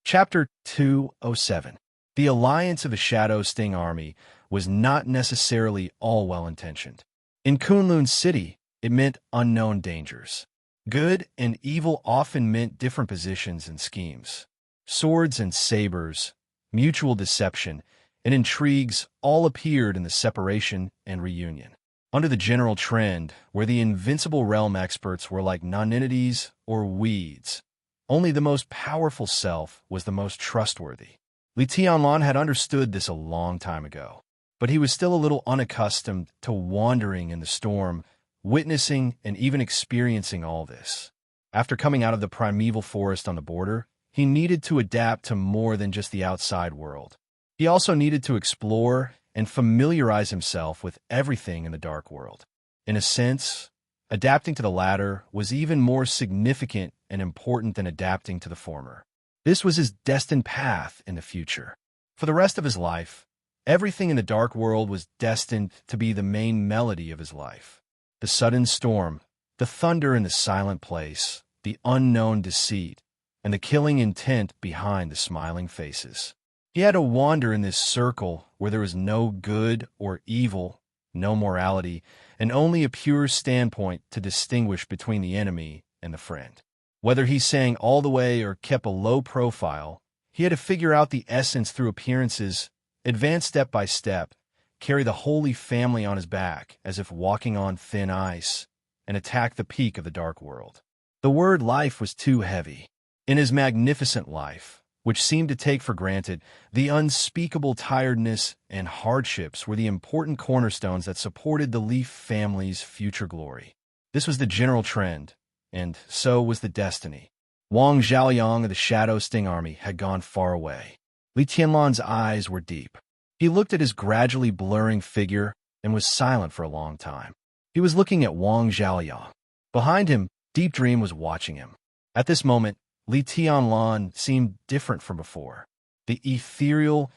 Speaker 1: Chapter 207. The alliance of the Shadow Sting Army was not necessarily all well-intentioned. In Kunlun City, it meant unknown dangers. Good and evil often meant different positions and schemes. Swords and sabers, mutual deception, and intrigues all appeared in the separation and reunion. Under the general trend, where the invincible realm experts were like nonentities or weeds, only the most powerful self was the most trustworthy. Li Tianlan had understood this a long time ago, but he was still a little unaccustomed to wandering in the storm, witnessing and even experiencing all this. After coming out of the primeval forest on the border, he needed to adapt to more than just the outside world. He also needed to explore and familiarize himself with everything in the dark world. In a sense, adapting to the latter was even more significant and important than adapting to the former. This was his destined path in the future. For the rest of his life, everything in the dark world was destined to be the main melody of his life. The sudden storm, the thunder in the silent place, the unknown deceit, and the killing intent behind the smiling faces. He had to wander in this circle where there was no good or evil, no morality, and only a pure standpoint to distinguish between the enemy and the friend. Whether he sang all the way or kept a low profile, he had to figure out the essence through appearances, advance step by step, carry the Holy Family on his back as if walking on thin ice, and attack the peak of the dark world. The word life was too heavy. In his magnificent life, which seemed to take for granted, the unspeakable tiredness and hardships were the important cornerstones that supported the Leaf family's future glory. This was the general trend, and so was the destiny. Wang Zhaoyang of the Shadow Sting Army had gone far away. Li Tianlan's eyes were deep. He looked at his gradually blurring figure and was silent for a long time. He was looking at Wang Zhaoyang. Behind him, Deep Dream was watching him. At this moment, Li Tianlan seemed different from before. The ethereal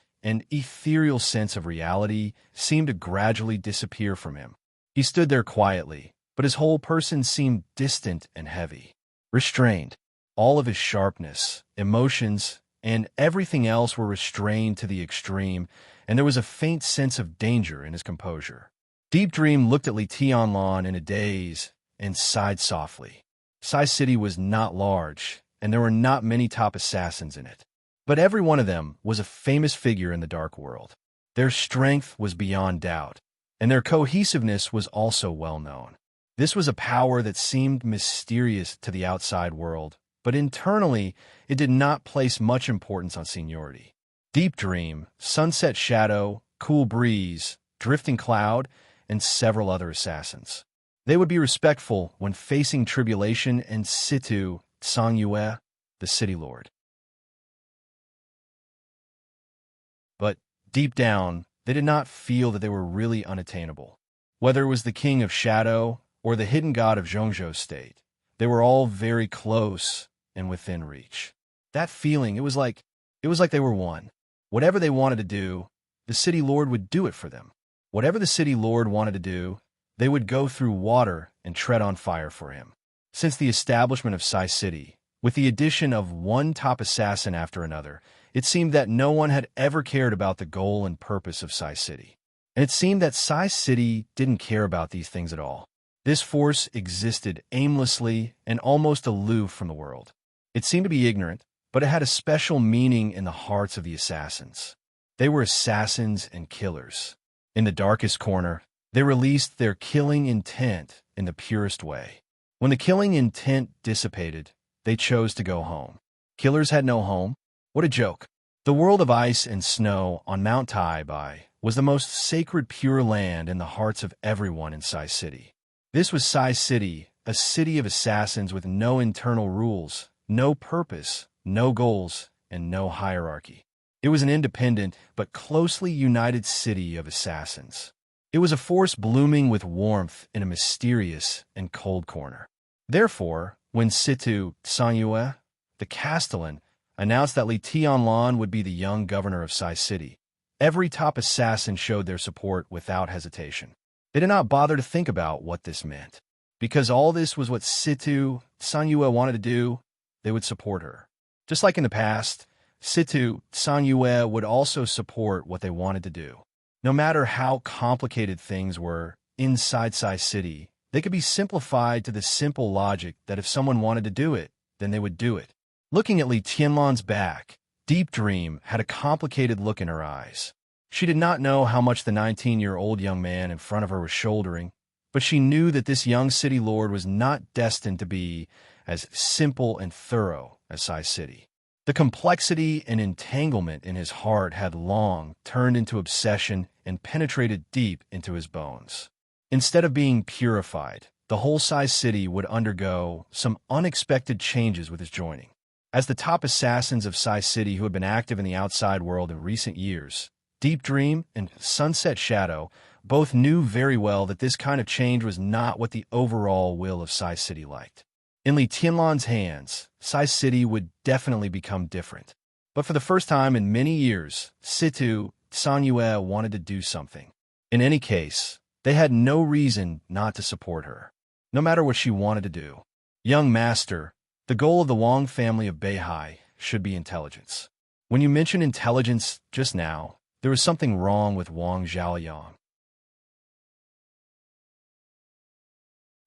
Speaker 1: sense of reality seemed to gradually disappear from him. He stood there quietly, but his whole person seemed distant and heavy, restrained. All of his sharpness, emotions, and everything else were restrained to the extreme, and there was a faint sense of danger in his composure. Deep Dream looked at Li Tianlan in a daze and sighed softly. Sai City was not large, and there were not many top assassins in it. But every one of them was a famous figure in the dark world. Their strength was beyond doubt, and their cohesiveness was also well known. This was a power that seemed mysterious to the outside world, but internally it did not place much importance on seniority. Deep Dream, Sunset Shadow, Cool Breeze, Drifting Cloud, and several other assassins. They would be respectful when facing tribulation and Situ Sangyue, the City Lord. But deep down, they did not feel that they were really unattainable. Whether it was the King of Shadow or the hidden god of Zhongzhou State, they were all very close and within reach. That feeling, it was like they were one. Whatever they wanted to do, the City Lord would do it for them. Whatever the City Lord wanted to do, they would go through water and tread on fire for him. Since the establishment of Sai City, with the addition of one top assassin after another, it seemed that no one had ever cared about the goal and purpose of Sai City. And it seemed that Sai City didn't care about these things at all. This force existed aimlessly and almost aloof from the world. It seemed to be ignorant, but it had a special meaning in the hearts of the assassins. They were assassins and killers. In the darkest corner, they released their killing intent in the purest way. When the killing intent dissipated, they chose to go home. Killers had no home. What a joke. The world of ice and snow on Mount Taibai was the most sacred pure land in the hearts of everyone in Sai City. This was Sai City, a city of assassins with no internal rules, no purpose, no goals, and no hierarchy. It was an independent but closely united city of assassins. It was a force blooming with warmth in a mysterious and cold corner. Therefore, when Situ Sangyue, the Castellan, announced that Li Tianlan would be the young governor of Sai City, every top assassin showed their support without hesitation. They did not bother to think about what this meant. Because all this was what Situ Sangyue wanted to do, they would support her. Just like in the past, Situ Sangyue would also support what they wanted to do. No matter how complicated things were inside Sai City, they could be simplified to the simple logic that if someone wanted to do it, then they would do it. Looking at Li Tianlan's back, Deep Dream had a complicated look in her eyes. She did not know how much the 19-year-old young man in front of her was shouldering, but she knew that this young city lord was not destined to be as simple and thorough as Sai City. The complexity and entanglement in his heart had long turned into obsession and penetrated deep into his bones. Instead of being purified, the whole Sai City would undergo some unexpected changes with his joining. As the top assassins of Sai City who had been active in the outside world in recent years, Deep Dream and Sunset Shadow both knew very well that this kind of change was not what the overall will of Sai City liked. In Li Tianlan's hands, Sai City would definitely become different. But for the first time in many years, Situ Sanyue wanted to do something. In any case, they had no reason not to support her, no matter what she wanted to do. Young master, the goal of the Wang family of Beihai should be intelligence. When you mentioned intelligence just now, there was something wrong with Wang Zhaoyang.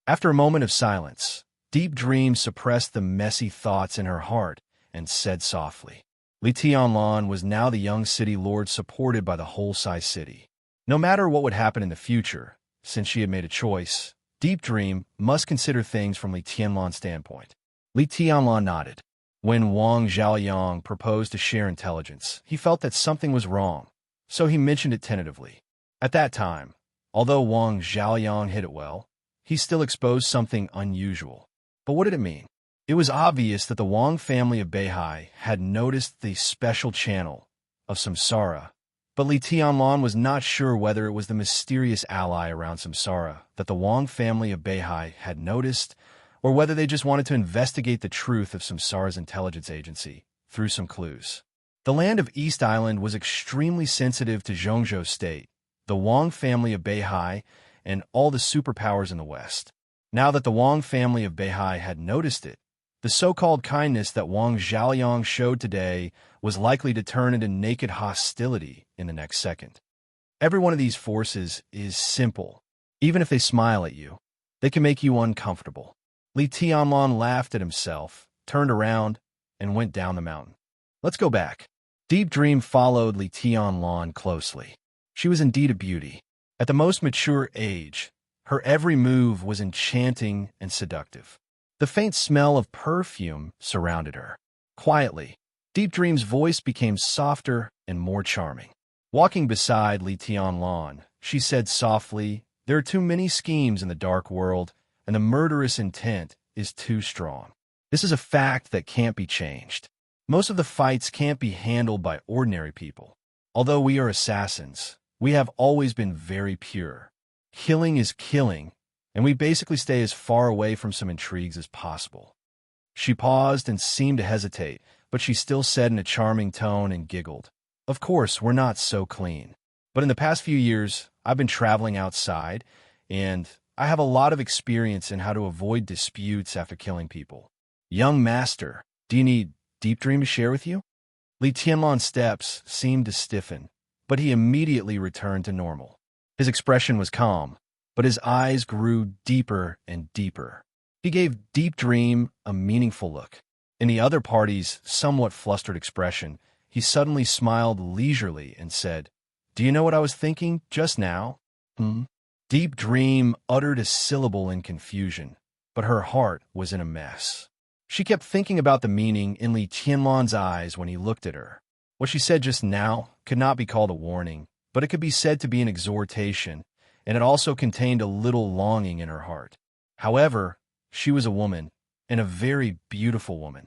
Speaker 1: After a moment of silence, Deep Dream suppressed the messy thoughts in her heart and said softly, Li Tianlan was now the young city lord supported by the whole Sai City. No matter what would happen in the future, since she had made a choice, Deep Dream must consider things from Li Tianlan's standpoint. Li Tianlan nodded. When Wang Zhaoyang proposed to share intelligence, he felt that something was wrong, so he mentioned it tentatively. At that time, although Wang Zhaoyang hid it well, he still exposed something unusual. But what did it mean? It was obvious that the Wang family of Beihai had noticed the special channel of Samsara, but Li Tianlan was not sure whether it was the mysterious ally around Samsara that the Wang family of Beihai had noticed, or whether they just wanted to investigate the truth of Samsara's intelligence agency through some clues. The land of East Island was extremely sensitive to Zhongzhou's state, the Wang family of Beihai, and all the superpowers in the West. Now that the Wang family of Beihai had noticed it, the so-called kindness that Wang Zhaoyang showed today was likely to turn into naked hostility in the next second. Every one of these forces is simple. Even if they smile at you, they can make you uncomfortable. Li Tianlan laughed at himself, turned around, and went down the mountain. Let's go back. Deep Dream followed Li Tianlan closely. She was indeed a beauty. At the most mature age, her every move was enchanting and seductive. The faint smell of perfume surrounded her. Quietly, Deep Dream's voice became softer and more charming. Walking beside Li Tianlan, she said softly, "There are too many schemes in the dark world, and the murderous intent is too strong. This is a fact that can't be changed. Most of the fights can't be handled by ordinary people. Although we are assassins, we have always been very pure. Killing is killing, and we basically stay as far away from some intrigues as possible." She paused and seemed to hesitate, but she still said in a charming tone and giggled, "Of course, we're not so clean. But in the past few years, I've been traveling outside, and I have a lot of experience in how to avoid disputes after killing people. Young master, do you need Deep Dream to share with you?" Li Tianlan's steps seemed to stiffen, but he immediately returned to normal. His expression was calm, but his eyes grew deeper and deeper. He gave Deep Dream a meaningful look. In the other party's somewhat flustered expression, he suddenly smiled leisurely and said, "Do you know what I was thinking just now?" Deep Dream uttered a syllable in confusion, but her heart was in a mess. She kept thinking about the meaning in Li Tianlan's eyes when he looked at her. What she said just now could not be called a warning, but it could be said to be an exhortation, and it also contained a little longing in her heart. However, she was a woman, and a very beautiful woman.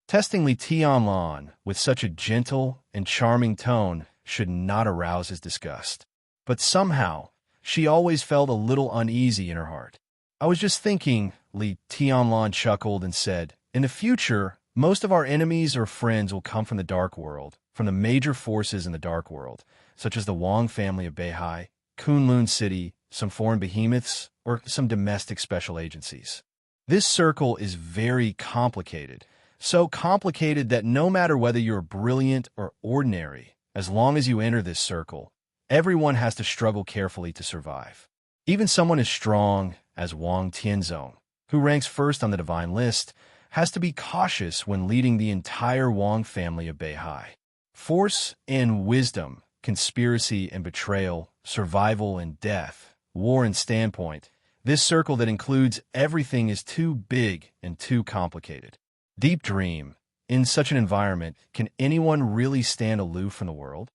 Speaker 1: Testing Li Tianlan with such a gentle and charming tone should not arouse his disgust. But somehow, she always felt a little uneasy in her heart. "I was just thinking," Li Tianlan chuckled and said, "in the future, most of our enemies or friends will come from the dark world, from the major forces in the dark world, such as the Wang family of Beihai, Kunlun City, some foreign behemoths, or some domestic special agencies. This circle is very complicated, so complicated that no matter whether you're brilliant or ordinary, as long as you enter this circle, everyone has to struggle carefully to survive. Even someone as strong as Wang Tianzong, who ranks first on the divine list, has to be cautious when leading the entire Wang family of Beihai. Force and wisdom, conspiracy and betrayal, survival and death, war and standpoint, this circle that includes everything is too big and too complicated. Deep Dream, in such an environment, can anyone really stand aloof from the world?"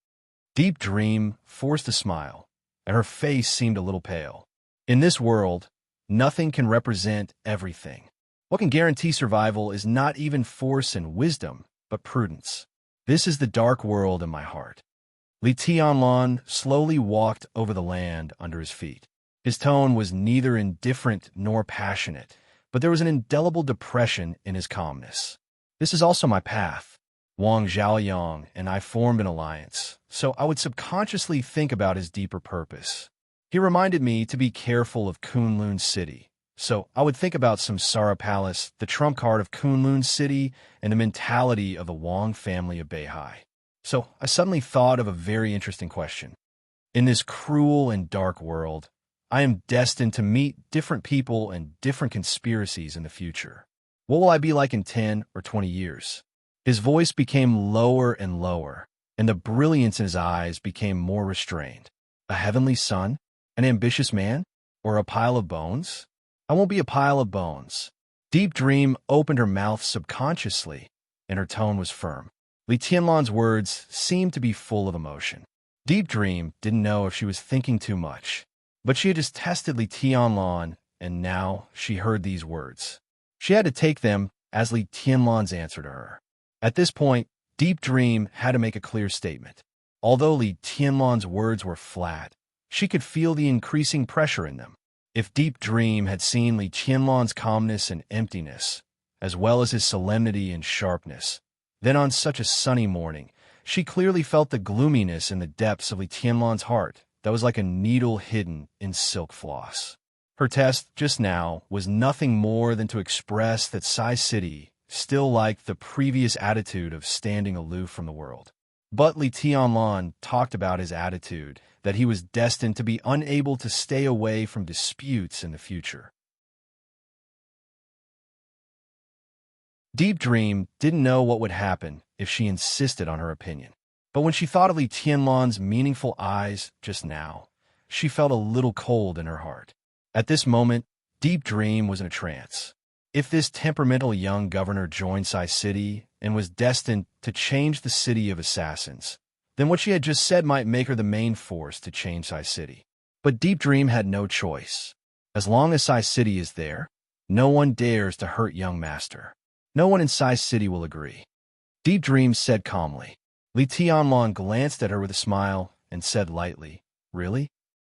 Speaker 1: Deep Dream forced a smile, and her face seemed a little pale. In this world, nothing can represent everything. What can guarantee survival is not even force and wisdom, but prudence. This is the dark world in my heart. Li Tianlan slowly walked over the land under his feet. His tone was neither indifferent nor passionate, but there was an indelible depression in his calmness. This is also my path. Wang Zhaoyang and I formed an alliance, so I would subconsciously think about his deeper purpose. He reminded me to be careful of Kunlun City, so I would think about Samsara Palace, the trump card of Kunlun City, and the mentality of the Wang family of Beihai. So I suddenly thought of a very interesting question. In this cruel and dark world, I am destined to meet different people and different conspiracies in the future. What will I be like in 10 or 20 years? His voice became lower and lower, and the brilliance in his eyes became more restrained. A heavenly son? An ambitious man? Or a pile of bones? I won't be a pile of bones. Deep Dream opened her mouth subconsciously, and her tone was firm. Li Tianlan's words seemed to be full of emotion. Deep Dream didn't know if she was thinking too much, but she had just tested Li Tianlan, and now she heard these words. She had to take them as Li Tianlan's answer to her. At this point, Deep Dream had to make a clear statement. Although Li Tianlan's words were flat, she could feel the increasing pressure in them. If Deep Dream had seen Li Tianlan's calmness and emptiness, as well as his solemnity and sharpness, then on such a sunny morning, she clearly felt the gloominess in the depths of Li Tianlan's heart that was like a needle hidden in silk floss. Her test just now was nothing more than to express that Sai City still liked the previous attitude of standing aloof from the world. But Li Tianlan talked about his attitude, that he was destined to be unable to stay away from disputes in the future. Deep Dream didn't know what would happen if she insisted on her opinion. But when she thought of Li Tianlan's meaningful eyes just now, she felt a little cold in her heart. At this moment, Deep Dream was in a trance. If this temperamental young governor joined Sai City and was destined to change the city of assassins, then what she had just said might make her the main force to change Sai City. But Deep Dream had no choice. As long as Sai City is there, no one dares to hurt young master. No one in Sai City will agree. Deep Dream said calmly. Li Tianlan glanced at her with a smile and said lightly, "Really?"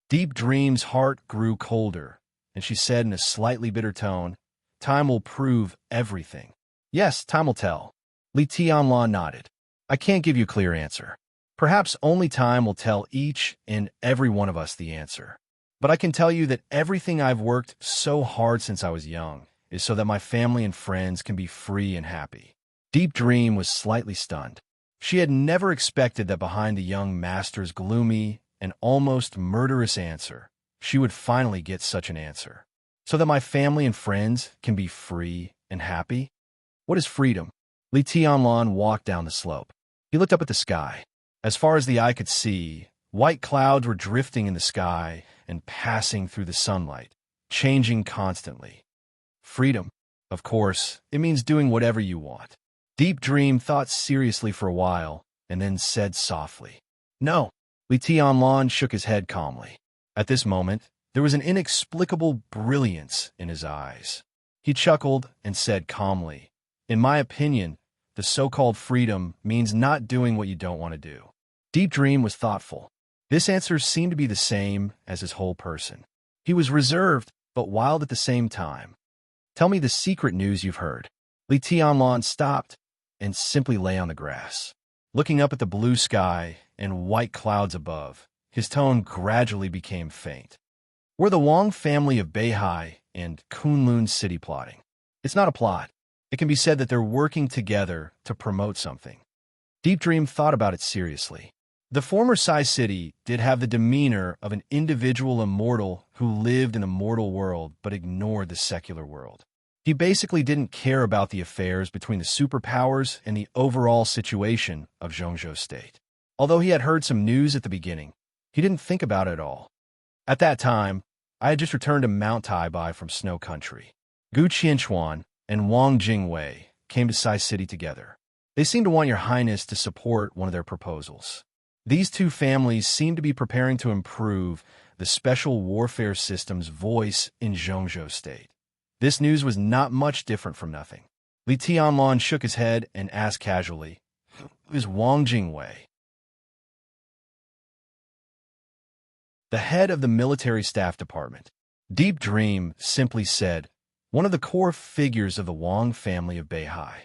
Speaker 1: Deep Dream's heart grew colder, and she said in a slightly bitter tone, "Time will prove everything." "Yes, time will tell." Li Tianlan nodded. "I can't give you a clear answer. Perhaps only time will tell each and every one of us the answer. But I can tell you that everything I've worked so hard since I was young is so that my family and friends can be free and happy." Deep Dream was slightly stunned. She had never expected that behind the young master's gloomy and almost murderous answer, she would finally get such an answer. "So that my family and friends can be free and happy?" What is freedom? Li Tianlan walked down the slope. He looked up at the sky. As far as the eye could see, white clouds were drifting in the sky and passing through the sunlight, changing constantly. Freedom. Of course, it means doing whatever you want. Deep Dream thought seriously for a while, and then said softly, "No." Li Tianlan shook his head calmly. At this moment, there was an inexplicable brilliance in his eyes. He chuckled and said calmly, "In my opinion, the so-called freedom means not doing what you don't want to do." Deep Dream was thoughtful. This answer seemed to be the same as his whole person. He was reserved, but wild at the same time. "Tell me the secret news you've heard." Li Tianlan stopped and simply lay on the grass. Looking up at the blue sky and white clouds above, his tone gradually became faint. "We're the Wang family of Beihai and Kunlun City plotting. It's not a plot. It can be said that they're working together to promote something." Deep Dream thought about it seriously. The former Sai City did have the demeanor of an individual immortal who lived in a mortal world but ignored the secular world. He basically didn't care about the affairs between the superpowers and the overall situation of Zhongzhou State. Although he had heard some news at the beginning, he didn't think about it at all. At that time, I had just returned to Mount Taibai from Snow Country. Gu Qianchuan and Wang Jingwei came to Sai City together. They seemed to want your highness to support one of their proposals. These two families seemed to be preparing to improve the special warfare system's voice in Zhongzhou State. This news was not much different from nothing. Li Tianlan shook his head and asked casually, "Who is Wang Jingwei?" The head of the military staff department. Deep Dream simply said, one of the core figures of the Wang family of Beihai.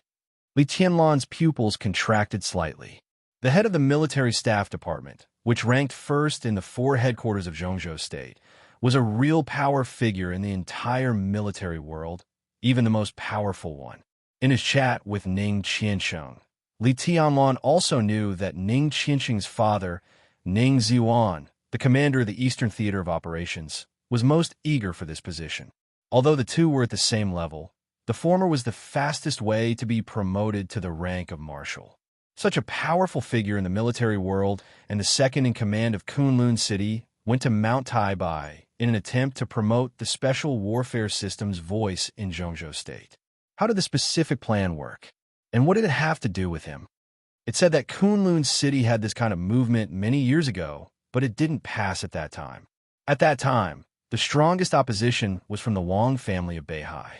Speaker 1: Li Tianlan's pupils contracted slightly. The head of the military staff department, which ranked first in the 4 headquarters of Zhongzhou State, was a real power figure in the entire military world, even the most powerful one. In his chat with Ning Qiansheng, Li Tianlan also knew that Ning Qiansheng's father, Ning Ziyuan, the commander of the Eastern Theater of Operations, was most eager for this position. Although the two were at the same level, the former was the fastest way to be promoted to the rank of marshal. Such a powerful figure in the military world and the second in command of Kunlun City went to Mount Taibai in an attempt to promote the special warfare system's voice in Zhongzhou State. How did the specific plan work? And what did it have to do with him? It said that Kunlun City had this kind of movement many years ago, but it didn't pass at that time. At that time, the strongest opposition was from the Wang family of Beihai.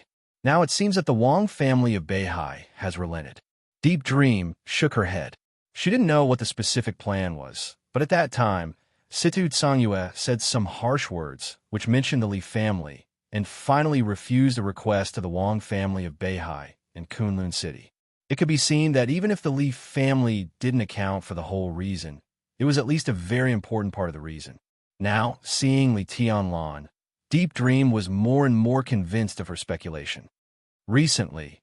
Speaker 1: Now it seems that the Wang family of Beihai has relented. Deep Dream shook her head. She didn't know what the specific plan was, but at that time, Situ Tsangyue said some harsh words, which mentioned the Li family, and finally refused a request to the Wang family of Beihai in Kunlun City. It could be seen that even if the Li family didn't account for the whole reason, it was at least a very important part of the reason. Now, seeing Li Tianlan, Deep Dream was more and more convinced of her speculation. Recently,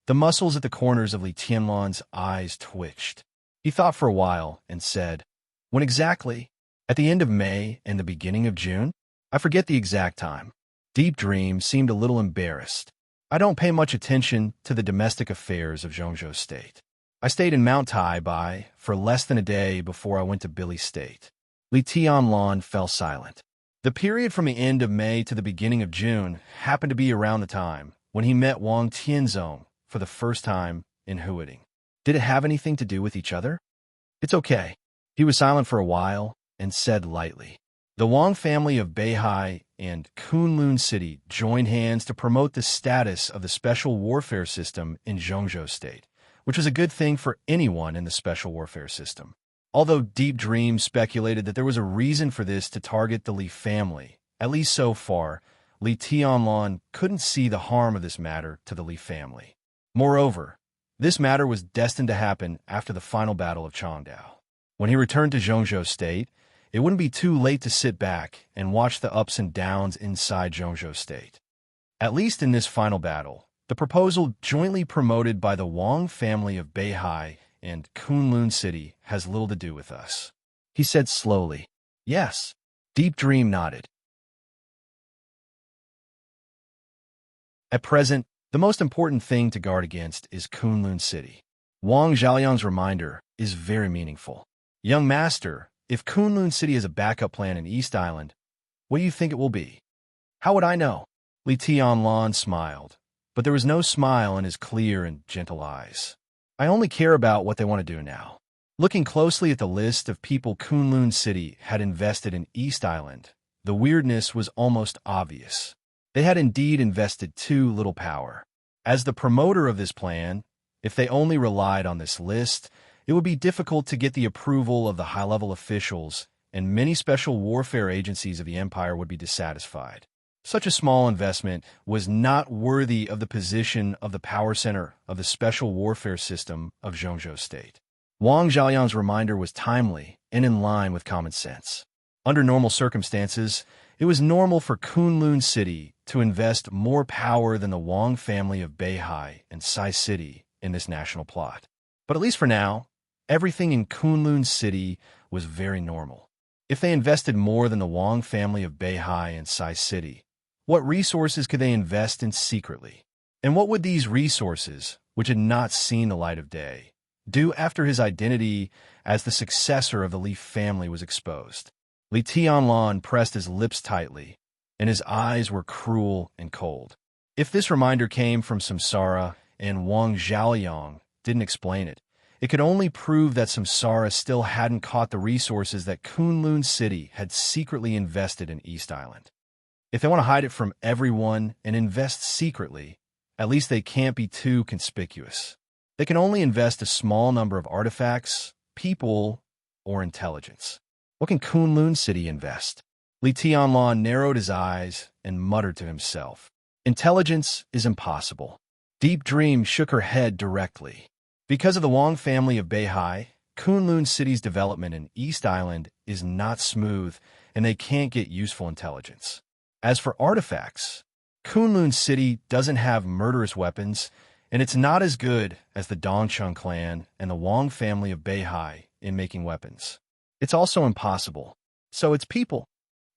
Speaker 1: the muscles at the corners of Li Tianlan's eyes twitched. He thought for a while and said, "When exactly? At the end of May and the beginning of June? I forget the exact time." Deep Dream seemed a little embarrassed. "I don't pay much attention to the domestic affairs of Zhongzhou State. I stayed in Mount Taibai for less than a day before I went to Billy State." Li Tianlan fell silent. The period from the end of May to the beginning of June happened to be around the time when he met Wang Tianzong for the first time in Huading. Did it have anything to do with each other? "It's okay." He was silent for a while and said lightly, "The Wang family of Beihai and Kunlun City joined hands to promote the status of the special warfare system in Zhongzhou State, which was a good thing for anyone in the special warfare system." Although Deep Dream speculated that there was a reason for this to target the Li family, at least so far, Li Tianlan couldn't see the harm of this matter to the Li family. Moreover, this matter was destined to happen after the final battle of Changdao. When he returned to Zhongzhou State, it wouldn't be too late to sit back and watch the ups and downs inside Zhongzhou State. At least in this final battle, the proposal jointly promoted by the Wang family of Beihai and Kunlun City has little to do with us. He said slowly. "Yes." Deep Dream nodded. At present, the most important thing to guard against is Kunlun City. Wang Zhaoyang's reminder is very meaningful. "Young master, if Kunlun City is a backup plan in East Island, what do you think it will be?" "How would I know?" Li Tianlan smiled, but there was no smile in his clear and gentle eyes. "I only care about what they want to do now." Looking closely at the list of people Kunlun City had invested in East Island, the weirdness was almost obvious. They had indeed invested too little power. As the promoter of this plan, if they only relied on this list, it would be difficult to get the approval of the high-level officials, and many special warfare agencies of the empire would be dissatisfied. Such a small investment was not worthy of the position of the power center of the special warfare system of Zhongzhou State. Wang Zhaoyang's reminder was timely and in line with common sense. Under normal circumstances, it was normal for Kunlun City to invest more power than the Wang family of Beihai and Sai City in this national plot. But at least for now, everything in Kunlun City was very normal. If they invested more than the Wang family of Beihai and Sai City, what resources could they invest in secretly? And what would these resources, which had not seen the light of day, do after his identity as the successor of the Li family was exposed? Li Tianlan pressed his lips tightly, and his eyes were cruel and cold. If this reminder came from Samsara and Wang Zhaoyang didn't explain it, it could only prove that Samsara still hadn't caught the resources that Kunlun City had secretly invested in East Island. If they want to hide it from everyone and invest secretly, at least they can't be too conspicuous. They can only invest a small number of artifacts, people, or intelligence. What can Kunlun City invest? Li Tianlan narrowed his eyes and muttered to himself. Intelligence is impossible. Deep Dream shook her head directly. Because of the Wang family of Beihai, Kunlun City's development in East Island is not smooth, and they can't get useful intelligence. As for artifacts, Kunlun City doesn't have murderous weapons, and it's not as good as the Dongcheng clan and the Wang family of Beihai in making weapons. It's also impossible. So it's people.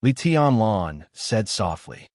Speaker 1: Li Tianlan said softly.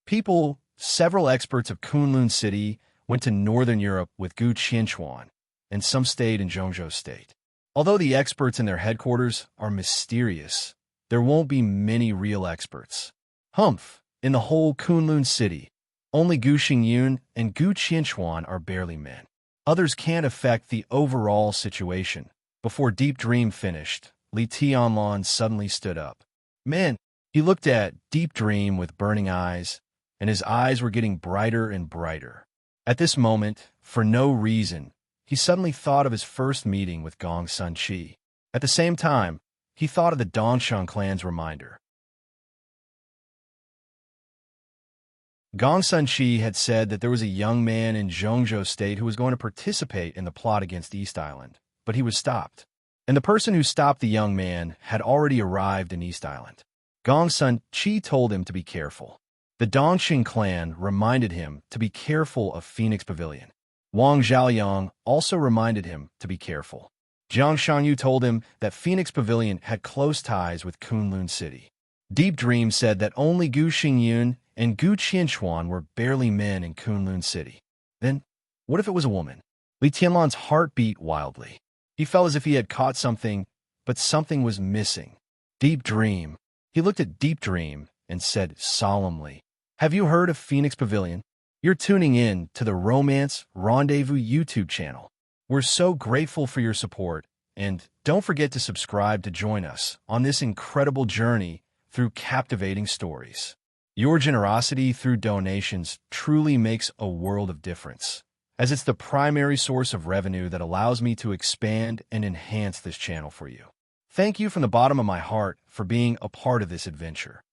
Speaker 1: People, several experts of Kunlun City went to Northern Europe with Gu Qianchuan, and some stayed in Zhongzhou State. Although the experts in their headquarters are mysterious, there won't be many real experts. Humph, in the whole Kunlun City, only Gu Xingyun and Gu Qianchuan are barely men. Others can't affect the overall situation. Before Deep Dream finished, Li Tianlan suddenly stood up. Man, he looked at Deep Dream with burning eyes, and his eyes were getting brighter and brighter. At this moment, for no reason, he suddenly thought of his first meeting with Gong Sun Chi. At the same time, he thought of the Dongcheng clan's reminder. Gong Sun Chi had said that there was a young man in Zhongzhou State who was going to participate in the plot against East Island, but he was stopped. And the person who stopped the young man had already arrived in East Island. Gong Sun Chi told him to be careful. The Dongxing clan reminded him to be careful of Phoenix Pavilion. Wang Zhaoyang also reminded him to be careful. Jiang Shanyu told him that Phoenix Pavilion had close ties with Kunlun City. Deep Dream said that only Gu Xingyun and Gu Qianchuan were barely men in Kunlun City. Then, what if it was a woman? Li Tianlan's heart beat wildly. He felt as if he had caught something, but something was missing. Deep Dream. He looked at Deep Dream and said solemnly, "Have you heard of Phoenix Pavilion? You're tuning in to the Romance Rendezvous YouTube channel. We're so grateful for your support, and don't forget to subscribe to join us on this incredible journey through captivating stories. Your generosity through donations truly makes a world of difference, as it's the primary source of revenue that allows me to expand and enhance this channel for you. Thank you from the bottom of my heart for being a part of this adventure.